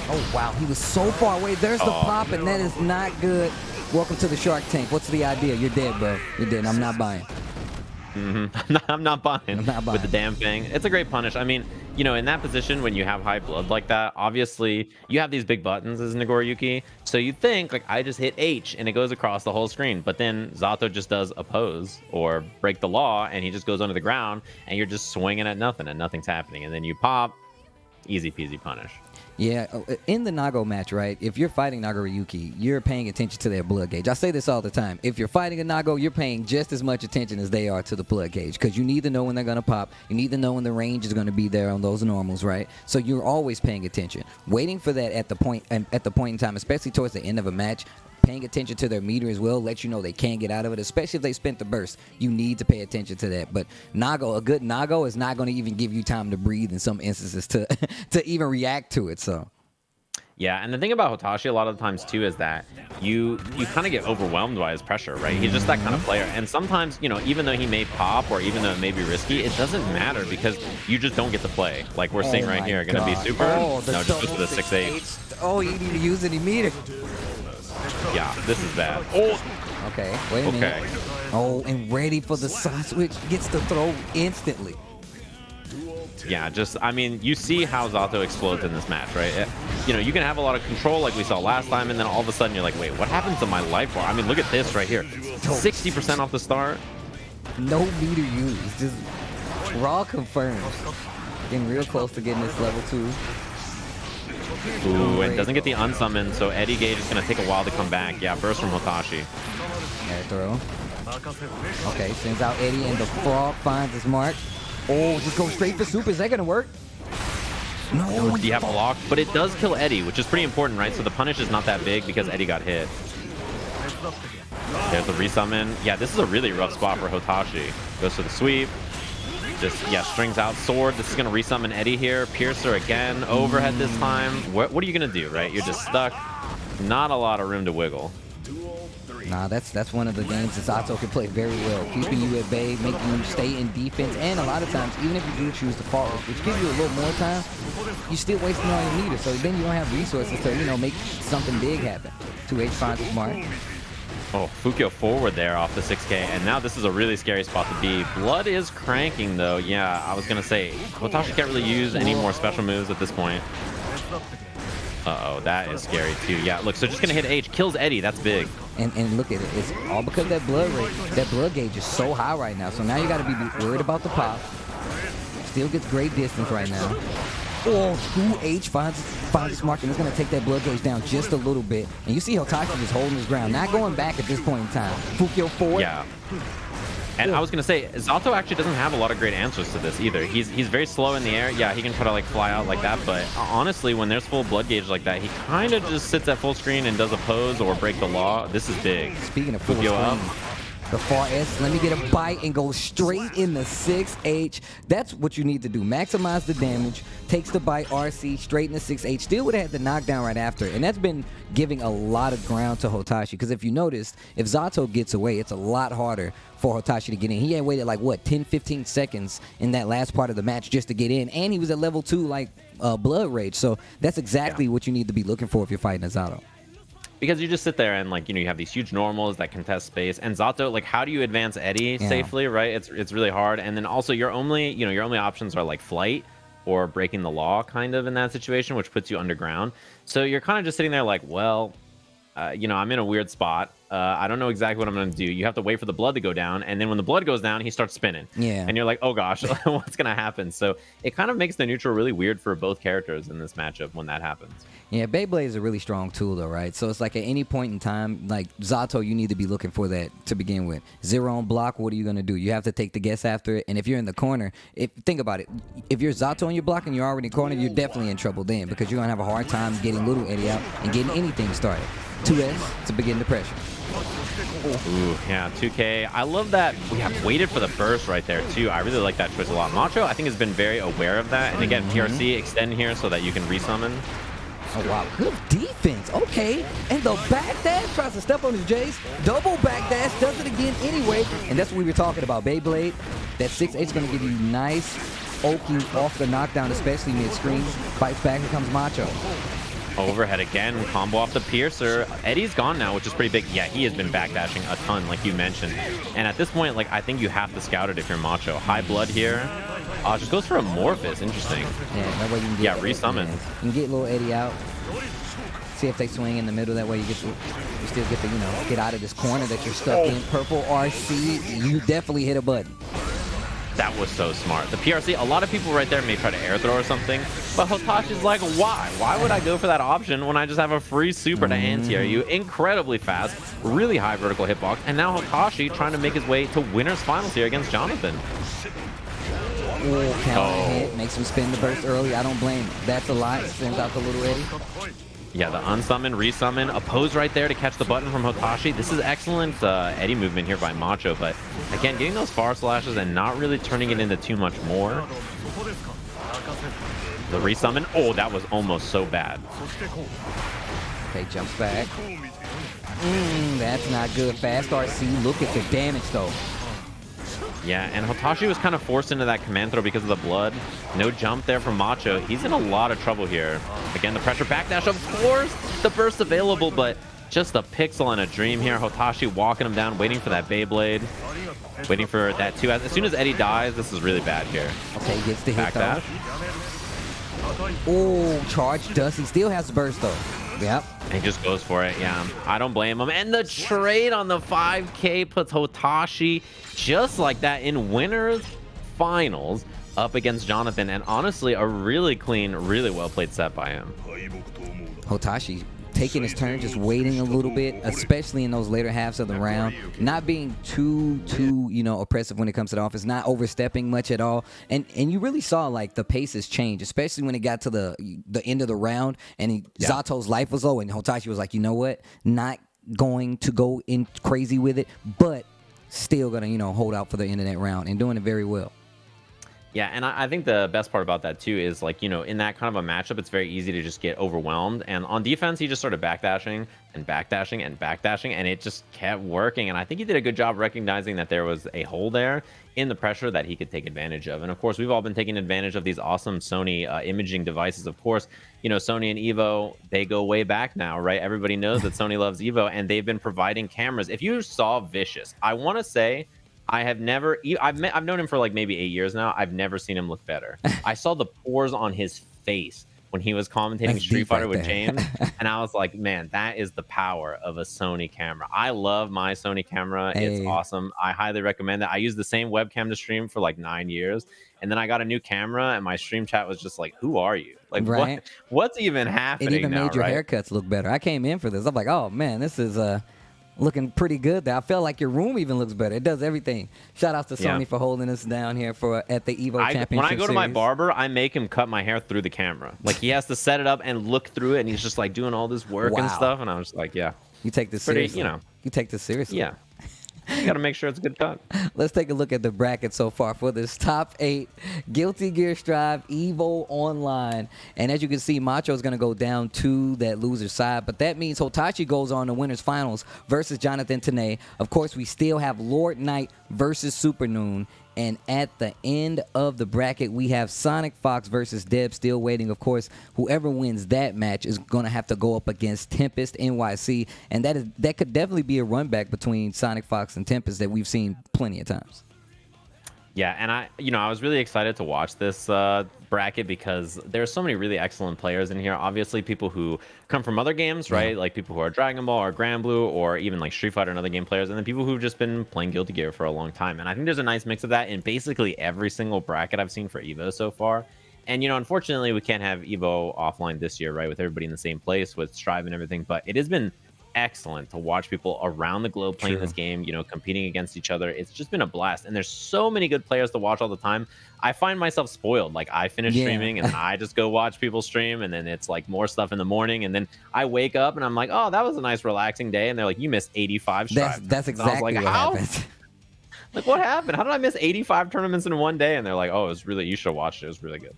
Oh, wow. He was so far away. There's the pop, and that is not good. Welcome to the Shark Tank. What's the idea? You're dead, bro. You're dead. I'm not buying. I'm not buying with the damn thing. It's a great punish. I mean, you know, in that position when you have high blood like that, obviously you have these big buttons as Nagoriyuki, so you think like I just hit H and it goes across the whole screen, but then Zato just does oppose or break the law and he just goes under the ground and you're just swinging at nothing and nothing's happening, and then you pop, easy peasy punish. Yeah, in the Nago match, right, if you're fighting Nagoriyuki, you're paying attention to their blood gauge. I say this all the time. If you're fighting a Nago, you're paying just as much attention as they are to the blood gauge, because you need to know when they're going to pop. You need to know when the range is going to be there on those normals, right? So you're always paying attention. Waiting for that at the point in time, especially towards the end of a match, paying attention to their meter as well, let you know they can't get out of it, especially if they spent the burst. You need to pay attention to that. But Nago, a good Nago is not going to even give you time to breathe in some instances to even react to it. So yeah, and the thing about Hotashi a lot of the times too is that you kind of get overwhelmed by his pressure, right? He's just that kind of player, and sometimes, you know, even though he may pop or even though it may be risky, it doesn't matter because you just don't get to play. Like we're seeing right here, gonna be super. No, just goes for the 6-8. Oh, you need to use any meter. Yeah, this is bad. Oh, okay, wait a minute. Oh, and ready for the side switch, gets the throw instantly. Yeah, just, I mean, you see how Zato explodes in this match, right? You know, you can have a lot of control like we saw last time, and then all of a sudden you're like, wait, what happens to my life bar? I mean, look at this right here. 60% off the start. No meter used. Just raw confirmed. Getting real close to getting this level 2. Ooh, and doesn't get the unsummon, so Eddie Gage is going to take a while to come back. Yeah, burst from Hotashi. Air throw. Okay, sends out Eddie, and the frog finds his mark. Oh, just go straight for super. Is that going to work? No. Do you have block? But it does kill Eddie, which is pretty important, right? So the punish is not that big because Eddie got hit. There's the resummon. Yeah, this is a really rough spot for Hotashi. Goes for the sweep. Just, yeah, strings out sword. This is going to resummon Eddie here. Piercer again. Overhead this time. What are you going to do, right? You're just stuck. Not a lot of room to wiggle. Nah, that's one of the games that Zato can play very well. Keeping you at bay, making you stay in defense, and a lot of times, even if you do choose to faultless, which gives you a little more time, you're still wasting all your meter. So then you don't have resources to, you know, make something big happen. 2H finds his mark. Oh, Fukyo forward there off the 6K, and now this is a really scary spot to be. Blood is cranking, though. Yeah, I was going to say, Hotashi can't really use any more special moves at this point. Uh-oh, that is scary, too. Yeah, look, so just going to hit H. Kills Eddie. That's big. And look at it. It's all because that blood rate, that blood gauge is so high right now. So now you got to be worried about the pop. Still gets great distance right now. Oh, 2H finds his mark, and it's going to take that blood gauge down just a little bit. And you see Hotashi just holding his ground, not going back at this point in time. Fukyo forward. Yeah. And I was going to say, Zato actually doesn't have a lot of great answers to this either. He's very slow in the air. Yeah, he can try to like fly out like that, but honestly, when there's full blood gauge like that, he kind of just sits at full screen and does a pose or break the law. This is big. Speaking of full screen, the far S, let me get a bite and go straight in the 6H. That's what you need to do. Maximize the damage, takes the bite, RC, straight in the 6H. Still would have had the knockdown right after. And that's been giving a lot of ground to Hotashi. Because if you noticed, if Zato gets away, it's a lot harder for Hotashi to get in. He had waited like, what, 10, 15 seconds in that last part of the match just to get in. And he was at level 2, like, blood rage. So that's exactly what you need to be looking for if you're fighting a Zato. Because you just sit there and, like, you know, you have these huge normals that contest space. And Zato, like, how do you advance Eddie safely, right? It's really hard. And then also your only options are, like, flight or breaking the law kind of in that situation, which puts you underground. So you're kind of just sitting there like, well, you know, I'm in a weird spot. I don't know exactly what I'm going to do. You have to wait for the blood to go down. And then when the blood goes down, he starts spinning. Yeah. And you're like, oh, gosh, what's going to happen? So it kind of makes the neutral really weird for both characters in this matchup when that happens. Yeah, Beyblade is a really strong tool, though, right? So it's like at any point in time, like Zato, you need to be looking for that to begin with. 0 on block, what are you going to do? You have to take the guess after it. And if you're in the corner, think about it. If you're Zato on your block and you're already in the corner, you're definitely in trouble then because you're going to have a hard time getting little Eddie out and getting anything started. 2S to begin the pressure. Ooh, yeah, 2K. I love that we have waited for the burst right there, too. I really like that choice a lot. Macho, I think, has been very aware of that. And again, PRC, extend here so that you can resummon. Oh, wow. Good defense. Okay. And the back dash tries to step on his Jace. Double back dash. Does it again anyway. And that's what we were talking about. Beyblade. That 6H is going to give you nice Oki off the knockdown, especially mid-screen. Fights back, here comes Macho. Overhead again, combo off the piercer. Eddie's gone now, which is pretty big. Yeah, he has been backdashing a ton, like you mentioned. And at this point, like, I think you have to scout it if you're Macho. High blood here. Just goes for Amorphous. Interesting. Yeah, that way you can get resummon. You can get little Eddie out. See if they swing in the middle. That way you still get to, get out of this corner that you're stuck in. Purple RC, you definitely hit a button. That was so smart. The PRC, a lot of people right there may try to air throw or something, but Hotashi's like, why? Why would I go for that option when I just have a free super to anti-air you? Incredibly fast, really high vertical hitbox, and now Hotashi trying to make his way to winner's finals here against Jonathan. Counter hit, makes him spin the burst early. I don't blame him. That's a lot. Sends out the little Eddie. Yeah, the unsummon, resummon, a pose right there to catch the button from Hotashi. This is excellent Eddie movement here by Macho, but again, getting those far slashes and not really turning it into too much more. The resummon, oh, that was almost so bad. Okay, jumps back. That's not good. Fast RC, look at the damage though. Yeah, and Hotashi was kind of forced into that command throw because of the blood. No jump there from Macho. He's in a lot of trouble here. Again, the pressure backdash, of course, the burst available, but just a pixel and a dream here. Hotashi walking him down, waiting for that Beyblade. Waiting for that too. As soon as Eddie dies, this is really bad here. Okay, gets the hit backdash. Oh, charge dust. He still has the burst though. Yep. And he just goes for it. Yeah, I don't blame him. And the trade on the 5K puts Hotashi just like that in winners finals up against Jonathan. And honestly, a really clean, really well played set by him. Hotashi taking his turn, just waiting a little bit, especially in those later halves of the round, not being too oppressive when it comes to the offense, not overstepping much at all, and you really saw like the paces change, especially when it got to the end of the round and Zato's life was low and Hotashi was like, you know what, not going to go in crazy with it, but still gonna hold out for the end of that round and doing it very well. Yeah, and I think the best part about that too is like, in that kind of a matchup, it's very easy to just get overwhelmed. And on defense, he just started backdashing and backdashing and backdashing, and it just kept working. And I think he did a good job recognizing that there was a hole there in the pressure that he could take advantage of. And of course, we've all been taking advantage of these awesome Sony imaging devices. Of course, Sony and EVO, they go way back now, right? Everybody knows that Sony loves EVO, and they've been providing cameras. If you saw Vicious, I want to say, I've known him for like maybe 8 years now. I've never seen him look better. I saw the pores on his face when he was commentating Street Fighter with James, and I was like, man, that is the power of a Sony camera. I love my Sony camera. It's awesome. I highly recommend it. I used the same webcam to stream for like 9 years, and then I got a new camera, and my stream chat was just like, who are you? Like, right? What's even happening? It even now, made your right? haircuts look better. I came in for this. I'm like, oh man, this is looking pretty good there. I feel like your room even looks better. It does everything. Shout out to Sony for holding us down here at the EVO Championship When I go to my Series. barber, I make him cut my hair through the camera. Like, he has to set it up and look through it, and he's just like doing all this work and stuff. And I was like, yeah. You take this pretty, seriously. You take this seriously. Yeah. You got to make sure it's a good cut. Let's take a look at the bracket so far for this top 8 Guilty Gear Strive EVO Online. And as you can see, Macho is going to go down to that loser's side. But that means Hotashi goes on to winners finals versus Jonathan Tanay. Of course, we still have Lord Knight versus Supernoon. And at the end of the bracket, we have Sonic Fox versus Deb still waiting. Of course, whoever wins that match is going to have to go up against Tempest NYC. And that could definitely be a run back between Sonic Fox and Tempest that we've seen plenty of times. Yeah, and I was really excited to watch this bracket because there's so many really excellent players in here. Obviously, people who come from other games, right? Like people who are Dragon Ball or Grand Blue or even like Street Fighter and other game players, and then people who've just been playing Guilty Gear for a long time. And I think there's a nice mix of that in basically every single bracket I've seen for EVO so far. And, unfortunately, we can't have EVO offline this year, right, with everybody in the same place with Strive and everything. But it has been excellent to watch people around the globe playing this game, competing against each other. It's just been a blast, and there's so many good players to watch all the time. I find myself spoiled. Like, I finish streaming and I just go watch people stream, and then it's like more stuff in the morning, and then I wake up and I'm like, oh, that was a nice relaxing day, and they're like, you missed 85 strives. That's exactly what happened. Like, what happened? How did I miss 85 tournaments in one day? And they're like, oh, it was really, you should have watched it. It was really good.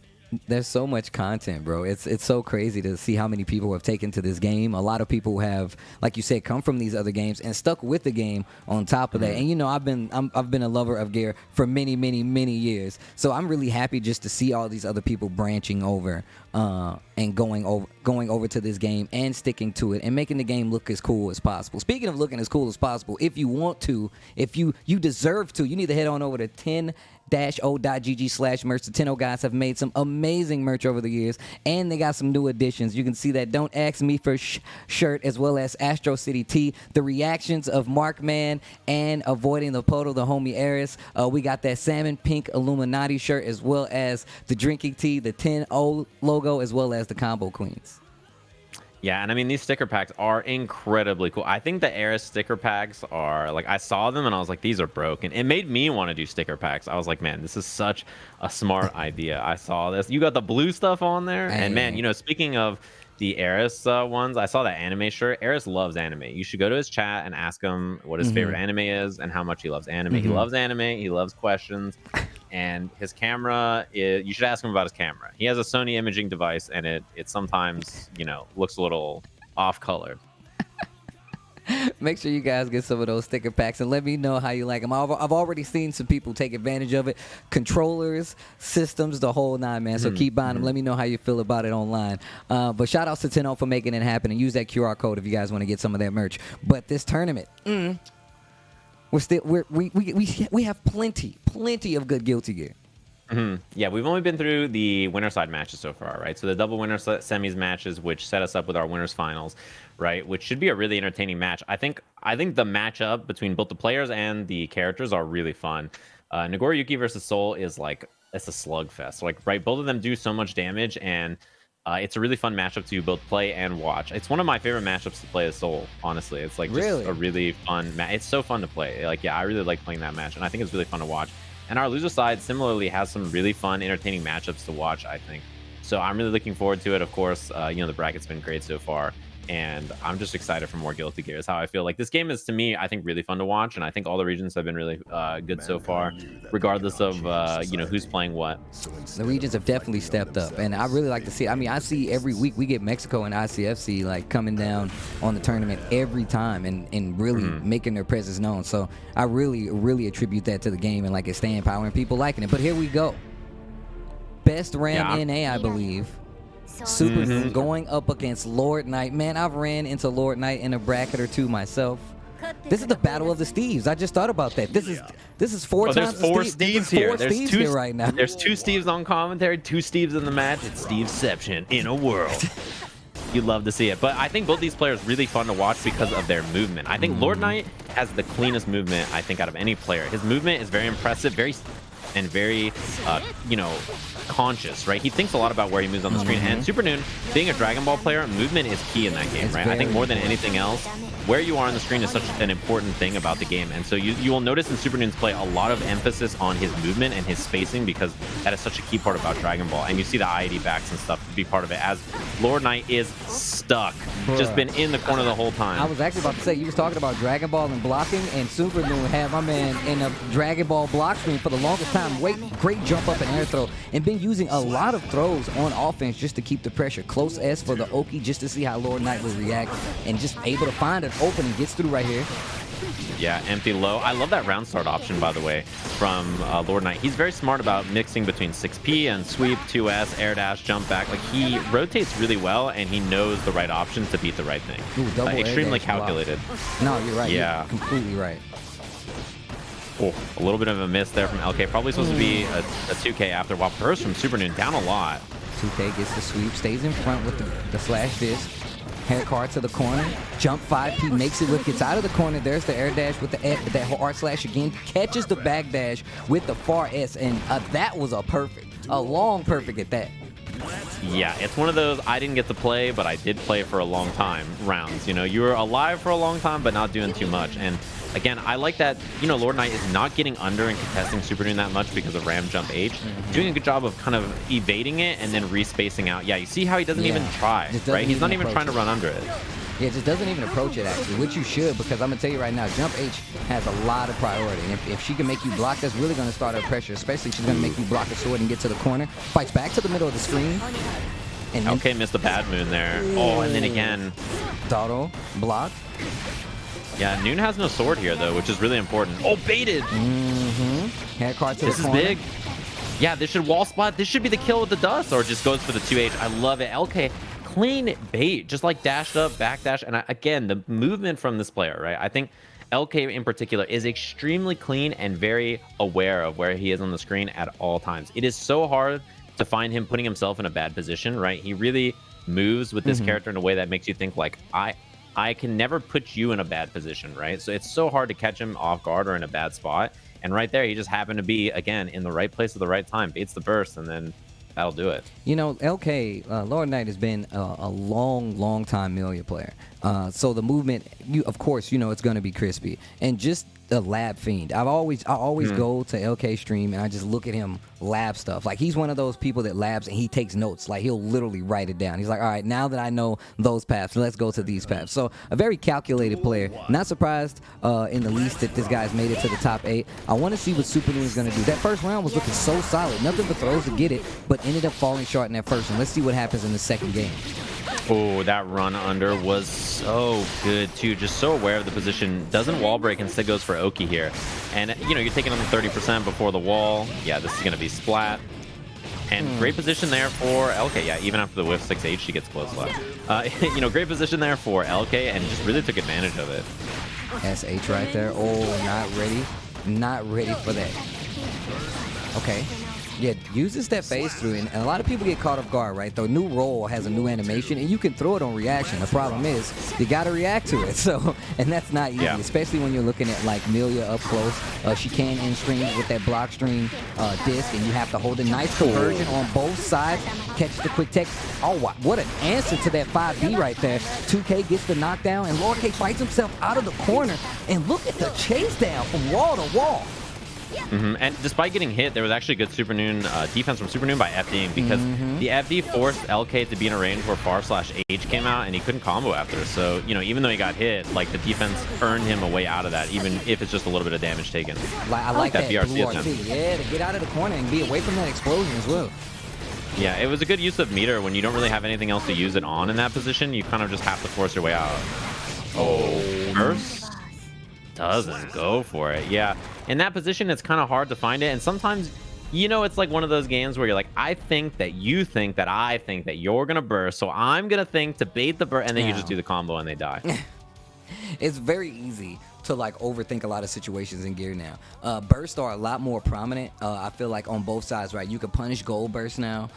There's so much content, bro. It's so crazy to see how many people have taken to this game. A lot of people have, like you said, come from these other games and stuck with the game on top of that. And you know, I've been a lover of gear for many years. So I'm really happy just to see all these other people branching over and going over to this game and sticking to it and making the game look as cool as possible. Speaking of looking as cool as possible, if you want to, if you deserve to, you need to head on over to 10-o.gg/merch. The 10-o guys have made some amazing merch over the years, and they got some new additions. You can see that Don't Ask Me for shirt, as well as Astro City T, the reactions of Markman and Avoiding the Poto, the homie Eris. We got that salmon pink Illuminati shirt, as well as the drinking tea, the 10-o logo, as well as the combo queens. Yeah, and I mean, these sticker packs are incredibly cool. I think the Eris sticker packs are, like, I saw them and I was like, these are broken. It made me want to do sticker packs. I was like, man, this is such a smart idea. I saw this. You got the blue stuff on there. And man, you know, speaking of the Eris ones, I saw that anime shirt. Eris loves anime. You should go to his chat and ask him what his favorite anime is and how much he loves anime. He loves anime. He loves questions. And his camera is, you should ask him about his camera. He has a Sony imaging device, and it sometimes, you know, looks a little off color. Make sure you guys get some of those sticker packs and let me know how you like them. I've already seen some people take advantage of it. Controllers, systems, the whole nine, man. So keep buying them. Let me know how you feel about it online. But shout outs to 10-o for making it happen, and use that QR code if you guys want to get some of that merch. But this tournament, we have plenty of good Guilty Gear. Yeah, we've only been through the winner side matches so far, right? So the double winner semis matches, which set us up with our winners finals, right? Which should be a really entertaining match. I think the matchup between both the players and the characters are really fun. Nagoriyuki versus Soul is like, it's a slugfest. Like, right, both of them do so much damage, and it's a really fun matchup to both play and watch. It's one of my favorite matchups to play as Soul, honestly. It's like just a really fun match. It's so fun to play. Like, yeah, I really like playing that match, and I think it's really fun to watch. And our loser side similarly has some really fun, entertaining matchups to watch, I think. So I'm really looking forward to it. Of course, you know, the bracket's been great so far, and I'm just excited for more Guilty Gear. Is how I feel. Like, this game is, to me, I think, really fun to watch, and I think all the regions have been really good so far, regardless of you know, who's playing what. The regions have definitely stepped up, and I really like to see it. I mean, I see every week we get Mexico and ICFC like coming down on the tournament every time and really making their presence known. So I really attribute that to the game and like its staying power and people liking it. But here we go. Best Ram NA, I believe. Super going up against Lord Knight. Man, I've ran into Lord Knight in a bracket or two myself. This is the battle of the Steves. I just thought about that. This is four times. There's four Steves here. There's Steves here right now. There's two Steves on commentary, two Steves in the match. It's Steveception in a world. You'd love to see it. But I think both these players really fun to watch because of their movement. I think Lord Knight has the cleanest movement, I think, out of any player. His movement is very impressive, very you know, conscious, right? He thinks a lot about where he moves on the screen. And Super Noon, being a Dragon Ball player, movement is key in that game, right? I think more than anything else, where you are on the screen is such an important thing about the game. And so you will notice in Super Noon's play a lot of emphasis on his movement and his spacing, because that is such a key part about Dragon Ball. And you see the IED backs and stuff to be part of it, as Lord Knight is stuck. Just been in the corner the whole time. I was actually about to say, you was talking about Dragon Ball and blocking, and Super Noon had my man in a Dragon Ball block screen for the longest time. Great jump up and air throw, and been using a lot of throws on offense just to keep the pressure. Close S for the Oki, just to see how Lord Knight will react, and just able to find an opening. Gets through right here. Yeah, empty low. I love that round start option, by the way, from Lord Knight. He's very smart about mixing between 6P and sweep, 2S, air dash, jump back. Like, he rotates really well, and he knows the right option to beat the right thing. Ooh, extremely calculated. No, you're right. Yeah. You're completely right. Oh, a little bit of a miss there from LK. Probably supposed to be a 2K after, while burst from Super Noon down a lot. 2K gets the sweep, stays in front with the slash disc. Hair card to the corner, jump 5P, makes it with, gets out of the corner. There's the air dash with that R slash again, catches the back dash with the far S, and that was a long perfect at that. Yeah, it's one of those I didn't get to play, but I did play for a long time rounds. You know, you were alive for a long time, but not doing too much. And again, I like that, you know, Lord Knight is not getting under and contesting Super Noon that much because of Ram Jump H. Doing a good job of kind of evading it and then respacing out. Yeah, you see how he doesn't even try, right? He's not even trying to run under it. Yeah, it just doesn't even approach it, actually, which you should, because I'm going to tell you right now, Jump H has a lot of priority. And if she can make you block, that's really going to start her pressure, especially if she's going to make you block the sword and get to the corner. Fights back to the middle of the screen. And LK missed a bad moon there. Oh, and then again. Dotto blocked. Yeah, Noon has no sword here, though, which is really important. Oh, baited! Hair card to this the is corner. big. Yeah, this should wall spot. This should be the kill with the dust, or just goes for the 2H. I love it. LK, clean bait. Just like dashed up, backdash. And again, the movement from this player, right? I think LK in particular is extremely clean and very aware of where he is on the screen at all times. It is so hard to find him putting himself in a bad position, right? He really moves with this character in a way that makes you think like, I can never put you in a bad position, right? So it's so hard to catch him off guard or in a bad spot. And right there, he just happened to be, again, in the right place at the right time. Baits the burst, and then that'll do it. You know, LK, Lord Knight has been a long time Melia player. So the movement, of course, you know it's going to be crispy. And just a lab fiend. I always go to LK stream and I just look at him lab stuff. Like, he's one of those people that labs and he takes notes. Like, he'll literally write it down. He's like, all right, now that I know those paths, let's go to these paths. So a very calculated player. Not surprised in the least that this guy's made it to the top 8. I want to see what Super Noon is going to do. That first round was looking so solid. Nothing but throws to get it, but ended up falling short in that first one. Let's see what happens in the second game. Oh, that run under was so good, too. Just so aware of the position. Doesn't wall break, instead goes for Oki here. And, you know, you're taking on the 30% before the wall. Yeah, this is going to be splat. And great position there for LK. Yeah, even after the whiff 6H, she gets close left. You know, great position there for LK and just really took advantage of it. SH right there. Oh, not ready. Not ready for that. Okay. Yeah, uses that phase through, and a lot of people get caught off guard, right? The new role has a new animation, and you can throw it on reaction. The problem is, you got to react to it, so, and that's not easy, especially when you're looking at, like, Melia up close. She can end streams with that block stream disc, and you have to hold a nice conversion on both sides, catch the quick tech. Oh, what an answer to that 5B right there. 2K gets the knockdown, and Lord K fights himself out of the corner, and look at the chase down from wall to wall. And despite getting hit, there was actually good Super Noon defense from Super Noon by FDing, because the FD forced LK to be in a range where far/H came out and he couldn't combo after. So, you know, even though he got hit, like, the defense earned him a way out of that, even if it's just a little bit of damage taken. I like that BRC blue attempt. RC. Yeah, to get out of the corner and be away from that explosion as well. Yeah, it was a good use of meter. When you don't really have anything else to use it on in that position, you kind of just have to force your way out. Oh, burst doesn't go for it. Yeah, in that position, it's kind of hard to find it. And sometimes, you know, it's like one of those games where you're like, I think that you think that I think that you're going to burst, so I'm going to think to bait the burst, and then you just do the combo and they die. It's very easy to, like, overthink a lot of situations in gear now. Bursts are a lot more prominent. I feel like on both sides, right? You can punish gold burst now.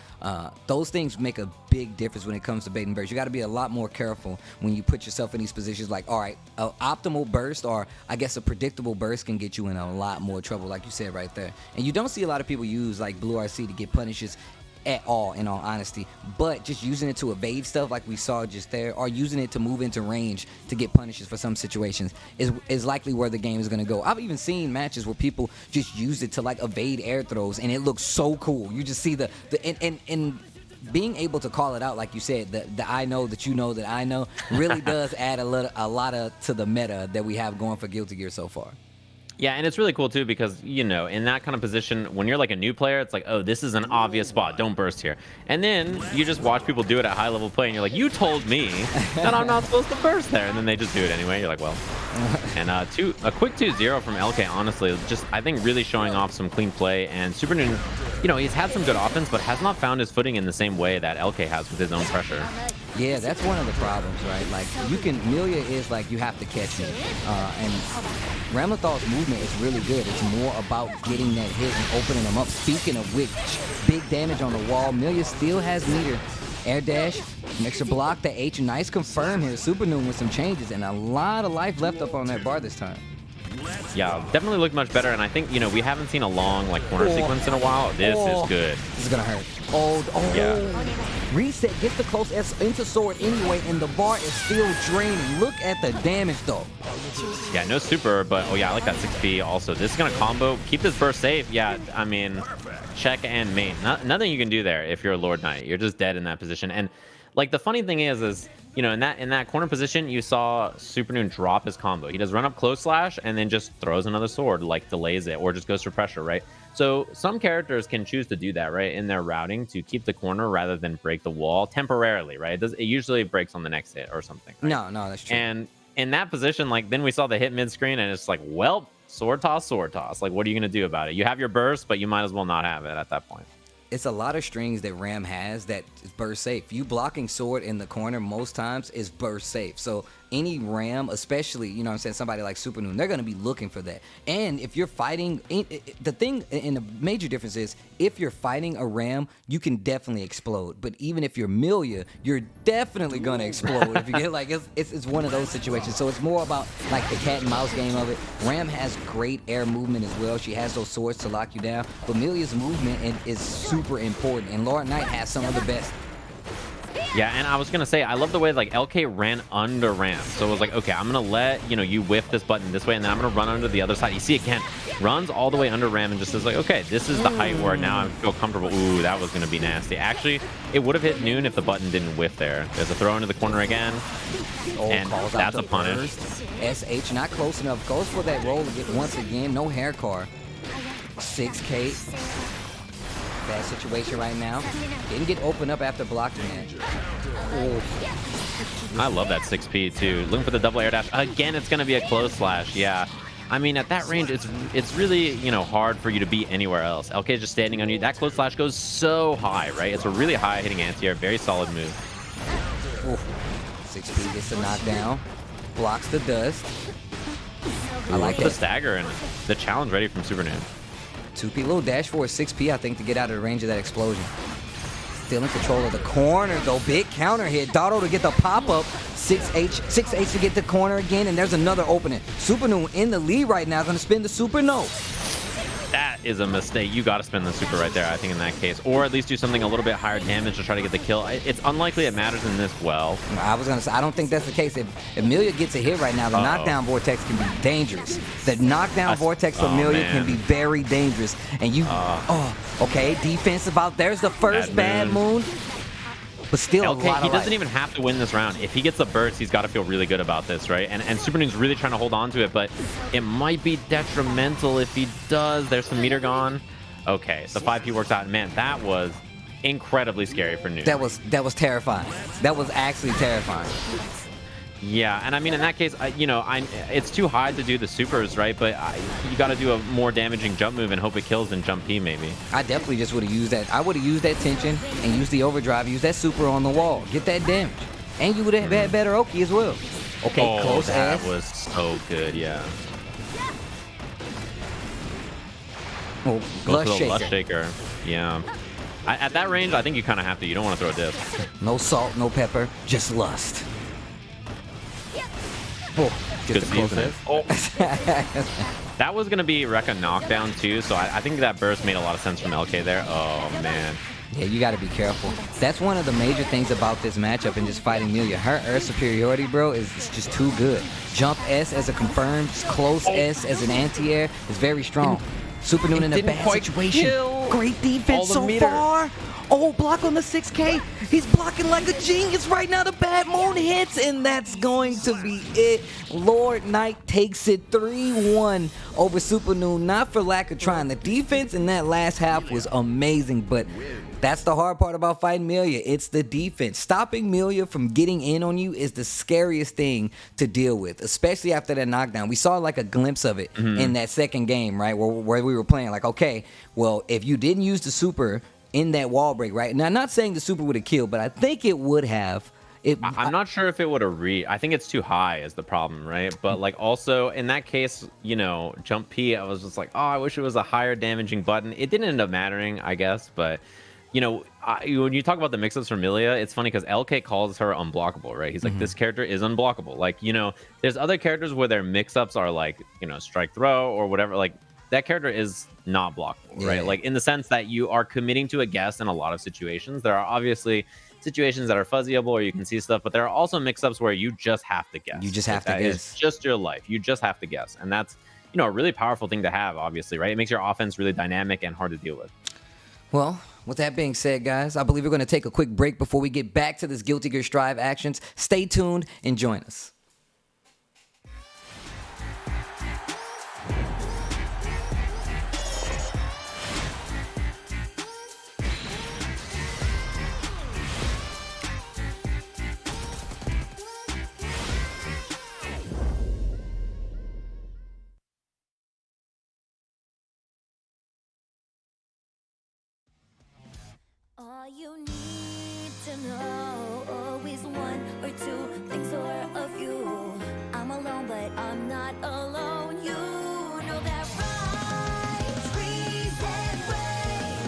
Those things make a big difference when it comes to bait and burst. You got to be a lot more careful when you put yourself in these positions. Like, all right, an optimal burst, or I guess a predictable burst, can get you in a lot more trouble, like you said right there. And you don't see a lot of people use, like, Blue RC to get punishes at all, in all honesty, but just using it to evade stuff like we saw just there, or using it to move into range to get punishes for some situations is likely where the game is going to go. I've even seen matches where people just use it to, like, evade air throws, and it looks so cool. You just see and being able to call it out, like you said, the I know that you know that I know really does add a lot to the meta that we have going for Guilty Gear so far. Yeah, and it's really cool, too, because, you know, in that kind of position, when you're like a new player, it's like, oh, this is an obvious spot. Don't burst here. And then you just watch people do it at high-level play, and you're like, you told me that I'm not supposed to burst there. And then they just do it anyway. You're like, well. And a quick 2-0 from LK, honestly, just, I think, really showing off some clean play. And Super Noon, you know, he's had some good offense, but has not found his footing in the same way that LK has with his own pressure. Yeah, that's one of the problems, right? Like, Melia is like, you have to catch me. And Ramlethal's movement is really good. It's more about getting that hit and opening them up. Speaking of which, big damage on the wall. Melia still has meter. Air dash, makes her block the H. Nice confirm here. Super Noon with some changes and a lot of life left up on that bar this time. Yeah, definitely looked much better, and I think, you know, we haven't seen a long, like, corner sequence in a while. This is good. This is gonna hurt. Yeah. Reset gets the close into sword anyway, and the bar is still draining. Look at the damage, though. Yeah, no super, but, oh yeah, I like that 6B also. This is gonna combo, keep this burst safe. Yeah, I mean, check and mate. Nothing you can do there if you're a Lord Knight. You're just dead in that position. And Like the funny thing is you know, in that corner position, you saw Supernoon drop his combo. He does run up close slash and then just throws another sword, like delays it, or just goes for pressure, right? So some characters can choose to do that, right, in their routing to keep the corner rather than break the wall temporarily, right? It usually breaks on the next hit or something. Right? No, that's true. And in that position, like then we saw the hit mid screen, and it's like, well, sword toss. Like, what are you gonna do about it? You have your burst, but you might as well not have it at that point. It's a lot of strings that Ram has that is burst safe. You blocking sword in the corner most times is burst safe. So any Ram, especially, you know what I'm saying, somebody like Supernoon, they're going to be looking for that. And if you're fighting, the thing, and the major difference is, if you're fighting a Ram, you can definitely explode. But even if you're Milia, you're definitely going to explode. If you get like, it's one of those situations. So it's more about like the cat and mouse game of it. Ram has great air movement as well. She has those swords to lock you down. But Milia's movement is super important. And Lord Knight has some of the best. Yeah, and I was gonna say, I love the way like LK ran under Ram. So it was like, okay, I'm gonna let you whiff this button this way, and then I'm gonna run under the other side. You see again, runs all the way under Ram and just says like, okay, this is the height where now I feel comfortable. Ooh, that was gonna be nasty. Actually, it would have hit Noon if the button didn't whiff there. There's a throw into the corner again, and that's a punish. SH not close enough. Goes for that roll once again. No hair car. 6K. Bad situation right now. Didn't get open up after blocking it. I love that 6P too. Looking for the double air dash. Again, it's going to be a close slash. Yeah. I mean, at that range, it's really, hard for you to beat anywhere else. LK is just standing on you. That close slash goes so high, right? It's a really high hitting anti-air. Very solid move. 6P gets the knockdown. Blocks the dust. I like the stagger and the challenge ready from Supernoon. 2P, little dash for 6P, I think, to get out of the range of that explosion. Still in control of the corner, though. Big counter hit. Dotto to get the pop-up. 6H to get the corner again, and there's another opening. Supernoon in the lead right now. Going to spin the super? No. That is a mistake. You got to spin the super right there, I think, in that case. Or at least do something a little bit higher damage to try to get the kill. It's unlikely it matters in this well. I was going to say, I don't think that's the case. If Amelia gets a hit right now, the knockdown vortex can be dangerous. The knockdown vortex for Amelia can be very dangerous. And you, okay, defensive out. There's the first bad moon. But still, okay, he doesn't even have to win this round. If he gets a burst, he's got to feel really good about this, right? And Supernoon's really trying to hold on to it, but it might be detrimental if he does. There's some meter gone. Okay, the 5P works out. Man, that was incredibly scary for Noon. That was terrifying. That was actually terrifying. Yeah, and I mean, in that case, it's too high to do the supers, right? But you got to do a more damaging jump move and hope it kills than jump P, maybe. I definitely just would have used that. I would have used that tension and used the overdrive, use that super on the wall, get that damage. And you would have had better Oki as well. Okay, close that ass. was so good, yeah. Oh, Lust Shaker. Yeah. At that range, I think you kind of have to. You don't want to throw a disc. No salt, no pepper, just lust. Oh, good defense. That was going to be Rekka knockdown too, so I think that burst made a lot of sense from LK there. Oh, man. Yeah, you got to be careful. That's one of the major things about this matchup and just fighting Milia. Her air superiority, bro, is just too good. Jump S as a confirmed, close S as an anti-air is very strong. Supernoon in a bad situation. Great defense so far. Oh, block on the 6K. He's blocking like a genius right now. The bad moon hits, and that's going to be it. Lord Knight takes it 3-1 over Supernoon, not for lack of trying. The defense in that last half was amazing, but that's the hard part about fighting Milia. It's the defense. Stopping Milia from getting in on you is the scariest thing to deal with, especially after that knockdown. We saw like a glimpse of it in that second game, right, where we were playing. Like, okay, well, if you didn't use the super in that wall break, right? Now, I'm not saying the super would have killed, but I think it would have. I'm not sure if it would have I think it's too high is the problem, right? But like also in that case, jump P, I was just like, oh, I wish it was a higher damaging button. It didn't end up mattering, I guess. But, when you talk about the mix-ups for Milia, it's funny because LK calls her unblockable, right? He's like, this character is unblockable. Like, there's other characters where their mix-ups are like, strike throw or whatever. Like, that character is not blockable, right? Like in the sense that you are committing to a guess in a lot of situations. There are obviously situations that are fuzzyable or you can see stuff, but there are also mix-ups where you just have to guess. You just have to guess. It's just your life. You just have to guess. And that's, a really powerful thing to have, obviously, right? It makes your offense really dynamic and hard to deal with. Well, with that being said, guys, I believe we're going to take a quick break before we get back to this Guilty Gear Strive actions. Stay tuned and join us. All you need to know, always one or two things or a few. I'm alone, but I'm not alone. You know that, right? Reason way.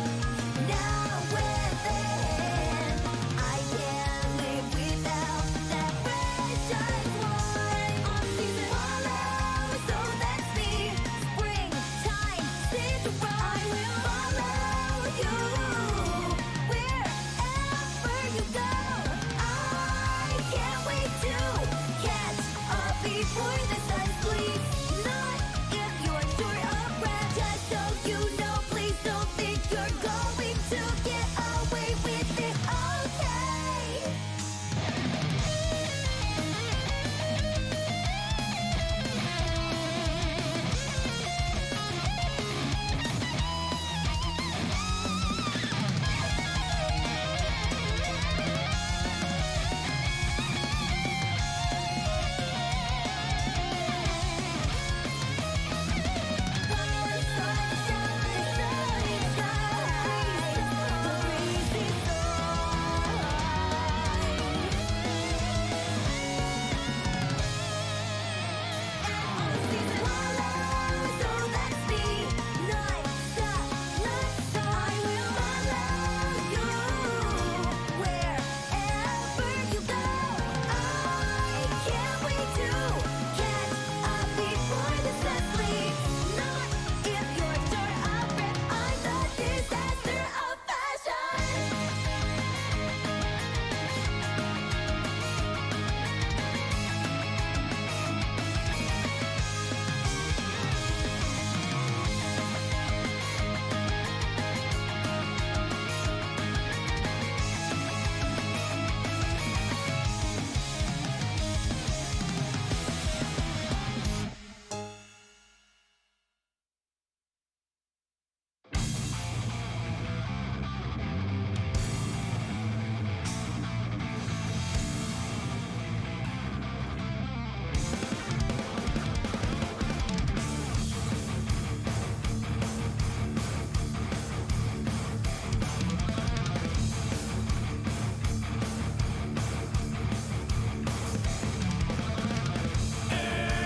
Now and then, I can't live without that precious one. On season follow, so that's me. Springtime, Cinderella. I will follow you. Wherever you go, I can't wait to catch up before the sun sleeps. Not if you're short of breath, just so you know. Please don't think you're going to get away with it, okay?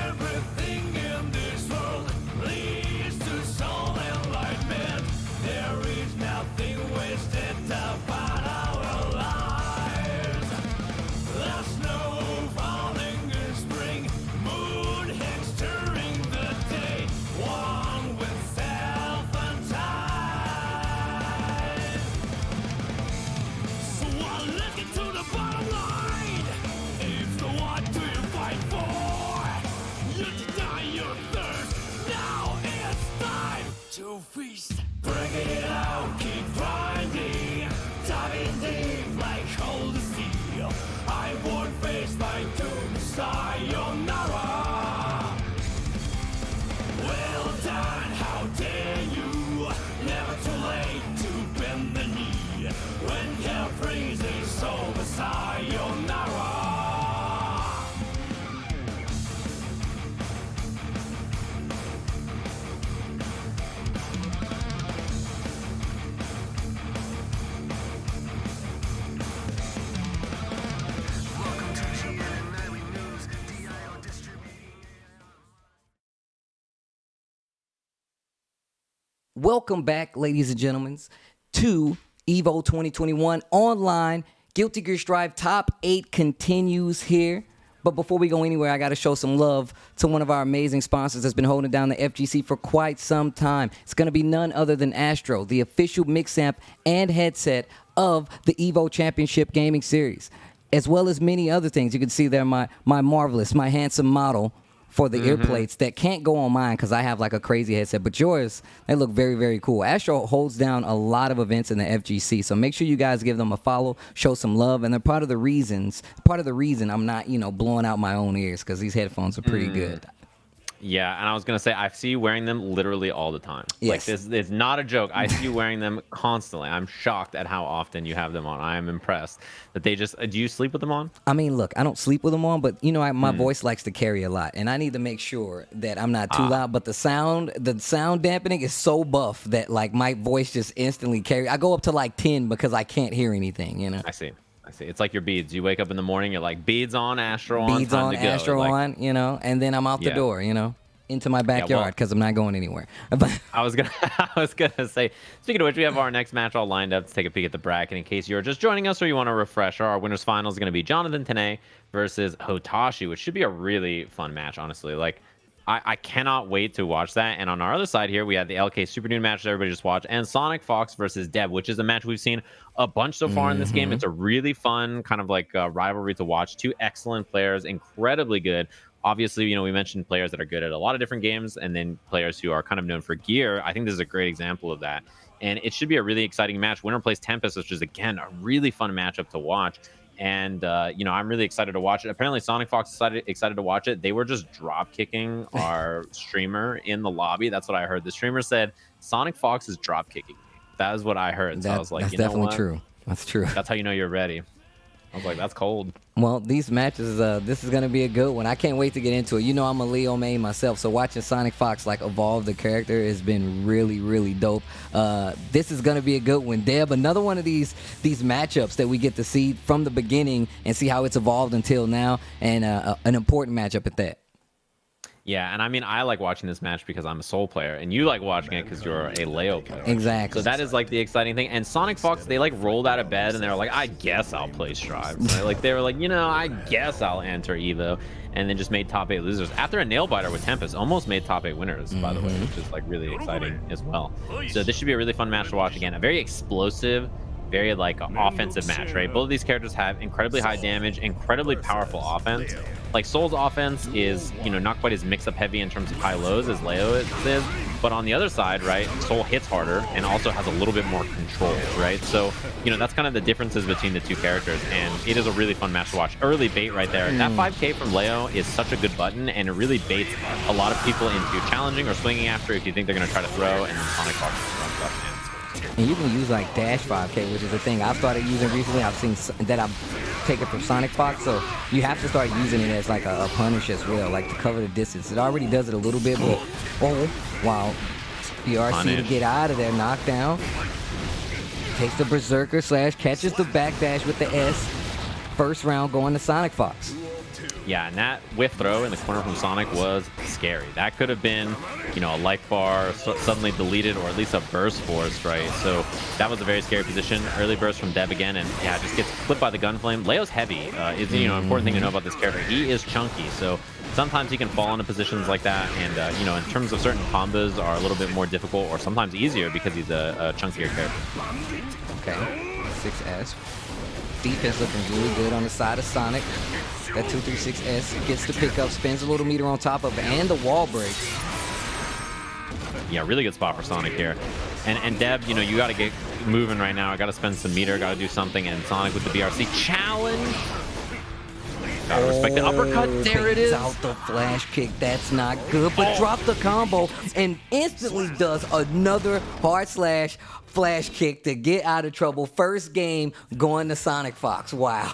Everything in this world leads to soul enlightenment. There is nothing wasted about our lives. The snow falling in spring, moon hangs during the day, one with self and time. So let's get to the bottom line. If so, what do you fight for? You deny your thirst. Now it's time to feast. Bring it out, keep grinding. Diving deep like cold steel. I won't face my doom. Sayonara. Well done, how dare you? Never too late to bend the knee. When hell freezes over, sayonara. Welcome back, ladies and gentlemen, to EVO 2021 Online. Guilty Gear Strive Top 8 continues here. But before we go anywhere, I got to show some love to one of our amazing sponsors that's been holding down the FGC for quite some time. It's going to be none other than Astro, the official mix amp and headset of the EVO Championship Gaming Series, as well as many other things. You can see there my marvelous, my handsome model for the ear plates that can't go on mine because I have like a crazy headset. But yours, they look very, very cool. Astro holds down a lot of events in the FGC, so make sure you guys give them a follow, show some love, and they're part of the reason I'm not, blowing out my own ears because these headphones are pretty good. Yeah, and I was gonna say I see you wearing them literally all the time. Yes. Like this is not a joke. I see you wearing them constantly. I'm shocked at how often you have them on. I am impressed that they just. Do you sleep with them on? I mean, look, I don't sleep with them on, but my voice likes to carry a lot, and I need to make sure that I'm not too loud. But the sound dampening is so buff that like my voice just instantly carry. I go up to like 10 because I can't hear anything. I see. It's like your beads. You wake up in the morning, you're like beads on, Astro on, Beads time on, to go. Astro on, and then I'm out the door, into my backyard because I'm not going anywhere. I was gonna say, speaking of which, we have our next match all lined up to take a peek at the bracket. In case you're just joining us or you want to refresh, our winners final is going to be Jonathan Tanay versus Hotashi, which should be a really fun match, honestly. Like, I cannot wait to watch that. And on our other side here, we have the LK Super Noon match that everybody just watched, and Sonic Fox versus Deb, which is a match we've seen a bunch so far in this game. It's a really fun kind of like rivalry to watch. Two excellent players, incredibly good. Obviously, we mentioned players that are good at a lot of different games, and then players who are kind of known for gear. I think this is a great example of that. And it should be a really exciting match. Winner plays Tempest, which is, again, a really fun matchup to watch. And, I'm really excited to watch it. Apparently, Sonic Fox is excited to watch it. They were just drop kicking our streamer in the lobby. That's what I heard. The streamer said, Sonic Fox is drop kicking me. That is what I heard. So I was like, that's you know definitely what? true. That's true. That's how you know you're ready. I was like, that's cold. Well, these matches, this is going to be a good one. I can't wait to get into it. I'm a Leo main myself, so watching Sonic Fox evolve the character has been really, really dope. This is going to be a good one. Deb, another one of these matchups that we get to see from the beginning and see how it's evolved until now, and an important matchup at that. Yeah, and I mean, I like watching this match because I'm a Soul player, and you like watching it because you're a Leo player. Exactly. So that is like the exciting thing. And Sonic Fox, they like rolled out of bed and they were like, I guess I'll play Strive. Right? Like they were like, I guess I'll enter EVO, and then just made top 8 losers after a nail biter with Tempest. Almost made top 8 winners, by the way, which is like really exciting as well. So this should be a really fun match to watch again. A very explosive, very like offensive match, right? Both of these characters have incredibly high damage, incredibly powerful offense. Like Soul's offense is, not quite as mix-up heavy in terms of high-lows as Leo is, but on the other side, right, Soul hits harder and also has a little bit more control, right? So, that's kind of the differences between the two characters, and it is a really fun match to watch. Early bait right there. That 5K from Leo is such a good button, and it really baits a lot of people into challenging or swinging after if you think they're going to try to throw, and then Sonic Fox just runs up And you can use like dash 5K, which is a thing I've started using recently. I've seen that I've taken from Sonic Fox, so you have to start using it as like a punish as well, like to cover the distance. It already does it a little bit, but wow, BRC to get out of there, knockdown. Takes the Berserker / catches the backdash with the S. First round going to Sonic Fox. Yeah, and that whiff throw in the corner from Sonic was scary. That could have been, a life bar suddenly deleted, or at least a burst force, right? So that was a very scary position. Early burst from Deb again, and yeah, just gets clipped by the gunflame. Leo's heavy. Is an important thing to know about this character. He is chunky, so sometimes he can fall into positions like that, and in terms of certain combos are a little bit more difficult, or sometimes easier because he's a chunkier character. Okay, 6S. Defense looking really good on the side of Sonic. That 236S gets the pickup, spins a little meter on top of it, and the wall break. Yeah, really good spot for Sonic here. And Deb, you got to get moving right now. I got to spend some meter, got to do something. And Sonic with the BRC challenge. Got to respect the uppercut. There it is. Out the flash kick. That's not good. But drop the combo and instantly does another hard slash flash kick to get out of trouble. First game going to Sonic Fox. Wow.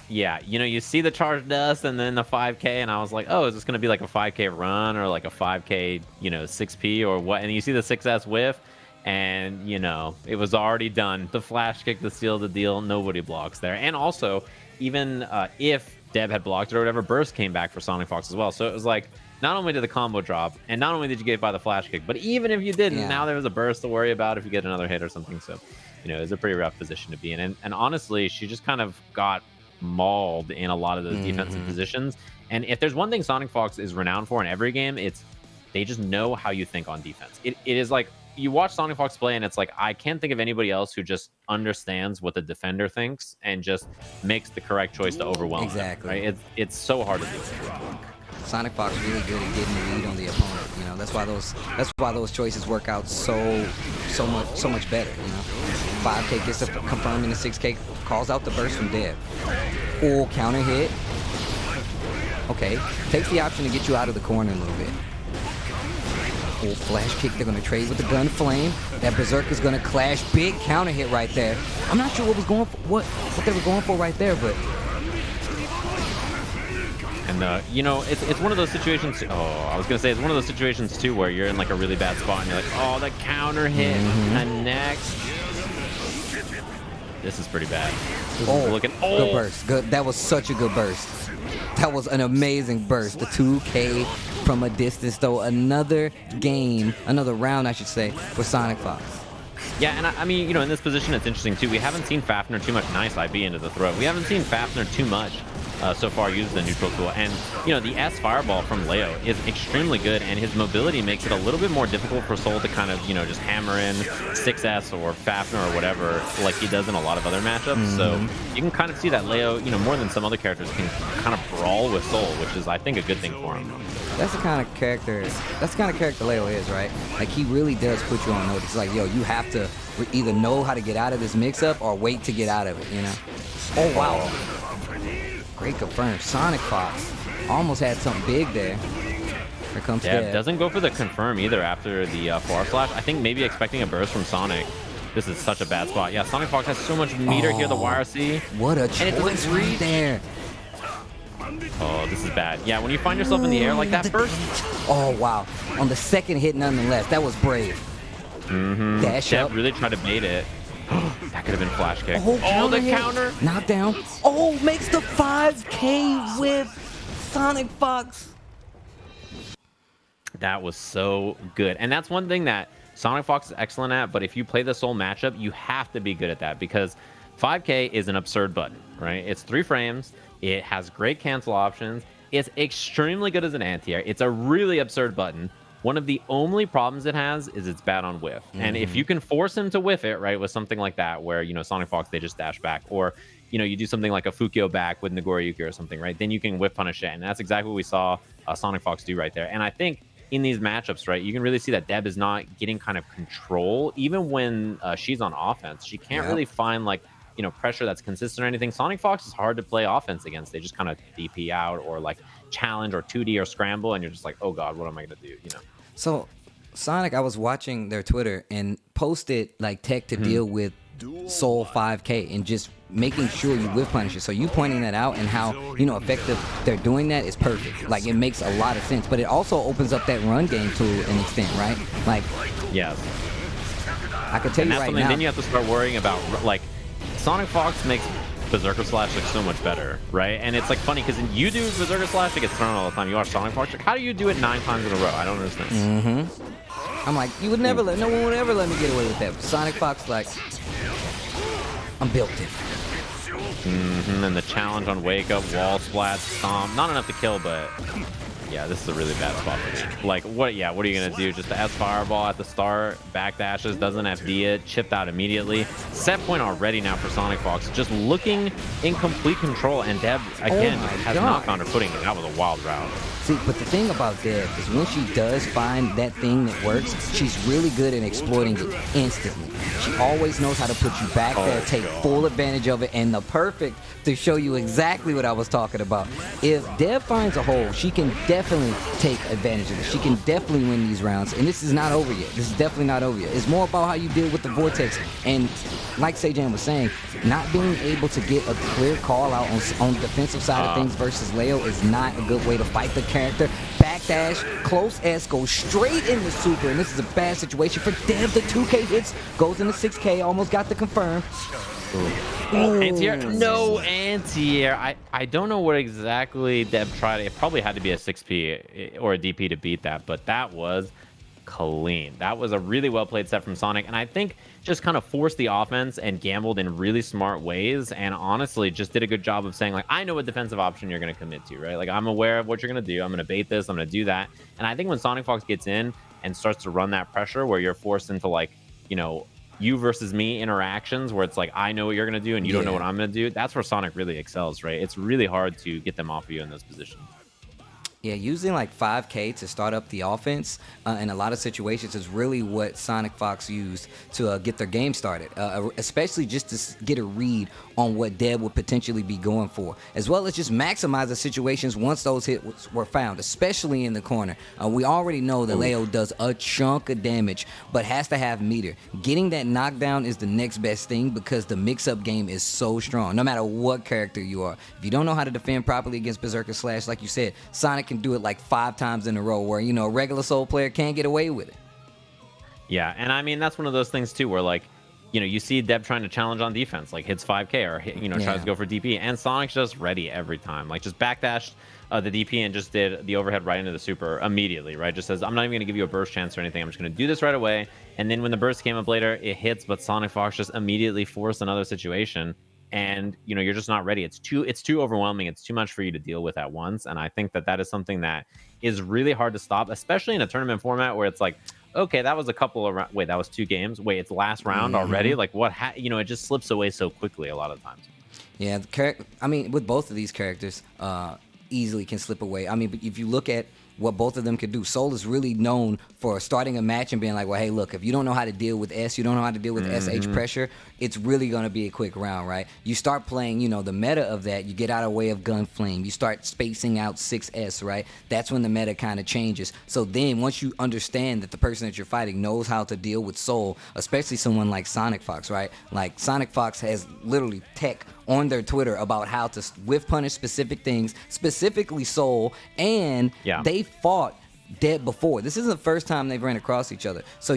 Yeah, you see the charge dust and then the 5K, and I was like, oh, is this going to be like a 5K run or like a 5K, 6P or what? And you see the 6S whiff, and, it was already done. The flash kick to seal the deal, nobody blocks there. And also, even if Deb had blocked it or whatever, burst came back for Sonic Fox as well. So it was like, not only did the combo drop, and not only did you get hit by the flash kick, but even if you didn't, now there was a burst to worry about if you get another hit or something. So, it was a pretty rough position to be in. And honestly, she just kind of got mauled in a lot of those defensive positions. And if there's one thing Sonic Fox is renowned for in every game, it's they just know how you think on defense. It is like you watch Sonic Fox play and it's like I can't think of anybody else who just understands what the defender thinks and just makes the correct choice to overwhelm them, right? It's so hard to do. Sonic Fox really good at getting the lead on the opponent. You know, that's why those choices work out so much better. You know, 5K gets a confirm in the 6K, calls out the burst from Dev. Oh, counter hit. Okay, takes the option to get you out of the corner a little bit. Oh, flash kick. They're gonna trade with the gun flame. That Berserker's gonna clash. Big counter hit right there. I'm not sure what was going for, what they were going for right there, but. And you know, it's one of those situations. Oh, I was gonna say it's one of those situations too where you're in like a really bad spot and you're like, oh, the counter hit connects. This is pretty bad. Good burst. Good. That was such a good burst. That was an amazing burst. The 2K from a distance, though. Another game, another round, I should say, for Sonic Fox. Yeah, and I mean, you know, in this position, it's interesting too. We haven't seen Fafnir too much nice IB into the throat. We haven't seen Fafnir too much so far use the neutral tool. And, you know, the S Fireball from Leo is extremely good, and his mobility makes it a little bit more difficult for Soul to kind of, you know, just hammer in 6S or Fafnir or whatever like he does in a lot of other matchups. So you can kind of see that Leo, you know, more than some other characters, can kind of brawl with Soul, which is, I think, a good thing for him. That's the kind of character Leo is, right? Like, he really does put you on notice. Like, yo, you have to either know how to get out of this mix-up or wait to get out of it, you know? Oh, wow. Great confirm. Sonic Fox almost had something big there. Here comes Dev. Doesn't go for the confirm either after the forward slash. I think maybe expecting a burst from Sonic. This is such a bad spot. Yeah, Sonic Fox has so much meter here, the YRC. What a choice right there. Oh, this is bad. Yeah, when you find yourself in the air like that burst. Oh, wow. On the second hit, nonetheless. That was brave. Dash Dev up. really tried to bait it. That could have been flash kick. Oh, the hit. counter. Knockdown. Oh, makes the 5K with Sonic Fox. That was so good. And that's one thing that Sonic Fox is excellent at, but if you play the Soul matchup, you have to be good at that because 5K is an absurd button, right? It's 3 frames. It has great cancel options. It's extremely good as an anti-air. It's a really absurd button. One of the only problems it has is it's bad on whiff. And if you can force him to whiff it, right, with something like that, where, you know, Sonic Fox, they just dash back, or, you know, you do something like a Fukio back with Nagoriyuki or something, right, then you can whiff punish it. And that's exactly what we saw Sonic Fox do right there. And I think in these matchups, right, you can really see that Deb is not getting kind of control. Even when she's on offense, she can't really find, like, you know, pressure that's consistent or anything. Sonic Fox is hard to play offense against. They just kind of DP out or, like, challenge or 2D or scramble, and you're just like, oh, God, what am I going to do, you know? So, Sonic, I was watching their Twitter and posted like tech to deal with Soul 5K and just making sure you whiff punish it. So you pointing that out and how, you know, effective they're doing that is perfect. Like, it makes a lot of sense, but it also opens up that run game to an extent, right? Like, yes, I can tell you right now. Then you have to start worrying about, like, Sonic Fox makes Berserker Slash look so much better, right? And it's like funny because you do Berserker Slash, it gets thrown all the time. You watch Sonic Fox, like, how do you do it 9 times in a row? I don't understand. I'm like, you would never let, no one would ever let me get away with that. But Sonic Fox, like, I'm built different. And the challenge on Wake Up, Wall Splat, Stomp. Not enough to kill, but yeah, this is a really bad spot for me. Like, what are you going to do? Just the S Fireball at the start, backdashes, doesn't FD it, chipped out immediately. Set point already now for Sonic Fox. Just looking in complete control, and Deb, again, has not found her footing. That was a wild route. See, but the thing about Deb is when she does find that thing that works, she's really good at exploiting it instantly. She always knows how to put you back there, take full advantage of it, and the perfect to show you exactly what I was talking about. If Deb finds a hole, she can definitely take advantage of it. She can definitely win these rounds, and this is not over yet. This is definitely not over yet. It's more about how you deal with the vortex, and like Sejan was saying, not being able to get a clear call out on the defensive side of things versus Leo is not a good way to fight the character. Backdash, close S, goes straight into super, and this is a bad situation for Deb. The 2K hits, goes into 6K, almost got the confirm. Anti-air? No anti-air. I don't know what exactly Deb tried. It probably had to be a 6P or a DP to beat that, but that was clean. That was a really well played set from Sonic, and I think just kind of forced the offense and gambled in really smart ways, and honestly just did a good job of saying, like, I know what defensive option you're going to commit to, right? Like, I'm aware of what you're going to do. I'm going to bait this. I'm going to do that. And I think when Sonic Fox gets in and starts to run that pressure where you're forced into, like, you know, you versus me interactions where it's like, I know what you're going to do and you don't know what I'm going to do, that's where Sonic really excels, right? It's really hard to get them off of you in those positions. Yeah, using like 5K to start up the offense in a lot of situations is really what Sonic Fox used to get their game started, especially just to get a read on what Deb would potentially be going for, as well as just maximize the situations once those hits were found, especially in the corner. We already know that Leo does a chunk of damage, but has to have meter. Getting that knockdown is the next best thing because the mix-up game is so strong, no matter what character you are. If you don't know how to defend properly against Berserker Slash, like you said, Sonic can do it like 5 times in a row where, a regular Soul player can't get away with it. Yeah, and I mean, that's one of those things too where like, you see Deb trying to challenge on defense, like hits 5K or, tries to go for DP, and Sonic's just ready every time. Like just backdashed the DP and just did the overhead right into the super immediately, right? Just says, I'm not even going to give you a burst chance or anything. I'm just going to do this right away. And then when the burst came up later, it hits, but Sonic Fox just immediately forced another situation. And you're just not ready. It's too overwhelming. It's too much for you to deal with at once. And I think that is something that is really hard to stop, especially in a tournament format where it's like, okay, that was a couple of wait, that was 2 games. Wait, it's last round already. Like what? It just slips away so quickly a lot of times. Yeah, with both of these characters, easily can slip away. I mean, but if you look at what both of them could do, Soul is really known for starting a match and being like, well, hey, look, if you don't know how to deal with S, you don't know how to deal with SH pressure, it's really going to be a quick round, right? You start playing, the meta of that, you get out of the way of Gunflame, you start spacing out 6S, right? That's when the meta kind of changes. So then once you understand that the person that you're fighting knows how to deal with Soul, especially someone like Sonic Fox, right? Like Sonic Fox has literally tech on their Twitter about how to whiff punish specific things, specifically Soul, and they fought Deb before. This isn't the first time they've ran across each other. So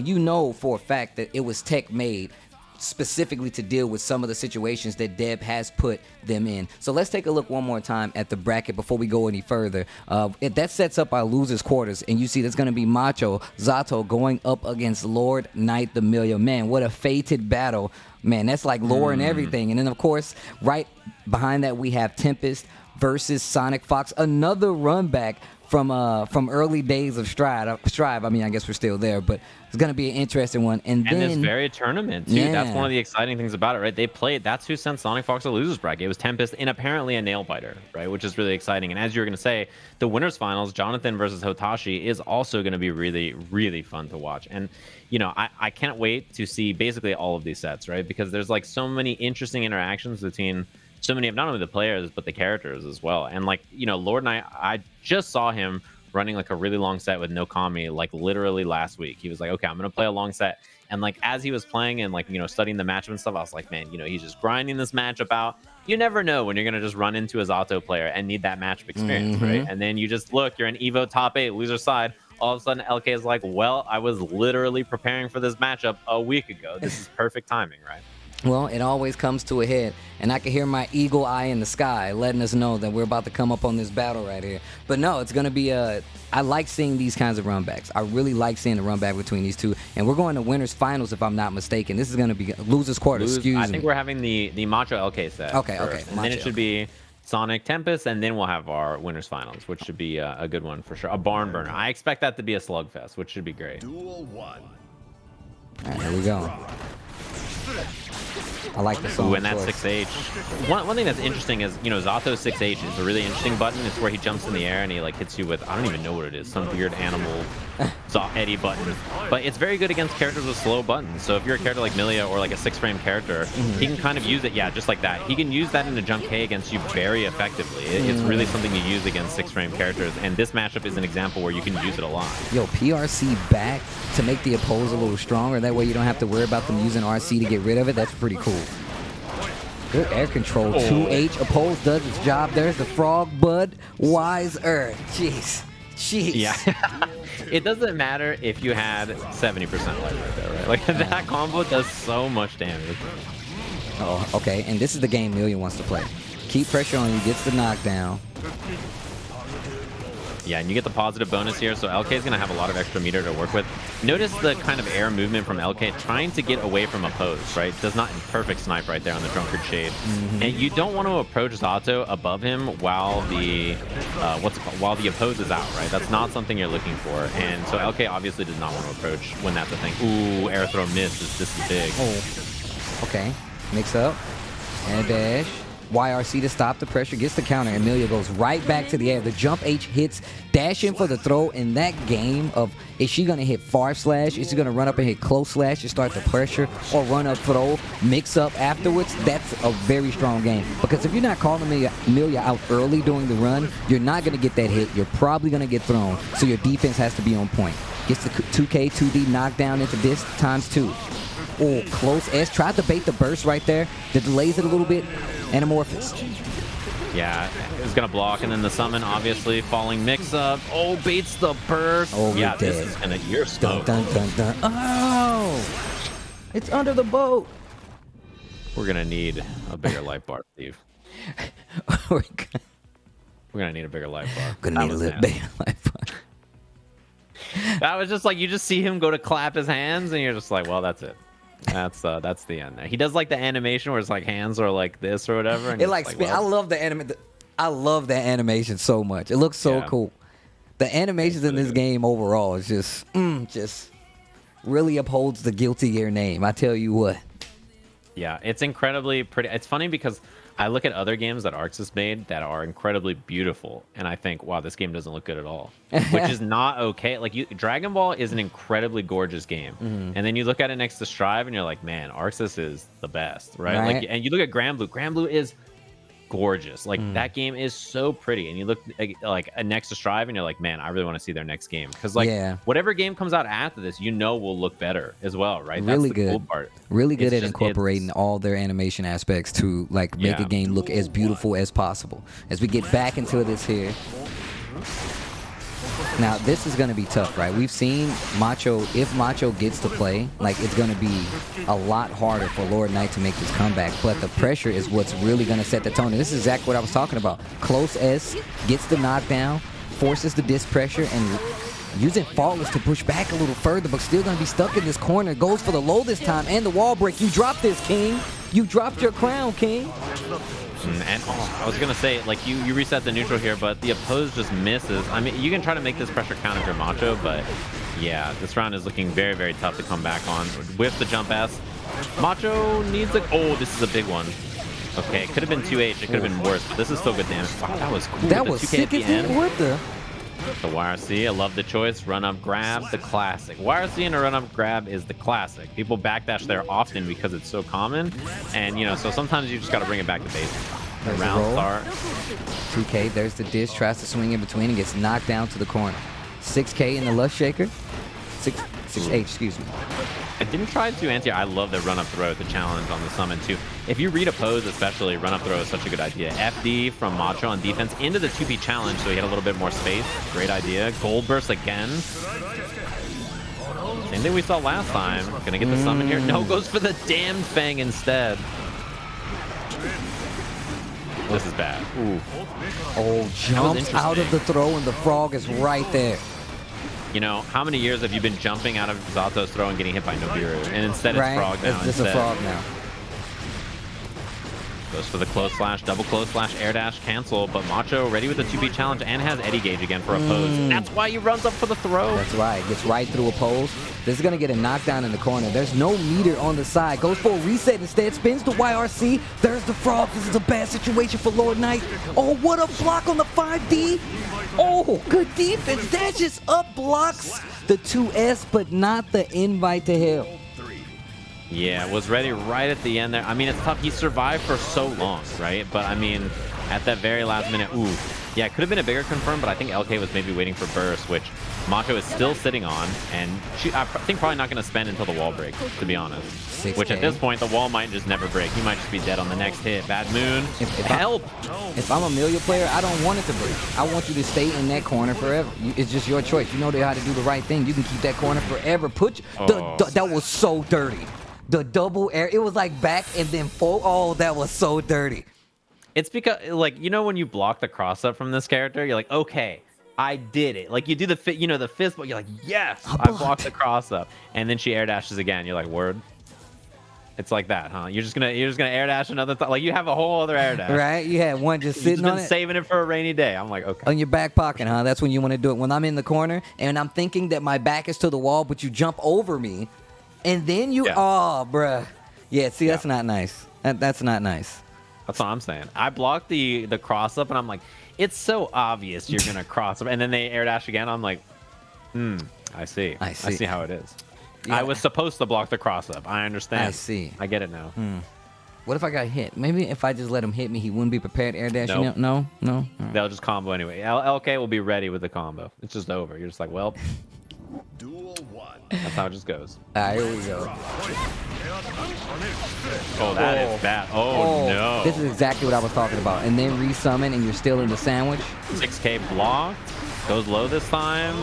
for a fact that it was tech made specifically to deal with some of the situations that Deb has put them in. So let's take a look one more time at the bracket before we go any further. That sets up our losers quarters, and you see there's going to be Macho Zato going up against Lord Knight the Million. Man, what a fated battle. Man, that's like lore and everything. And then, of course, right behind that, we have Tempest versus Sonic Fox, another run back from early days of Strive. I mean, I guess we're still there, but it's going to be an interesting one. And then this very tournament, too. Yeah. That's one of the exciting things about it, right? They played. That's who sent Sonic Fox a losers bracket. It was Tempest and apparently a nail biter, right? Which is really exciting. And as you were going to say, the winners finals, Jonathan versus Hotashi, is also going to be really, really fun to watch. And, I can't wait to see basically all of these sets, right? Because there's like so many interesting interactions between so many of not only the players but the characters as well. And like Lord Knight, I just saw him running like a really long set with no Kami like literally last week. He was like, okay, I'm gonna play a long set, and like as he was playing and like studying the matchup and stuff, I was like, man, he's just grinding this matchup out. You never know when you're gonna just run into a Zato player and need that matchup experience, right? And then you just look, you're an EVO top 8 loser side. All of a sudden LK is like, well, I was literally preparing for this matchup a week ago. This is perfect timing, right? Well, it always comes to a head, and I can hear my eagle eye in the sky letting us know that we're about to come up on this battle right here. But no, it's going to be I like seeing these kinds of runbacks. I really like seeing the runback between these two, and we're going to winners finals if I'm not mistaken. This is going to be losers quarters. I think we're having the Macho LK set. Okay. And then it should be Sonic Tempest, and then we'll have our winners finals, which should be a good one for sure. A barn burner. I expect that to be a slugfest, which should be great. Duel 1. All right, here we go. I like the song. Ooh, and that 6H. One thing that's interesting is, Zato's 6H is a really interesting button. It's where he jumps in the air and he like hits you with, I don't even know what it is, some weird animal Eddie button. But it's very good against characters with slow buttons. So if you're a character like Milia or like a 6-frame character, he can kind of use it, just like that. He can use that in a jump K against you very effectively. It's really something to use against 6-frame characters. And this matchup is an example where you can use it a lot. Yo, PRC back to make the opposed a little stronger. That way you don't have to worry about them using RC to get rid of it. That's pretty cool. Good air control. 2H. Opposed does its job. There's the frog bud. Wise Earth. Jeez. Yeah. It doesn't matter if you had 70% life right there, right? Like that combo does so much damage. Oh, okay. And this is the game Million wants to play. Keep pressure on you. Gets the knockdown. Yeah, and you get the positive bonus here, so LK is going to have a lot of extra meter to work with. Notice the kind of air movement from LK, trying to get away from oppose, right? Does not perfect snipe right there on the Drunkard Shade. And you don't want to approach Zato above him while the while the oppose is out, right? That's not something you're looking for. And so LK obviously does not want to approach when that's a thing. Ooh, air throw miss. This is big. Oh, okay. Mix up and a dash. YRC to stop the pressure, gets the counter. Amelia goes right back to the air. The jump H hits, dash in for the throw. In that game of, is she going to hit far slash? Is she going to run up and hit close slash to start the pressure? Or run up throw, mix up afterwards? That's a very strong game. Because if you're not calling Amelia out early during the run, you're not going to get that hit. You're probably going to get thrown. So your defense has to be on point. Gets the 2K, 2D knockdown into this ×2. Oh, close S. Tried to bait the burst right there. The delays it a little bit. Anamorphous. Yeah, it was going to block, and then the summon, obviously, falling mix-up. Oh, baits the burst. Oh, yeah, we're dead. this is going to... You're smoked. Dun, dun, dun, dun. Oh! It's under the boat. We're going to need a bigger life bar, Steve. We're going to need a bigger life bar. Gonna need a little bigger life bar. That was just like, you just see him go to clap his hands, and you're just like, well, that's it. That's the end there. He does like the animation where it's like hands are like this or whatever. And It like, well, I love the I love that animation so much. It looks so cool. The animations in this game overall is just really upholds the Guilty Gear name. I tell you what. Yeah, it's incredibly pretty. It's funny because I look at other games that Arcs has made that are incredibly beautiful, and I think, wow, this game doesn't look good at all, which is not okay. Like, Dragon Ball is an incredibly gorgeous game, and then you look at it next to Strive, and you're like, man, Arceus is the best, right? Like, and you look at Grand Blue. Grand Blue is gorgeous. Like, that game is so pretty, and you look like next to Strive, and you're like, man, I really want to see their next game, because like whatever game comes out after this, will look better as well, right? Really That's the good. cool part. Really good at incorporating all their animation aspects to like make a game look as beautiful as possible. As we get back into this here. Now, this is going to be tough, right? We've seen Macho, if Macho gets to play, like, it's going to be a lot harder for Lord Knight to make this comeback, but the pressure is what's really going to set the tone. And this is exactly what I was talking about. Close S, gets the knockdown, forces the disc pressure, and using Faultless to push back a little further, but still going to be stuck in this corner. Goes for the low this time, and the wall break. You dropped this, King. You dropped your crown, King. And I was going to say, like, you reset the neutral here, but the opposed just misses. I mean, you can try to make this pressure count if you're Macho, but yeah, this round is looking very, very tough to come back on. With the jump S, Macho needs a... Oh, this is a big one. Okay, it could have been 2H. It could have been worse, but this is still good damage. Wow, that was cool. That was sick as hell. What the... The YRC, I love the choice. Run up grab, the classic. YRC and a run up grab is the classic. People backdash there often because it's so common, and so sometimes you just got to bring it back to basics. The round start. 2K, there's the dish, tries to swing in between and gets knocked down to the corner. 6K in the Lust Shaker. 6H, excuse me. I didn't try to anti. I love the run up throw, the challenge on the summon too. If you read oppose, especially, run up throw is such a good idea. FD from Macho on defense into the 2P challenge, so he had a little bit more space. Great idea. Gold burst again. Same thing we saw last time. Gonna get the summon here. No, goes for the damned Fang instead. This is bad. Ooh. Oh, jumps out of the throw, and the frog is right there. How many years have you been jumping out of Zato's throw and getting hit by Nobiru? And instead it's Frog now. It's just a Frog now. Goes for the close slash, double close slash, air dash, cancel. But Macho ready with the 2B challenge and has Eddie Gauge again for oppose. That's why he runs up for the throw. That's right. Gets right through oppose. This is going to get a knockdown in the corner. There's no meter on the side. Goes for a reset instead. Spins to YRC. There's the frog. This is a bad situation for Lord Knight. Oh, what a block on the 5D. Oh, good defense. That just up blocks the 2S, but not the invite to hell. Yeah, was ready right at the end there. I mean, it's tough. He survived for so long, right? But, I mean, at that very last minute, ooh. Yeah, it could have been a bigger confirm, but I think LK was maybe waiting for burst, which Macho is still sitting on. And I think probably not going to spend until the wall break, to be honest. 6K. Which at this point, the wall might just never break. He might just be dead on the next hit. Bad Moon. Help! If I'm a Amelia player, I don't want it to break. I want you to stay in that corner forever. It's just your choice. You know how to do the right thing. You can keep that corner forever. That was so dirty. The double air, it was like back and then forward. Oh, that was so dirty. It's because, like, when you block the cross up from this character, you're like, okay, I did it. Like, you do the the fist, but you're like, yes, I blocked the cross up. And then she air dashes again. You're like, word. It's like that, huh? You're just gonna air dash another like you have a whole other air dash. Right? You had one just sitting on it. Saving it for a rainy day. I'm like, okay. On your back pocket, huh? That's when you want to do it. When I'm in the corner and I'm thinking that my back is to the wall, but you jump over me. And then you, oh, bruh. Yeah, see, that's not nice. That's not nice. That's what I'm saying. I blocked the cross up, and I'm like, it's so obvious you're gonna cross up, and then they air dash again. I'm like, I see. I see how it is. Yeah. I was supposed to block the cross up. I understand. I see. I get it now. What if I got hit? Maybe if I just let him hit me, he wouldn't be prepared to air dash. Nope. No. All right. They'll just combo anyway. LK will be ready with the combo. It's just over. You're just like, well, that's how it just goes. All right, here we go. Oh, that is bad. Oh, no. This is exactly what I was talking about. And then resummon, and you're still in the sandwich. 6K blocked. Goes low this time.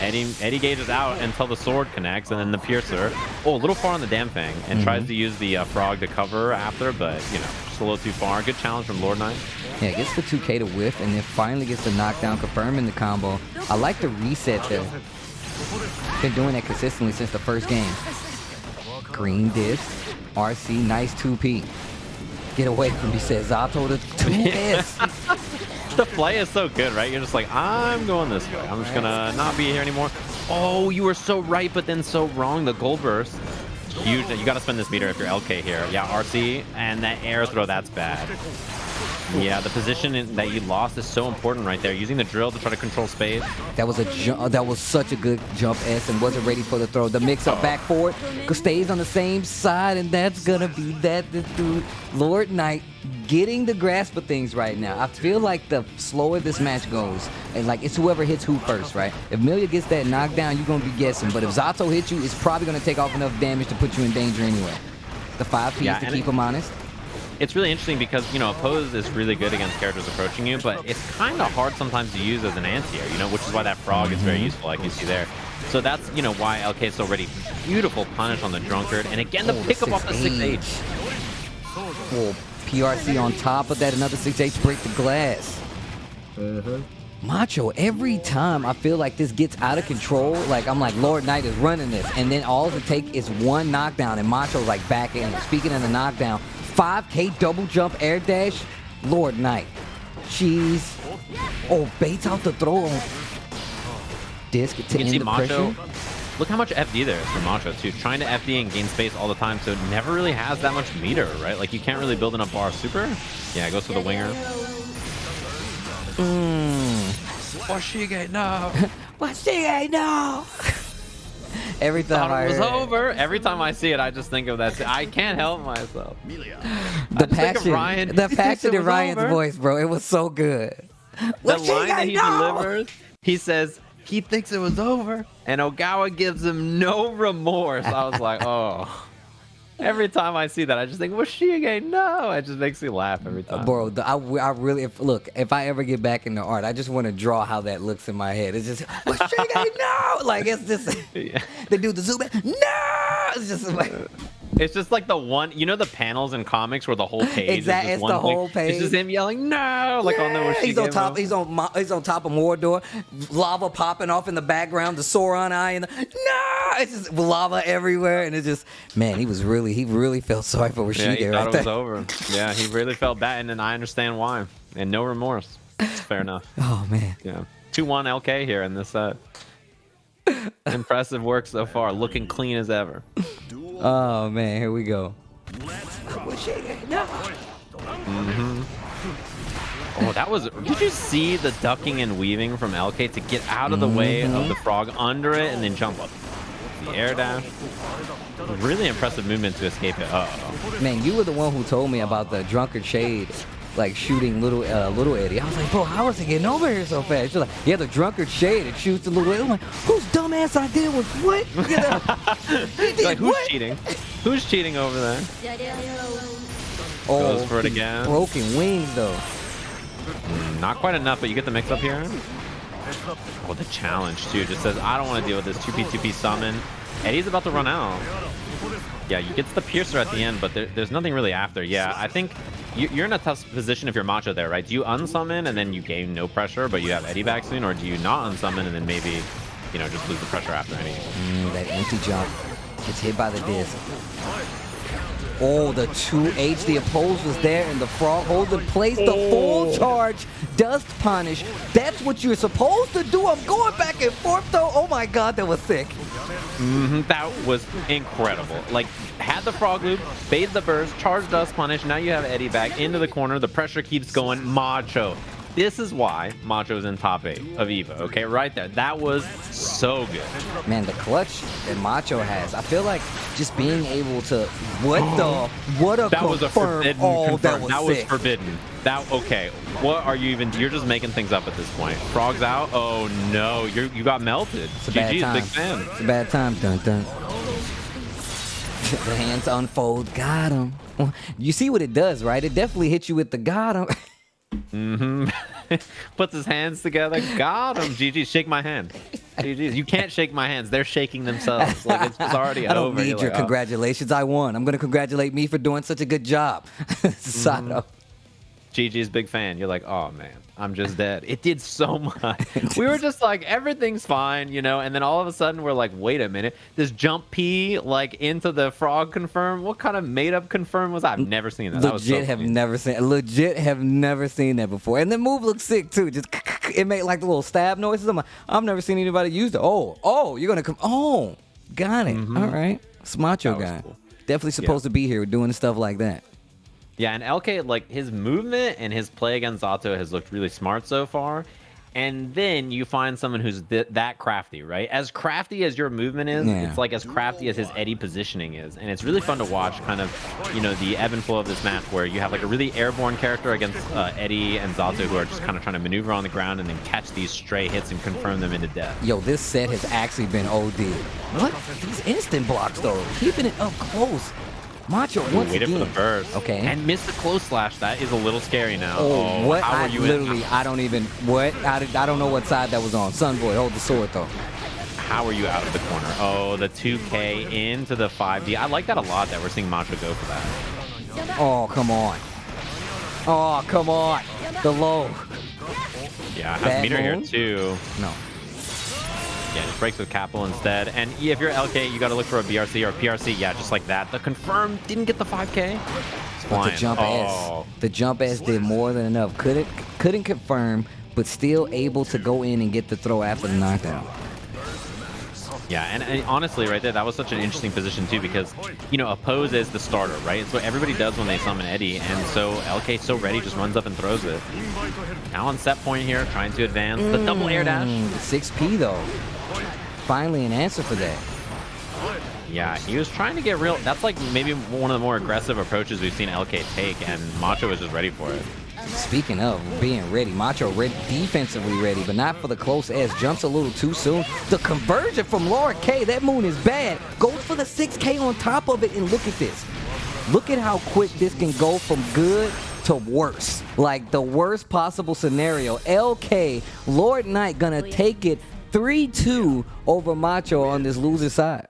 Eddie gauges out until the sword connects, and then the piercer. Oh, a little far on the damn thing, and tries to use the frog to cover after, but just a little too far. Good challenge from Lord Knight. Yeah, gets the 2K to whiff, and then finally gets the knockdown, confirming the combo. I like the reset there. Been doing that consistently since the first game. Green disc, RC, nice 2P. Get away from me, says Zato to 2S. The play is so good, right? You're just like, I'm going this way. I'm just gonna not be here anymore. Oh, you were so right, but then so wrong. The gold burst. Huge. You gotta spend this meter if you're LK here. Yeah, RC, and that air throw, that's bad. Yeah, the position that you lost is so important right there. Using the drill to try to control space. That was that was such a good jump S, and wasn't ready for the throw. The mix up back forward stays on the same side, and that's gonna be that. This dude, Lord Knight, getting the grasp of things right now. I feel like the slower this match goes, and like it's whoever hits who first, right? If Milia gets that knockdown, you're gonna be guessing. But if Zato hits you, it's probably gonna take off enough damage to put you in danger anyway. The 5Ps to keep him honest. It's really interesting because, Oppose is really good against characters approaching you, but it's kind of hard sometimes to use as an anti-air, which is why that frog is very useful, like you see there. So that's, why LK is so ready. Beautiful punish on the Drunkard, and again, the pickup off the 6H. Oh, PRC on top of that, another 6H break the glass. Macho, every time I feel like this gets out of control, like I'm like, Lord Knight is running this, and then all it takes is one knockdown, and Macho's like back in. Speaking of the knockdown, 5K double jump air dash, Lord Knight. Jeez. Oh, baits out the throw. Disc to end the Macho. pressure. Look how much FD there is for Macho, too. Trying to FD and gain space all the time, so it never really has that much meter, right? Like, you can't really build enough bar super. Yeah, it goes for the winger. Washige, no. Washige, no. Every time it was over. Every time I see it, I just think of that. I can't help myself. The passion in Ryan's voice, bro. It was so good. The line that he delivers, he says he thinks it was over, and Ogawa gives him no remorse. I was like, oh. Every time I see that, I just think, was she again? No, it just makes me laugh every time. Bro, I really, if I ever get back into art, I just want to draw how that looks in my head. It's just, was she again? No! Like, it's just, they do the zoom in. No! It's just like. It's just like the one, the panels in comics where the whole page exactly, is just it's the whole thing. page. It's just him yelling, no! Like on the he's on top. He's on top of Mordor. Lava popping off in the background. The Sauron eye and no! It's just lava everywhere, and it's just, man, he really felt sorry for Rashida. He right thought it was there. over. Yeah, he really felt bad, and then I understand why. And no remorse. It's fair enough. Oh man. Yeah, 2-1 LK here in this set. Impressive work so far. Looking clean as ever. Oh man, here we go. Oh, that was. Did you see the ducking and weaving from LK to get out of the way of the frog under it and then jump up? The air dash. Really impressive movement to escape it. Uh-oh. Man, you were the one who told me about the drunkard shade, like shooting little Eddie. I was like, bro, how is he getting over here so fast? She's like, yeah, the drunkard shade, it shoots the little Eddie. I'm like, whose dumbass idea was what? Like, who's cheating? Who's cheating over there? Goes for it again. Broken wings, though. Not quite enough, but you get the mix up here. Oh, the challenge, too. Just says, I don't want to deal with this 2P summon. Eddie's about to run out. Yeah, you get the piercer at the end, but there's nothing really after. Yeah, I think you're in a tough position if you're Macho there, right? Do you unsummon and then you gain no pressure, but you have Eddie back soon? Or do you not unsummon and then maybe, just lose the pressure after Eddie? That empty jump gets hit by the disc. Oh, the 2H, the oppose was there, and the frog holds in place. The full charge dust punish. That's what you're supposed to do. I'm going back and forth, though. Oh, my God, that was sick. That was incredible. Like, had the frog loop, baited the burst, charged us, punish. Now you have Eddie back into the corner. The pressure keeps going. Macho. This is why Macho's in top 8 of EVO. Okay, right there. That was so good. Man, the clutch that Macho has. I feel like just being able to. What a that was a forbidden confirm. That was sick. Forbidden. Okay. What are you even? You're just making things up at this point. Frog's out. Oh no, you got melted. It's a bad GG's time. big fan. It's a bad time. Dun dun. The hands unfold. Got him. You see what it does, right? It definitely hits you with the got him. Puts his hands together. Got him. GG, shake my hand. GG, you can't shake my hands. They're shaking themselves. Like it's already over. I don't need your congratulations. I won. I'm going to congratulate me for doing such a good job. Sato. GG's big fan. You're like, oh man, I'm just dead. It did so much. We were just like, everything's fine, and then all of a sudden we're like, wait a minute, this jump P like into the frog confirm. What kind of made up confirm was that? I've never seen that. Legit have never seen that before. And the move looks sick too. Just it made like the little stab noises. I'm like, I've never seen anybody use it. Oh, you're gonna come. Oh, got it. All right, it's Macho guy. Cool. Definitely supposed to be here doing stuff like that. Yeah, and LK, like, his movement and his play against Zato has looked really smart so far. And then you find someone who's that crafty, right? As crafty as your movement is, it's like as crafty as his Eddie positioning is. And it's really fun to watch kind of, the ebb and flow of this match where you have like a really airborne character against Eddie and Zato who are just kind of trying to maneuver on the ground and then catch these stray hits and confirm them into death. Yo, this set has actually been OD. What? These instant blocks, though. Keeping it up close. Macho once waited again. for the burst. Okay. And missed the close slash. That is a little scary now. Oh, what? How are you I don't even. What? I don't know what side that was on. Sunboy, hold the sword though. How are you out of the corner? Oh, the 2K into the 5D. I like that a lot that we're seeing Macho go for that. Oh, come on. Oh, come on. The low. Yeah, has meter here too. No. Yeah, just breaks with Capel instead. And if you're LK, you got to look for a BRC or a PRC. Yeah, just like that. The confirm didn't get the 5K. But the jump S did more than enough. Couldn't confirm, but still able to go in and get the throw after the knockdown. Yeah, and honestly, right there, that was such an interesting position too because, oppose is the starter, right? It's what everybody does when they summon Eddie, and so LK so ready, just runs up and throws it. Now on set point here, trying to advance. The double air dash. 6P though. Finally an answer for that. Yeah, he was trying to get real. That's like maybe one of the more aggressive approaches we've seen LK take, and Macho was just ready for it. Speaking of being ready, Macho defensively ready, but not for the close edge. Jumps a little too soon. The conversion from Laura K, that moon is bad. Goes for the 6K on top of it, and look at this. Look at how quick this can go from good to worse. Like the worst possible scenario. LK, Lord Knight gonna take it 3-2 over Macho on this loser side.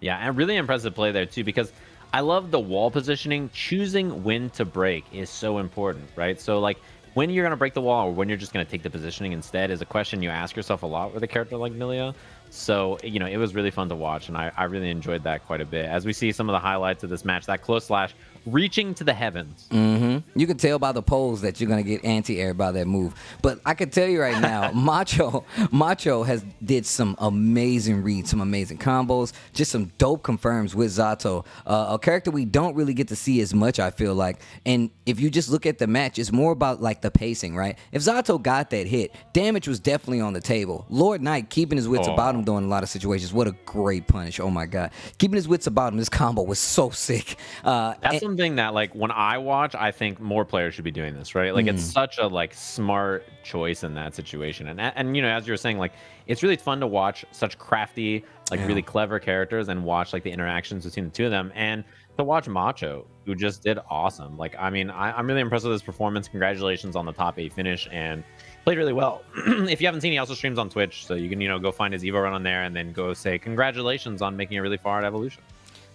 Yeah, and really impressive play there too because I love the wall positioning. Choosing when to break is so important, right? So like when you're going to break the wall or when you're just going to take the positioning instead is a question you ask yourself a lot with a character like Millia. So, it was really fun to watch, and I really enjoyed that quite a bit. As we see some of the highlights of this match, that close slash reaching to the heavens. You can tell by the pose that you're going to get anti-air by that move. But I can tell you right now, Macho has did some amazing reads, some amazing combos, just some dope confirms with Zato. A character we don't really get to see as much, I feel like. And if you just look at the match, it's more about like the pacing, right? If Zato got that hit, damage was definitely on the table. Lord Knight keeping his wits about him though in a lot of situations. What a great punish. Oh my God. Keeping his wits about him, this combo was so sick. That's something that like when I watch, I think more players should be doing this, right? Like it's such a like smart choice in that situation. And as you were saying, like it's really fun to watch such crafty, like really clever characters and watch like the interactions between the two of them. And to watch Macho, who just did awesome. Like, I mean, I'm really impressed with his performance. Congratulations on the top 8 finish and played really well. If you haven't seen, he also streams on Twitch, so you can, go find his EVO run on there and then go say congratulations on making it really far at Evolution.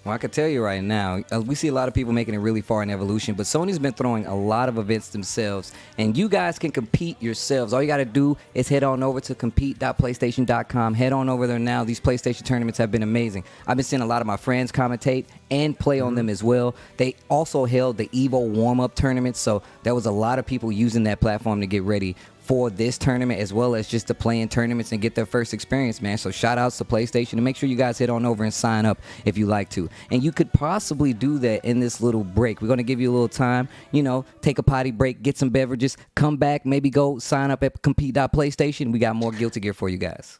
Well, I can tell you right now, we see a lot of people making it really far in Evolution, but Sony's been throwing a lot of events themselves, and you guys can compete yourselves. All you got to do is head on over to compete.playstation.com. Head on over there now. These PlayStation tournaments have been amazing. I've been seeing a lot of my friends commentate and play on them as well. They also held the EVO warm-up tournament, so there was a lot of people using that platform to get ready for this tournament as well as just to play in tournaments and get their first experience, man. So shout outs to PlayStation, and make sure you guys head on over and sign up if you like to. And you could possibly do that in this little break. We're going to give you a little time, you know, take a potty break, get some beverages, come back, maybe go sign up at compete.playstation. We got more Guilty Gear for you guys.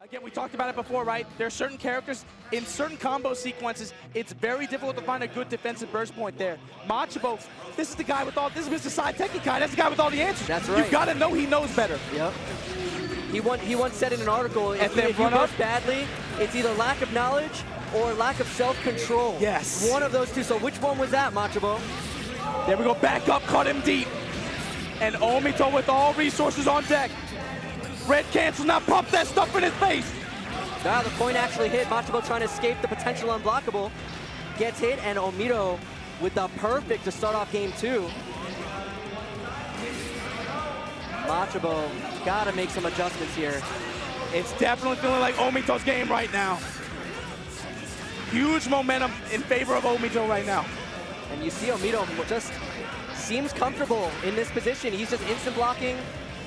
Again, we talked about it before, right? There are certain characters in certain combo sequences. It's very difficult to find a good defensive burst point there. Machabo, this is the guy with all. This is Mr. Side Techie guy. That's the guy with all the answers. That's right. You gotta know he knows better. Yep. He once said in an article, if you burst badly, it's either lack of knowledge or lack of self-control. Yes. One of those two. So which one was that, Machabo? There we go. Back up, cut him deep. And Omito with all resources on deck. Red cancel, now pump that stuff in his face. Now the point actually hit. Machabo trying to escape the potential unblockable. Gets hit, and Omito with the perfect to start off game 2. Machabo gotta make some adjustments here. It's definitely feeling like Omito's game right now. Huge momentum in favor of Omito right now. And you see Omito just seems comfortable in this position. He's just instant blocking,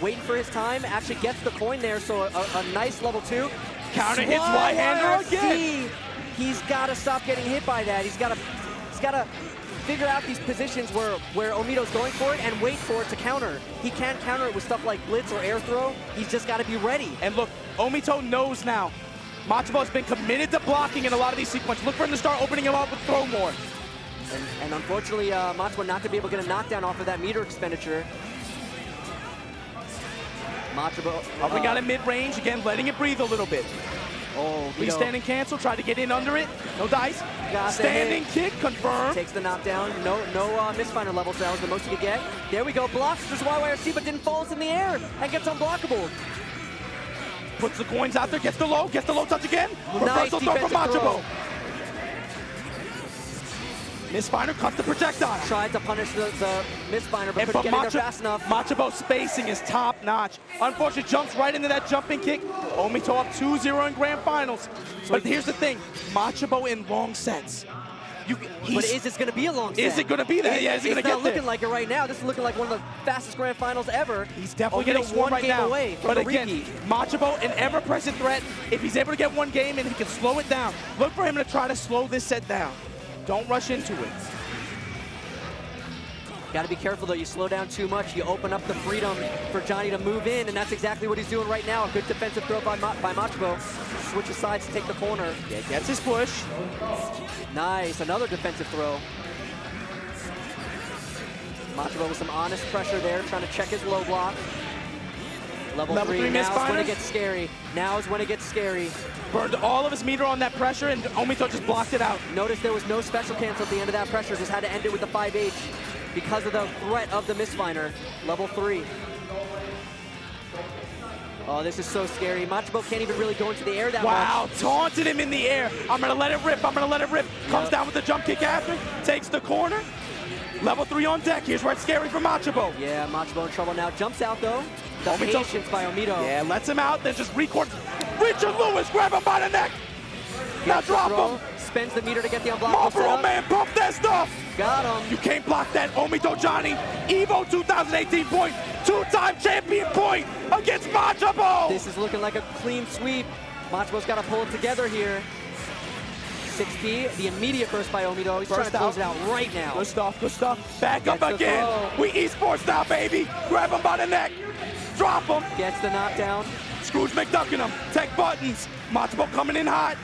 waiting for his time, actually gets the coin there, so a nice level 2. Counter hits Y-hander again. He's got to stop getting hit by that. He's got to figure out these positions where Omito's going for it and wait for it to counter. He can't counter it with stuff like blitz or air throw. He's just got to be ready. And look, Omito knows now. Machabo has been committed to blocking in a lot of these sequences. Look for him to start opening him up with throw more. And unfortunately, Machabo not going to be able to get a knockdown off of that meter expenditure. Machabo. We got him mid-range, again, letting it breathe a little bit. Oh, Freestanding cancel, try to get in under it. No dice. Standing kick, confirm. Takes the knockdown. No misfinder level, so that was the most he could get. There we go, blocks this YYRC, but didn't fall in the air and gets unblockable. Puts the coins out there, gets the low touch again. Nice Reversal throw from defensive Machabo. throw. Misfinder cuts the projectile. Tried to punish the misfinder, but couldn't get in there fast enough. Machabo's spacing is top notch. Unfortunately, jumps right into that jumping kick. Omito up 2-0 in grand finals. But here's the thing, Machabo in long sets. But is this going to be a long set? Is it going to be that? Yeah, is it going to get there? It's not looking like it right now. This is looking like one of the fastest grand finals ever. He's definitely getting swarmed right now. Away from but the again, repeat. Machabo, an ever-present threat. If he's able to get one game and he can slow it down, look for him to try to slow this set down. Don't rush into it. Got to be careful, though. You slow down too much, you open up the freedom for Johnny to move in, and that's exactly what he's doing right now. A good defensive throw by Machabo. Switches sides to take the corner. Yeah, gets his push. Nice, another defensive throw. Machabo with some honest pressure there, trying to check his low block. Level 3, now is when it gets scary. Now is when it gets scary. Burned all of his meter on that pressure, and Omito just blocked it out. Notice there was no special cancel at the end of that pressure, just had to end it with the 5H. Because of the threat of the misfinder. Level 3. Oh, this is so scary. Machabo can't even really go into the air that much. Wow, taunted him in the air. I'm going to let it rip. I'm going to let it rip. Comes down with the jump kick after. Takes the corner. Level 3 on deck. Here's where it's scary for Machabo. Yeah, Machabo in trouble now. Jumps out, though. The patience by Omito. Yeah, lets him out, then just records. Richard Lewis, grab him by the neck. Now drop him. Spends the meter to get the unblockable Marlboro man, pump that stuff. Got him. You can't block that. Omito Johnny, EVO 2018 point, 2-time champion point against Machabo. This is looking like a clean sweep. Machabo's got to pull it together here. 6P, the immediate burst by Omito. He's trying to close it out right now. Good stuff, good stuff. Back up again. We esports now, baby. Grab him by the neck. Drop him. Gets the knockdown. Scrooge McDucking him. Tech buttons. Machabo coming in hot.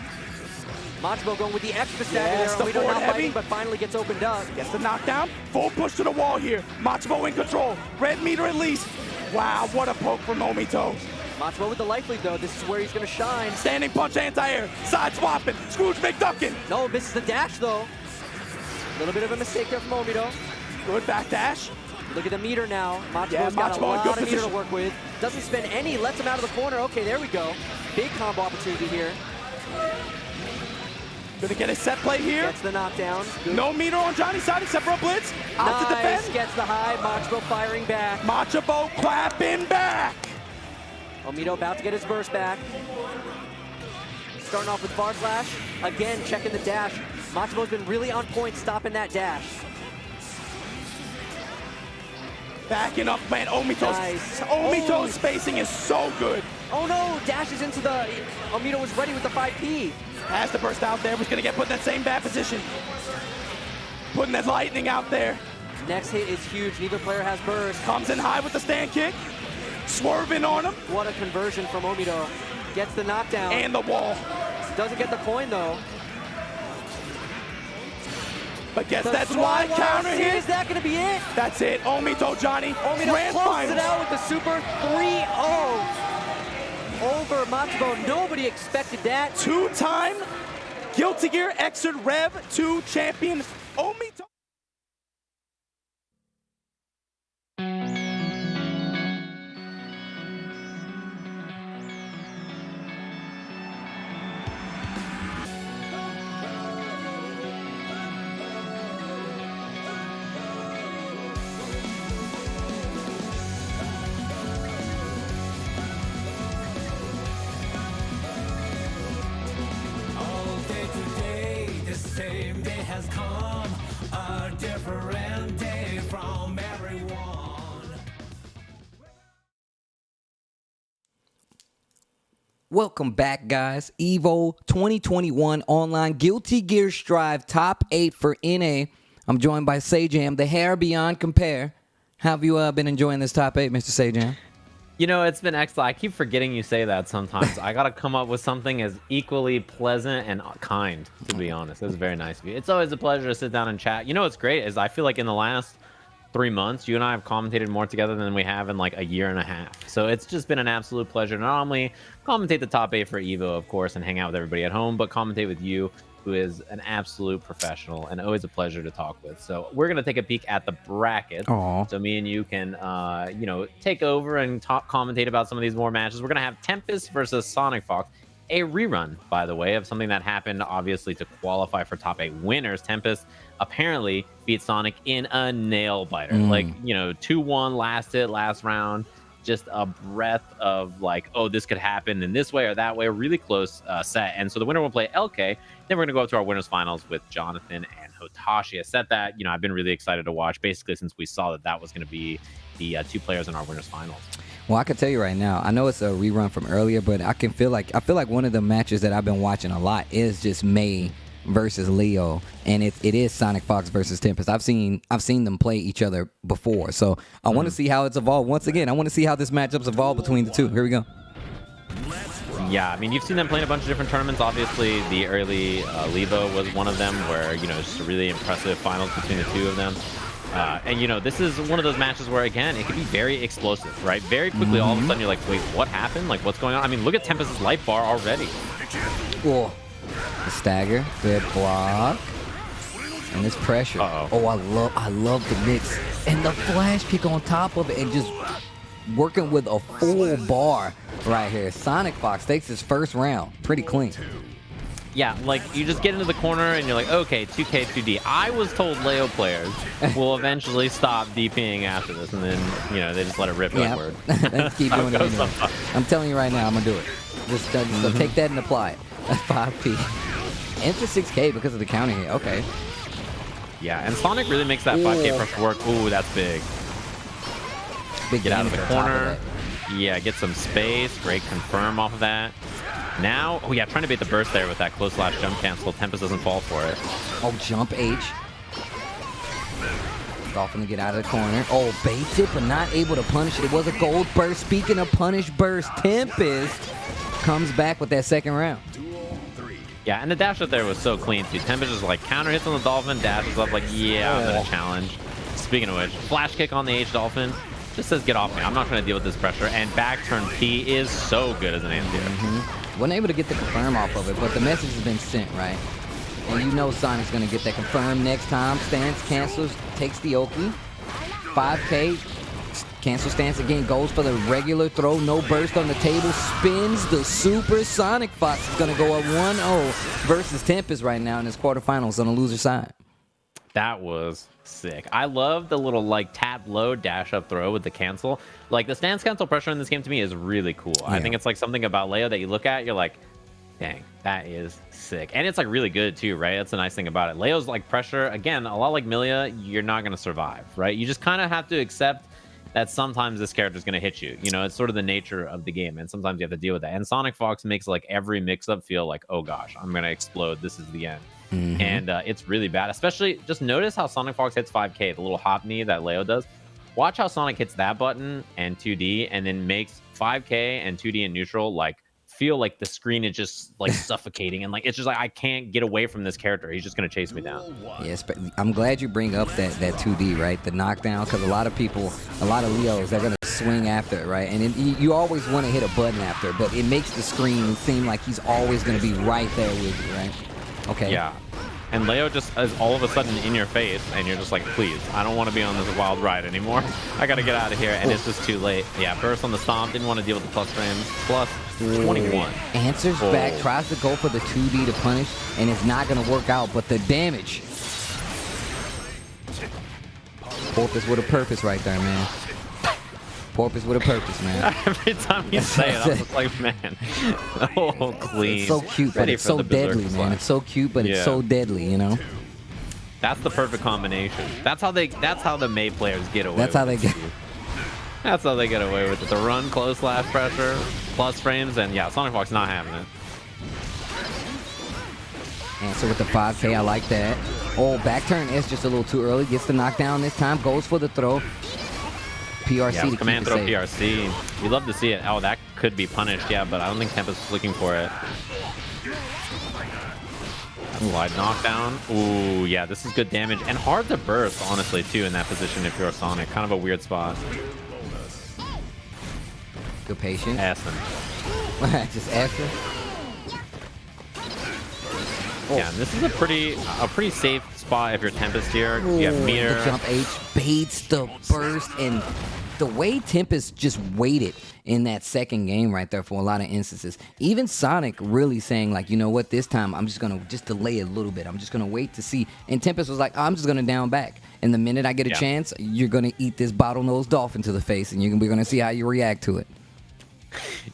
Machabo going with the extra stagger there. Omito not fighting, but finally gets opened up. Gets the knockdown. Full push to the wall here. Machabo in control. Red meter at least. Wow, what a poke from Omito. Machabo with the life lead, though. This is where he's going to shine. Standing punch anti-air. Side swapping. Scrooge McDucking. No, misses the dash, though. A little bit of a mistake there from Omito. Good back dash. Look at the meter now. Machabo's got a lot of meter to work with. Doesn't spend any. Lets him out of the corner. Okay, there we go. Big combo opportunity here. Gonna get a set play here. Gets the knockdown. Good. No meter on Johnny's side except for a blitz. Out to defend. Gets the high. Machabo firing back. Machabo clapping back. Omito about to get his burst back. Starting off with bar flash. Again, checking the dash. Matsumo's been really on point stopping that dash. Backing up, man. Nice. Omito's spacing is so good. Oh no, dashes into the... Omito was ready with the 5P. Has to burst out there. Was going to get put in that same bad position. Putting that lightning out there. Next hit is huge. Neither player has burst. Comes in high with the stand kick. Swerving on him. What a conversion from Omito. Gets the knockdown. And the wall. Doesn't get the coin though. But gets that slide counter hit. Is that going to be it? That's it. Omito, Johnny. Omito Grand closes finals. it out with the super 3-0 over Matsumo. Nobody expected that. Two-time Guilty Gear Xrd Rev 2 champion Omito. Welcome back, guys. EVO 2021 Online Guilty Gear Strive Top 8 for NA. I'm joined by Sajam, the hair beyond compare. How have you been enjoying this Top 8, Mr. Sajam? You know, it's been excellent. I keep forgetting you say that sometimes. I got to come up with something as equally pleasant and kind, to be honest. It was very nice of you. It's always a pleasure to sit down and chat. You know what's great is I feel like in the last 3 months, you and I have commentated more together than we have in like a year and a half. So it's just been an absolute pleasure to not only commentate the top 8 for EVO, of course, and hang out with everybody at home, but commentate with you, who is an absolute professional and always a pleasure to talk with. So we're going to take a peek at the bracket. Aww. So me and you can, you know, take over and commentate about some of these more matches. We're going to have Tempest versus Sonic Fox. A rerun, by the way, of something that happened, obviously, to qualify for top 8 winners. Tempest apparently beat Sonic in a nail biter. Like, you know, 2-1 last round. Just a breath of like, oh, this could happen in this way or that way. A really close set. And so the winner will play LK. Then we're going to go up to our winners finals with Jonathan and Hotashi. A set that, you know, I've been really excited to watch, basically since we saw that that was going to be the 2 players in our winners finals. Well, I can tell you right now, I know it's a rerun from earlier, but I feel like one of the matches that I've been watching a lot is just May versus Leo, and it is Sonic Fox versus Tempest. I've seen them play each other before, so I want to see how it's evolved. Once again, I want to see how this matchup's evolved between the two. Here we go. Yeah, I mean, you've seen them play in a bunch of different tournaments. Obviously, the early Levo was one of them where, you know, just a really impressive finals between the two of them. And, you know, this is one of those matches where, again, it can be very explosive, right? Very quickly, all of a sudden, you're like, wait, what happened? Like, what's going on? I mean, look at Tempest's life bar already. Cool. The stagger, good block, and this pressure. Oh, I love the mix and the flash kick on top of it, and just working with a full bar right here. Sonic Fox takes his first round pretty clean. Yeah, like, you just get into the corner and you're like, okay, 2K, 2D. I was told Leo players will eventually stop DPing after this, and then, you know, they just let it rip upward. Let's keep doing it anyway. I'm telling you right now, I'm going to do it. Just take that and apply it. 5P. Enter 6K because of the counter hit. Okay. Yeah, and Sonic really makes that 5K pressure work. Ooh, that's big. Get out of the corner. Yeah, get some space. Great confirm off of that. Now, oh yeah, trying to bait the burst there with that close slash jump cancel. Tempest doesn't fall for it. Oh, jump H. Dolphin to get out of the corner. Oh, baits it, but not able to punish it. It was a gold burst. Speaking of punish burst, Tempest comes back with that second round. Yeah, and the dash up there was so clean too. Tempest just like counter hits on the Dolphin, dashes up like, yeah, I'm gonna challenge. Speaking of which, flash kick on the H Dolphin. Just says, get off me. I'm not trying to deal with this pressure. And back turn P is so good as an anti-air. Wasn't able to get the confirm off of it, but the message has been sent, right? And you know Sonic's going to get that confirm next time. Stance cancels, takes the Oki. 5K, cancel stance again, goes for the regular throw. No burst on the table, spins the super. Sonic Fox is going to go up 1-0 versus Tempest right now in his quarterfinals on the loser side. That was sick. I love the little like tap low dash up throw with the cancel. Like the stance cancel pressure in this game to me is really cool. I think it's like something about Leo that you look at, you're like, dang, That is sick. And it's like really good too, right? That's the nice thing about it. Leo's like pressure, again, a lot like Milia, you're not going to survive, right? You just kind of have to accept that sometimes this character is going to hit you. You know, it's sort of the nature of the game, and sometimes you have to deal with that. And Sonic Fox makes like every mix-up feel like, oh gosh, I'm going to explode. This is the end. And it's really bad. Especially, just notice how Sonic Fox hits 5K, the little hop knee that Leo does. Watch how Sonic hits that button and 2D, and then makes 5K and 2D and neutral like feel like the screen is just like suffocating, and like it's just like I can't get away from this character. He's just gonna chase me down. Yes, but I'm glad you bring up that 2D, right? The knockdown, because a lot of people, a lot of Leos, they're gonna swing after it, right? And you always want to hit a button after, but it makes the screen seem like he's always gonna be right there with you, right? Okay. Yeah. And Leo just is all of a sudden in your face, and you're just like, please, I don't want to be on this wild ride anymore. I got to get out of here, and it's just too late. Yeah, burst on the stomp, didn't want to deal with the plus frames. Plus 21. Answers back, tries to go for the 2D to punish, and it's not going to work out, but the damage. Porpoise with a purpose right there, man. Porpoise with a purpose, man. Every time you say it, I'm just like, man. Oh, clean. It's so cute, but it's so deadly, man. It's so cute, but it's so deadly, you know? That's the perfect combination. That's how the May players get away That's how they get. That's how they get away with it. The run, close slash pressure, plus frames, and yeah, Sonic Fox not having it. Answer with the 5K, I like that. Oh, back turn S just a little too early. Gets the knockdown this time, goes for the throw. PRC yeah, to keep command it throw safe. PRC. You'd love to see it. Oh, that could be punished, yeah, but I don't think Tempest is looking for it. Wide knockdown. Ooh, yeah, this is good damage. And hard to burst, honestly, too, in that position if you're a Sonic. Kind of a weird spot. Good patience. Aston. Just Aston. Yeah, and this is a pretty safe spot if you're Tempest here. You have meter. The jump H baits the burst, and the way Tempest just waited in that second game right there for a lot of instances. Even Sonic really saying like, you know what, this time I'm just gonna delay a little bit. I'm just gonna wait to see. And Tempest was like, I'm just gonna down back. And the minute I get a chance, you're gonna eat this bottlenose dolphin to the face, and we're gonna see how you react to it.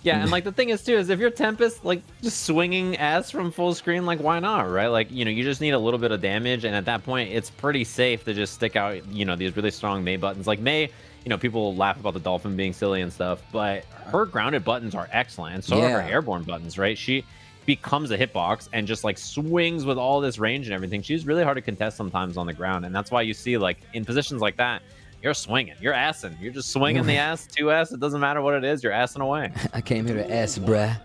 Yeah, and like the thing is too is if you're Tempest, like just swinging S from full screen, like why not, right? Like, you know, you just need a little bit of damage, and at that point it's pretty safe to just stick out, you know, these really strong May buttons. Like May, you know, people laugh about the dolphin being silly and stuff, but her grounded buttons are excellent, and so are her airborne buttons, right? She becomes a hitbox and just like swings with all this range and everything. She's really hard to contest sometimes on the ground, and that's why you see like in positions like that, you're swinging, you're assing, you're just swinging the ass, 2S, it doesn't matter what it is, you're assing away. I came here to S, bruh.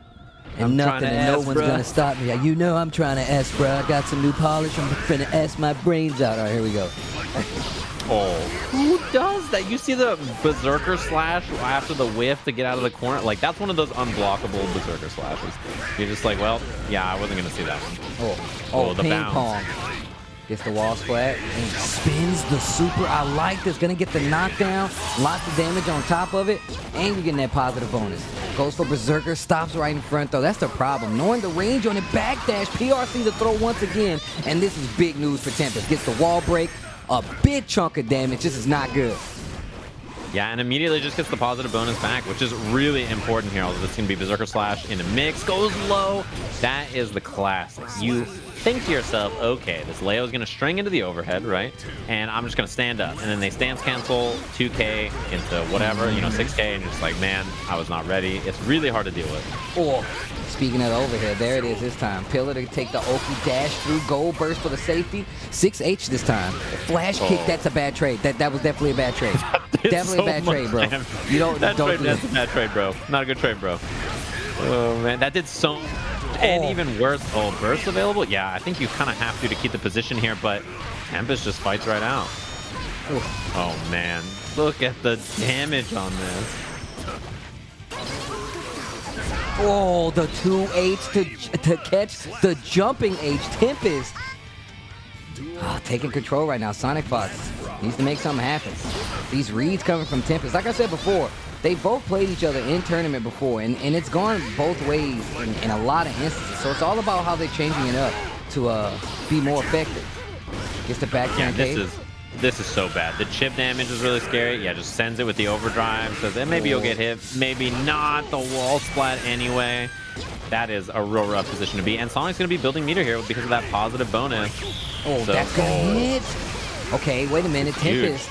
I'm nothing and no one's gonna stop me. You know I'm trying to S, bruh. I got some new polish, I'm finna S my brains out. All right, here we go. Oh, who does that? You see the Berserker slash after the whiff to get out of the corner? Like, that's one of those unblockable Berserker slashes. You're just like, well, yeah, I wasn't gonna see that one. Oh, the ping bounce. pong. Gets the wall splat and spins the super. I like this. Gonna get the knockdown. Lots of damage on top of it. And you're getting that positive bonus. Goes for Berserker. Stops right in front, though. That's the problem. Knowing the range on it. Backdash. PRC to throw once again. And this is big news for Tempest. Gets the wall break. A big chunk of damage. This is not good. Yeah, and immediately just gets the positive bonus back, which is really important here. Although this is going to be Berserker Slash in the mix. Goes low. That is the classic. You think to yourself, okay, this Leo is going to string into the overhead, right? And I'm just going to stand up. And then they stance cancel 2K into whatever, you know, 6K. And just like, man, I was not ready. It's really hard to deal with. Oh, speaking of the overhead, there it is this time. Pillar to take the Oki dash through. Gold burst for the safety. 6H this time. Flash kick, that's a bad trade. That was definitely a bad trade. Definitely a bad trade, bro. You don't that's a bad trade, bro. Not a good trade, bro. Oh, man. That did so... And even worse, burst available? Yeah, I think you kind of have to keep the position here, but Tempest just fights right out. Oh, man. Look at the damage on this. Oh, the 2H to catch the jumping H. Tempest. Oh, taking control right now. Sonic Fox needs to make something happen. These reads coming from Tempest. Like I said before, they both played each other in tournament before, and it's gone both ways in a lot of instances. So it's all about how they're changing it up to be more effective. Gets the back this is so bad. The chip damage is really scary. Yeah, just sends it with the overdrive. Says, maybe you'll get hit, maybe not. The wall splat anyway. That is a real rough position to be. And Sonic's going to be building meter here because of that positive bonus. Oh, So- that's gonna hit. Okay, wait a minute, Huge. Tempest.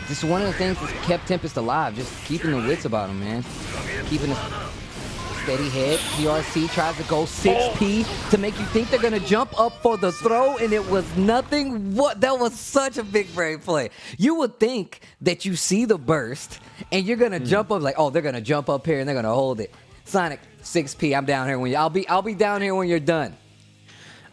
This is one of the things that kept Tempest alive. Just keeping the wits about him, man. Keeping a steady head. PRC tries to go 6P to make you think they're gonna jump up for the throw, and it was nothing. What? That was such a big brain play. You would think that you see the burst and you're gonna jump up like, oh, they're gonna jump up here and they're gonna hold it. Sonic 6P. I'm down here when you. I'll be down here when you're done.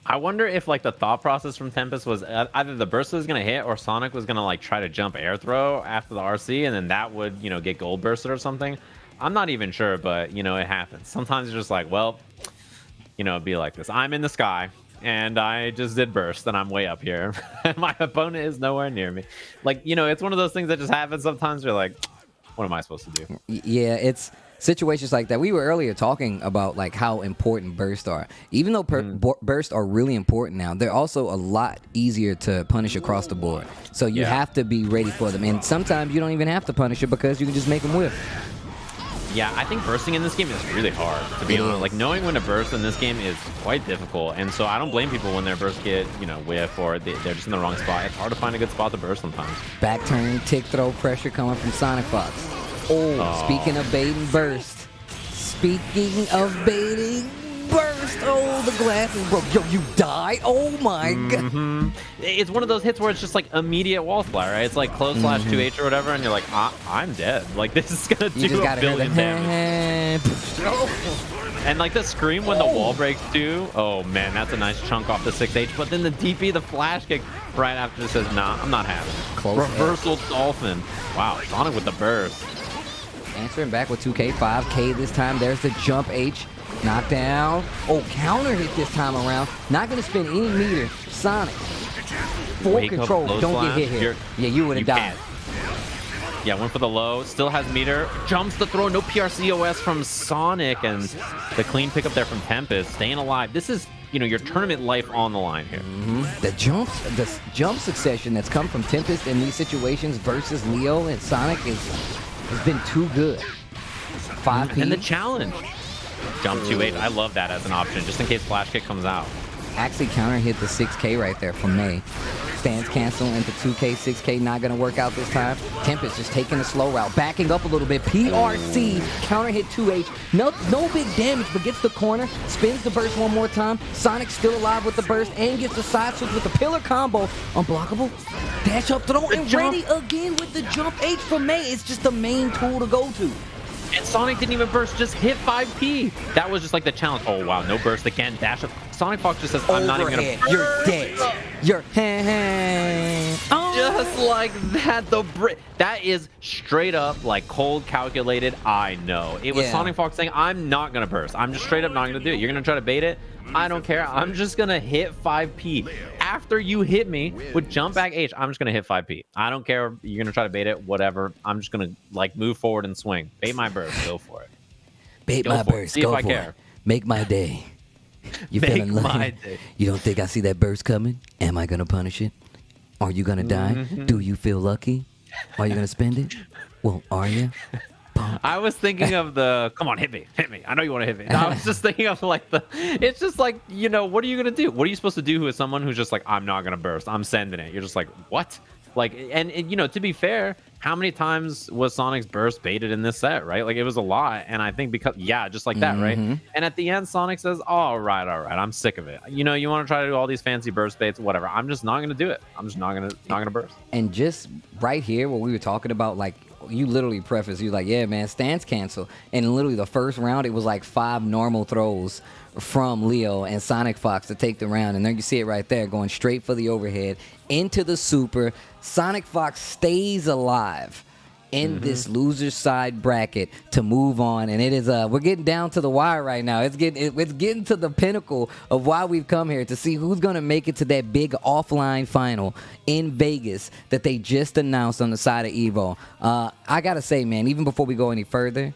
I wonder if like the thought process from Tempest was either the burst was going to hit or Sonic was going to like try to jump air throw after the RC, and then that would, you know, get gold bursted or something. I'm not even sure, but you know, it happens. Sometimes you're just like, well, you know, it'd be like this. I'm in the sky and I just did burst and I'm way up here. And my opponent is nowhere near me. Like, you know, it's one of those things that just happens. Sometimes you're like, what am I supposed to do? Yeah, it's situations like that. We were earlier talking about like how important bursts are. Even though bursts are really important now, they're also a lot easier to punish across the board. So you have to be ready for them. And sometimes you don't even have to punish it because you can just make them whiff. Yeah, I think bursting in this game is really hard, to be honest. Like, knowing when to burst in this game is quite difficult. And so I don't blame people when their bursts get, you know, whiff or they're just in the wrong spot. It's hard to find a good spot to burst sometimes. Back turn, tick throw pressure coming from Sonic Fox. Oh, speaking of baiting burst. Speaking of baiting burst. Oh, the glass is broke. Yo, you die? Oh my god. It's one of those hits where it's just like immediate wall fly, right? It's like close slash 2H or whatever, and you're like, I'm dead. Like, this is gonna do a billion damage. And like the scream when the wall breaks too. Oh man, that's a nice chunk off the 6H. But then the DP, the flash kick right after it says, nah, I'm not having it. Close Reversal Dolphin. Wow, Sonic with the burst. Answering back with 2K, 5K this time. There's the jump H. Knockdown. Oh, counter hit this time around. Not going to spend any meter. Sonic. Full Wake up, control. low Don't slash. get hit here. Yeah, you would have died. Yeah, went for the low. Still has meter. Jumps the throw. No PRCOS from Sonic. And the clean pickup there from Tempest. Staying alive. This is, you know, your tournament life on the line here. The jump succession that's come from Tempest in these situations versus Leo and Sonic has been too good. 5P. And the challenge. Jump 2-8. I love that as an option, just in case flash kick comes out. Actually counter hit the 6K right there from May. Stands cancel into 2K, 6K, not going to work out this time. Tempest just taking a slow route, backing up a little bit. PRC, counter hit 2H. No big damage, but gets the corner, spins the burst one more time. Sonic still alive with the burst and gets the side switch with the pillar combo. Unblockable. Dash up throw and ready again with the jump H from May. It's just the main tool to go to. And Sonic didn't even burst, just hit 5P. That was just like the challenge. Oh, wow, no burst again. Dash up. Sonic Fox just says, I'm not even going to burst. You're dead. You're just like that. That is straight up, like, cold calculated. I know. It was Sonic Fox saying, I'm not going to burst. I'm just straight up not going to do it. You're going to try to bait it? I don't care. I'm just going to hit 5P. After you hit me with jump back H, I'm just going to hit 5P. I don't care. You're going to try to bait it, whatever. I'm just going to, like, move forward and swing. Bait my burst. Go for it. Bait my burst. See Go if I for care. it. Make my day. You Make feeling lucky? my day. You don't think I see that burst coming? Am I going to punish it? Are you going to die? Do you feel lucky? Are you going to spend it? Well, are you? I was thinking of the, come on, hit me. I know you want to hit me. No, I was just thinking of like it's just like, you know, what are you going to do? What are you supposed to do with someone who's just like, I'm not going to burst. I'm sending it. You're just like, what? Like, and you know, to be fair, how many times was Sonic's burst baited in this set, right? Like, it was a lot. And I think because, just like that, right? And at the end, Sonic says, all right, I'm sick of it. You know, you want to try to do all these fancy burst baits, whatever. I'm just not going to do it. I'm just not going to burst. And just right here, what we were talking about, like, you literally preface, you like, yeah, man, stance cancel. And literally the first round, it was like 5 normal throws from Leo and Sonic Fox to take the round. And there you see it right there, going straight for the overhead into the super. Sonic Fox stays alive in this loser side bracket to move on, and it is we're getting down to the wire right now. It's getting to the pinnacle of why we've come here to see who's gonna make it to that big offline final in Vegas that they just announced on the side of EVO. I gotta say, man, even before we go any further,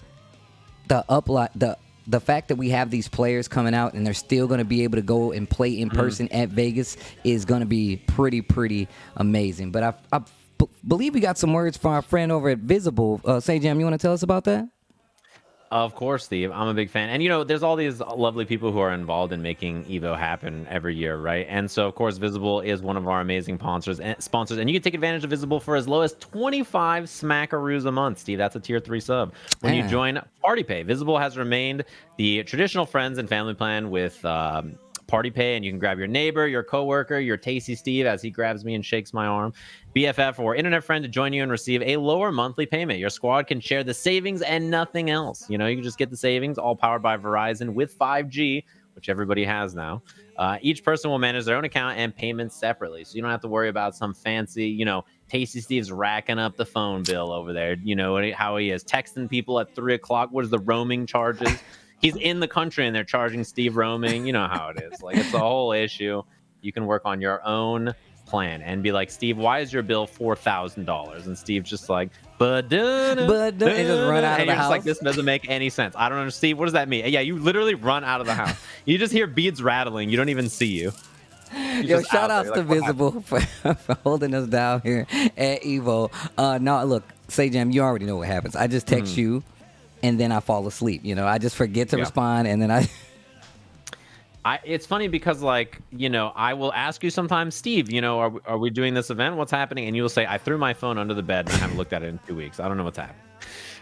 the fact that we have these players coming out and they're still going to be able to go and play in person at Vegas is going to be pretty amazing. But I believe we got some words from our friend over at Visible. Say, Jam, you want to tell us about that? Of course, Steve. I'm a big fan. And, there's all these lovely people who are involved in making EVO happen every year, right? And so, of course, Visible is one of our amazing sponsors. And you can take advantage of Visible for as low as 25 smackaroos a month, Steve. That's a tier 3 sub. When you join Party Pay, Visible has remained the traditional friends and family plan with Party Pay, and you can grab your neighbor, your coworker, your Tasty Steve as he grabs me and shakes my arm, BFF, or internet friend to join you and receive a lower monthly payment. Your squad can share the savings and nothing else. You can just get the savings, all powered by Verizon with 5G, which everybody has now. Each person will manage their own account and payments separately, so you don't have to worry about some fancy, Tasty Steve's racking up the phone bill over there. You know how he is texting people at 3 o'clock. What is the roaming charges? He's in the country and they're charging Steve roaming. You know how it is. Like, it's a whole issue. You can work on your own plan and be like, Steve, why is your bill $4,000? And Steve's just like, and just run out of the house. Like, this doesn't make any sense. I don't understand. Steve, what does that mean? Yeah, you literally run out of the house. You just hear beads rattling. You don't even see you. Yo, shout outs to Visible for holding us down here at EVO. No, look, Sajam, you already know what happens. I just text you, and then I fall asleep. I just forget to respond, and then it's funny because, I will ask you sometimes, Steve, are we doing this event? What's happening? And you will say, I threw my phone under the bed and I haven't looked at it in 2 weeks. I don't know what's happening.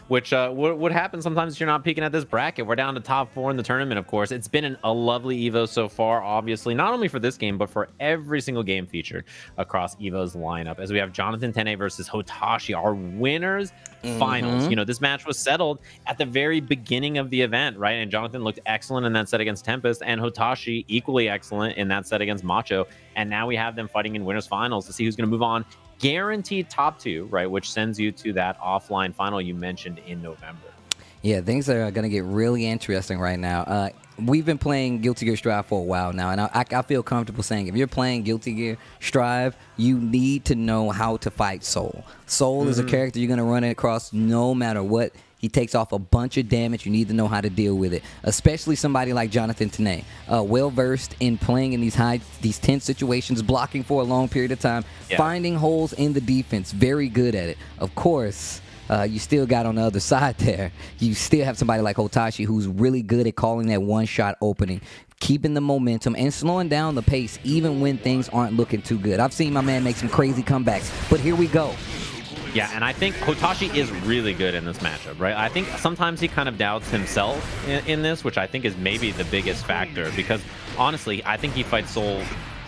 Which would happen sometimes if you're not peeking at this bracket. We're down to top 4 in the tournament, of course. It's been a lovely EVO so far, obviously, not only for this game, but for every single game featured across EVO's lineup. As we have Jonathan Tene versus Hotashi, our winners finals. This match was settled at the very beginning of the event, right? And Jonathan looked excellent in that set against Tempest, and Hotashi equally excellent in that set against Macho. And now we have them fighting in winners finals to see who's going to move on. Guaranteed top 2, right, which sends you to that offline final you mentioned in November. Yeah, things are going to get really interesting right now. We've been playing Guilty Gear Strive for a while now, and I feel comfortable saying if you're playing Guilty Gear Strive, you need to know how to fight Soul. Soul is a character you're going to run across no matter what. He takes off a bunch of damage. You need to know how to deal with it, especially somebody like Jonathan Tene, well-versed in playing in these tense situations, blocking for a long period of time, finding holes in the defense, very good at it. Of course, you still got on the other side there, you still have somebody like Hotashi who's really good at calling that one-shot opening, keeping the momentum and slowing down the pace even when things aren't looking too good. I've seen my man make some crazy comebacks, but here we go. Yeah, and I think Hotashi is really good in this matchup, right? I think sometimes he kind of doubts himself in this, which I think is maybe the biggest factor, because honestly, I think he fights Soul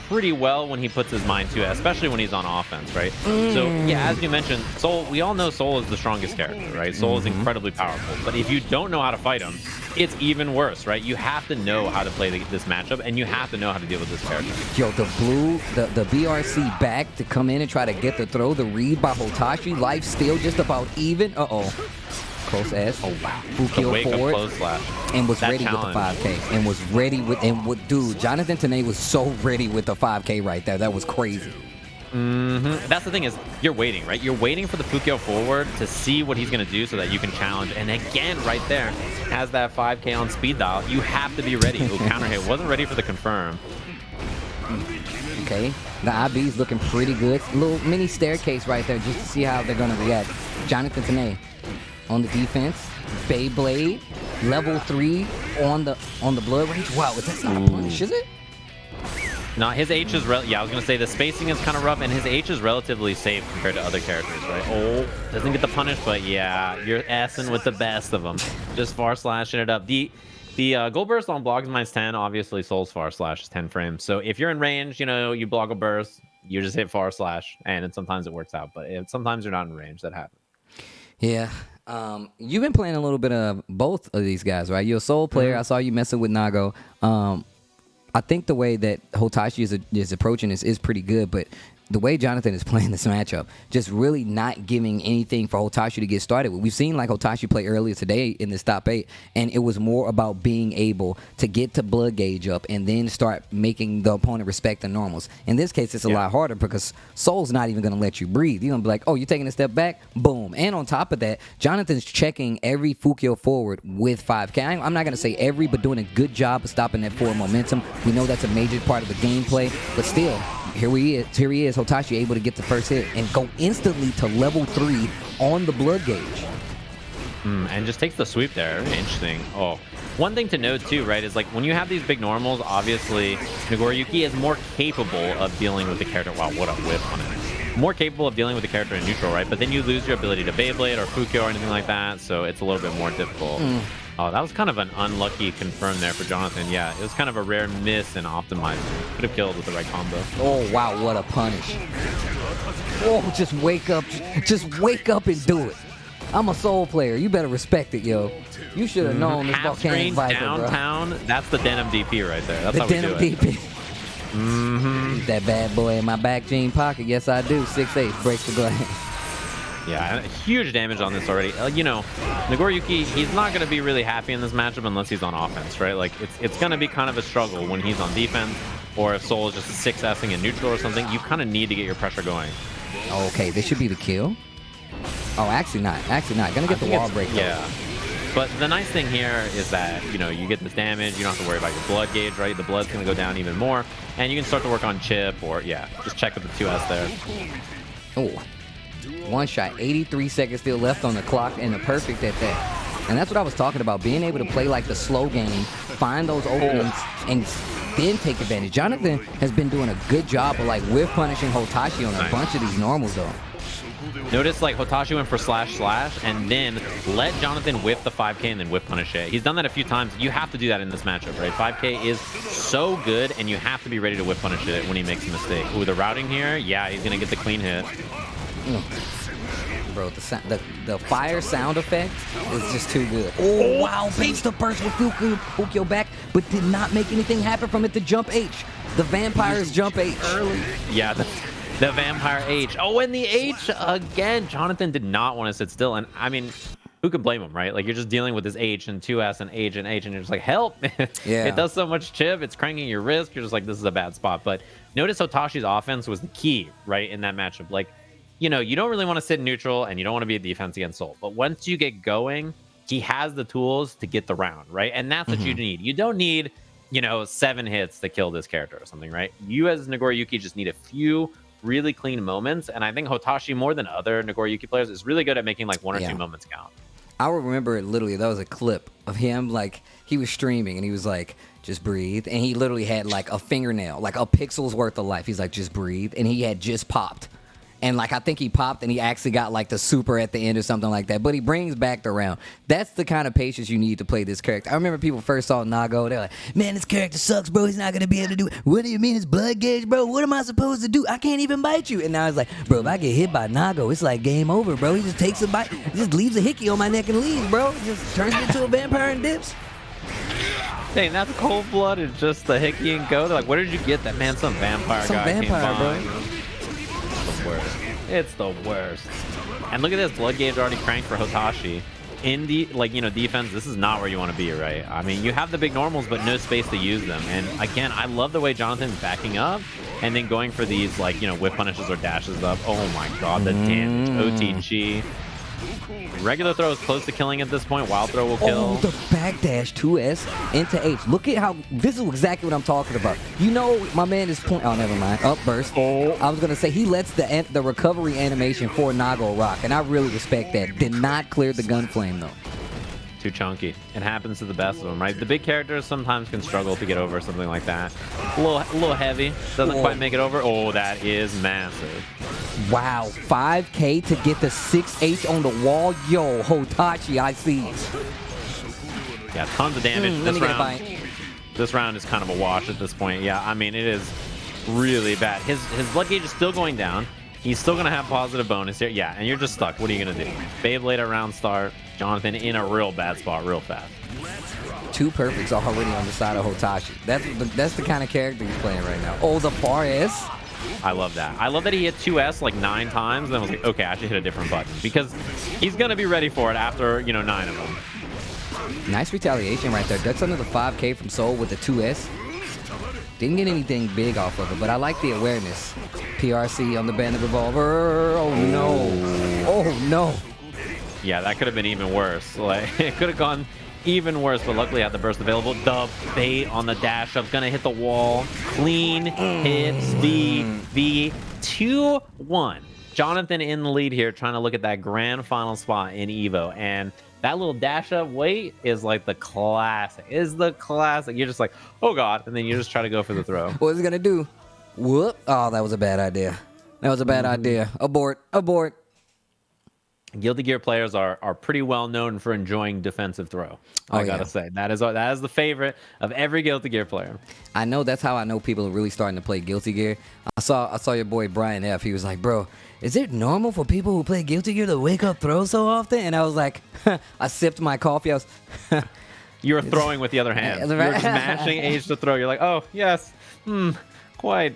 pretty well when he puts his mind to it, especially when he's on offense, right? So, yeah, as you mentioned, Soul, we all know Soul is the strongest character, right? Soul is incredibly powerful, but if you don't know how to fight him, it's even worse, right? You have to know how to play this matchup, and you have to know how to deal with this character. Yo, the BRC back to come in and try to get the throw, the read by Hotashi, life still just about even. Close S. Oh, wow. Fukio forward. Close slash. And was ready with the 5K. And was ready with, dude, Jonathan Tene was so ready with the 5K right there. That was crazy. That's the thing is, you're waiting, right? You're waiting for the Fukio forward to see what he's going to do so that you can challenge. And again, right there, has that 5K on speed dial. You have to be ready. Ooh, counter hit. Wasn't ready for the confirm. Okay, the IB's looking pretty good. Little mini staircase right there just to see how they're going to react. Jonathan Tene on the defense. Beyblade, level 3 on the blood rage. Wow, that's not a punish, is it? No, his H is I was gonna say the spacing is kind of rough, and his H is relatively safe compared to other characters, right? Oh, doesn't get the punish, but yeah, you're S-ing with the best of them, just far slashing it up. The gold burst on blocks -10, obviously Soul's far slash is 10 frames. So if you're in range, you block a burst, you just hit far slash, and then sometimes it works out. But sometimes you're not in range, that happens. Yeah. You've been playing a little bit of both of these guys, right? You're a Soul player. I saw you messing with Nago. I think the way that Hotashi is approaching this is pretty good, but the way Jonathan is playing this matchup, just really not giving anything for Hotashi to get started with. We've seen like Hotashi play earlier today in this top 8, and it was more about being able to get to blood gauge up and then start making the opponent respect the normals. In this case, it's a lot harder because Soul's not even going to let you breathe. You're going to be like, oh, you're taking a step back? Boom. And on top of that, Jonathan's checking every Fukio forward with 5K. I'm not going to say every, but doing a good job of stopping that forward momentum. We know that's a major part of the gameplay, but still, here he is, Hotashi able to get the first hit and go instantly to level 3 on the blood gauge. And just takes the sweep there. Very interesting. Oh, one thing to note too, right, is like when you have these big normals, obviously Nagoriyuki is more capable of dealing with the character. Wow, what a whip on it. More capable of dealing with the character in neutral, right? But then you lose your ability to Beyblade or Fukyo or anything like that, so it's a little bit more difficult. Oh, that was kind of an unlucky confirm there for Jonathan. Yeah, it was kind of a rare miss in optimizing. Could have killed with the right combo. Oh, wow, what a punish. Oh, just wake up. Just wake up and do it. I'm a Soul player. You better respect it, yo. You should have known this Half volcanic screen viper, downtown. bro. That's the denim DP right there. That's The how we denim do it. DP. That bad boy in my back jean pocket. Yes, I do. 6'8", breaks the glass. Yeah, huge damage on this already. You know, Nagoriyuki, he's not going to be really happy in this matchup unless he's on offense, right? Like, it's going to be kind of a struggle when he's on defense, or if Soul is just 6S'ing in neutral or something. You kind of need to get your pressure going. Okay, this should be the kill. Oh, actually not. Actually not. Gonna get the wall break, though. Yeah. But the nice thing here is that, you know, you get this damage. You don't have to worry about your blood gauge, right? The blood's going to go down even more. And you can start to work on chip or, yeah, just check with the 2S there. Oh. One shot, 83 seconds still left on the clock, and the perfect at that. And that's what I was talking about, being able to play like the slow game, find those openings, and then take advantage. Jonathan has been doing a good job of like whiff punishing Hotashi on a bunch of these normals though. Notice like Hotashi went for // and then let Jonathan whiff the 5K and then whiff punish it. He's done that a few times. You have to do that in this matchup, right? 5K is so good, and you have to be ready to whiff punish it when he makes a mistake. Ooh, the routing here, yeah, he's gonna get the clean hit. Bro, the fire sound effect is just too good. Oh, wow, base the burst with Fukyo back, but did not make anything happen from it to jump H. The vampires jump H. Early. Yeah, the vampire H. Oh, and the H again. Jonathan did not want to sit still, and I mean, who can blame him, right? Like, you're just dealing with this H and 2S and H and H, and you're just like, help. Yeah. It does so much chip. It's cranking your wrist. You're just like, this is a bad spot. But notice Hotashi's offense was the key, right, in that matchup. Like, you know, you don't really want to sit neutral, and you don't want to be a defense against Soul. But once you get going, he has the tools to get the round, right? And that's what you need. You don't need, you know, 7 hits to kill this character or something, right? You as Nagoriyuki just need a few really clean moments. And I think Hotashi, more than other Nagoriyuki players, is really good at making like 1 or 2 moments count. I remember it literally. That was a clip of him, like, he was streaming, and he was like, just breathe. And he literally had like a fingernail, like a pixel's worth of life. He's like, just breathe. And he had just popped. And like, I think he popped and he actually got like the super at the end or something like that. But he brings back the round. That's the kind of patience you need to play this character. I remember people first saw Nago. They're like, man, this character sucks, bro. He's not going to be able to do it. What do you mean his blood gauge, bro? What am I supposed to do? I can't even bite you. And now it's like, bro, if I get hit by Nago, it's like game over, bro. He just takes a bite. He just leaves a hickey on my neck and leaves, bro. He just turns me into a vampire and dips. Dang, that's cold-blooded. Just the hickey and go. They're like, where did you get that, man? Some vampire Some guy vampire, came by. bro. It's the worst. It's the worst. And look at this, blood gauge already cranked for Hotashi. In the, like, you know, defense, this is not where you want to be, right? I mean, you have the big normals, but no space to use them. And again, I love the way Jonathan's backing up and then going for these, like, you know, whip punishes or dashes up. Oh my god, the damage. OTG. Regular throw is close to killing at this point. Wild throw will kill. Oh, the backdash 2S into H. Look at how, this is exactly what I'm talking about. You know, my man is oh, never mind. Up burst. I was going to say, he lets the recovery animation for Nago rock, and I really respect that. Did not clear the gun flame, though. Too chunky. It happens to the best of them, right? The big characters sometimes can struggle to get over something like that. A little heavy. Doesn't quite make it over. Oh, that is massive. Wow, 5K to get the 6H on the wall. Yo, Hotashi, I see. Yeah, tons of damage. Let me get a bite. This round is kind of a wash at this point. Yeah, I mean, it is really bad. His blood gauge is still going down. He's still going to have positive bonus here. Yeah, and you're just stuck. What are you going to do? Beyblade at round start. Jonathan in a real bad spot real fast. 2 perfects already on the side of Hotashi. That's the kind of character he's playing right now. Oh, the far S. I love that. I love that he hit 2S like 9 times. And then was like, okay, I should hit a different button. Because he's going to be ready for it after, you know, 9 of them. Nice retaliation right there. That's under the 5K from Soul with the 2S. Didn't get anything big off of it, but I like the awareness. PRC on the Bandit Revolver. Oh, no. Oh, no. Yeah, that could have been even worse. Like, it could have gone even worse, but luckily I had the burst available. The bait on the dash up, gonna hit the wall. Clean hits, V 2-1. Jonathan in the lead here, trying to look at that grand final spot in EVO. And that little dash up wait is like the classic. You're just like, oh god, and then you just try to go for the throw. What is it gonna do? Whoop! Oh, that was a bad idea. That was a bad idea. Abort. Abort. Guilty Gear players are pretty well known for enjoying defensive throw. I gotta say that is the favorite of every Guilty Gear player. I know that's how I know people are really starting to play Guilty Gear. I saw your boy Brian F. He was like, bro, is it normal for people who play Guilty Gear to wake up throw so often? And I was like, I sipped my coffee. I was. You were throwing with the other hand. You were just mashing H to throw. You're like, oh yes, quite.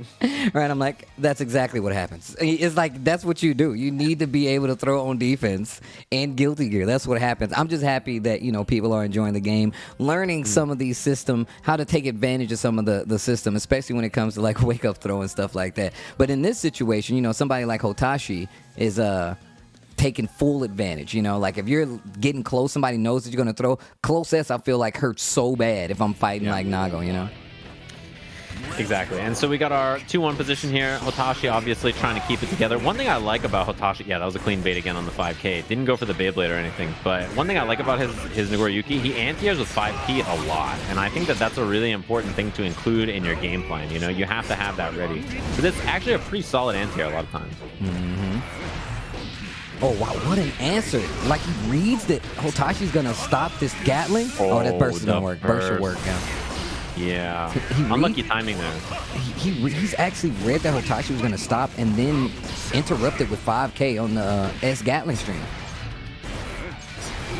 Right, I'm like, that's exactly what happens. It's like, that's what you do. You need to be able to throw on defense and Guilty Gear. That's what happens. I'm just happy that, people are enjoying the game, learning some of these system, how to take advantage of some of the system, especially when it comes to like wake up throw and stuff like that. But in this situation, somebody like Hotashi is taking full advantage. Like if you're getting close, somebody knows that you're going to throw. Close S, I feel like hurts so bad if I'm fighting like Nago, Exactly. And so we got our 2-1 position here. Hotashi obviously trying to keep it together. One thing I like about Hotashi, that was a clean bait again on the 5K. Didn't go for the Beyblade or anything, but one thing I like about his Nagoriyuki, he anti-airs with 5P a lot. And I think that that's a really important thing to include in your game plan. You have to have that ready. But it's actually a pretty solid anti-air a lot of times. Oh, wow, what an answer. Like, he reads that Hotashi's going to stop this Gatling. Oh, that burst didn't work. Burst should work, Yeah. Unlucky timing there. He's actually read that Hotashi was going to stop and then interrupted with 5K on the S Gatling stream.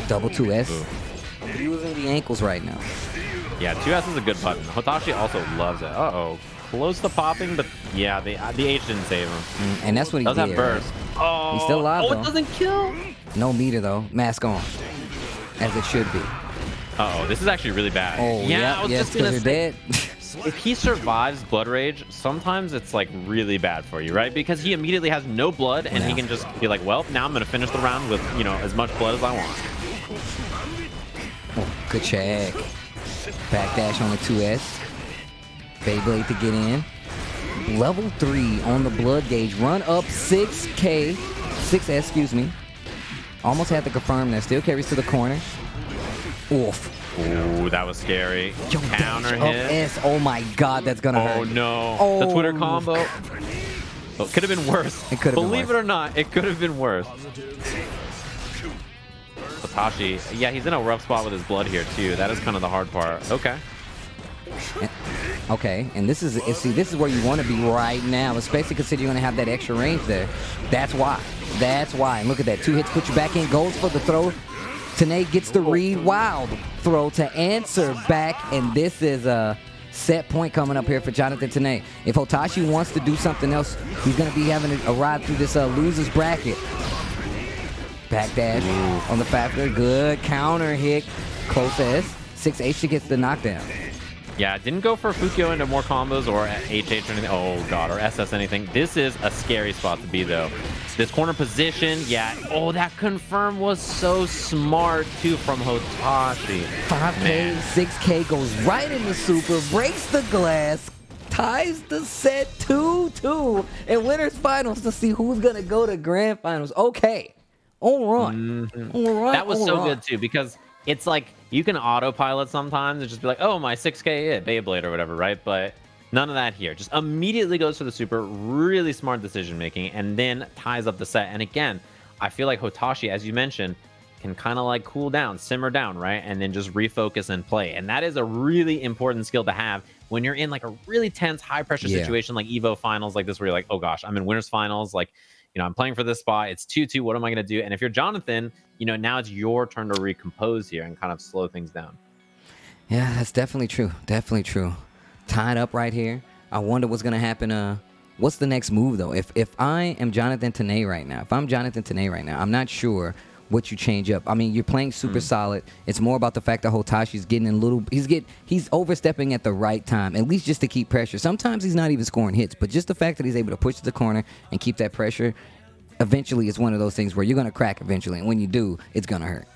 Double 2S. Using the ankles right now. Yeah, 2S is a good button. Hotashi also loves it. Uh-oh. Close to popping, but yeah, the H didn't save him. And that's what he does did. have burst. Oh, he's still alive, though. It doesn't kill. No meter, though. Mask on. As it should be. Uh-oh, this is actually really bad. Oh, yeah, I was just gonna say, dead. if he survives Blood Rage, sometimes it's like really bad for you, right? Because he immediately has no blood, and he can just be like, well, now I'm gonna finish the round with, as much blood as I want. Oh, good check. Backdash on the 2S. Beyblade to get in. Level 3 on the blood gauge. Run up 6K. 6S, excuse me. Almost had to confirm that. Still carries to the corner. Oof. Ooh, that was scary. Yo, counter hit. S. Oh my god, that's gonna hurt. Oh no. Oh. The Twitter combo. Oh, it could have been worse. It could have been Believe it or not, it could have been worse. Hotashi, yeah, he's in a rough spot with his blood here too. That is kind of the hard part. Okay. Okay, and this is where you want to be right now, especially considering you're going to have that extra range there. That's why. And look at that. 2 hits put you back in. Goes for the throw. Tanae gets the read wild throw to answer back, and this is a set point coming up here for Jonathan Tanae. If Hotashi wants to do something else, he's going to be having a ride through this loser's bracket. Backdash on the factor. Good counter hit. Close S. 6H gets the knockdown. Yeah, didn't go for Fukyo into more combos or HH or anything. Oh, God, or SS anything. This is a scary spot to be, though. This corner position, yeah. Oh, that confirm was so smart, too, from Hotashi. 5K, Man. 6K goes right in the super, breaks the glass, ties the set 2-2 in winners finals to see who's going to go to grand finals. Okay. All right. All right. That was so good, too, because it's like you can autopilot sometimes and just be like, oh, my 6K Beyblade or whatever, right? But none of that here. Just immediately goes for the super. Really smart decision making, and then ties up the set. And again, I feel like Hotashi, as you mentioned, can kind of like cool down, simmer down, right? And then just refocus and play. And that is a really important skill to have when you're in like a really tense, high pressure situation like EVO finals like this, where you're like, oh gosh, I'm in winners finals. Like, I'm playing for this spot. It's 2-2. What am I going to do? And if you're Jonathan, now it's your turn to recompose here and kind of slow things down. Yeah, that's definitely true. Definitely true. Tied up right here. I wonder what's going to happen. What's the next move, though? If I am Jonathan Tanae right now, I'm not sure what you change up. I mean, you're playing super solid. It's more about the fact that Hotashi's getting in he's overstepping at the right time, at least just to keep pressure. Sometimes he's not even scoring hits, but just the fact that he's able to push to the corner and keep that pressure, eventually it's one of those things where you're going to crack eventually, and when you do, it's going to hurt.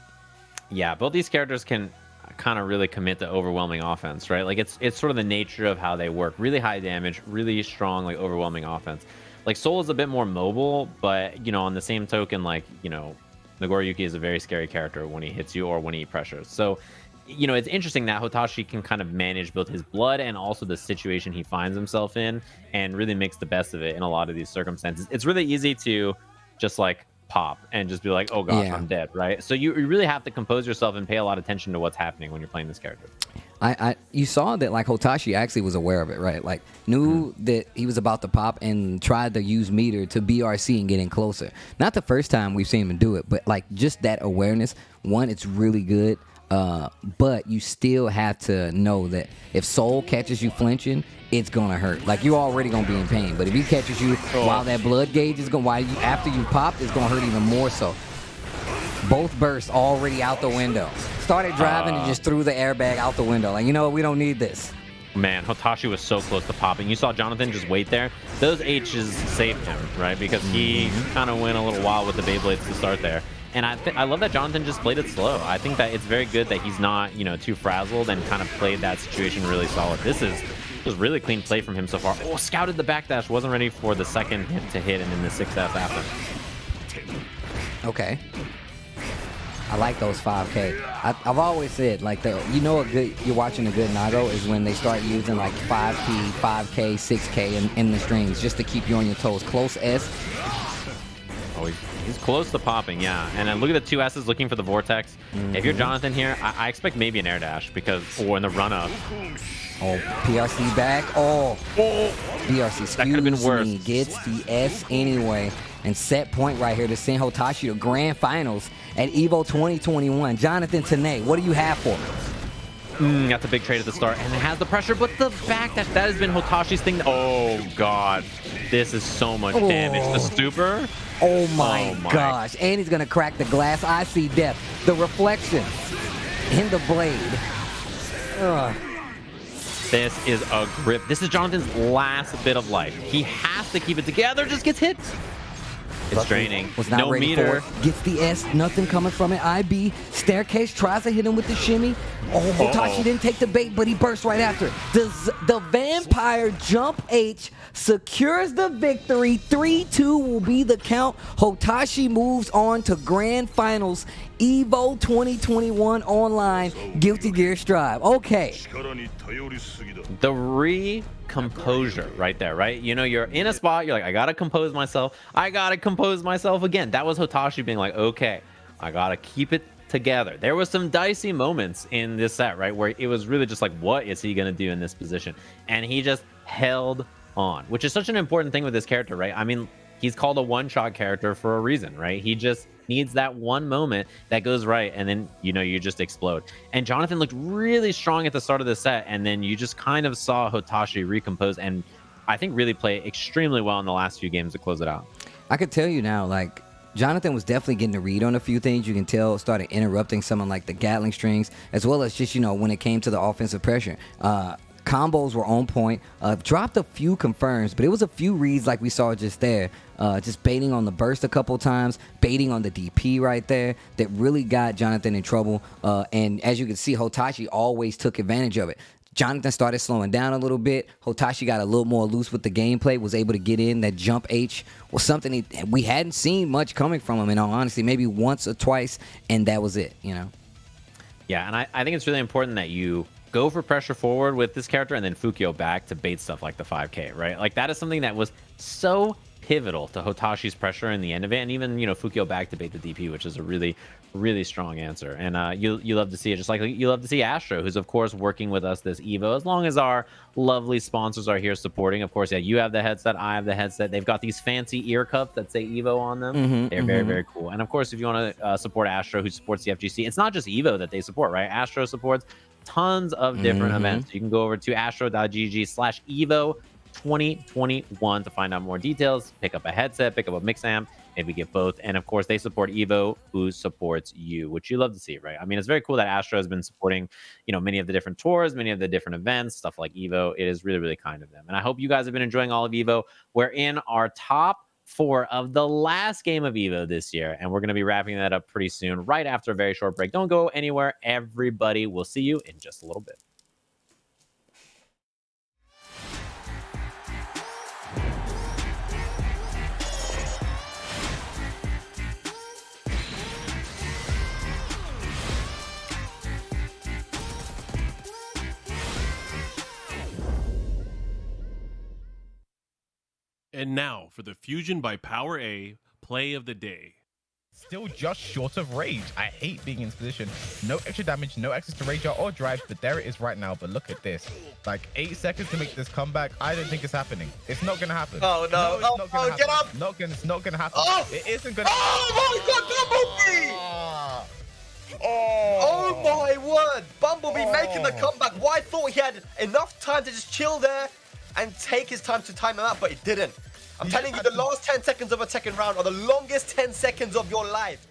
Yeah, both these characters can kind of really commit to overwhelming offense, right? Like it's sort of the nature of how they work. Really high damage, really strong, like overwhelming offense. Like Soul is a bit more mobile, but on the same token, like, Nagoriyuki is a very scary character when he hits you or when he pressures. So, you know, it's interesting that Hotashi can kind of manage both his blood and also the situation he finds himself in and really makes the best of it in a lot of these circumstances. It's really easy to just like pop and just be like, oh gosh, I'm dead, right? So you really have to compose yourself and pay a lot of attention to what's happening when you're playing this character. You saw that like Hotashi actually was aware of it, right? Like knew that he was about to pop and tried to use meter to BRC and get in closer. Not the first time we've seen him do it, but like just that awareness. One, it's really good. But you still have to know that if Soul catches you flinching, it's gonna hurt. Like you're already gonna be in pain, but if he catches you while that blood gauge is going, after you popped, it's gonna hurt even more so. Both bursts already out the window. Started driving and just threw the airbag out the window. Like, you know what? We don't need this. Man, Hotashi was so close to popping. You saw Jonathan just wait there. Those H's saved him, right? Because he kind of went a little wild with the Beyblades to start there. And I love that Jonathan just played it slow. I think that it's very good that he's not, you know, too frazzled and kind of played that situation really solid. This was really clean play from him so far. Oh, scouted the backdash. Wasn't ready for the second hit to hit and then the 6F after. Okay. I like those 5K. I've always said, like, you're watching a good Nago is when they start using like 5P, 5K, 6K in the strings just to keep you on your toes. Close S. Oh, he's close to popping, yeah. And then look at the two S's looking for the vortex. If you're Jonathan here, I expect maybe an air dash or in the run up. Oh, PRC back. Oh. PRC, excuse that could have been worse. Me, gets the S anyway. And set point right here to send Hotashi to grand finals at EVO 2021. Jonathan Tanay, what do you have for me? That's a big trade at the start, and it has the pressure, but the backdash, that has been Hotashi's thing. Oh, God. This is so much damage. The stupor. Oh, my gosh. And he's going to crack the glass. I see death. The reflection in the blade. Ugh. This is a grip. This is Jonathan's last bit of life. He has to keep it together. Just gets hit. It's draining. Was not ready for it. Gets the S. Nothing coming from it. IB. Staircase. Tries to hit him with the shimmy. Oh, Hotashi didn't take the bait, but he burst right after. The Vampire Jump H secures the victory. 3-2 will be the count. Hotashi moves on to grand finals. EVO 2021 online. Guilty Gear Strive. Okay. The recomposure right there, right? You know, you're in a spot, you're like, I gotta compose myself. I gotta compose myself again. That was Hotashi being like, okay, I gotta keep it together. There was some dicey moments in this set, right? Where it was really just like, what is he gonna do in this position? And he just held on, which is such an important thing with this character, right? I mean, he's called a one-shot character for a reason, right? He just needs that one moment that goes right, and then, you know, you just explode. And Jonathan looked really strong at the start of the set, and then you just kind of saw Hotashi recompose and I think really play extremely well in the last few games to close it out. I could tell you now, like, Jonathan was definitely getting a read on a few things. You can tell started interrupting someone like the Gatling strings, as well as just, you know, when it came to the offensive pressure. Combos were on point. Dropped a few confirms, but it was a few reads like we saw just there. Just baiting on the burst a couple times, baiting on the DP right there that really got Jonathan in trouble. And as you can see, Hotashi always took advantage of it. Jonathan started slowing down a little bit. Hotashi got a little more loose with the gameplay, was able to get in. That jump H was something we hadn't seen much coming from him, in all honesty. Maybe once or twice, and that was it, you know? Yeah, and I think it's really important that you go for pressure forward with this character and then Fukio back to bait stuff like the 5K, right? Like, that is something that was so pivotal to Hotashi's pressure in the end of it, and even, you know, Fukio back to bait the DP, which is a really, really strong answer. And you love to see it, just like you love to see Astro, who's of course working with us this EVO, as long as our lovely sponsors are here supporting. Of course, yeah, you have the headset, I have the headset. They've got these fancy ear cups that say EVO on them. They're very, very cool. And of course, if you want to support Astro, who supports the FGC, it's not just EVO that they support, right? Astro supports tons of different events. You can go over to astro.gg/EVO 2021 to find out more details, pick up a headset, pick up a mix amp, maybe get both. And of course, they support EVO, who supports you, which you love to see, right? I mean, it's very cool that Astro has been supporting, you know, many of the different tours, many of the different events, stuff like EVO. It is really, really kind of them. And I hope you guys have been enjoying all of EVO. We're in our top 4 of the last game of EVO this year, and we're going to be wrapping that up pretty soon, right after a very short break. Don't go anywhere, everybody. We'll see you in just a little bit. And now for the Fusion by Power A play of the day. Still just short of rage. I hate being in this position. No extra damage, no access to rage or drive, but there it is right now. But look at this. Like 8 seconds to make this comeback. I don't think it's happening. It's not gonna happen. Oh no! It's not gonna happen. Get up! It's not gonna happen. Oh! It isn't gonna. Oh my God, Bumblebee! Oh my word! Bumblebee making the comeback. Well, I thought he had enough time to just chill there and take his time to time him out, but he didn't. I'm telling you, the last 10 seconds of a second round are the longest 10 seconds of your life.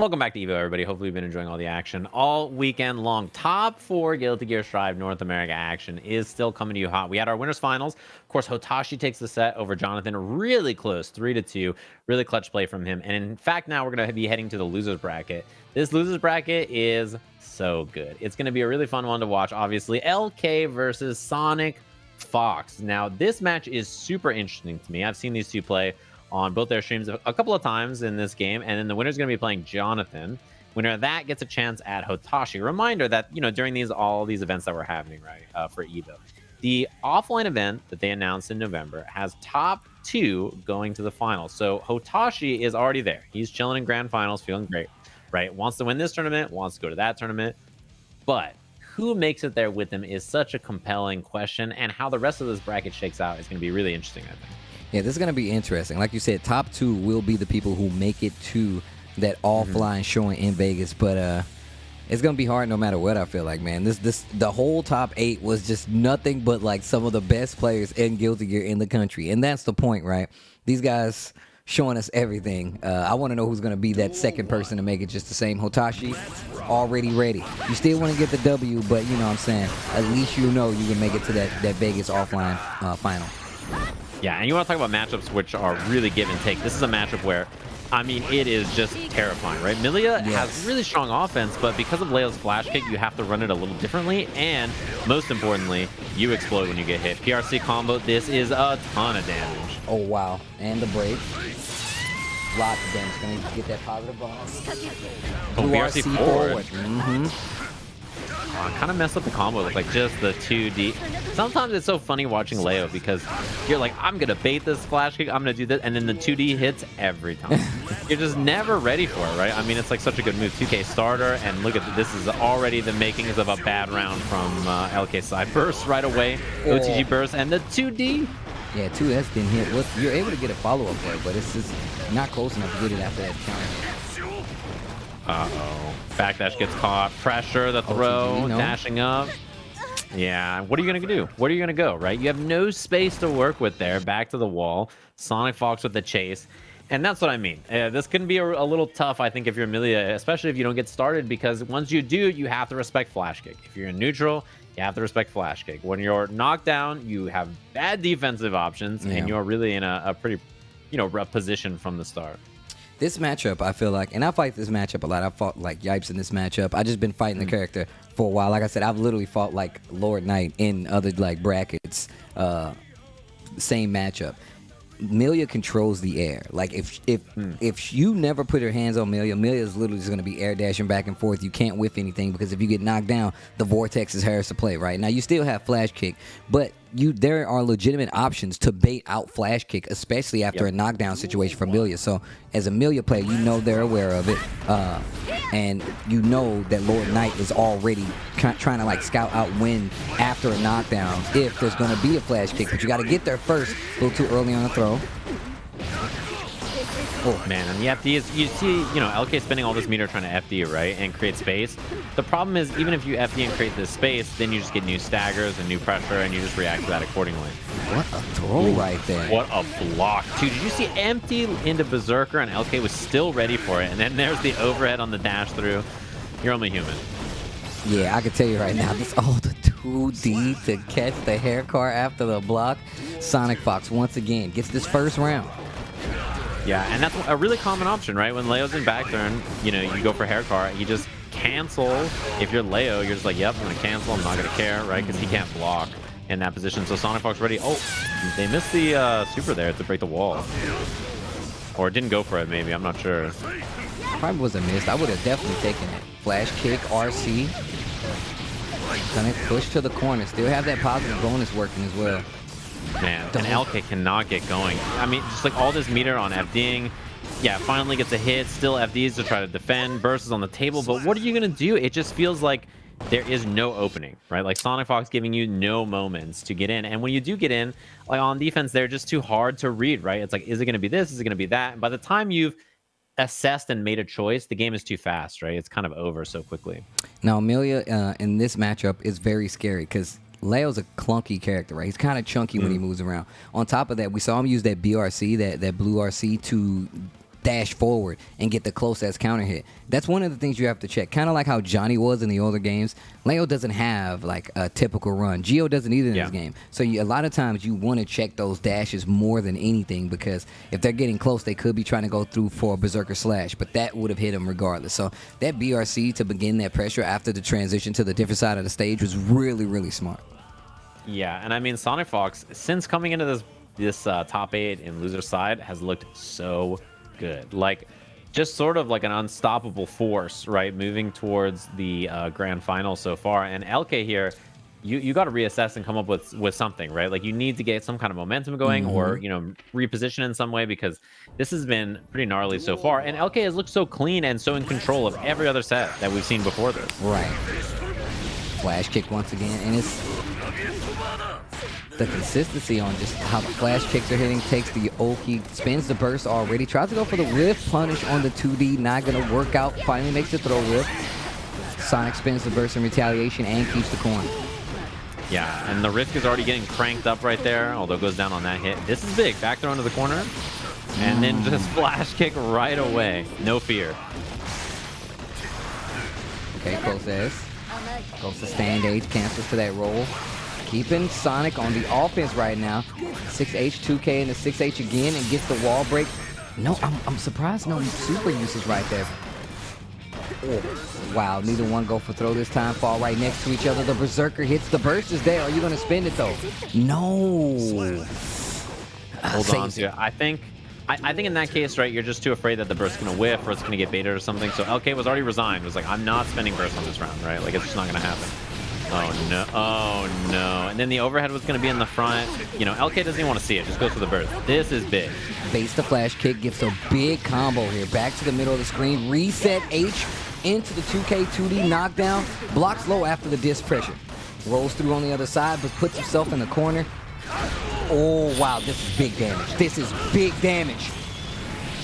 Welcome back to EVO, everybody. Hopefully you've been enjoying all the action all weekend long. Top 4 Guilty Gear Strive North America action is still coming to you hot. We had our winners finals. Of course, Hotashi takes the set over Jonathan. Really close, 3-2. Really clutch play from him. And in fact, now we're going to be heading to the losers bracket. This losers bracket is so good. It's going to be a really fun one to watch, obviously. LK versus Sonic Fox. Now, this match is super interesting to me. I've seen these two play on both their streams a couple of times in this game, and then the winner's going to be playing Jonathan. Winner of that gets a chance at Hotashi. Reminder that, you know, during all these events that we're having, right, for EVO, the offline event that they announced in November has top 2 going to the finals. So Hotashi is already there. He's chilling in grand finals, feeling great, right? Wants to win this tournament, wants to go to that tournament, but who makes it there with him is such a compelling question, and how the rest of this bracket shakes out is going to be really interesting, I think. Yeah, this is going to be interesting. Like you said, top 2 will be the people who make it to that offline showing in Vegas. But it's going to be hard no matter what, I feel like, man. The whole top 8 was just nothing but like some of the best players in Guilty Gear in the country. And that's the point, right? These guys showing us everything. I want to know who's going to be that second person to make it just the same. Hotashi, already ready. You still want to get the W, but you know what I'm saying, at least you know you can make it to that Vegas offline final. Yeah, and you want to talk about matchups which are really give and take. This is a matchup where, I mean, it is just terrifying, right? Milia has really strong offense, but because of Leo's flash kick, you have to run it a little differently, and most importantly, you explode when you get hit. PRC combo, this is a ton of damage. Oh, wow. And the break. Lots of damage. Gonna get that positive bonus. Oh, PRC forward. Mm-hmm. Kind of messed up the combo with like just the 2D. Sometimes it's so funny watching Leo because you're like, I'm gonna bait this flash kick, I'm gonna do this, and then the 2D hits every time. You're just never ready for it, right? I mean, it's like such a good move. 2K starter, and look at this is already the makings of a bad round from LK side. Burst right away, OTG burst, and the 2D. Yeah, 2S didn't hit. You're able to get a follow-up there, but it's just not close enough to get it after that counter. Uh-oh. Backdash gets caught. Pressure, the throw, dashing up. Yeah, what are you going to do? What are you going to go, right? You have no space to work with there. Back to the wall. Sonic Fox with the chase. And that's what I mean. This can be a little tough, I think, if you're Amelia, especially if you don't get started, because once you do, you have to respect flash kick. If you're in neutral, you have to respect flash kick. When you're knocked down, you have bad defensive options, and you're really in a pretty, rough position from the start. This matchup, I feel like, and I fight this matchup a lot. I fought like Yipes in this matchup. I just been fighting the character for a while. Like I said, I've literally fought like Lord Knight in other like brackets. Same matchup. Milia controls the air. Like if you never put your hands on Milia, Milia is literally just going to be air dashing back and forth. You can't whiff anything because if you get knocked down, the vortex is hers to play. Right now, you still have flash kick, but there are legitimate options to bait out flash kick, especially after a knockdown situation for Milia. So as a Milia player, you know they're aware of it, and you know that Lord Knight is already trying to like scout out when after a knockdown if there's going to be a flash kick, but you got to get there first. A little too early on the throw. Oh man, and the FD is, you see, LK spending all this meter trying to FD, right, and create space. The problem is, even if you FD and create this space, then you just get new staggers and new pressure, and you just react to that accordingly. What a throw right there. What a block, too. Did you see empty into Berserker, and LK was still ready for it, and then there's the overhead on the dash through. You're only human. Yeah, I can tell you right now, this all the 2D to catch the hair car after the block. Sonic Fox, once again, gets this first round. Yeah, and that's a really common option, right? When Leo's in back turn, you go for hair car, you just cancel. If you're Leo, you're just like, yep, I'm going to cancel. I'm not going to care, right? Because he can't block in that position. So Sonic Fox ready. Oh, they missed the super there to break the wall. Or didn't go for it, maybe. I'm not sure. Probably was a miss. I would have definitely taken it. Flash kick, RC. Gonna push to the corner. Still have that positive bonus working as well. Man, and LK cannot get going. I mean, just like all this meter on FDing. Yeah, finally gets a hit. Still FDs to try to defend. Burst is on the table. But what are you going to do? It just feels like there is no opening, right? Like Sonic Fox giving you no moments to get in. And when you do get in, like on defense, they're just too hard to read, right? It's like, is it going to be this? Is it going to be that? And by the time you've assessed and made a choice, the game is too fast, right? It's kind of over so quickly. Now, Amelia in this matchup is very scary because Leo's a clunky character, right? He's kind of chunky when he moves around. On top of that, we saw him use that BRC, that blue RC to dash forward and get the close-ass counter hit. That's one of the things you have to check. Kind of like how Johnny was in the older games. Leo doesn't have like a typical run. Gio doesn't either in this game. So a lot of times you want to check those dashes more than anything, because if they're getting close, they could be trying to go through for a Berserker Slash, but that would have hit him regardless. So that BRC to begin that pressure after the transition to the different side of the stage was really, really smart. Yeah, and I mean, Sonic Fox, since coming into this top 8 in loser side, has looked so good. Like, just sort of like an unstoppable force, right? Moving towards the grand final so far. And LK here, you got to reassess and come up with something, right? Like, you need to get some kind of momentum going, or, you know, reposition in some way, because this has been pretty gnarly so far. And LK has looked so clean and so in control of every other set that we've seen before this. Right. Flash kick once again, and it's the consistency on just how the flash kicks are hitting. Takes the Oki, spins the burst already, tries to go for the whiff punish on the 2D, not gonna work out. Finally makes the throw whiff. Sonic spins the burst in retaliation and keeps the corner. Yeah, and the Rift is already getting cranked up right there, although goes down on that hit. This is big. Back throw into the corner, and then just flash kick right away. No fear. Okay, close S. Goes to stand H, cancels to that roll. Keeping Sonic on the offense right now. 6H, 2K into 6H again, and gets the wall break. No, I'm surprised no super usage right there. Oh, wow, neither one go for throw this time. Fall right next to each other. The Berserker hits. The burst is there. Are you going to spend it, though? No. Hold on to it. I think in that case, right, you're just too afraid that the burst's going to whiff or it's going to get baited or something. So LK was already resigned. Was like, I'm not spending burst on this round, right? Like, it's just not going to happen. Oh, no. Oh, no. And then the overhead was going to be in the front. You know, LK doesn't even want to see it. Just goes for the burst. This is big. Base the flash kick. Gets a big combo here. Back to the middle of the screen. Reset H into the 2K 2D knockdown. Blocks low after the disc pressure. Rolls through on the other side, but puts himself in the corner. Oh, wow. This is big damage. This is big damage.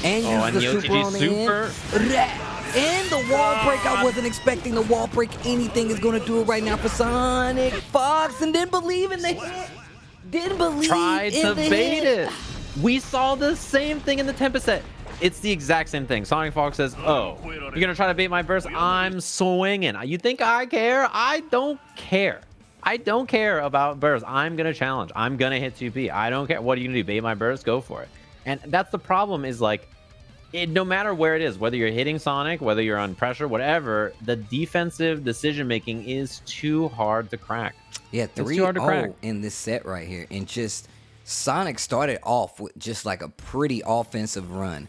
And use the super on the end. And the wall break. I wasn't expecting the wall break. Anything is going to do it right now for Sonic Fox. And didn't believe in the hit. Didn't believe Tried in to the bait hit. it. We saw the same thing in the Tempest set. It's the exact same thing. Sonic Fox says, oh, you're going to try to bait my burst? I'm swinging. You think I care? I don't care. I don't care about burst. I'm going to challenge. I'm going to hit 2P. I don't care. What are you going to do? Bait my burst? Go for it. And that's the problem, is like, no matter where it is, whether you're hitting Sonic, whether you're on pressure, whatever, the defensive decision-making is too hard to crack. Yeah, 3-0 in this set right here. And just Sonic started off with just like a pretty offensive run.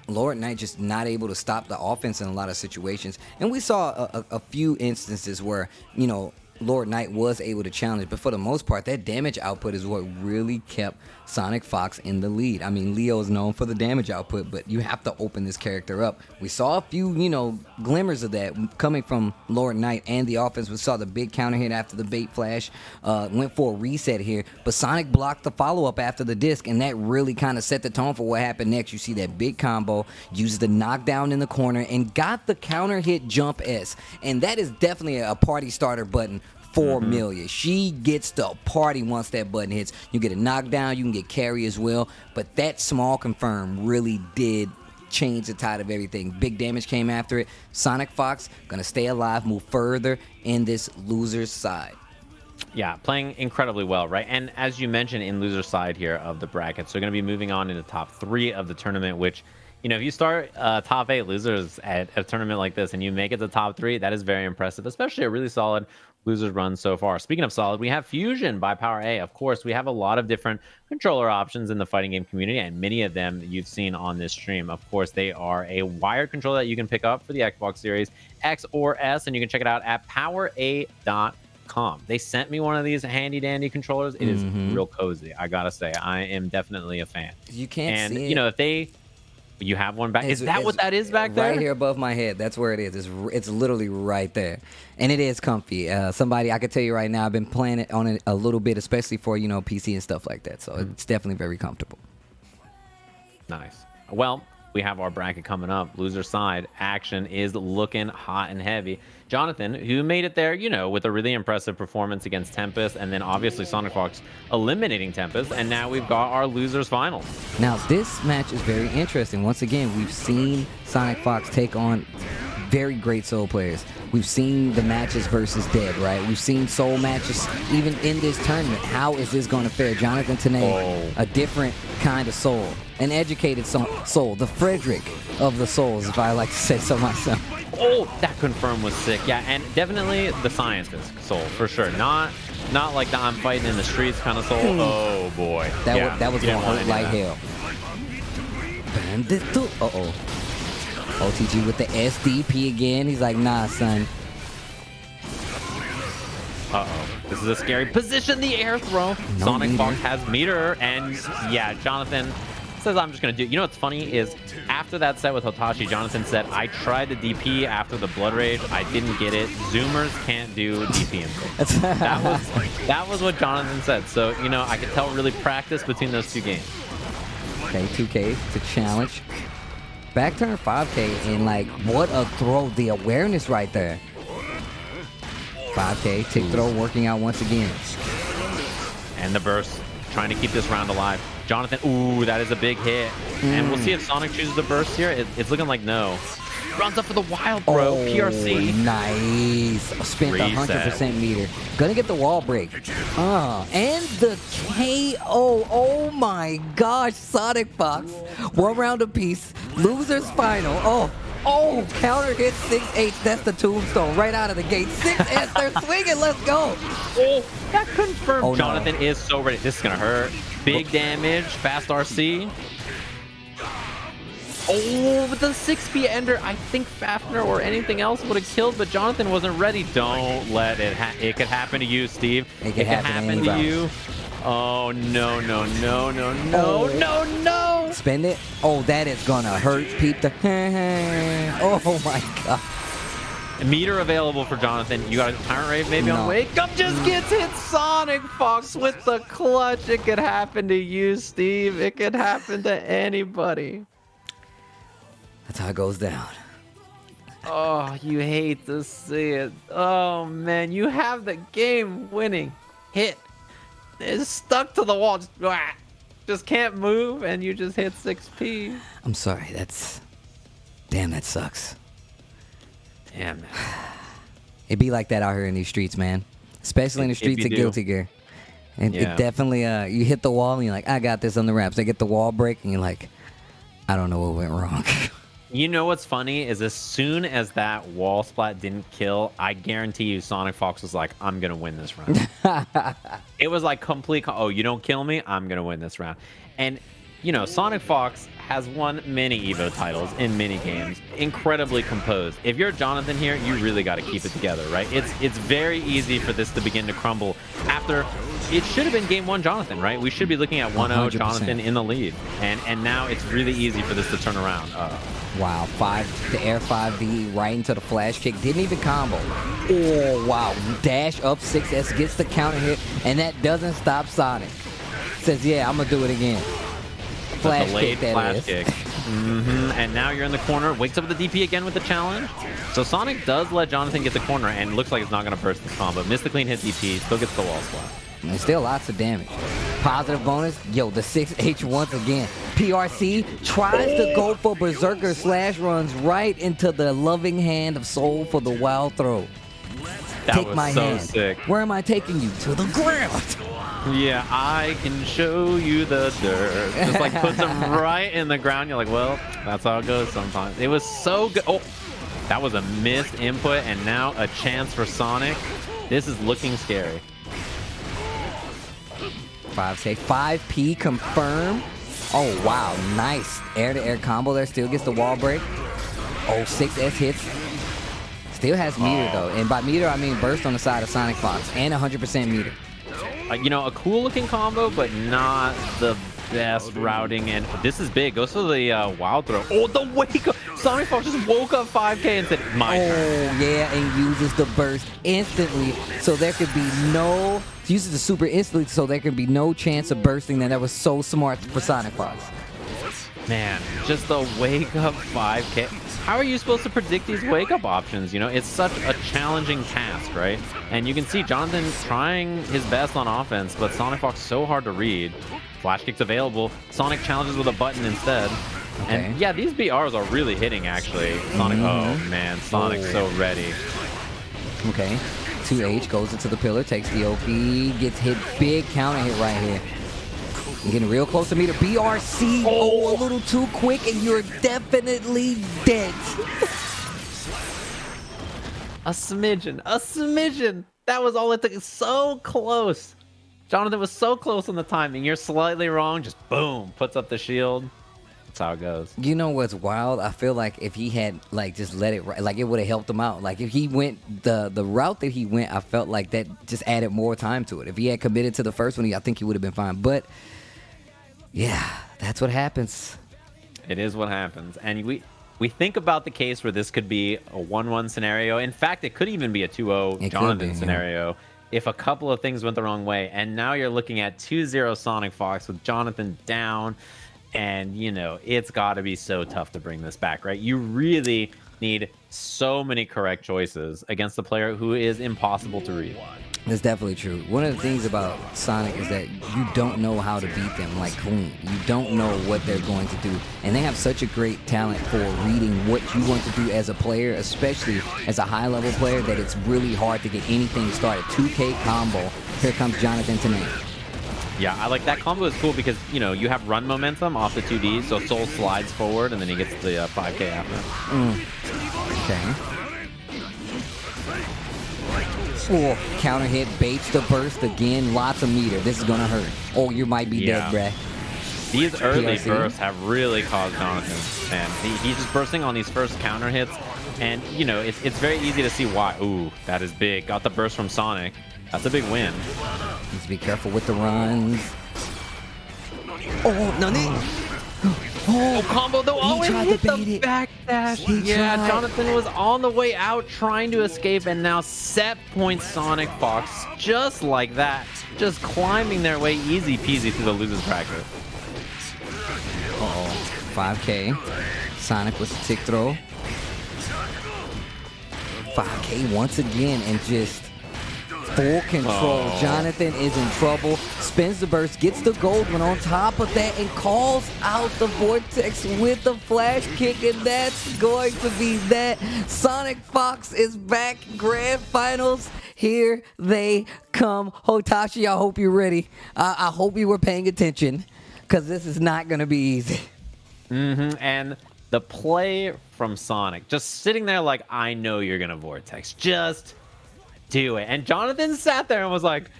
Lord Knight just not able to stop the offense in a lot of situations. And we saw a few instances where, you know, Lord Knight was able to challenge, but for the most part, that damage output is what really kept Sonic Fox in the lead. I mean, Leo is known for the damage output, but you have to open this character up. We saw a few, you know, glimmers of that coming from Lord Knight and the offense. We saw the big counter hit after the bait flash, went for a reset here, but Sonic blocked the follow-up after the disc, and that really kind of set the tone for what happened next. You see that big combo, uses the knockdown in the corner, and got the counter hit jump S, and that is definitely a party starter button for Amelia. She gets the party once that button hits. You get a knockdown, you can get carry as well, but that small confirm really did change the tide of everything. Big damage came after it. Sonic Fox gonna stay alive, move further in this loser's side. Yeah, playing incredibly well, right? And as you mentioned, in loser side here of the bracket, so going to be moving on into top 3 of the tournament, which, you know, if you start top 8 losers at a tournament like this and you make it to top 3, that is very impressive, especially a really solid losers run so far. Speaking of solid, we have Fusion by Power A. Of course, we have a lot of different controller options in the fighting game community, and many of them you've seen on this stream. Of course, they are a wired controller that you can pick up for the Xbox Series X or S, and you can check it out at powera.com. They sent me one of these handy dandy controllers. It is real cozy, I gotta say. I am definitely a fan. You can't and see it. You know, if they, you have one back. Is that what that is back there? Right here above my head. That's where it is. It's literally right there, and it is comfy. Somebody I could tell you right now, I've been playing it on it a little bit, especially for, you know, PC and stuff like that. So it's definitely very comfortable. Nice. Well, we have our bracket coming up. Loser side action is looking hot and heavy. Jonathan, who made it there, you know, with a really impressive performance against Tempest, and then obviously Sonic Fox eliminating Tempest, and now we've got our losers final. Now this match is very interesting. Once again, we've seen Sonic Fox take on very great Soul players. We've seen the matches versus Dead, right? We've seen Soul matches even in this tournament. How is this going to fare? Jonathan Tanay, a different kind of Soul, an educated Soul, the Frederick of the Souls, if I like to say so myself. Oh, that confirm was sick. Yeah, and definitely the scientist Soul, for sure. Not like the I'm fighting in the streets kind of Soul. Oh, boy. That was going to hurt like hell. Bandito. Uh-oh. OTG with the SDP again. He's like, nah, son. Uh-oh. This is a scary position. The air throw. No Sonic meter. Fox has meter. And yeah, Jonathan says, I'm just going to do... You know what's funny is after that set with Hotashi, Jonathan said, I tried the DP after the Blood Rage. I didn't get it. Zoomers can't do DP. That was what Jonathan said. So, you know, I could tell really practice between those two games. Okay, 2K to challenge. Back turn 5K, and like, what a throw. The awareness right there. 5K, tick throw working out once again. And the burst, trying to keep this round alive. Jonathan, ooh, that is a big hit. And we'll see if Sonic chooses the burst here. It's looking like no. Runs up for the wild, bro. PRC. Nice. Spent Reset. 100% meter. Gonna get the wall break. And the KO. Oh my gosh, Sonic Fox. 1 round apiece. Losers final. Oh, counter hit 6H. That's the tombstone right out of the gate. 6S, they're swinging. Let's go. Oh, that confirmed. Oh, no. Jonathan is so ready. This is going to hurt. Big damage. Fast RC. Oh, with the 6P Ender, I think Fafner or anything else would have killed, but Jonathan wasn't ready. Don't let it it could happen to you, Steve. It could happen to you. Oh, no. Spend it. Oh, that is gonna hurt. Peep the. Oh my god. Meter available for Jonathan. You got a Tyrant Rave maybe on Wake Up. Just gets hit. Sonic Fox with the clutch. It could happen to you, Steve. It could happen to anybody. That's how it goes down. Oh, you hate to see it. Oh, man. You have the game-winning hit. It's stuck to the wall. Just can't move, and you just hit 6P. I'm sorry. Damn, that sucks. Damn, man. It be like that out here in these streets, man. Especially in the streets of Guilty Gear. And it definitely, you hit the wall, and you're like, I got this on the wraps. They get the wall break, and you're like, I don't know what went wrong. You know what's funny is as soon as that wall splat didn't kill, I guarantee you Sonic Fox was like, I'm going to win this round. It was like complete, oh, you don't kill me? I'm going to win this round. And, you know, Sonic Fox has won many EVO titles in many games. Incredibly composed. If you're Jonathan here, you really got to keep it together, right? It's very easy for this to begin to crumble after... It should have been game 1 Jonathan, right? We should be looking at 1-0 Jonathan in the lead. And now it's really easy for this to turn around. Wow, the air 5D right into the flash kick. Didn't even combo. Oh, wow. Dash up 6S, gets the counter hit, and that doesn't stop Sonic. Says, yeah, I'm going to do it again. Flash kick, that is. Kick. And now you're in the corner. Wakes up with the DP again with the challenge. So Sonic does let Jonathan get the corner, and looks like it's not going to burst this combo. Missed the clean hit DP, still gets the wall splat. And still lots of damage. Positive bonus. Yo, the 6H once again. PRC tries to go for Berserker slash runs right into the loving hand of Soul for the wild throw. That was so sick. Where am I taking you? To the ground. Yeah, I can show you the dirt. Just like puts him right in the ground. You're like, well, that's how it goes sometimes. It was so good. Oh, that was a missed input, and now a chance for Sonic. This is looking scary. 5K, 5P confirm. Oh, wow, nice. Air-to-air combo there, still gets the wall break. Oh, 6S hits. Still has meter, though. And by meter, I mean burst on the side of Sonic Fox. And 100% meter. You know, a cool-looking combo, but not the best routing. And this is big. Goes for the wild throw. Oh, the wake up. Sonic Fox just woke up 5K and said, my turn. Oh, yeah, and uses the burst instantly. So there could be no... Uses the super instantly, so there can be no chance of bursting. That was so smart for Sonic Fox. Man, just the wake up 5K. How are you supposed to predict these wake up options? You know, it's such a challenging task, right? And you can see Jonathan trying his best on offense, but Sonic Fox so hard to read. Flash kicks available. Sonic challenges with a button instead. Okay. And yeah, these BRs are really hitting actually. Sonic, oh man, Sonic's so ready. Okay. 2H goes into the pillar, takes the Oki, gets hit, big counter hit right here. Getting real close to meter. BRC, oh, a little too quick, and you're definitely dead. A smidgen. That was all it took. So close. Jonathan was so close on the timing. You're slightly wrong. Just boom, puts up the shield. That's how it goes. You know what's wild? I feel like if he had like just let it, like it would have helped him out. Like if he went the route that he went, I felt like that just added more time to it. If he had committed to the first one, I think he would have been fine. But yeah, that's what happens. It is what happens. And we think about the case where this could be a 1-1 scenario. In fact, it could even be a 2-0 Jonathan scenario if a couple of things went the wrong way. And now you're looking at 2-0 Sonic Fox with Jonathan down. And, you know, it's got to be so tough to bring this back, right? You really need so many correct choices against a player who is impossible to read. That's definitely true. One of the things about Sonic is that you don't know how to beat them like clean. You don't know what they're going to do. And they have such a great talent for reading what you want to do as a player, especially as a high-level player, that it's really hard to get anything started. 2K combo. Here comes Jonathan Tanay. Yeah, I like that combo is cool because, you know, you have run momentum off the 2D, so Soul slides forward and then he gets the 5K after. Okay. Oh, counter hit, baits the burst again, lots of meter. This is gonna hurt. Oh, you might be dead, bruh. These early PRC. bursts have really caused Jonathan. And he's just bursting on these first counter hits. And, you know, it's very easy to see why. Ooh, that is big. Got the burst from Sonic. That's a big win. Needs to be careful with the runs. Oh, Nani! Oh, combo though. Oh, tried hit to the bait it. backdash. Yeah, tried. Jonathan was on the way out trying to escape, and now set point Sonic Fox just like that. Just climbing their way easy peasy through the losers bracket. Uh-oh. 5K. Sonic with the tick throw. 5K once again, and just full control. Jonathan is in trouble. Spins the burst, gets the gold one on top of that, and calls out the vortex with the flash kick, and that's going to be that. Sonic Fox is back. Grand finals. Here they come. Hotashi, I hope you're ready. I hope you were paying attention, because this is not going to be easy. And the play from Sonic, just sitting there like, I know you're going to vortex. Just do it. And Jonathan sat there and was like,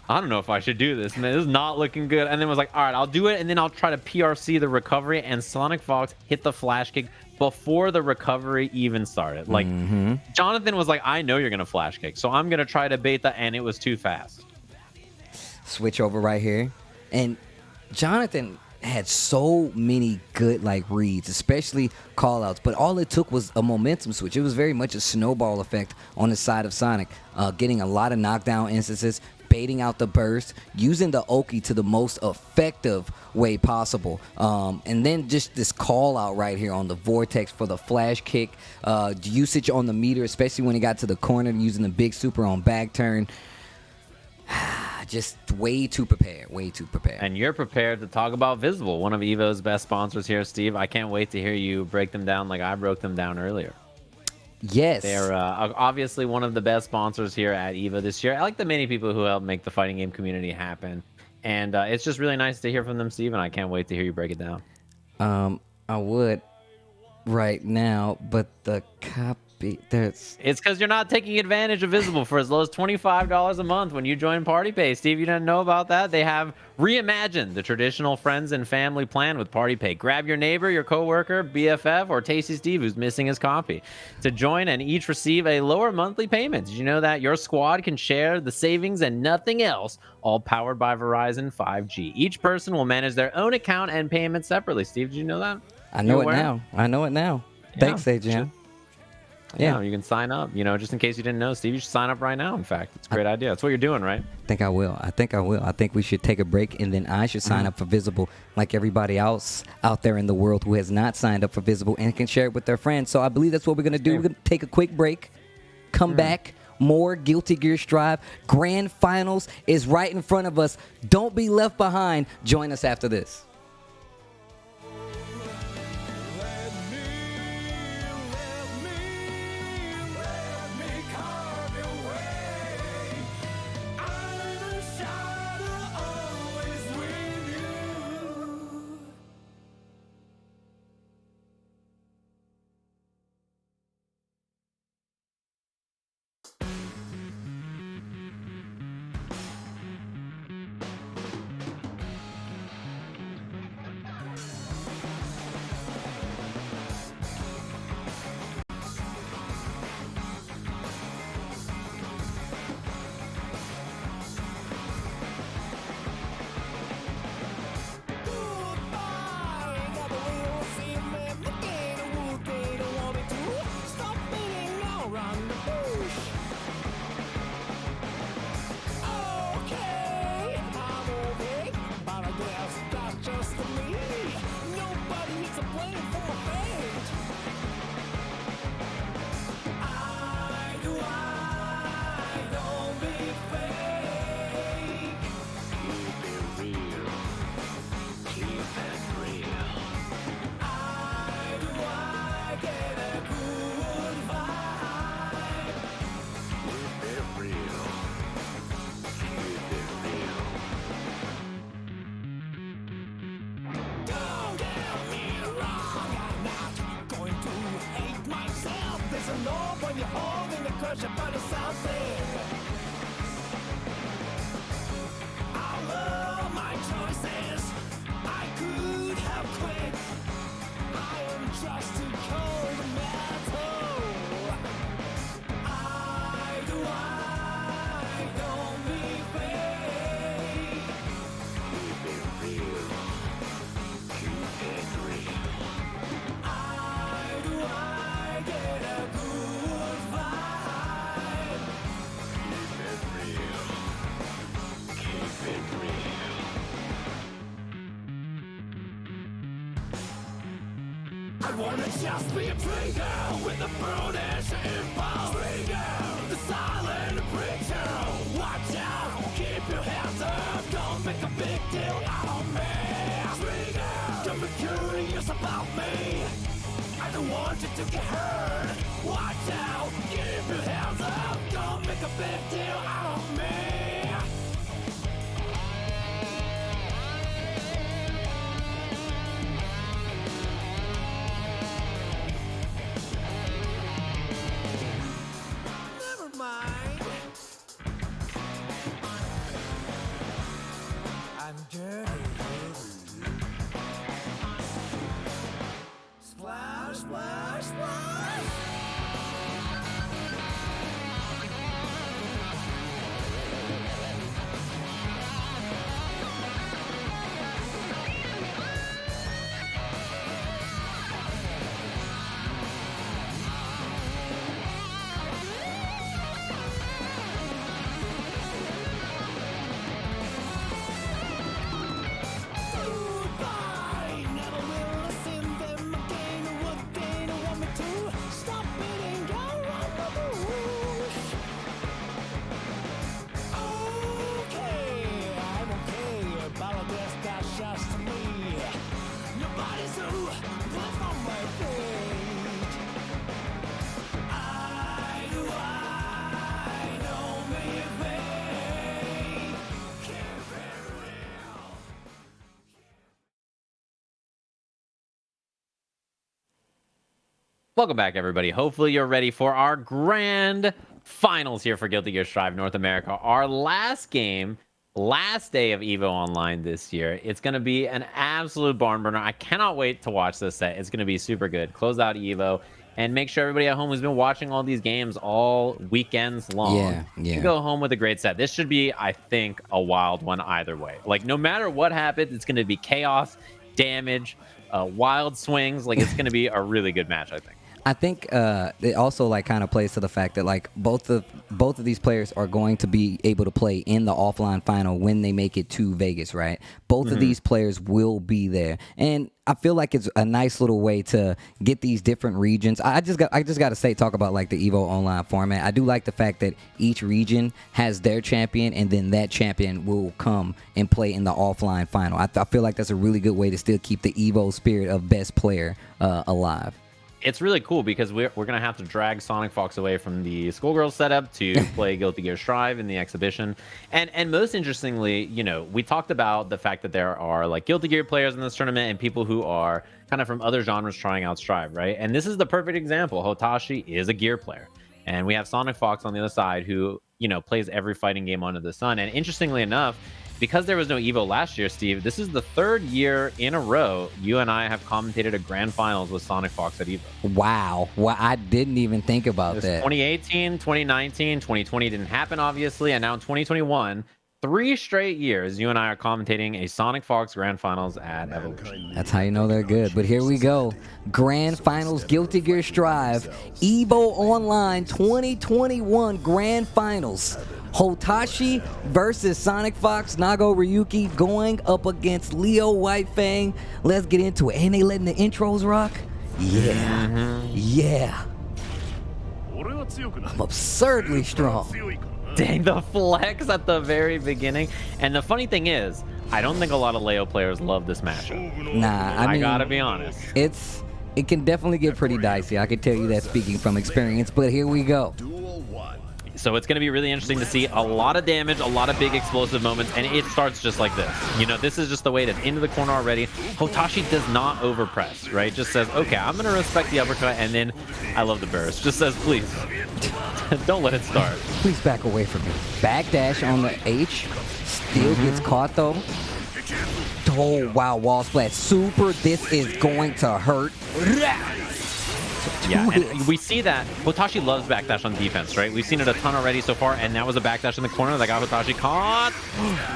I don't know if I should do this, man. This is not looking good. And then was like, all right, I'll do it. And then I'll try to PRC the recovery. And Sonic Fox hit the flash kick before the recovery even started. Like, Jonathan was like, I know you're going to flash kick, so I'm going to try to bait that. And it was too fast. Switch over right here. And Jonathan had so many good reads, especially call outs, but all it took was a momentum switch. It was very much a snowball effect on the side of Sonic, getting a lot of knockdown instances, baiting out the burst, using the Oki to the most effective way possible, and then just this call out right here on the vortex for the flash kick, usage on the meter, especially when he got to the corner, using the big super on back turn. Just way too prepared. And you're prepared to talk about Visible, one of EVO's best sponsors here, Steve. I can't wait to hear you break them down like I broke them down earlier. Yes. They're obviously one of the best sponsors here at EVO this year. I like the many people who help make the fighting game community happen. And it's just really nice to hear from them, Steve, and I can't wait to hear you break it down. I would right now, but the copy... It's because you're not taking advantage of Visible for as low as $25 a month when you join Party Pay. Steve, you didn't know about that? They have reimagined the traditional friends and family plan with Party Pay. Grab your neighbor, your coworker, BFF, or Tasty Steve who's missing his copy to join and each receive a lower monthly payment. Did you know that your squad can share the savings and nothing else, all powered by Verizon 5G? Each person will manage their own account and payment separately. Steve, did you know that? I know it now. I know it now. Yeah. Thanks, Adrian. Yeah, you can sign up. Just in case you didn't know, Steve, you should sign up right now. In fact, it's a great idea. That's what you're doing, right? I think I will. I think we should take a break, and then I should sign up for Visible like everybody else out there in the world who has not signed up for Visible and can share it with their friends. So I believe that's what we're going to do. We're going to take a quick break, come back. More Guilty Gear Strive. Grand Finals is right in front of us. Don't be left behind. Join us after this. I wanna just be a trigger with a brutish impulse. Trigger, the silent preacher. Watch out, keep your hands up. Don't make a big deal out of me. Trigger, don't be curious about me. I don't want you to get hurt. Watch out, keep your hands up. Don't make a big deal out of me. I'm dirty. Splash, splash, splash! Welcome back, everybody. Hopefully you're ready for our grand finals here for Guilty Gear Strive North America. Our last game, last day of EVO Online this year. It's going to be an absolute barn burner. I cannot wait to watch this set. It's going to be super good. Close out EVO and make sure everybody at home who's been watching all these games all weekends long can go home with a great set. This should be, I think, a wild one either way. Like, no matter what happens, it's going to be chaos, damage, wild swings. Like, it's going to be a really good match, I think. I think it also like kind of plays to the fact that like both of these players are going to be able to play in the offline final when they make it to Vegas, right? Both of these players will be there, and I feel like it's a nice little way to get these different regions. I just got to talk about like the EVO Online format. I do like the fact that each region has their champion, and then that champion will come and play in the offline final. I feel like that's a really good way to still keep the EVO spirit of best player alive. It's really cool because we're going to have to drag Sonic Fox away from the Skullgirls setup to play Guilty Gear Strive in the exhibition. And most interestingly, you know, we talked about the fact that there are like Guilty Gear players in this tournament and people who are kind of from other genres trying out Strive, right? And this is the perfect example. Hotashi is a Gear player. And we have Sonic Fox on the other side who, you know, plays every fighting game under the sun. And interestingly enough, because there was no EVO last year, Steve, this is the third year in a row you and I have commentated a grand finals with Sonic Fox at EVO. Wow. Well, I didn't even think about that. 2018, 2019, 2020 didn't happen, obviously, and now in 2021, 3 straight years, you and I are commentating a Sonic Fox grand finals at Evolution. That's how you know they're good. But here we go. Grand Finals Guilty Gear Strive EVO Online 2021 Grand Finals. Hotashi versus Sonic Fox, Nago Ryuki going up against Leo Whitefang. Let's get into it. And they letting the intros rock? Yeah. Yeah. I'm absurdly strong. Dang, the flex at the very beginning. And the funny thing is, I don't think a lot of Leo players love this matchup. Nah, I mean, gotta be honest. It can definitely get pretty dicey. I can tell you that speaking from experience, but here we go. So it's going to be really interesting to see a lot of damage, a lot of big explosive moments, and it starts just like this. You know, this is just the way that's into the corner already. Hotashi does not overpress, right? Just says, okay, I'm going to respect the uppercut, and then I love the burst. Just says, please, don't let it start. Please back away from me. Backdash on the H. Still gets caught, though. Oh, wow, wall splash. Super, this is going to hurt. Yeah, and we see that Hotashi loves backdash on defense, right? We've seen it a ton already so far, and that was a backdash in the corner that got Hotashi caught.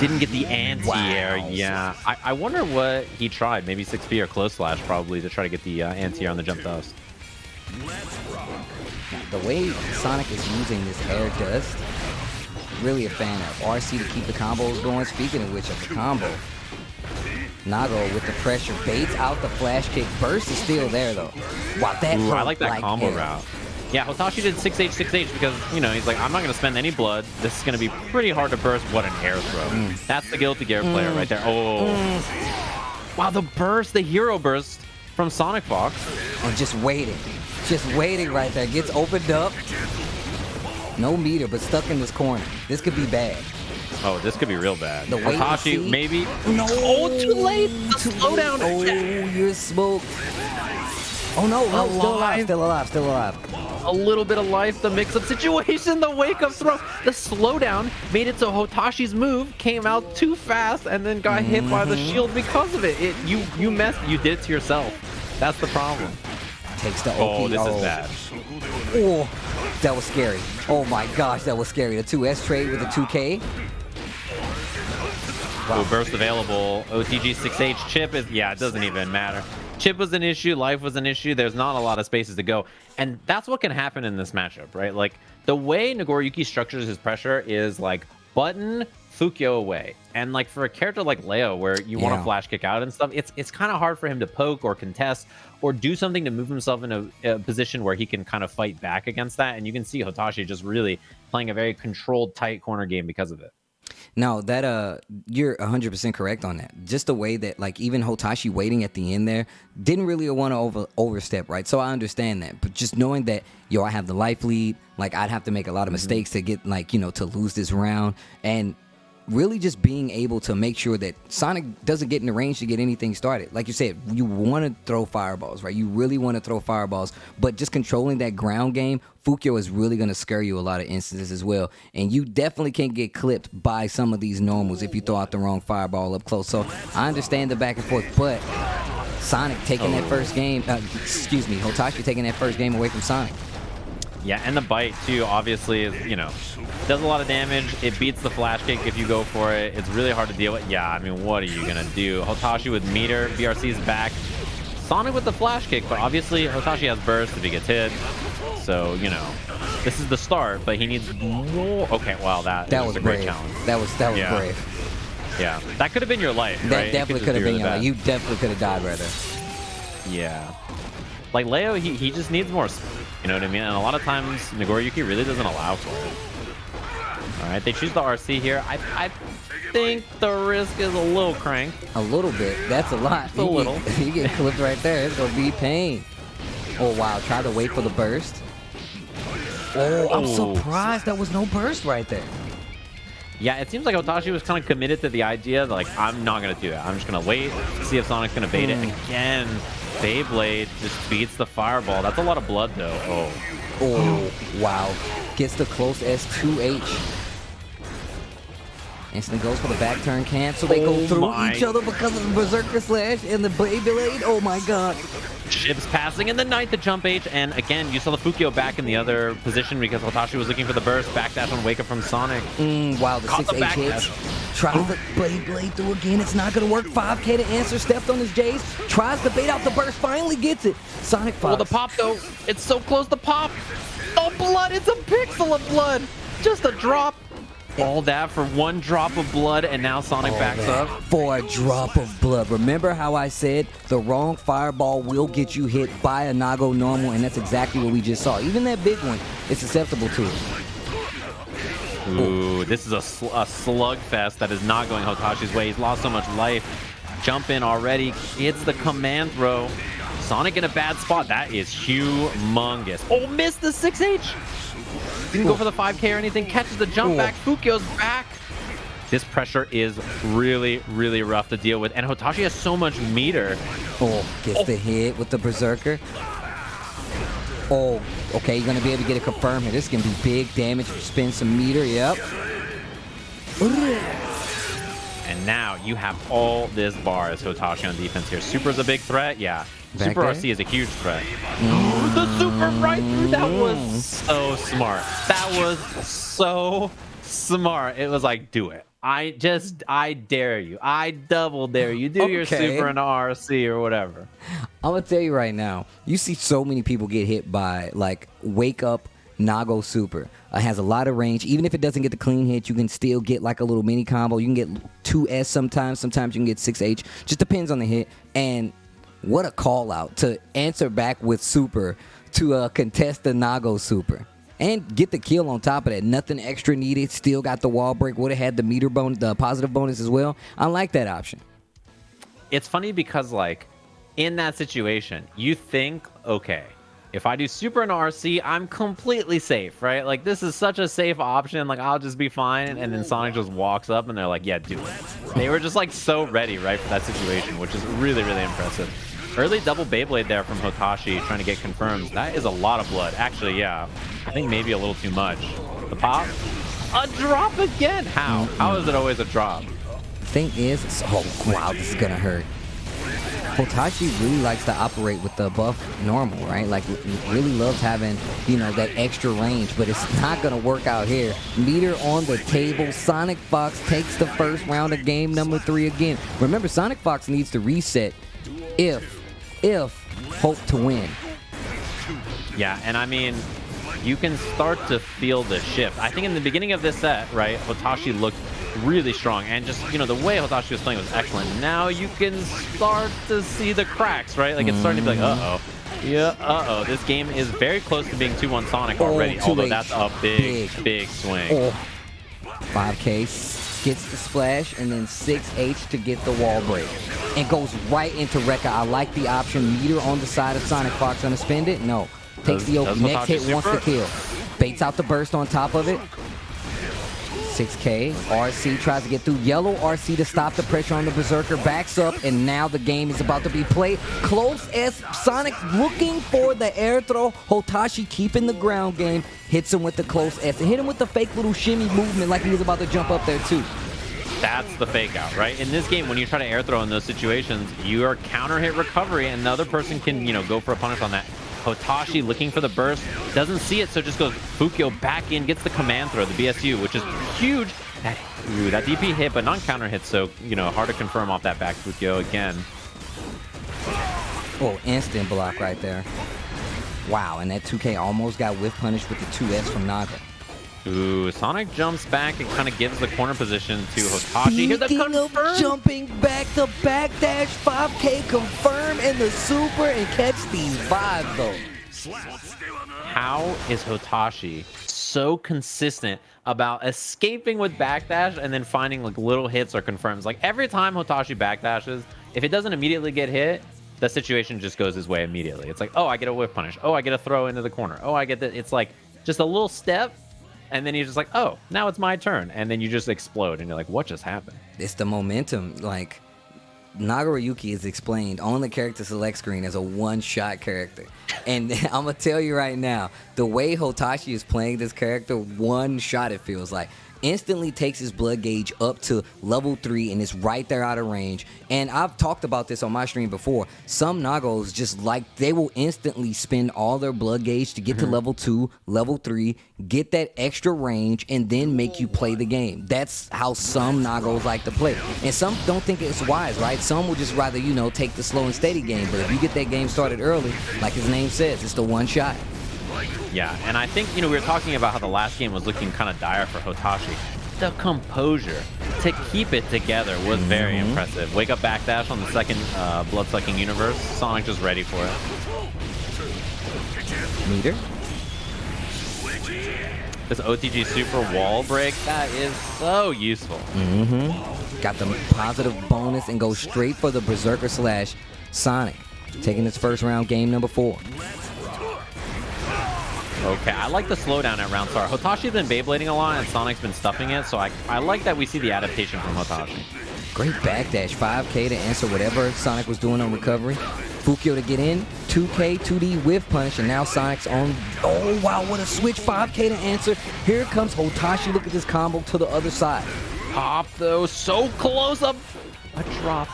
Didn't get the anti-air. Wow. Yeah, I wonder what he tried. Maybe 6P or close slash probably to try to get the anti-air on the jump dust. The way Sonic is using this air dust, really a fan of. RC to keep the combos going. Speaking of which, of the combo, Nago with the pressure baits out the flash kick. Burst is still there though. Wow, that Ooh, I like that combo route. Yeah, Hotashi did 6H, 6H because, you know, he's like, I'm not going to spend any blood. This is going to be pretty hard to burst. What an air throw. That's the Guilty Gear player right there. Oh. Wow, the burst, the hero burst from Sonic Fox. And just waiting right there. Gets opened up. No meter, but stuck in this corner. This could be bad. Oh, this could be real bad. The Hotashi, maybe. No. Oh, too late. The slowdown. Oh, you're smoked. Oh no, still alive. A little bit of life, the mix-up situation, the wake-up throw. The slowdown made it so Hotashi's move came out too fast and then got hit by the shield because of it. You messed, you did it to yourself. That's the problem. Takes the OP. Oh, this is bad. Oh, that was scary. Oh my gosh, that was scary. The 2S trade with the 2K. Wow. Burst available. OTG 6H chip is, yeah, it doesn't even matter. Chip was an issue, life was an issue. There's not a lot of spaces to go. And that's what can happen in this matchup, right? Like, the way Nagoriyuki structures his pressure is like button, Fukyo away. And like for a character like Leo, where you want to flash kick out and stuff, it's kind of hard for him to poke or contest or do something to move himself in a position where he can kind of fight back against that. And you can see Hotashi just really playing a very controlled, tight corner game because of it. No, that you're 100% correct on that. Just the way that like even Hotashi waiting at the end there didn't really want to overstep, right? So I understand that, but just knowing that I have the life lead, like I'd have to make a lot of mistakes to get like to lose this round, and really just being able to make sure that Sonic doesn't get in the range to get anything started. Like you said, you want to throw fireballs, right? You really want to throw fireballs, but just controlling that ground game, Fukyo is really going to scare you a lot of instances as well. And you definitely can't get clipped by some of these normals if you throw out the wrong fireball up close. So I understand the back and forth, but Sonic taking that first game, Hotashi taking that first game away from Sonic. Yeah, and the bite too, obviously, is, does a lot of damage. It beats the flash kick if you go for it. It's really hard to deal with. Yeah, I mean, what are you going to do? Hotashi with meter, BRC's back. Sonic with the flash kick, but obviously Hotashi has burst if he gets hit. So, you know, this is the start, but he needs more. Okay, wow, that was a great challenge. That was brave. Yeah, that could have been your life, That right? definitely could have been your life. You definitely could have died right there. Yeah. Like, Leo, he just needs more, you know what I mean? And a lot of times, Nagoriyuki really doesn't allow for it. All right, they choose the RC here. I think the risk is a little crank. A little bit. That's a lot. A little. You get clipped right there. It's going to be pain. Oh, wow. Try to wait for the burst. Oh, I'm surprised there was no burst right there. Yeah, it seems like Hotashi was kind of committed to the idea that, like, I'm not going to do that. I'm just going to wait, see if Sonic's going to bait it. Again, Beyblade just beats the fireball. That's a lot of blood, though. Oh, wow. Gets the close S2H. Instantly goes for the back turn cancel. They go through each other because of the Berserker Slash and the Beyblade. Oh my god. Ships passing in the ninth, the jump H, and again, you saw the Fukio back in the other position because Hotashi was looking for the burst. Backdash on Wake Up from Sonic. Wow, the 6H hits. Tries the Beyblade through again. It's not going to work. 5K to answer. Stepped on his J's. Tries to bait out the burst. Finally gets it. Sonic Fox. Well, the pop, though. It's so close to pop. Oh, blood. It's a pixel of blood. Just a drop. All that for one drop of blood, and now Sonic backs up. For a drop of blood. Remember how I said the wrong fireball will get you hit by a Nago normal, and that's exactly what we just saw. Even that big one is susceptible to it. Ooh, this is a slugfest that is not going Hotashi's way. He's lost so much life. Jump in already. Gets the command throw. Sonic in a bad spot. That is humongous. Oh, missed the 6H. Didn't go for the 5K or anything. Catches the jump back. Fukio's back. This pressure is really, really rough to deal with. And Hotashi has so much meter. Oh, gets the hit with the Berserker. Oh, okay, you're going to be able to get it confirmed here. This is going to be big damage. Spin some meter, yep. And now you have all this bar as Hotashi on defense here. Super's a big threat, yeah. Back Super there? RC is a huge threat. The super right through. That was so smart. That was so smart. It was like, do it. I dare you. I double dare you. Do your super in RC or whatever. I'm going to tell you right now, you see so many people get hit by, like, Wake Up Nago Super. Has a lot of range. Even if it doesn't get the clean hit, you can still get, like, a little mini combo. You can get 2S sometimes. Sometimes you can get 6H. Just depends on the hit. And what a call out to answer back with super to contest the Nago Super. And get the kill on top of that. Nothing extra needed. Still got the wall break. Would have had the meter bonus, the positive bonus as well. I like that option. It's funny because, like, in that situation, you think, okay, if I do super and RC, I'm completely safe, right? Like, this is such a safe option. Like, I'll just be fine. And then Sonic just walks up and they're like, yeah, do it. They were just, like, so ready, right, for that situation, which is really, really impressive. Early double Beyblade there from Hotashi trying to get confirms. That is a lot of blood. Actually, yeah. I think maybe a little too much. The pop. A drop again. How? How is it always a drop? Thing is, oh, wow, this is going to hurt. Hotashi really likes to operate with the buff normal, right? Like, really loves having, you know, that extra range, but it's not going to work out here. Meter on the table. Sonic Fox takes the first round of game number 3 again. Remember, Sonic Fox needs to reset if hope to win. Yeah, and I mean, you can start to feel the shift. I think in the beginning of this set, right, Hotashi looked really strong, and just, you know, the way Hotashi was playing was excellent. Now you can start to see the cracks, right? Like, it's starting to be like, uh-oh. Yeah, this game is very close to being 2-1 Sonic already, although that's a big swing. 5K gets the splash, and then 6H to get the wall break. And goes right into Rekka. I like the option. Meter on the side of Sonic Fox. Gonna spend it? No. Takes the open. Next hit, wants to kill. Baits out the burst on top of it. 6K. RC tries to get through. Yellow RC to stop the pressure on the Berserker. Backs up, and now the game is about to be played. Close S. Sonic looking for the air throw. Hotashi keeping the ground game. Hits him with the close S. And hit him with the fake little shimmy movement like he was about to jump up there too. That's the fake out, right? In this game, when you try to air throw in those situations, you are counter hit recovery, and the other person can, you know, go for a punish on that. Hotashi looking for the burst, doesn't see it, so just goes Fukio back in, gets the command throw, the BSU, which is huge. That DP hit, but non-counter hit, so, you know, hard to confirm off that back Fukio again. Oh, instant block right there. Wow, and that 2K almost got whiff punished with the 2S from Naga. Ooh, Sonic jumps back and kind of gives the corner position to Hotashi. Here the Speaking of confirm. jumping back, the backdash 5K confirm in the super and catch these vibes though. How is Hotashi so consistent about escaping with backdash and then finding like little hits or confirms? Like every time Hotashi backdashes, if it doesn't immediately get hit, the situation just goes his way immediately. It's like, oh, I get a whiff punish. Oh, I get a throw into the corner. Oh, I get the. It's like just a little step. And then he's just like, oh, now it's my turn. And then you just explode. And you're like, what just happened? It's the momentum. Like, Nagoriyuki is explained on the character select screen as a one-shot character. And I'm going to tell you right now, the way Hotashi is playing this character, one shot it feels like. Instantly takes his blood gauge up to level 3 and is right there out of range. And I've talked about this on my stream before. Some Nagos just like, they will instantly spend all their blood gauge to get to level 2, level 3, get that extra range, and then make you play the game. That's how some Nagos like to play. And some don't think it's wise, right? Some will just rather, you know, take the slow and steady game. But if you get that game started early, like his name says, it's the one shot. Yeah, and I think, you know, we were talking about how the last game was looking kind of dire for Hotashi. The composure to keep it together was very impressive. Wake up backdash on the second blood-sucking universe. Sonic just ready for it. Meter. This OTG super wall break, that is so useful. Got the positive bonus and go straight for the Berserker slash Sonic. Taking his first round, game number 4. Okay, I like the slowdown at round start. Hotoshi's been Beyblading a lot and Sonic's been stuffing it, so I like that we see the adaptation from Hotashi. Great backdash, 5K to answer whatever Sonic was doing on recovery. Fukio to get in, 2K, 2D whiff punish, and now Sonic's on. Oh, wow, what a switch, 5K to answer. Here comes Hotashi, look at this combo to the other side. Pop, though, so close up. A drop.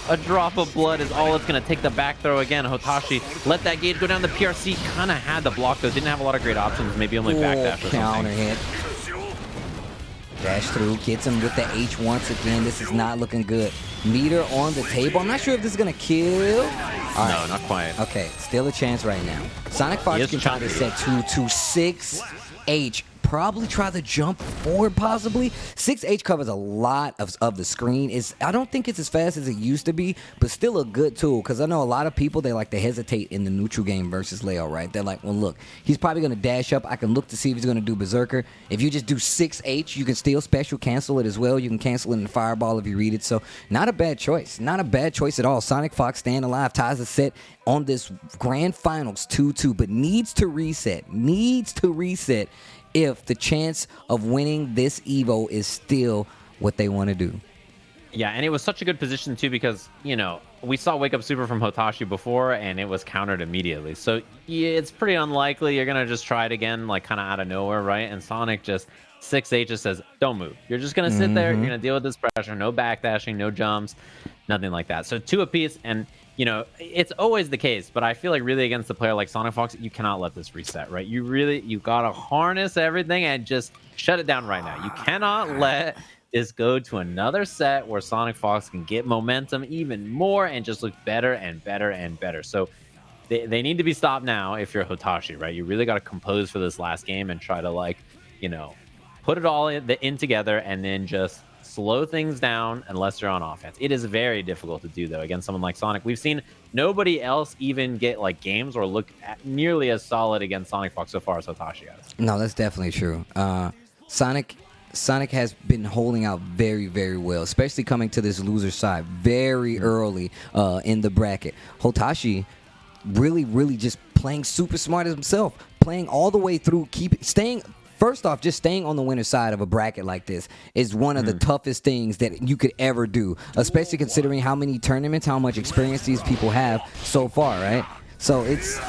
A drop of blood is all it's going to take. The back throw again. Hotashi let that gauge go down. The PRC kind of had the block, though. Didn't have a lot of great options. Maybe only backdash or counter something. hit. Dash through, gets him with the H once again. This is not looking good. Meter on the table. I'm not sure if this is going to kill. All right. No, not quite. Okay, still a chance right now. Sonic Fox can try to set 2 to 6H. Probably try to jump forward, possibly. 6H covers a lot of the screen. I don't think it's as fast as it used to be, but still a good tool, because I know a lot of people, they like to hesitate in the neutral game versus Leo, right? They're like, well, look, he's probably going to dash up. I can look to see if he's going to do Berserker. If you just do 6H, you can still special cancel it as well. You can cancel it in the Fireball if you read it. So not a bad choice. Not a bad choice at all. Sonic Fox staying alive, ties the set on this grand finals 2-2, but needs to reset. Needs to reset if the chance of winning this EVO is still what they want to do. Yeah, and it was such a good position, too, because, you know, we saw Wake Up Super from Hotashi before, and it was countered immediately. So, yeah, it's pretty unlikely you're going to just try it again, like, kind of out of nowhere, right? And Sonic just, 6H just says, don't move. You're just going to sit there. You're going to deal with this pressure. No backdashing, no jumps, nothing like that. So, 2 apiece, and, you know, it's always the case, but I feel like really against a player like Sonic Fox, you cannot let this reset, right? You got to harness everything and just shut it down right now. You cannot let this go to another set where Sonic Fox can get momentum even more and just look better and better and better. So they need to be stopped now if you're Hotashi, right? You really got to compose for this last game and try to, like, you know, put it all in together and then just slow things down unless you're on offense. It is very difficult to do, though, against someone like Sonic. We've seen nobody else even get like games or look nearly as solid against Sonic Fox so far as Hotashi has. No, that's definitely true. Sonic has been holding out very, very well, especially coming to this loser side very early in the bracket. Hotashi really just playing super smart as himself, playing all the way through, First off, just staying on the winner's side of a bracket like this is one of the toughest things that you could ever do, especially considering how many tournaments, how much experience these people have so far, right? So this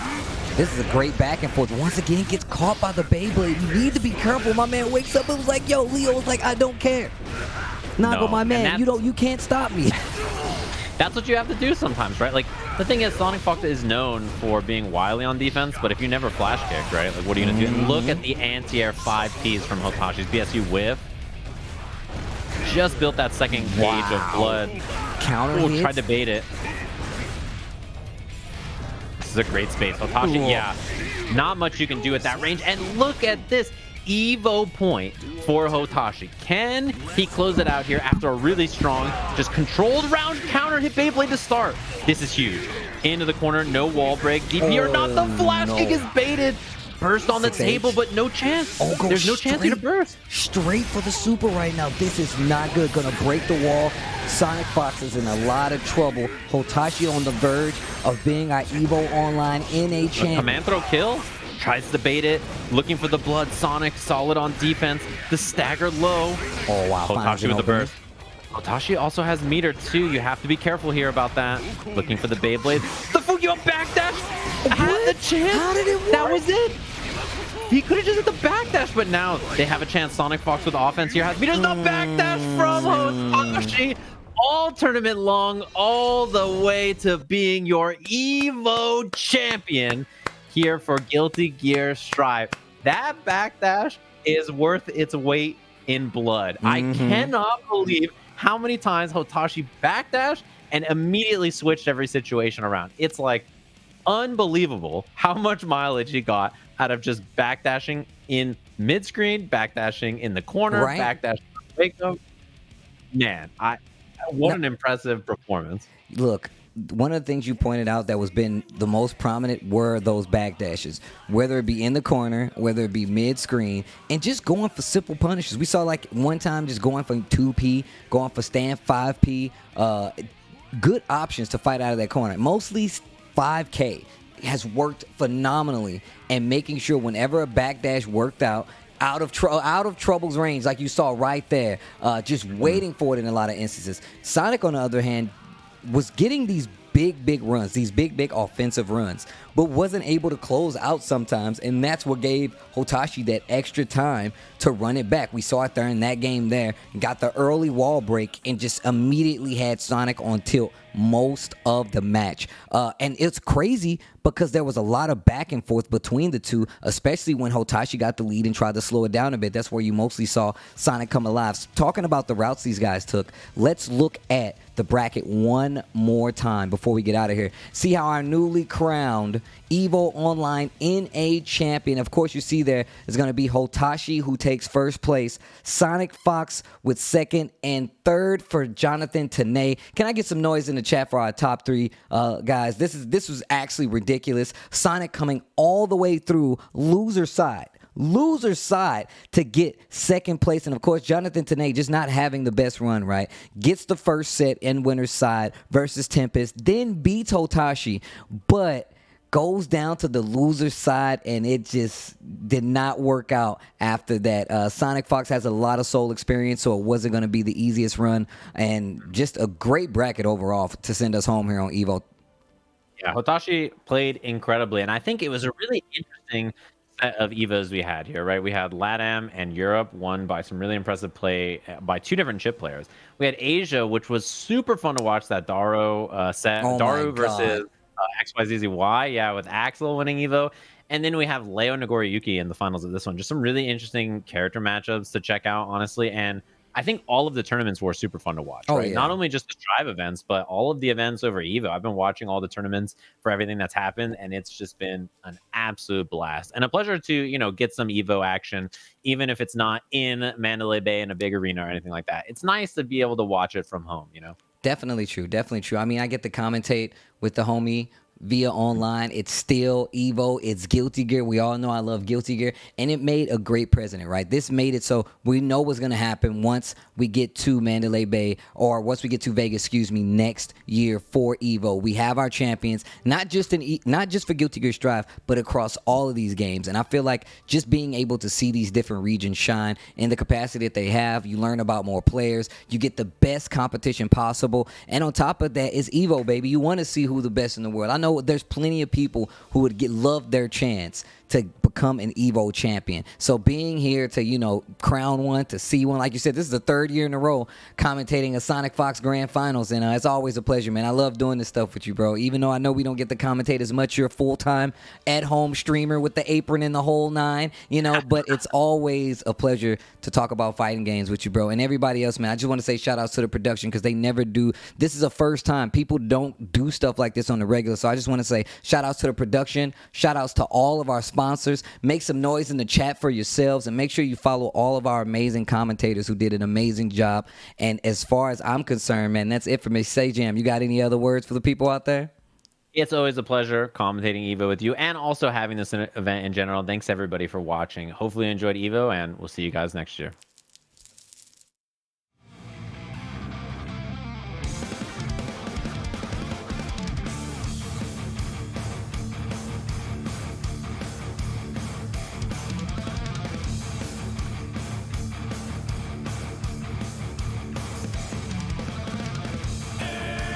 is a great back and forth. Once again, gets caught by the Beyblade. You need to be careful. My man wakes up and was like, yo, Leo was like, I don't care. Nago, my man, you can't stop me. That's what you have to do sometimes, right? Like, the thing is, Sonic Fox is known for being wily on defense, but if you never flash kick, right? Like, what are you going to do? And look at the anti-air 5Ps from Hotashi's BSU whiff. Just built that second gauge of blood. Counter Ooh, hits. tried to bait it. is a great space. Hotashi, yeah, not much you can do at that range. And look at this Evo point for Hotashi. Can he close it out here after a really strong, just controlled round counter hit Beyblade to start? This is huge. Into the corner, no wall break. DP or not, the flash kick is baited. Burst on the table, but no chance. There's no chance to burst. Straight for the super right now. This is not good. Gonna break the wall. Sonic Fox is in a lot of trouble. Hotashi on the verge of being our EVO Online NA champion. Command throw kill. Tries to bait it. Looking for the blood. Sonic solid on defense. The staggered low. Oh, wow. Hotashi with the burst. Hotashi also has meter too. You have to be careful here about that. Looking for the Beyblade. The Fugio backdash had the chance. How did it work? That was it. He could have just hit the backdash, but now they have a chance. Sonic Fox with offense here has meters. The backdash from Hotashi. All tournament long, all the way to being your EVO champion here for Guilty Gear Strive. That backdash is worth its weight in blood. I cannot believe how many times Hotashi backdashed and immediately switched every situation around. It's like unbelievable how much mileage he got out of just backdashing in mid-screen, backdashing in the corner, backdashing on man, what an impressive performance. Look, one of the things you pointed out that was been the most prominent were those backdashes, whether it be in the corner, whether it be mid-screen, and just going for simple punishes. We saw like one time just going for 2P, going for stand 5P, good options to fight out of that corner. Mostly 5K has worked phenomenally, and making sure whenever a backdash worked out of Trouble's range, like you saw right there, just waiting for it in a lot of instances. Sonic, on the other hand, was getting these big runs, these big offensive runs, but wasn't able to close out sometimes, and that's what gave Hotashi that extra time to run it back. We saw it there in that game there, got the early wall break, and just immediately had Sonic on tilt most of the match. And it's crazy because there was a lot of back and forth between the two, especially when Hotashi got the lead and tried to slow it down a bit. That's where you mostly saw Sonic come alive. Talking about the routes these guys took, let's look at the bracket one more time before we get out of here. See how our newly crowned EVO Online NA champion, of course you see there is going to be Hotashi, who takes first place, Sonic Fox with second, and third for Jonathan Tanay. Can I get some noise in the chat for our top three guys? This was actually ridiculous. Sonic coming all the way through loser side to get second place. And of course, Jonathan Tanay just not having the best run, right? Gets the first set in winner's side versus Tempest, then beats Hotashi, but goes down to the loser side, and it just did not work out after that. Sonic Fox has a lot of soul experience, so it wasn't going to be the easiest run, and just a great bracket overall to send us home here on EVO. Yeah, Hotashi played incredibly, and I think it was a really interesting set of EVOs we had here, right? We had LATAM and Europe won by some really impressive play by two different chip players. We had Asia, which was super fun to watch, that Daro set. Oh Daru versus XYZZY, yeah, with Axel winning EVO. And then we have Leo Nagoriyuki in the finals of this one. Just some really interesting character matchups to check out, honestly. And I think all of the tournaments were super fun to watch, right? Not only just the Strive events, but all of the events over EVO. I've been watching all the tournaments for everything that's happened, and it's just been an absolute blast. And a pleasure to, you know, get some EVO action, even if it's not in Mandalay Bay in a big arena or anything like that. It's nice to be able to watch it from home, you know? Definitely true. I mean, I get to commentate with the homie via online. It's still EVO. It's Guilty Gear. We all know I love Guilty Gear. And it made a great president, right? This made it so we know what's going to happen once we get to Mandalay Bay, or once we get to Vegas, next year for EVO. We have our champions, not just for Guilty Gear Strive, but across all of these games. And I feel like just being able to see these different regions shine in the capacity that they have, you learn about more players, you get the best competition possible. And on top of that is EVO, baby. You want to see who the best in the world. I know there's plenty of people who would love their chance to become an EVO champion. So being here to, you know, crown one, to see one, like you said, this is the 3rd year in a row commentating a Sonic Fox Grand Finals, and it's always a pleasure, man. I love doing this stuff with you, bro. Even though I know we don't get to commentate as much, you're a full-time at-home streamer with the apron and the whole 9, you know, but it's always a pleasure to talk about fighting games with you, bro. And everybody else, man, I just want to say shout outs to the production because they never do. This is a first time. People don't do stuff like this on the regular. So I just want to say shout outs to the production, shout outs to all of our sponsors. Make some noise in the chat for yourselves and make sure you follow all of our amazing commentators who did an amazing job. And as far as I'm concerned, man, that's it for me. Say, Jam, you got any other words for the people out there? It's always a pleasure commentating EVO with you and also having this event in general. Thanks everybody for watching. Hopefully you enjoyed EVO, and we'll see you guys next year.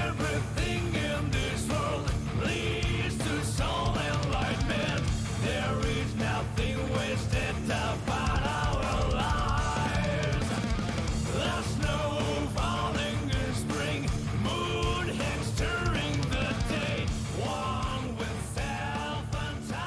Everything in this world leads to soul enlightenment. There is nothing wasted about our lives. The snow falling in spring, moon hangs during the day, one with self and time.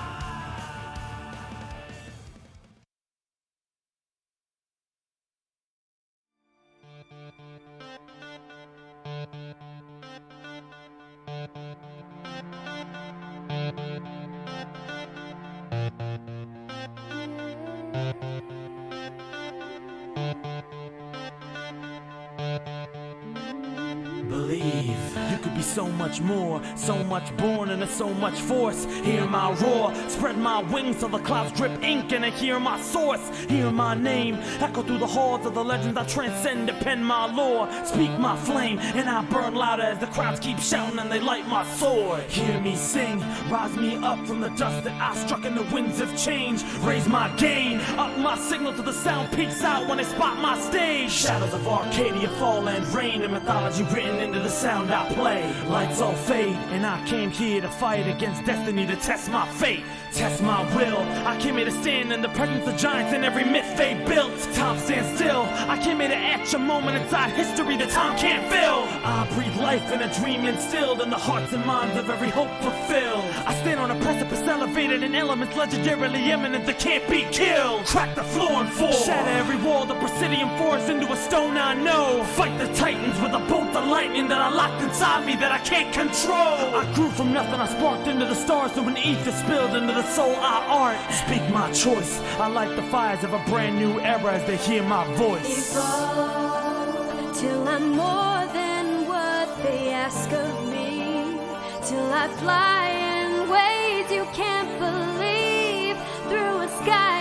Believe you could be so much more, so much born and so much force. Hear my roar, spread my wings till the clouds drip ink, and I hear my source. Hear my name, echo through the halls of the legends I transcend to pen my lore. Speak my flame, and I burn louder as the crowds keep shouting and they light my sword. Hear me sing, rise me up from the dust that I struck in the winds of change. Raise my gain, up my signal till the sound peaks out when they spot my stage. Shadows of Arcadia fall and rain, and mythology written into the sound I play. Lights all fade, and I came here to fight against destiny, to test my fate, test my will. I came here to stand in the presence of giants and every myth they built. Time stands still. I came here to etch a moment inside history that time can't fill. I breathe life in a dream instilled in the hearts and minds of every hope fulfilled. I stand on a precipice elevated in elements legendarily imminent that can't be killed. Crack the floor and fall, shatter every wall, the Presidium force into a stone I know. Fight the titans with a bolt of lightning that I locked inside me that I can't control. I grew from nothing, I sparked into the stars through an ether spilled into the soul I art. Speak my choice, I light the fires of a brand new era as they hear my voice. Evolve till I'm more than what they ask of me, till I fly in ways you can't believe, through a sky